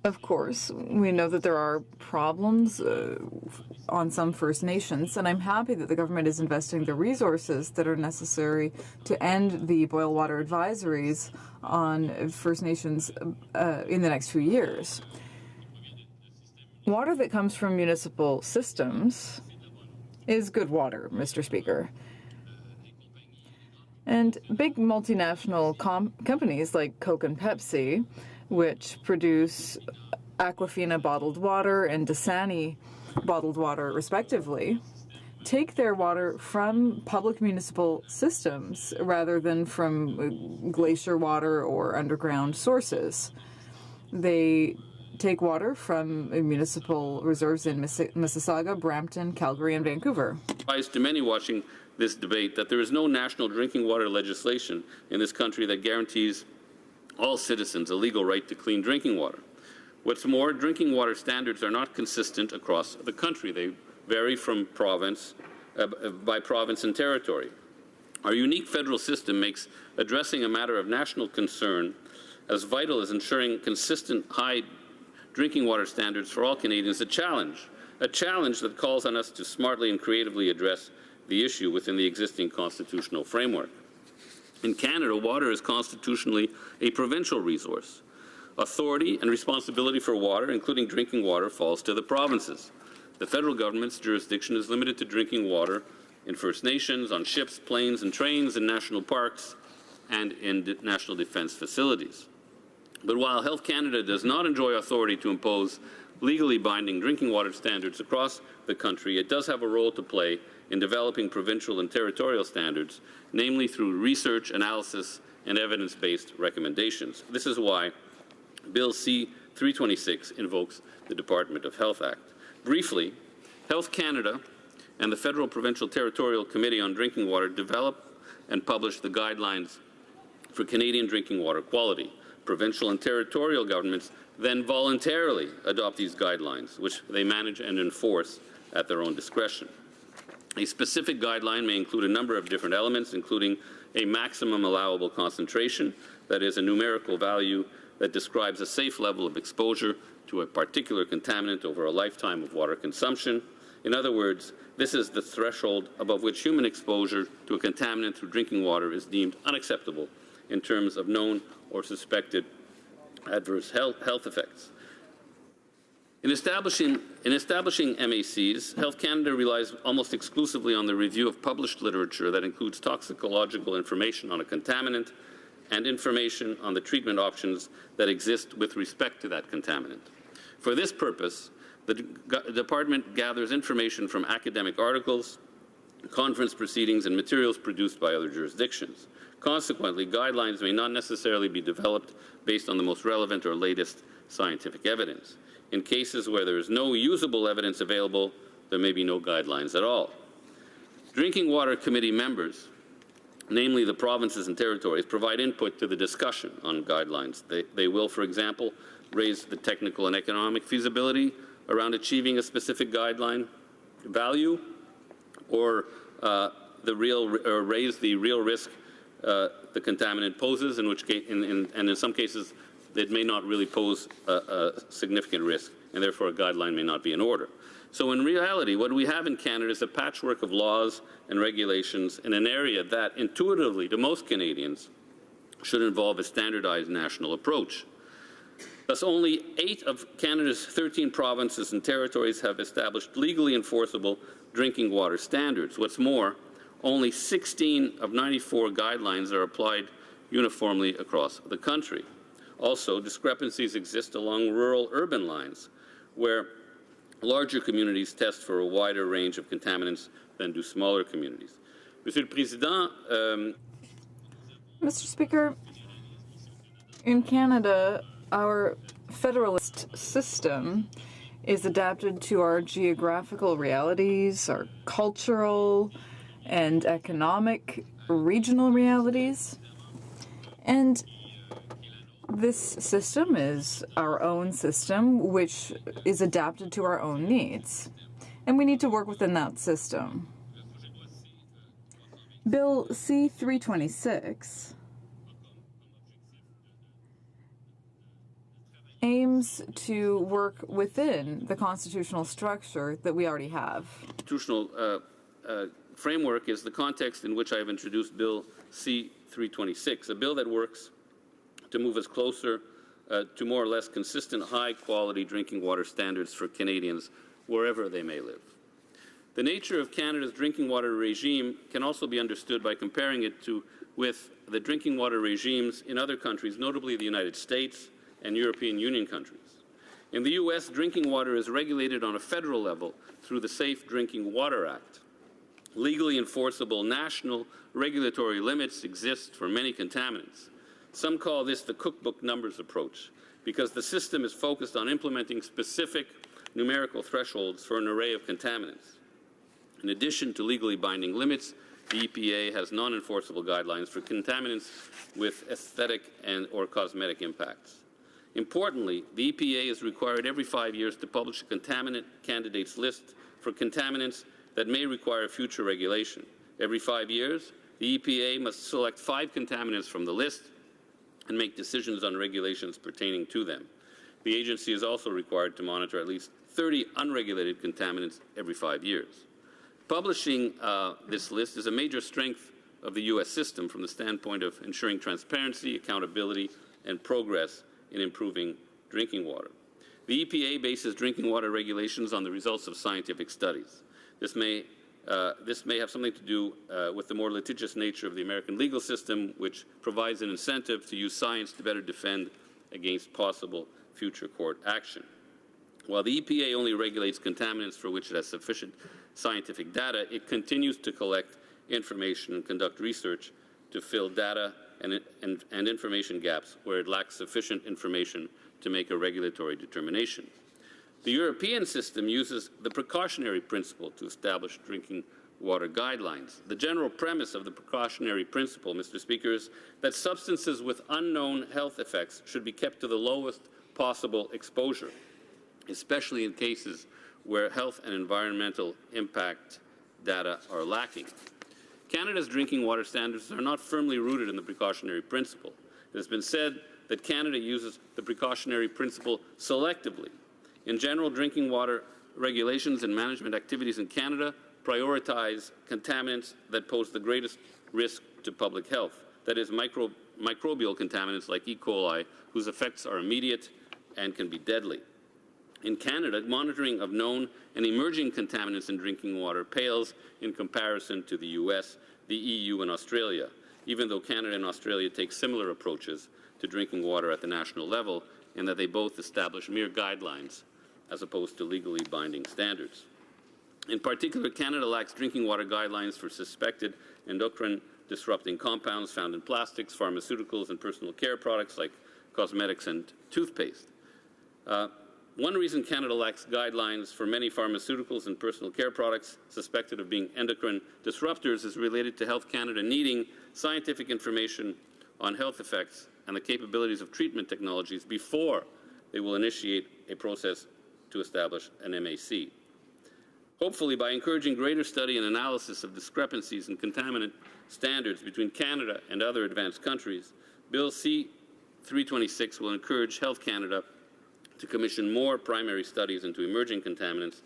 Of course, we know that there are problems on some First Nations, and I'm happy that the government is investing the resources that are necessary to end the boil water advisories on First Nations in the next few years. Water that comes from municipal systems is good water, Mr. Speaker. And big multinational companies like Coke and Pepsi, which produce Aquafina bottled water and Dasani bottled water, respectively, take their water from public municipal systems rather than from glacier water or underground sources. They take water from municipal reserves in Mississauga, Brampton, Calgary, and Vancouver.
To many watching this debate that there is no national drinking water legislation in this country that guarantees all citizens a legal right to clean drinking water. What's more, drinking water standards are not consistent across the country. They vary from province by province and territory. Our unique federal system makes addressing a matter of national concern as vital as ensuring consistent high drinking water standards for all Canadians a challenge that calls on us to smartly and creatively address the issue within the existing constitutional framework. In Canada, water is constitutionally a provincial resource. Authority and responsibility for water, including drinking water, falls to the provinces. The federal government's jurisdiction is limited to drinking water in First Nations, on ships, planes, and trains, in national parks, and in national defence facilities. But while Health Canada does not enjoy authority to impose legally binding drinking water standards across the country, it does have a role to play in developing provincial and territorial standards, namely through research, analysis, and evidence-based recommendations. This is why Bill 326 invokes the Department of Health Act. Briefly, Health Canada and the Federal Provincial Territorial Committee on Drinking Water develop and publish the guidelines for Canadian drinking water quality. Provincial and territorial governments then voluntarily adopt these guidelines, which they manage and enforce at their own discretion. A specific guideline may include a number of different elements, including a maximum allowable concentration, that is, a numerical value that describes a safe level of exposure to a particular contaminant over a lifetime of water consumption. In other words, this is the threshold above which human exposure to a contaminant through drinking water is deemed unacceptable in terms of known or suspected adverse health effects. In establishing MACs, Health Canada relies almost exclusively on the review of published literature that includes toxicological information on a contaminant and information on the treatment options that exist with respect to that contaminant. For this purpose, the Department gathers information from academic articles, conference proceedings, and materials produced by other jurisdictions. Consequently, guidelines may not necessarily be developed based on the most relevant or latest scientific evidence. In cases where there is no usable evidence available, there may be no guidelines at all. Drinking Water Committee members, namely the provinces and territories, provide input to the discussion on guidelines. They will, for example, raise the technical and economic feasibility around achieving a specific guideline value, or raise the real risk the contaminant poses, in which case, and in some cases, it may not really pose a significant risk, and therefore a guideline may not be in order. So in reality, what we have in Canada is a patchwork of laws and regulations in an area that, intuitively, to most Canadians, should involve a standardized national approach. Thus, only 8 of Canada's 13 provinces and territories have established legally enforceable drinking water standards. What's more, only 16 of 94 guidelines are applied uniformly across the country. Also, discrepancies exist along rural-urban lines, where larger communities test for a wider range of contaminants than do smaller communities. Monsieur le Président,
Mr. Speaker, in Canada, our federalist system is adapted to our geographical realities, our cultural and economic regional realities. And this system is our own system, which is adapted to our own needs. And we need to work within that system. Bill C-326 aims to work within the constitutional structure that we already have.
Constitutional framework is the context in which I have introduced Bill C-326, a bill that works to move us closer to more or less consistent high-quality drinking water standards for Canadians wherever they may live. The nature of Canada's drinking water regime can also be understood by comparing it with the drinking water regimes in other countries, notably the United States and European Union countries. In the U.S., drinking water is regulated on a federal level through the Safe Drinking Water Act. Legally enforceable national regulatory limits exist for many contaminants. Some call this the cookbook numbers approach, because the system is focused on implementing specific numerical thresholds for an array of contaminants. In addition to legally binding limits, the EPA has non-enforceable guidelines for contaminants with aesthetic or cosmetic impacts. Importantly, the EPA is required every 5 years to publish a contaminant candidates list for contaminants that may require future regulation. Every 5 years, the EPA must select 5 contaminants from the list and make decisions on regulations pertaining to them. The agency is also required to monitor at least 30 unregulated contaminants every 5 years. Publishing this list is a major strength of the U.S. system from the standpoint of ensuring transparency, accountability, and progress in improving drinking water. The EPA bases drinking water regulations on the results of scientific studies. This may have something to do with the more litigious nature of the American legal system, which provides an incentive to use science to better defend against possible future court action. While the EPA only regulates contaminants for which it has sufficient scientific data, it continues to collect information and conduct research to fill data and information gaps where it lacks sufficient information to make a regulatory determination. The European system uses the precautionary principle to establish drinking water guidelines. The general premise of the precautionary principle, Mr. Speaker, is that substances with unknown health effects should be kept to the lowest possible exposure, especially in cases where health and environmental impact data are lacking. Canada's drinking water standards are not firmly rooted in the precautionary principle. It has been said that Canada uses the precautionary principle selectively. In general, drinking water regulations and management activities in Canada prioritize contaminants that pose the greatest risk to public health, that is, microbial contaminants like E. coli, whose effects are immediate and can be deadly. In Canada, monitoring of known and emerging contaminants in drinking water pales in comparison to the US, the EU, and Australia, even though Canada and Australia take similar approaches to drinking water at the national level, in that they both establish mere guidelines as opposed to legally binding standards. In particular, Canada lacks drinking water guidelines for suspected endocrine-disrupting compounds found in plastics, pharmaceuticals, and personal care products like cosmetics and toothpaste. One reason Canada lacks guidelines for many pharmaceuticals and personal care products suspected of being endocrine disruptors is related to Health Canada needing scientific information on health effects and the capabilities of treatment technologies before they will initiate a process to establish an MAC. Hopefully, by encouraging greater study and analysis of discrepancies in contaminant standards between Canada and other advanced countries, Bill C-326 will encourage Health Canada to commission more primary studies into emerging contaminants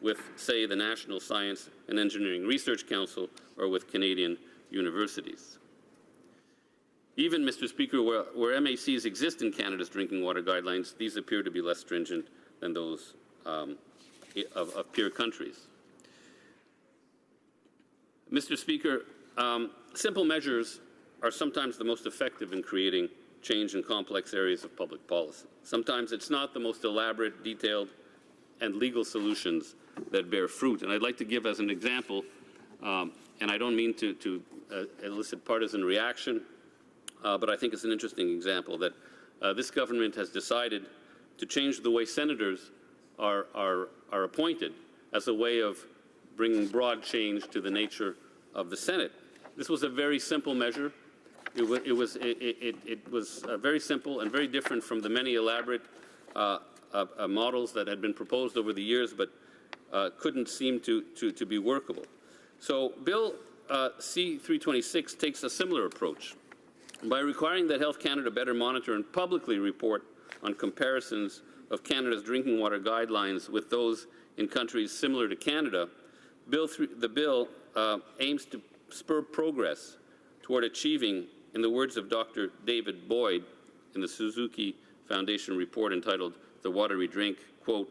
with, say, the National Science and Engineering Research Council or with Canadian universities. Even, Mr. Speaker, where MACs exist in Canada's drinking water guidelines, these appear to be less stringent than those of peer countries. Mr. Speaker, simple measures are sometimes the most effective in creating change in complex areas of public policy. Sometimes it's not the most elaborate, detailed, and legal solutions that bear fruit. And I'd like to give as an example, and I don't mean to elicit partisan reaction, but I think it's an interesting example that this government has decided to change the way senators are appointed as a way of bringing broad change to the nature of the Senate. This was a very simple measure. It was very simple and very different from the many elaborate models that had been proposed over the years, but couldn't seem to be workable. So Bill C-326 takes a similar approach. By requiring that Health Canada better monitor and publicly report on comparisons of Canada's drinking water guidelines with those in countries similar to Canada, the bill aims to spur progress toward achieving, in the words of Dr. David Boyd in the Suzuki Foundation report entitled The Water We Drink, quote,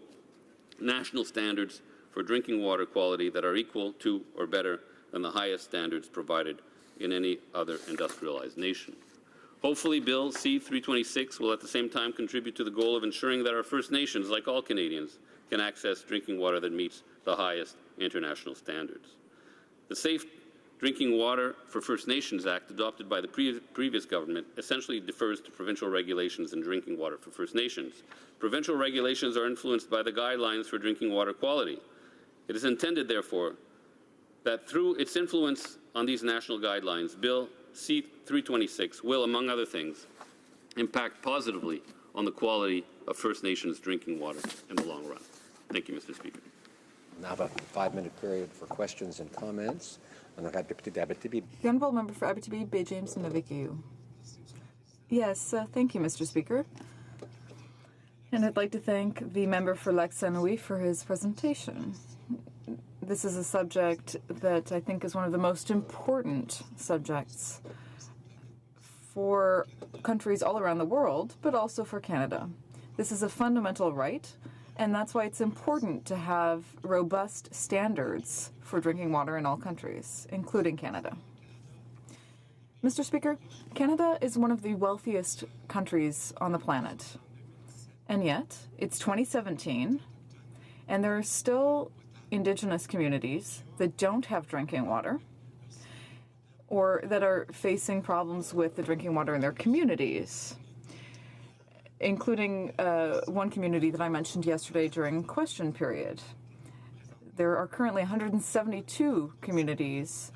national standards for drinking water quality that are equal to or better than the highest standards provided in any other industrialized nation. Hopefully, Bill C-326 will at the same time contribute to the goal of ensuring that our First Nations, like all Canadians, can access drinking water that meets the highest international standards. The Safe Drinking Water for First Nations Act, adopted by the previous government, essentially defers to provincial regulations in drinking water for First Nations. Provincial regulations are influenced by the guidelines for drinking water quality. It is intended, therefore, that through its influence on these national guidelines, Bill C-326 will, among other things, impact positively on the quality of First Nations drinking water in the long run. Thank you, Mr. Speaker.
Now have a 5-minute period for questions and comments.
The Honourable Member for Abitibi, Bay James and Navikiu. Yes, thank you, Mr. Speaker. And I'd like to thank the member for Lac-Saint-Louis for his presentation. This is a subject that I think is one of the most important subjects for countries all around the world, but also for Canada. This is a fundamental right, and that's why it's important to have robust standards for drinking water in all countries, including Canada. Mr. Speaker, Canada is one of the wealthiest countries on the planet. And yet, it's 2017, and there are still Indigenous communities that don't have drinking water, or that are facing problems with the drinking water in their communities, including one community that I mentioned yesterday during question period. There are currently 172 communities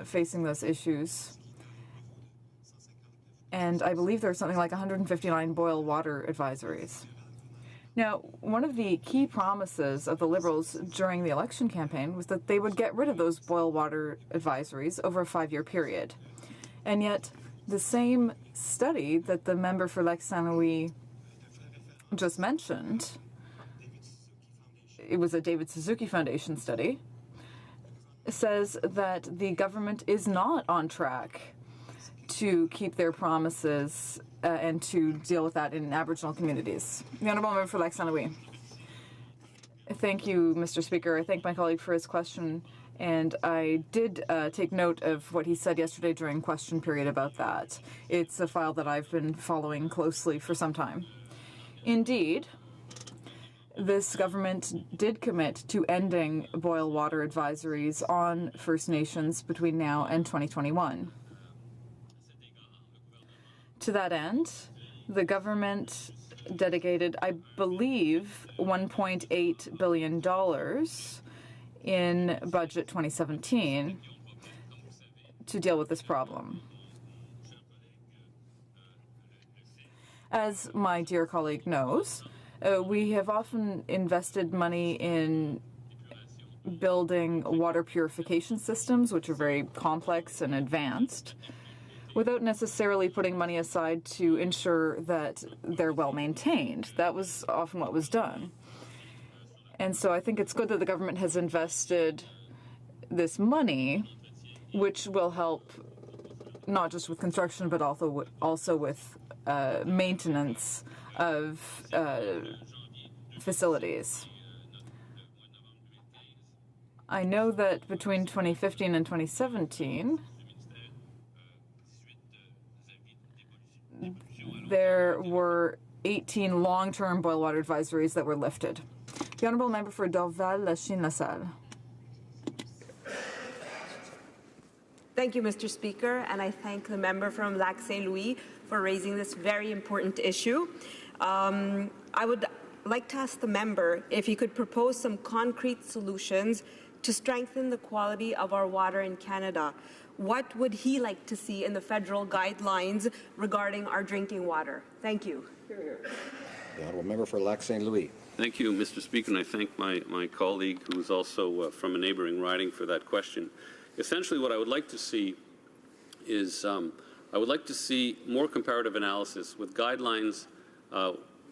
facing those issues, and I believe there's something like 159 boil water advisories. Now, one of the key promises of the Liberals during the election campaign was that they would get rid of those boil water advisories over a 5-year period. And yet, the same study that the member for Lac Saint-Louis just mentioned, it was a David Suzuki Foundation study, says that the government is not on track to keep their promises and to deal with that in Aboriginal communities. The Honourable Member for Lac Saint-Louis. Thank you, Mr. Speaker. I thank my colleague for his question, and I did take note of what he said yesterday during question period about that. It's a file that I've been following closely for some time. Indeed, this government did commit to ending boil water advisories on First Nations between now and 2021. To that end, the government dedicated, I believe, $1.8 billion in Budget 2017 to deal with this problem. As my dear colleague knows, we have often invested money in building water purification systems, which are very complex and advanced, without necessarily putting money aside to ensure that they're well maintained. That was often what was done. And so I think it's good that the government has invested this money, which will help not just with construction, but also with maintenance of facilities. I know that between 2015 and 2017, there were 18 long-term boil water advisories that were lifted. The Honourable Member for Dorval, Lachine, LaSalle.
Thank you, Mr. Speaker, and I thank the member from Lac Saint-Louis for raising this very important issue. I would like to ask the member if he could propose some concrete solutions to strengthen the quality of our water in Canada. What would he like to see in the federal guidelines regarding our drinking water? Thank you.
The Honourable Member for Lac Saint-Louis.
Thank you, Mr. Speaker, and I thank my colleague, who is also from a neighbouring riding, for that question. Essentially, what I would like to see is I would like to see more comparative analysis with guidelines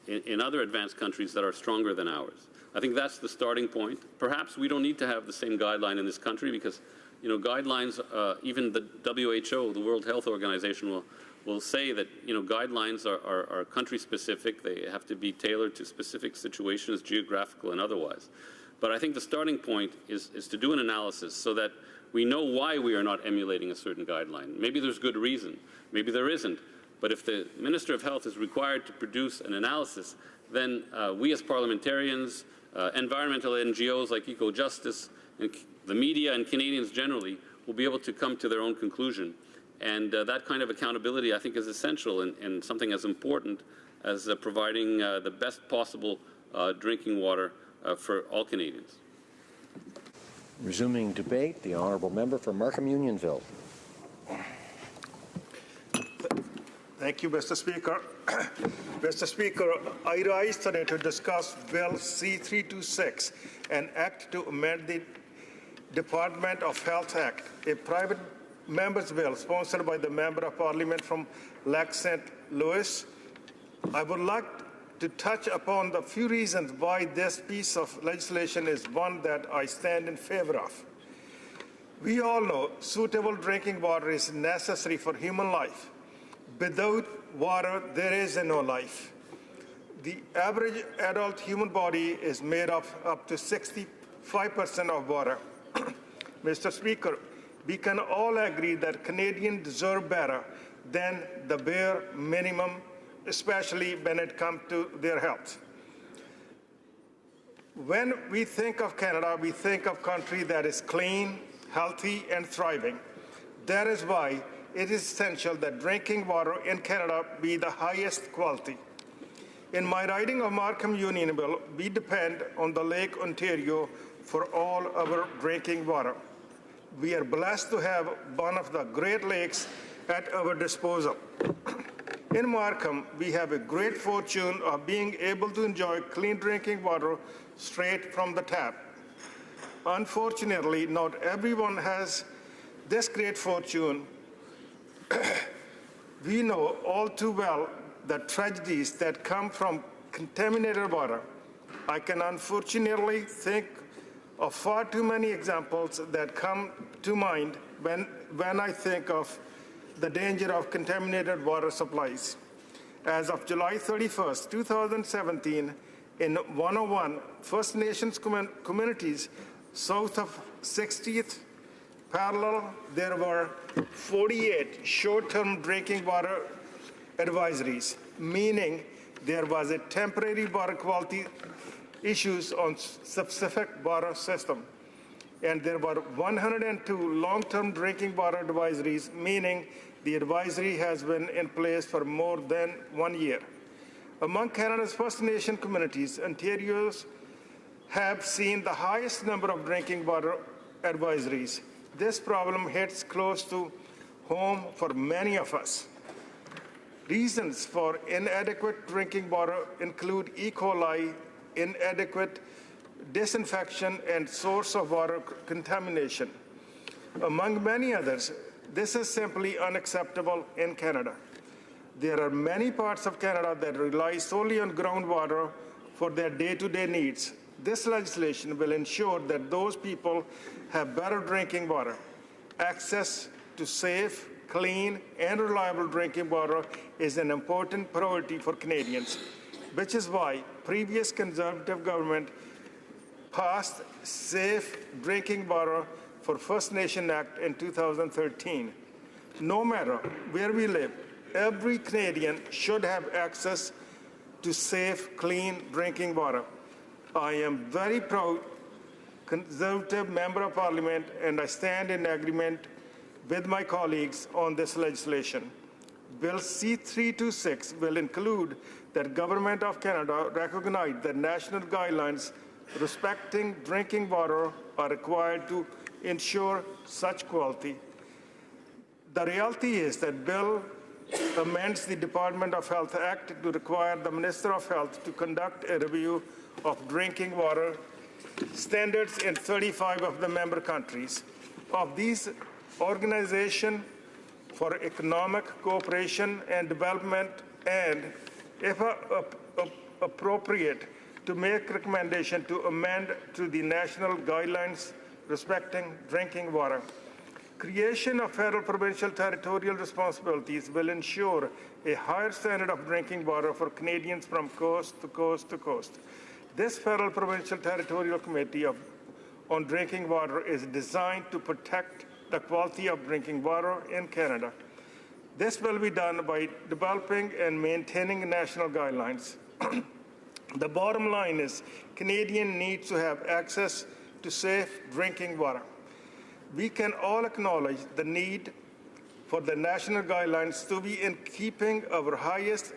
in other advanced countries that are stronger than ours. I think that's the starting point. Perhaps we don't need to have the same guideline in this country because, you know, guidelines, even the WHO, the World Health Organization, will say that, you know, guidelines are country-specific. They have to be tailored to specific situations, geographical and otherwise. But I think the starting point is to do an analysis so that we know why we are not emulating a certain guideline. Maybe there's good reason. Maybe there isn't. But if the Minister of Health is required to produce an analysis, then we as parliamentarians, environmental NGOs like EcoJustice, and the media and Canadians generally will be able to come to their own conclusion. And that kind of accountability, I think, is essential and something as important as providing the best possible drinking water for all Canadians.
Resuming debate, the Honourable Member for Markham-Unionville.
Thank you, Mr. Speaker. Mr. Speaker, I rise today to discuss Bill C-326, an act to amend the Department of Health Act, a private member's bill sponsored by the Member of Parliament from Lac St. Louis. I would like to touch upon the few reasons why this piece of legislation is one that I stand in favor of. We all know suitable drinking water is necessary for human life. Without water, there is no life. The average adult human body is made of up to 65% of water. Mr. Speaker, we can all agree that Canadians deserve better than the bare minimum, especially when it comes to their health. When we think of Canada, we think of a country that is clean, healthy, and thriving. That is why it is essential that drinking water in Canada be the highest quality. In my riding of Markham Unionville, we depend on the Lake Ontario for all our drinking water. We are blessed to have one of the Great Lakes at our disposal. In Markham, we have a great fortune of being able to enjoy clean drinking water straight from the tap. Unfortunately, not everyone has this great fortune. We know all too well the tragedies that come from contaminated water. I can unfortunately think of far too many examples that come to mind when I think of the danger of contaminated water supplies. As of July 31st, 2017, in 101 First Nations communities south of 60th parallel, there were 48 short-term drinking water advisories, meaning there was a temporary water quality issues on specific water system. And there were 102 long-term drinking water advisories, meaning the advisory has been in place for more than 1 year. Among Canada's First Nation communities, Ontario's have seen the highest number of drinking water advisories. This problem hits close to home for many of us. Reasons for inadequate drinking water include E. coli, inadequate disinfection, and source of water contamination. Among many others, this is simply unacceptable in Canada. There are many parts of Canada that rely solely on groundwater for their day-to-day needs. This legislation will ensure that those people have better drinking water. Access to safe, clean, and reliable drinking water is an important priority for Canadians, which is why previous Conservative government passed Safe Drinking Water for First Nation Act in 2013. No matter where we live, every Canadian should have access to safe, clean drinking water. I am very proud Conservative Member of Parliament, and I stand in agreement with my colleagues on this legislation. Bill C-326 will include that Government of Canada recognize that national guidelines respecting drinking water are required to ensure such quality. The reality is that Bill amends the Department of Health Act to require the Minister of Health to conduct a review of drinking water standards in 35 of the member countries. Of these, Organization for Economic Cooperation and Development, and, if appropriate, to make recommendation to amend to the national guidelines respecting drinking water. Creation of federal, provincial, territorial responsibilities will ensure a higher standard of drinking water for Canadians from coast to coast to coast. This federal, provincial, territorial committee on drinking water is designed to protect the quality of drinking water in Canada. This will be done by developing and maintaining national guidelines. The bottom line is Canadians need to have access to safe drinking water. We can all acknowledge the need for the national guidelines to be in keeping our highest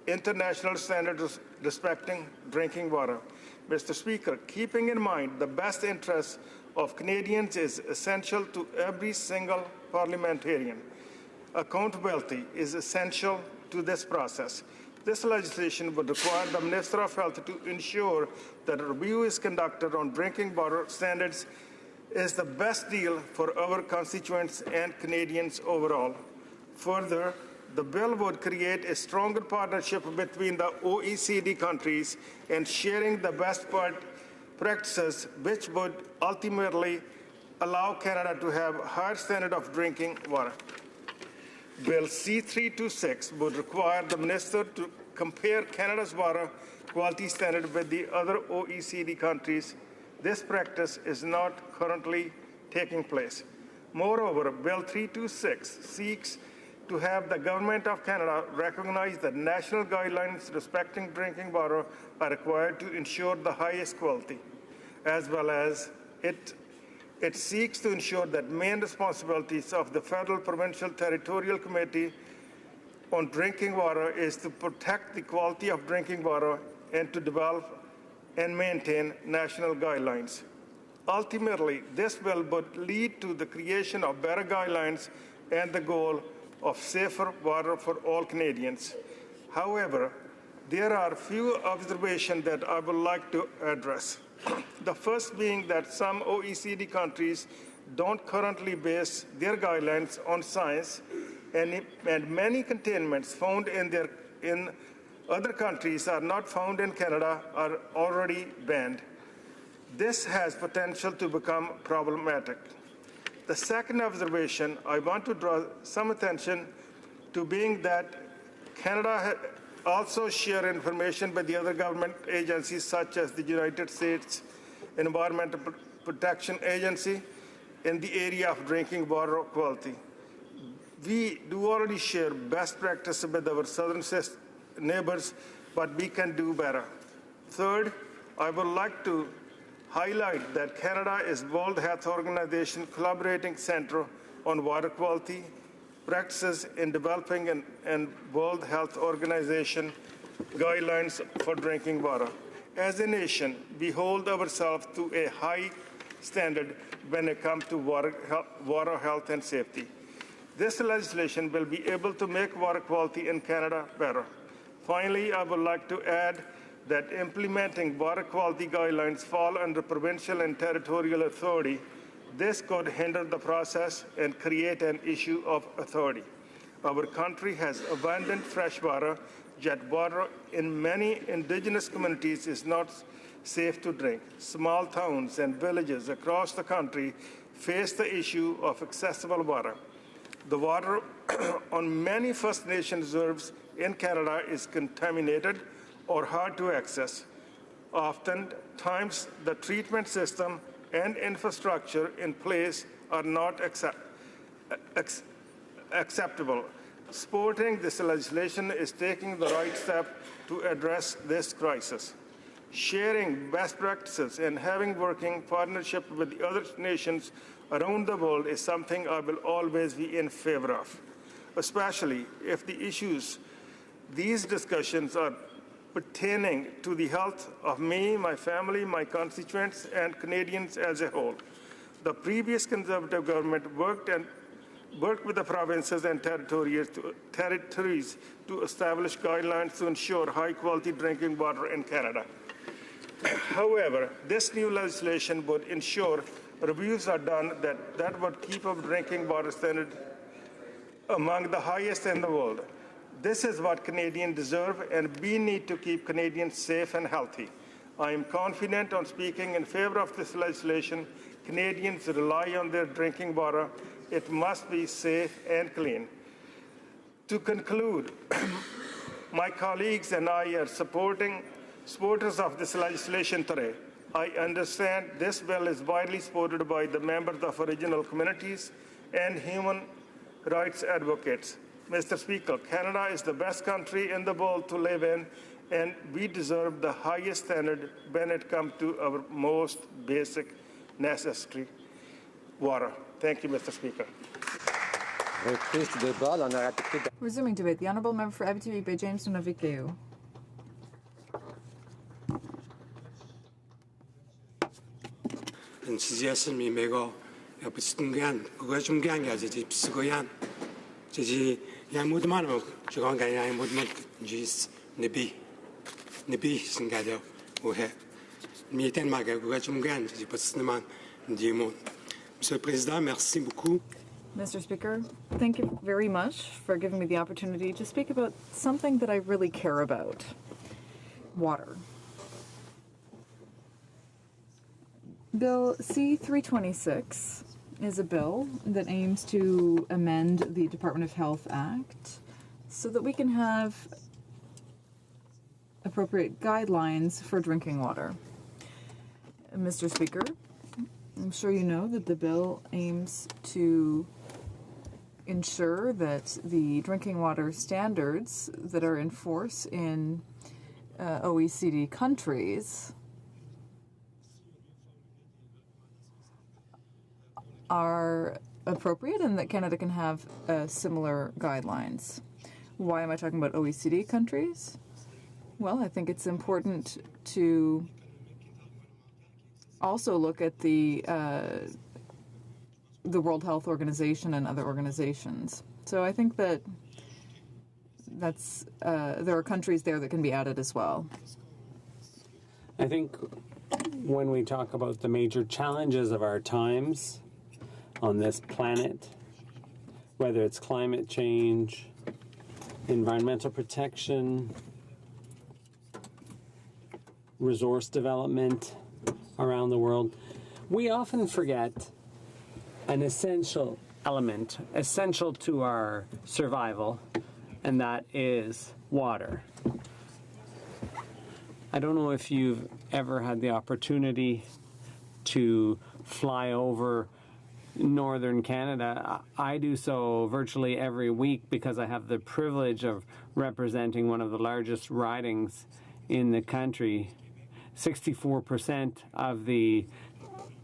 international standards respecting drinking water. Mr. Speaker, keeping in mind the best interests of Canadians is essential to every single parliamentarian. Accountability is essential to this process. This legislation would require the Minister of Health to ensure that a review is conducted on drinking water standards is the best deal for our constituents and Canadians overall. Further, the bill would create a stronger partnership between the OECD countries and sharing the best practices, which would ultimately allow Canada to have a higher standard of drinking water. Bill C-326 would require the minister to compare Canada's water quality standard with the other OECD countries. This practice is not currently taking place. Moreover, Bill 326 seeks to have the Government of Canada recognize that national guidelines respecting drinking water are required to ensure the highest quality, as well as it It seeks to ensure that main responsibilities of the Federal, Provincial, Territorial Committee on Drinking Water is to protect the quality of drinking water and to develop and maintain national guidelines. Ultimately, this bill would lead to the creation of better guidelines and the goal of safer water for all Canadians. However, there are a few observations that I would like to address. The first being that some OECD countries don't currently base their guidelines on science, and many contaminants found in other countries are not found in Canada are already banned. This has potential to become problematic. The second observation I want to draw some attention to being that Canada also share information with the other government agencies such as the United States Environmental Protection Agency in the area of drinking water quality. We do already share best practices with our southern neighbors, but we can do better. Third, I would like to highlight that Canada is World Health Organization Collaborating Center on Water Quality practices in developing and World Health Organization guidelines for drinking water. As a nation, we hold ourselves to a high standard when it comes to water health and safety. This legislation will be able to make water quality in Canada better. Finally, I would like to add that implementing water quality guidelines fall under provincial and territorial authority. This could hinder the process and create an issue of authority. Our country has abundant fresh water, yet water in many Indigenous communities is not safe to drink. Small towns and villages across the country face the issue of accessible water. The water on many First Nation reserves in Canada is contaminated or hard to access. Oftentimes, the treatment system and infrastructure in place are not acceptable. Supporting this legislation is taking the right step to address this crisis. Sharing best practices and having working partnership with the other nations around the world is something I will always be in favor of, especially if the issues these discussions are pertaining to the health of me, my family, my constituents, and Canadians as a whole. The previous Conservative government worked with the provinces and territories to establish guidelines to ensure high-quality drinking water in Canada. However, this new legislation would ensure reviews are done that would keep our drinking water standard among the highest in the world. This is what Canadians deserve, and we need to keep Canadians safe and healthy. I am confident on speaking in favor of this legislation. Canadians rely on their drinking water. It must be safe and clean. To conclude, my colleagues and I are supporters of this legislation today. I understand this bill is widely supported by the members of original communities and human rights advocates. Mr. Speaker, Canada is the best country in the world to live in, and we deserve the highest standard when it comes to our most basic necessary water. Thank you, Mr. Speaker.
Resuming debate, the Honourable Member for Abitibi Bay James Nunavik.
지지했으면 이메고 부스tungan 그거 중요한 게 아직 비스고얀 지지 야 모두만 저건 가야 모두만 지스 네비 생각해요 오해 미텐 마가 그거 중요한 지지 부스만 디모 Monsieur le Président, merci beaucoup.
Mr. Speaker, thank you very much for giving me the opportunity to speak about something that I really care about, water. Bill C-326 is a bill that aims to amend the Department of Health Act so that we can have appropriate guidelines for drinking water. Mr. Speaker, I'm sure you know that the bill aims to ensure that the drinking water standards that are in force in OECD countries are appropriate and that Canada can have similar guidelines. Why am I talking about OECD countries? Well, I think it's important to also look at the World Health Organization and other organizations. So I think that there are countries there that can be added as well.
I think when we talk about the major challenges of our times on this planet, whether it's climate change, environmental protection, resource development around the world, we often forget an essential element, essential to our survival, and that is water. I don't know if you've ever had the opportunity to fly over northern Canada. I do so virtually every week because I have the privilege of representing one of the largest ridings in the country. 64% of the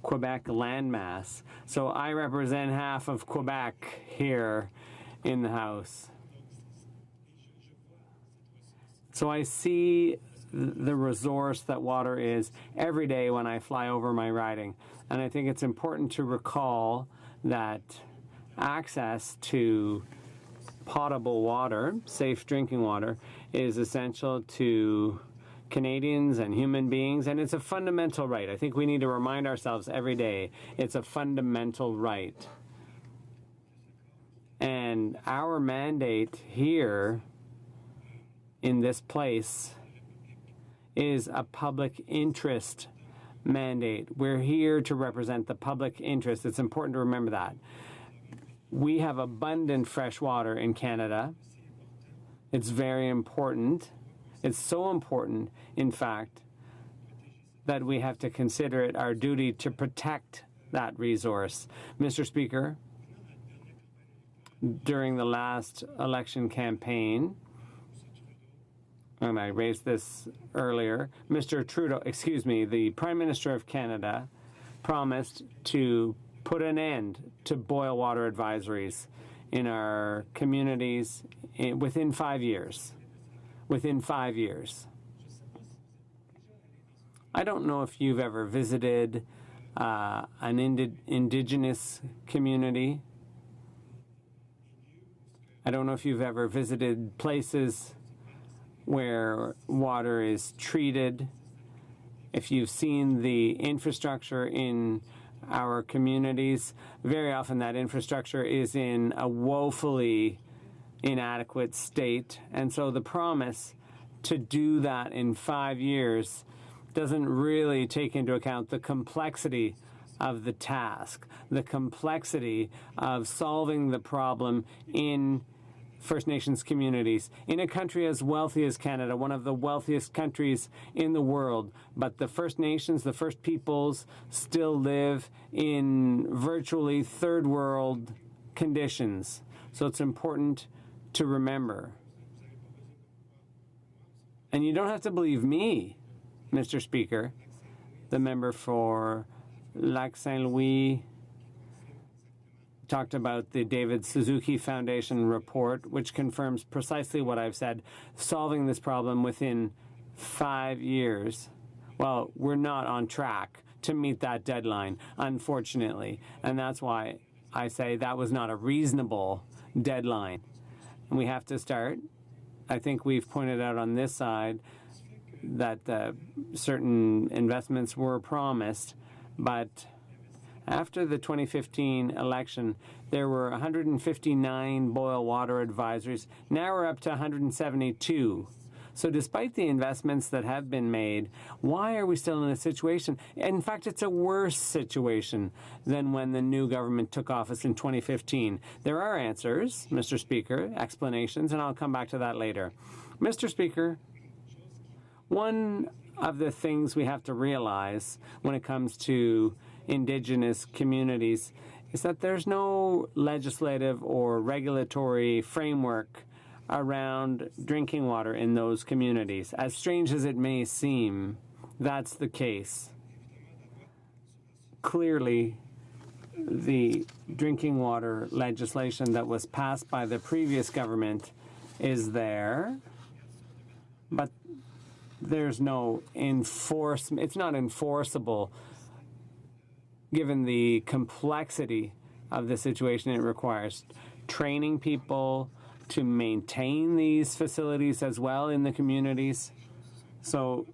Quebec landmass. So I represent half of Quebec here in the House. So I see the resource that water is every day when I fly over my riding. And I think it's important to recall that access to potable water, safe drinking water, is essential to Canadians and human beings, and it's a fundamental right. I think we need to remind ourselves every day it's a fundamental right. And our mandate here in this place is a public interest mandate. We're here to represent the public interest. It's important to remember that. We have abundant fresh water in Canada. It's very important. It's so important, in fact, that we have to consider it our duty to protect that resource. Mr. Speaker, during the last election campaign, and I raised this earlier, Mr. Trudeau, the Prime Minister of Canada promised to put an end to boil water advisories in our communities within 5 years. Within 5 years. I don't know if you've ever visited an indigenous community. I don't know if you've ever visited places where water is treated. If you've seen the infrastructure in our communities, very often that infrastructure is in a woefully inadequate state. And so the promise to do that in 5 years doesn't really take into account the complexity of the task, the complexity of solving the problem in First Nations communities, in a country as wealthy as Canada, one of the wealthiest countries in the world. But the First Nations, the First Peoples, still live in virtually third world conditions. So it's important to remember. And you don't have to believe me, Mr. Speaker, the member for Lac Saint Louis talked about the David Suzuki Foundation report, which confirms precisely what I've said, solving this problem within 5 years. Well, we're not on track to meet that deadline, unfortunately. And that's why I say that was not a reasonable deadline. And we have to start. I think we've pointed out on this side that certain investments were promised, but after the 2015 election, there were 159 boil water advisories. Now we're up to 172. So despite the investments that have been made, why are we still in a situation? In fact, it's a worse situation than when the new government took office in 2015. There are answers, Mr. Speaker, explanations, and I'll come back to that later. Mr. Speaker, one of the things we have to realize when it comes to Indigenous communities is that there's no legislative or regulatory framework around drinking water in those communities. As strange as it may seem, that's the case. Clearly, the drinking water legislation that was passed by the previous government is there, but there's no enforcement. It's not enforceable given the complexity of the situation. It requires training people to maintain these facilities as well in the communities. So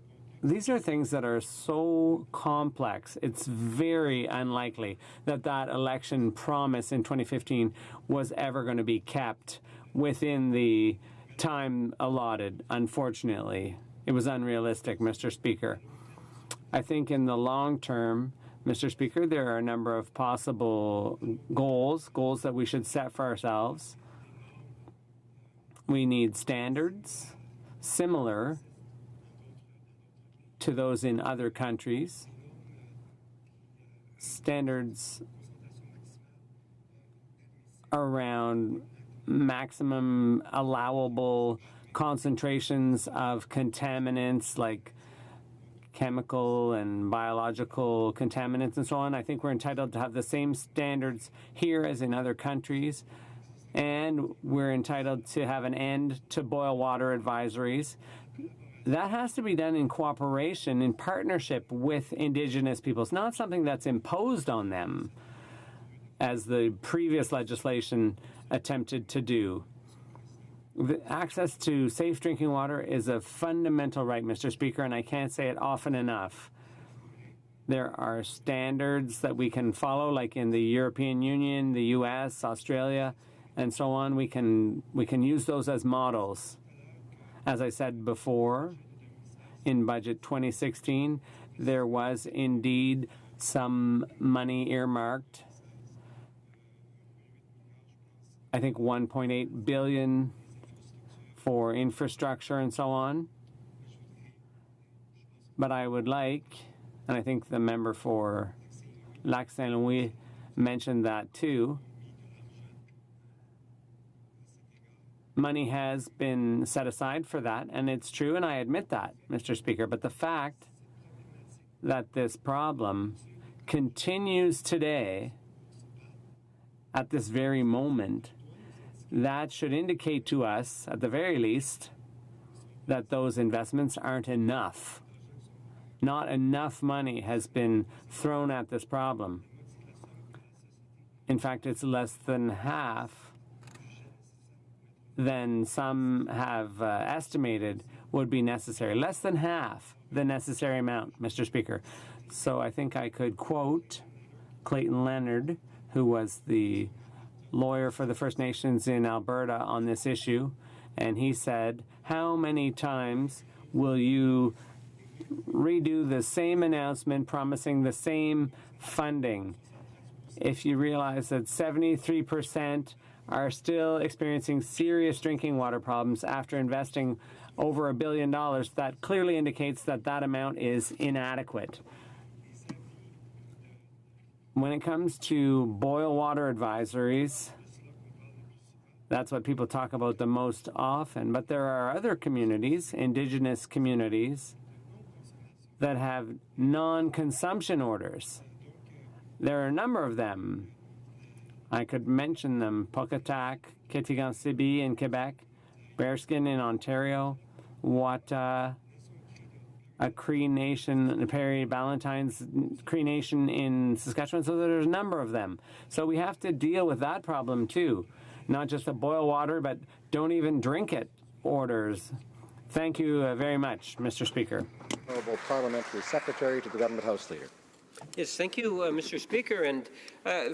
these are things that are so complex. It's very unlikely that that election promise in 2015 was ever going to be kept within the time allotted, unfortunately. It was unrealistic, Mr. Speaker. I think in the long term, Mr. Speaker, there are a number of possible goals that we should set for ourselves. We need standards similar to those in other countries. Standards around maximum allowable concentrations of contaminants like chemical and biological contaminants and so on. I think we're entitled to have the same standards here as in other countries. And we're entitled to have an end to boil water advisories. That has to be done in cooperation, in partnership with Indigenous peoples, not something that's imposed on them, as the previous legislation attempted to do. The access to safe drinking water is a fundamental right, Mr. Speaker, and I can't say it often enough. There are standards that we can follow, like in the European Union, the US, Australia, and so on. We can use those as models. As I said before, in Budget 2016, there was indeed some money earmarked. I think $1.8 billion for infrastructure and so on. But I would like, and I think the member for Lac Saint Louis mentioned that too, money has been set aside for that, and it's true, and I admit that, Mr. Speaker. But the fact that this problem continues today, at this very moment, that should indicate to us, at the very least, that those investments aren't enough. Not enough money has been thrown at this problem. In fact, it's less than half than some have estimated would be necessary. Less than half the necessary amount, Mr. Speaker. So I think I could quote Clayton Leonard, who was the lawyer for the First Nations in Alberta on this issue, and he said, how many times will you redo the same announcement promising the same funding if you realize that 73% are still experiencing serious drinking water problems after investing over $1 billion? That clearly indicates that that amount is inadequate. When it comes to boil water advisories, that's what people talk about the most often. But there are other communities, Indigenous communities, that have non-consumption orders. There are a number of them. I could mention them: Pocatac, Kitigan-Sibi in Quebec, Bearskin in Ontario, Wata, a Cree Nation, Perry Ballantyne's Cree Nation in Saskatchewan. So there's a number of them. So we have to deal with that problem too. Not just the boil water, but don't even drink it orders. Thank you very much, Mr. Speaker.
Honourable Parliamentary Secretary to the Government House Leader.
Yes, thank you, Mr. Speaker. And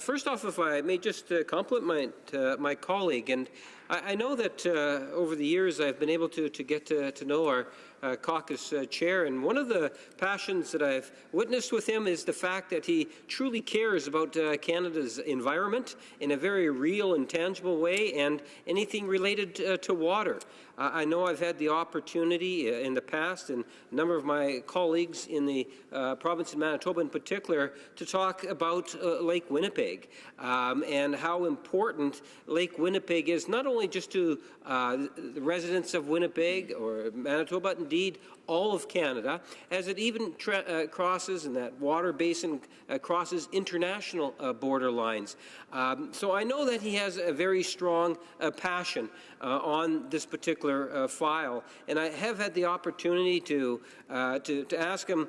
first off, if I may just compliment my colleague. And I know that over the years I've been able to get to know our caucus chair, and one of the passions that I've witnessed with him is the fact that he truly cares about Canada's environment in a very real and tangible way, and anything related to water. I know I've had the opportunity in the past, and a number of my colleagues in the province of Manitoba in particular, to talk about Lake Winnipeg and how important Lake Winnipeg is, not only just to the residents of Winnipeg or Manitoba, but indeed all of Canada, as it even crosses, and that water basin crosses international border lines. So I know that he has a very strong passion on this particular file, and I have had the opportunity to ask him,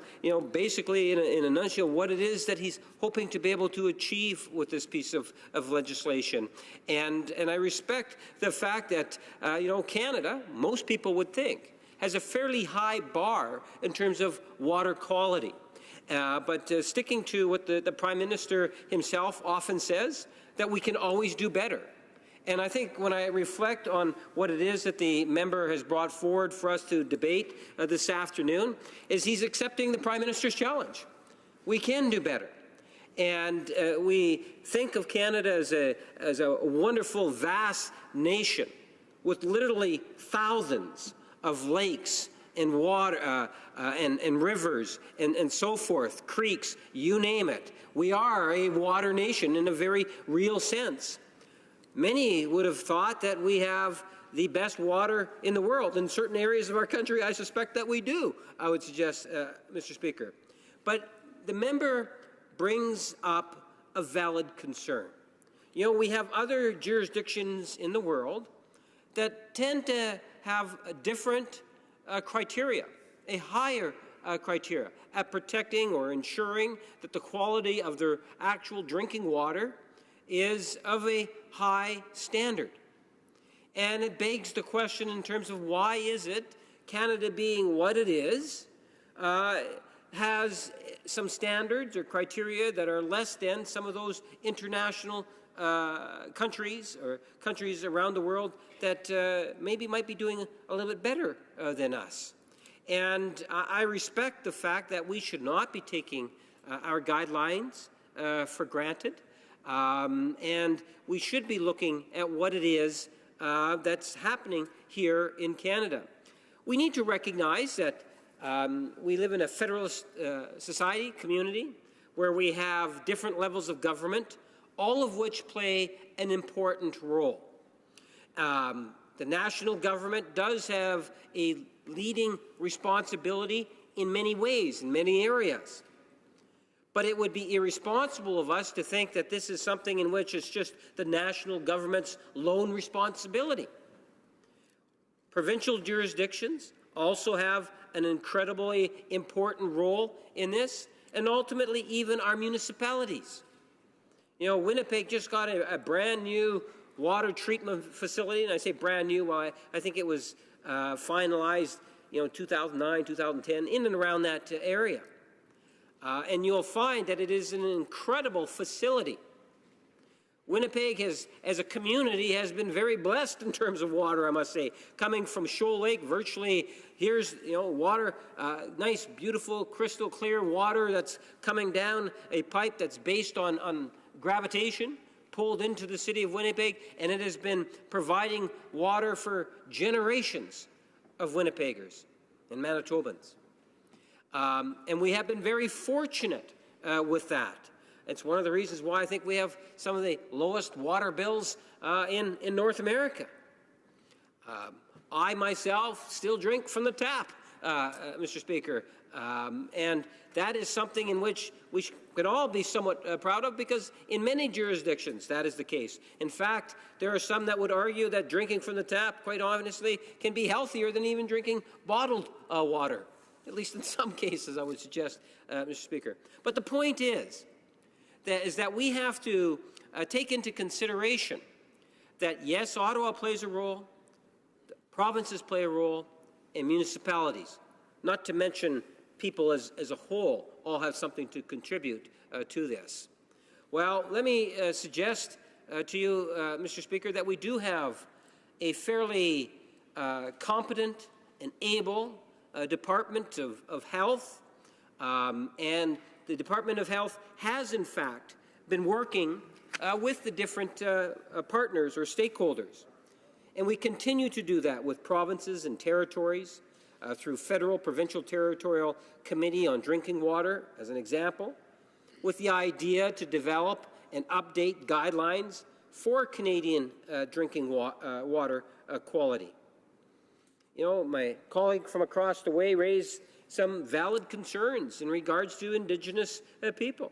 basically in a nutshell, what it is that he's hoping to be able to achieve with this piece of legislation. And I respect the fact that, Canada, most people would think, has a fairly high bar in terms of water quality. But sticking to what the Prime Minister himself often says, that we can always do better. And I think when I reflect on what it is that the member has brought forward for us to debate this afternoon, is he's accepting the Prime Minister's challenge. We can do better. And we think of Canada as a wonderful, vast nation with literally thousands of lakes and water and rivers and so forth, creeks, you name it. We are a water nation in a very real sense. Many would have thought that we have the best water in the world. In certain areas of our country, I suspect that we do, I would suggest, Mr. Speaker. But the member brings up a valid concern. We have other jurisdictions in the world that tend to have a different criteria, a higher criteria at protecting or ensuring that the quality of their actual drinking water is of a high standard. And it begs the question in terms of why is it Canada, being what it is, has some standards or criteria that are less than some of those international countries or countries around the world that maybe might be doing a little bit better than us. And I respect the fact that we should not be taking our guidelines for granted. And we should be looking at what it is that's happening here in Canada. We need to recognize that we live in a federalist society, community, where we have different levels of government, all of which play an important role. The national government does have a leading responsibility in many ways, in many areas. But it would be irresponsible of us to think that this is something in which it's just the national government's lone responsibility. Provincial jurisdictions also have an incredibly important role in this, and ultimately even our municipalities. Winnipeg just got a brand new water treatment facility, and I say brand new, well, I think it was finalized, 2009, 2010, in and around that area. And you'll find that it is an incredible facility. Winnipeg as a community, has been very blessed in terms of water, I must say. Coming from Shoal Lake, virtually, here's water, nice, beautiful, crystal clear water that's coming down a pipe that's based on gravitation, pulled into the city of Winnipeg, and it has been providing water for generations of Winnipeggers and Manitobans. And we have been very fortunate with that. It's one of the reasons why I think we have some of the lowest water bills in North America. I myself still drink from the tap, Mr. Speaker, and that is something in which we could all be somewhat proud of, because in many jurisdictions that is the case. In fact, there are some that would argue that drinking from the tap, quite honestly, can be healthier than even drinking bottled water. At least in some cases, I would suggest, Mr. Speaker. But the point is that we have to take into consideration that, yes, Ottawa plays a role, the provinces play a role, and municipalities, not to mention people as a whole, all have something to contribute to this. Well, let me suggest to you, Mr. Speaker, that we do have a fairly competent and able Department of Health, and the Department of Health has, in fact, been working with the different partners or stakeholders. And we continue to do that with provinces and territories through Federal, Provincial, Territorial Committee on Drinking Water, as an example, with the idea to develop and update guidelines for Canadian drinking water quality. my colleague from across the way raised some valid concerns in regards to Indigenous people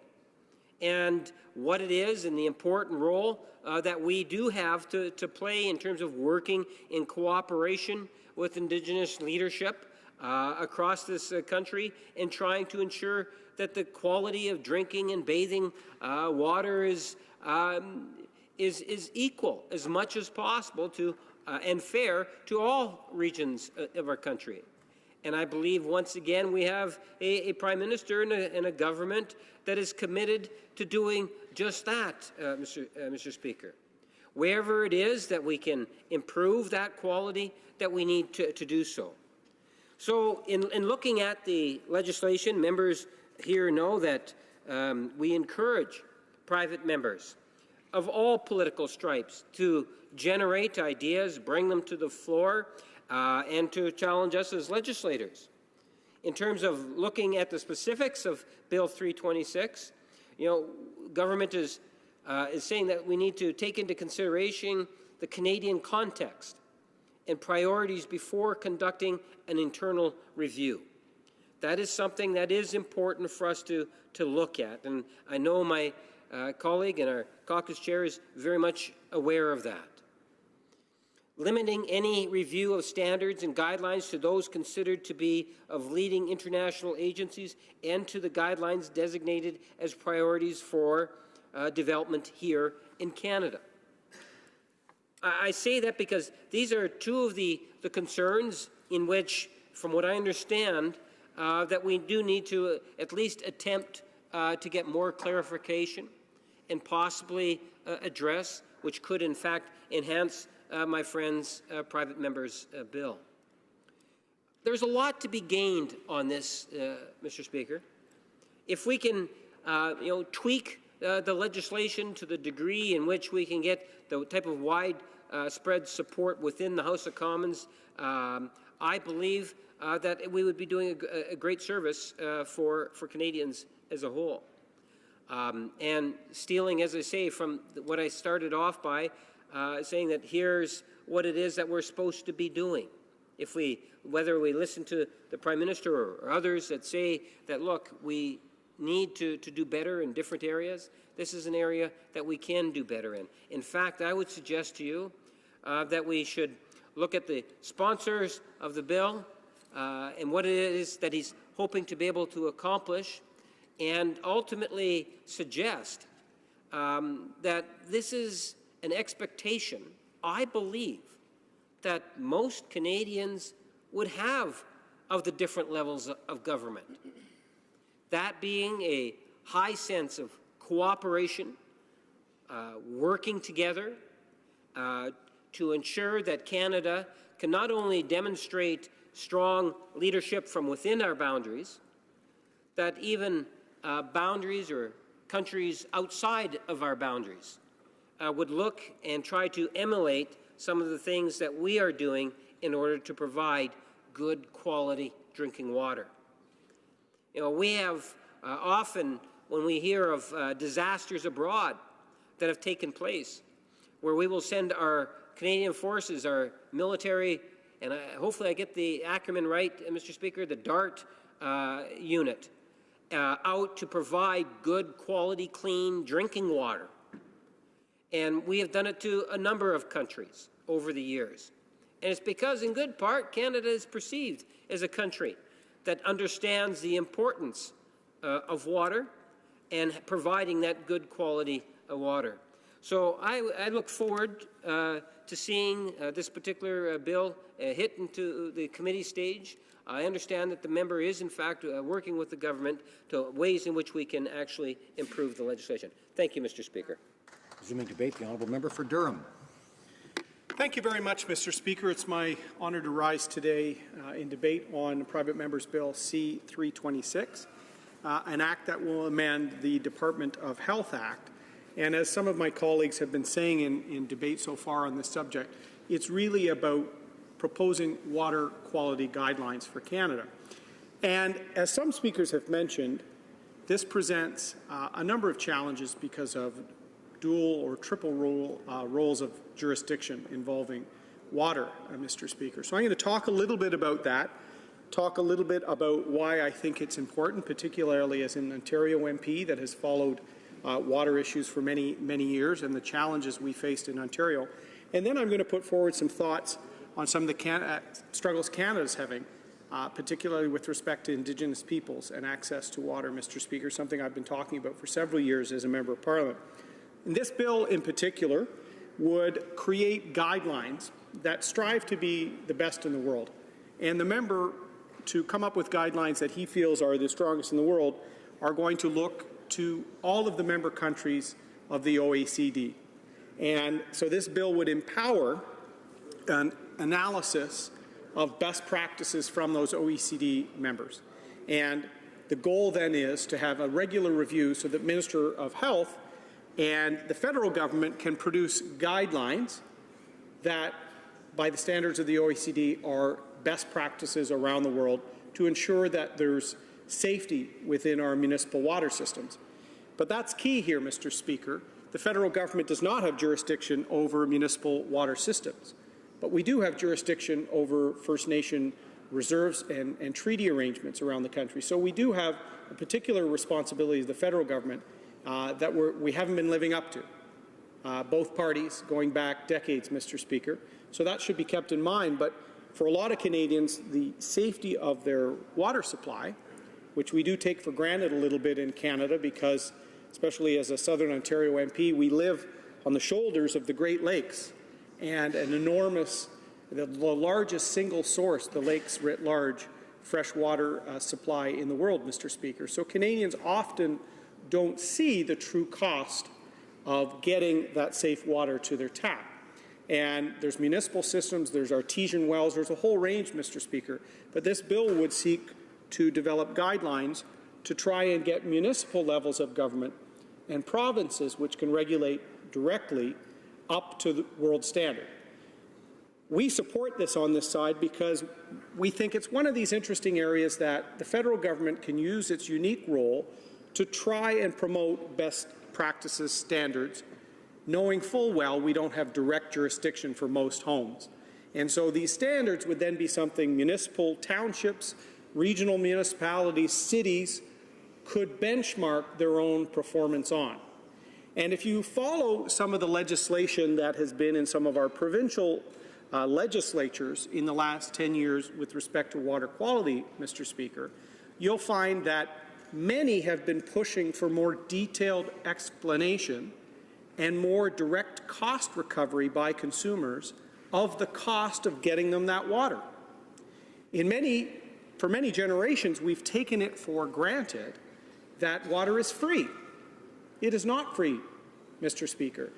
and what it is and the important role that we do have to play in terms of working in cooperation with Indigenous leadership across this country and trying to ensure that the quality of drinking and bathing water is equal as much as possible to and fair to all regions of our country. And I believe, once again, we have a Prime Minister and a government that is committed to doing just that, Mr. Speaker. Wherever it is that we can improve that quality, that we need to do so. So in looking at the legislation, members here know that we encourage private members of all political stripes to generate ideas, bring them to the floor, and to challenge us as legislators. In terms of looking at the specifics of Bill 326, government is saying that we need to take into consideration the Canadian context and priorities before conducting an internal review. That is something that is important for us to look at, and I know my colleague and our caucus chair is very much aware of that. Limiting any review of standards and guidelines to those considered to be of leading international agencies and to the guidelines designated as priorities for development here in Canada. I say that because these are two of the concerns in which, from what I understand, that we do need to at least attempt to get more clarification and possibly address, which could in fact enhance my friend's private member's bill. There's a lot to be gained on this, Mr. Speaker. If we can, tweak the legislation to the degree in which we can get the type of widespread support within the House of Commons, I believe that we would be doing a great service for Canadians as a whole. And stealing, as I say, from what I started off by, saying that here's what it is that we're supposed to be doing. Whether we listen to the Prime Minister or others that say that, look, we need to do better in different areas, this is an area that we can do better in. In fact, I would suggest to you that we should look at the sponsors of the bill and what it is that he's hoping to be able to accomplish, and ultimately suggest that this is an expectation, I believe, that most Canadians would have of the different levels of government. That being a high sense of cooperation, working together to ensure that Canada can not only demonstrate strong leadership from within our boundaries, that even boundaries or countries outside of our boundaries would look and try to emulate some of the things that we are doing in order to provide good quality drinking water. We have often, when we hear of disasters abroad that have taken place, where we will send our Canadian forces, our military, and hopefully I get the acronym right, Mr. Speaker, the DART unit, out to provide good quality, clean drinking water. And we have done it to a number of countries over the years. And it's because, in good part, Canada is perceived as a country that understands the importance of water and providing that good quality water. So I look forward to seeing this particular bill hit into the committee stage. I understand that the member is, in fact, working with the government to ways in which we can actually improve the legislation. Thank you, Mr. Speaker.
Resuming debate, the honourable member for Durham.
Thank you very much, Mr. Speaker. It's my honour to rise today in debate on Private Member's Bill C-326, an act that will amend the Department of Health Act. And as some of my colleagues have been saying in debate so far on this subject, it's really about proposing water quality guidelines for Canada. And as some speakers have mentioned, this presents a number of challenges because of dual or triple roles of jurisdiction involving water, Mr. Speaker. So I'm going to talk a little bit about that, talk a little bit about why I think it's important, particularly as an Ontario MP that has followed water issues for many, many years and the challenges we faced in Ontario. And then I'm going to put forward some thoughts on some of the struggles Canada's having, particularly with respect to Indigenous peoples and access to water, Mr. Speaker, something I've been talking about for several years as a Member of Parliament. And this bill in particular would create guidelines that strive to be the best in the world. And the member, to come up with guidelines that he feels are the strongest in the world, are going to look to all of the member countries of the OECD. And so this bill would empower an analysis of best practices from those OECD members. And the goal then is to have a regular review so that Minister of Health and the federal government can produce guidelines that, by the standards of the OECD, are best practices around the world to ensure that there's safety within our municipal water systems. But that's key here, Mr. Speaker. The federal government does not have jurisdiction over municipal water systems, but we do have jurisdiction over First Nation reserves and treaty arrangements around the country. So we do have a particular responsibility as the federal government that we haven't been living up to. Both parties going back decades, Mr. Speaker. So that should be kept in mind. But for a lot of Canadians, the safety of their water supply, which we do take for granted a little bit in Canada because, especially as a Southern Ontario MP, we live on the shoulders of the Great Lakes and an enormous, the largest single source, the lakes writ large, freshwater supply in the world, Mr. Speaker. So Canadians often don't see the true cost of getting that safe water to their tap. And there's municipal systems, there's artesian wells, there's a whole range, Mr. Speaker. But this bill would seek to develop guidelines to try and get municipal levels of government and provinces, which can regulate directly, up to the world standard. We support this on this side because we think it's one of these interesting areas that the federal government can use its unique role to try and promote best practices standards, knowing full well we don't have direct jurisdiction for most homes. And so these standards would then be something municipal townships, regional municipalities, cities could benchmark their own performance on. And if you follow some of the legislation that has been in some of our provincial legislatures in the last 10 years with respect to water quality, Mr. Speaker, you'll find that many have been pushing for more detailed explanation and more direct cost recovery by consumers of the cost of getting them that water. For many generations, we've taken it for granted that water is free. It is not free, Mr. Speaker.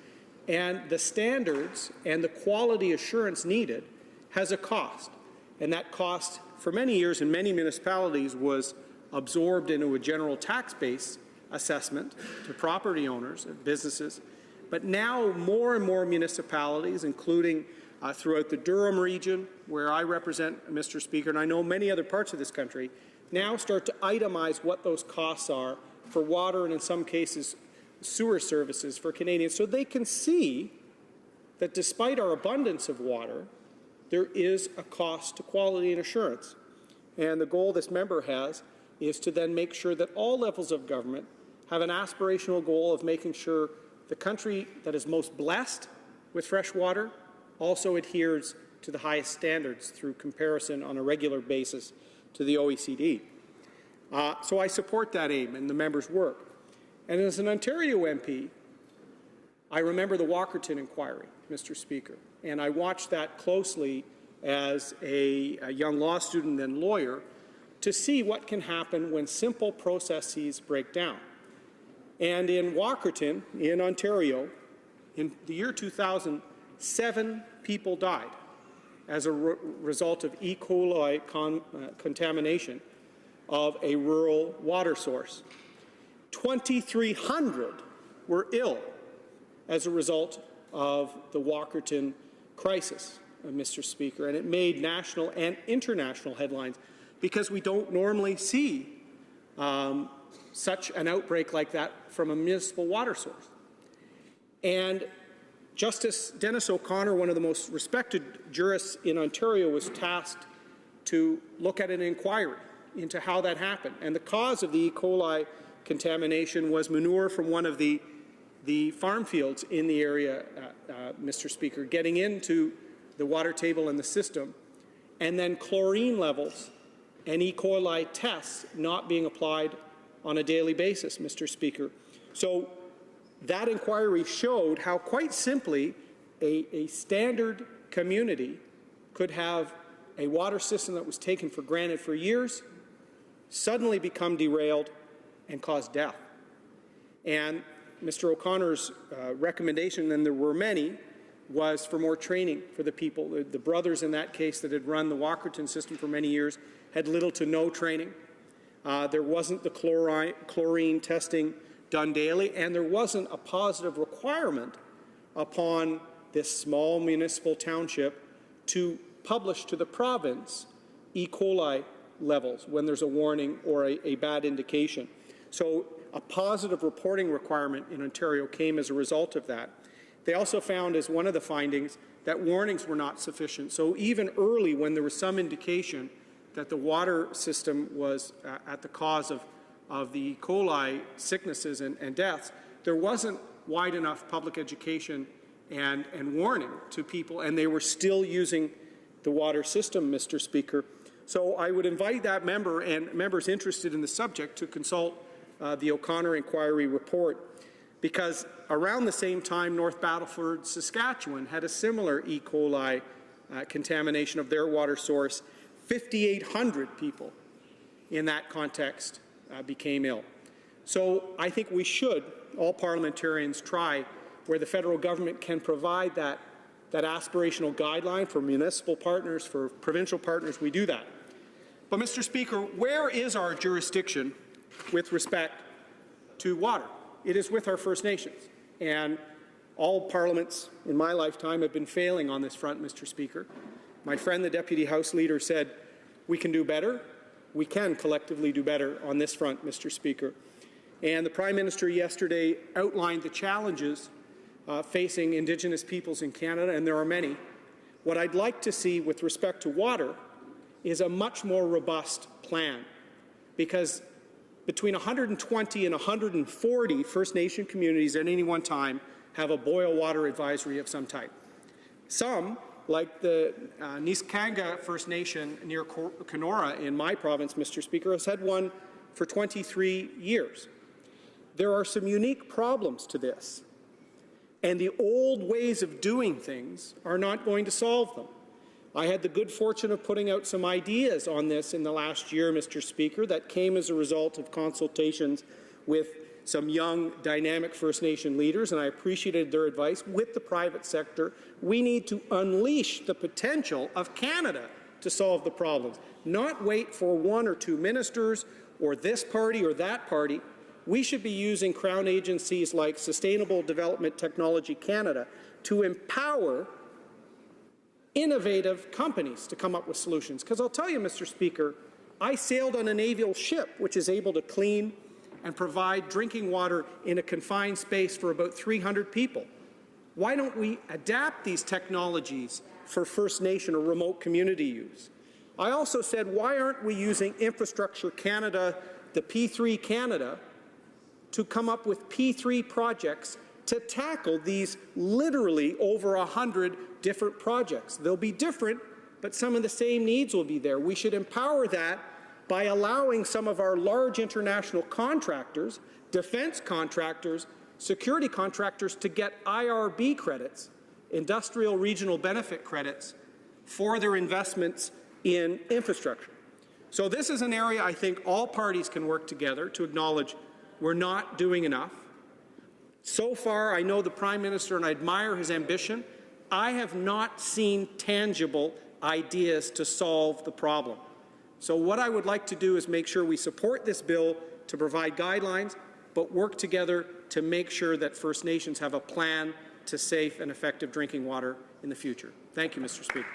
And the standards and the quality assurance needed has a cost. And that cost, for many years in many municipalities, was absorbed into a general tax base assessment to property owners and businesses. But now more and more municipalities, including throughout the Durham region, where I represent, Mr. Speaker, and I know many other parts of this country, now start to itemize what those costs are for water and, in some cases, sewer services for Canadians, so they can see that despite our abundance of water, there is a cost to quality and assurance. And the goal this member has is to then make sure that all levels of government have an aspirational goal of making sure the country that is most blessed with fresh water also adheres to the highest standards through comparison on a regular basis to the OECD. So I support that aim and the member's work. And as an Ontario MP, I remember the Walkerton inquiry, Mr. Speaker, and I watched that closely as a young law student and lawyer to see what can happen when simple processes break down. And in Walkerton, in Ontario, in the year 2000, 7 people died as a result of E. coli contamination of a rural water source. 2,300 were ill as a result of the Walkerton crisis, Mr. Speaker, and it made national and international headlines because we don't normally see such an outbreak like that from a municipal water source. And Justice Dennis O'Connor, one of the most respected jurists in Ontario, was tasked to look at an inquiry into how that happened. And the cause of the E. coli contamination was manure from one of the farm fields in the area, Mr. Speaker, getting into the water table in the system, and then chlorine levels and E. coli tests not being applied on a daily basis, Mr. Speaker. So that inquiry showed how quite simply a standard community could have a water system that was taken for granted for years, suddenly become derailed and cause death. And Mr. O'Connor's recommendation, and there were many, was for more training for the people. The brothers in that case that had run the Walkerton system for many years had little to no training. There wasn't the chlorine testing done daily, and there wasn't a positive requirement upon this small municipal township to publish to the province E. coli levels when there's a warning or a bad indication. So a positive reporting requirement in Ontario came as a result of that. They also found, as one of the findings, that warnings were not sufficient. So even early, when there was some indication that the water system was at the cause of the E. coli sicknesses and deaths, there wasn't wide enough public education and warning to people, and they were still using the water system, Mr. Speaker. So I would invite that member and members interested in the subject to consult the O'Connor Inquiry report, because around the same time, North Battleford, Saskatchewan had a similar E. coli contamination of their water source. 5,800 people in that context became ill. So I think we should, all parliamentarians, try where the federal government can provide that aspirational guideline for municipal partners, for provincial partners, we do that. But, Mr. Speaker, where is our jurisdiction with respect to water? It is with our First Nations. And all parliaments in my lifetime have been failing on this front, Mr. Speaker. My friend, the Deputy House Leader, said we can do better. We can collectively do better on this front, Mr. Speaker. And the Prime Minister yesterday outlined the challenges facing Indigenous peoples in Canada, and there are many. What I'd like to see with respect to water is a much more robust plan, because between 120 and 140 First Nation communities at any one time have a boil water advisory of some type. Some, like the Niskanga First Nation near Kenora in my province, Mr. Speaker, has had one for 23 years. There are some unique problems to this, and the old ways of doing things are not going to solve them. I had the good fortune of putting out some ideas on this in the last year, Mr. Speaker, that came as a result of consultations with some young, dynamic First Nation leaders, and I appreciated their advice with the private sector. We need to unleash the potential of Canada to solve the problems, not wait for one or two ministers or this party or that party. We should be using Crown agencies like Sustainable Development Technology Canada to empower innovative companies to come up with solutions. Because I'll tell you, Mr. Speaker, I sailed on a naval ship which is able to clean and provide drinking water in a confined space for about 300 people. Why don't we adapt these technologies for First Nation or remote community use? I also said, why aren't we using Infrastructure Canada, the P3 Canada, to come up with P3 projects to tackle these literally over 100 different projects? They'll be different, but some of the same needs will be there. We should empower that by allowing some of our large international contractors, defense contractors, security contractors to get IRB credits, industrial regional benefit credits, for their investments in infrastructure. So this is an area I think all parties can work together to acknowledge we're not doing enough. So far, I know the Prime Minister, and I admire his ambition. I have not seen tangible ideas to solve the problem. So what I would like to do is make sure we support this bill to provide guidelines, but work together to make sure that First Nations have a plan to safe and effective drinking water in the future. Thank you, Mr. Speaker.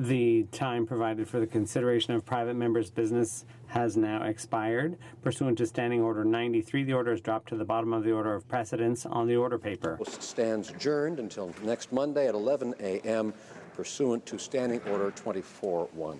The time provided for the consideration of private members' business has now expired. Pursuant to Standing Order 93, the order is dropped to the bottom of the order of precedence on the order paper.
Stands adjourned until next Monday at 11 a.m. pursuant to Standing Order 24-1.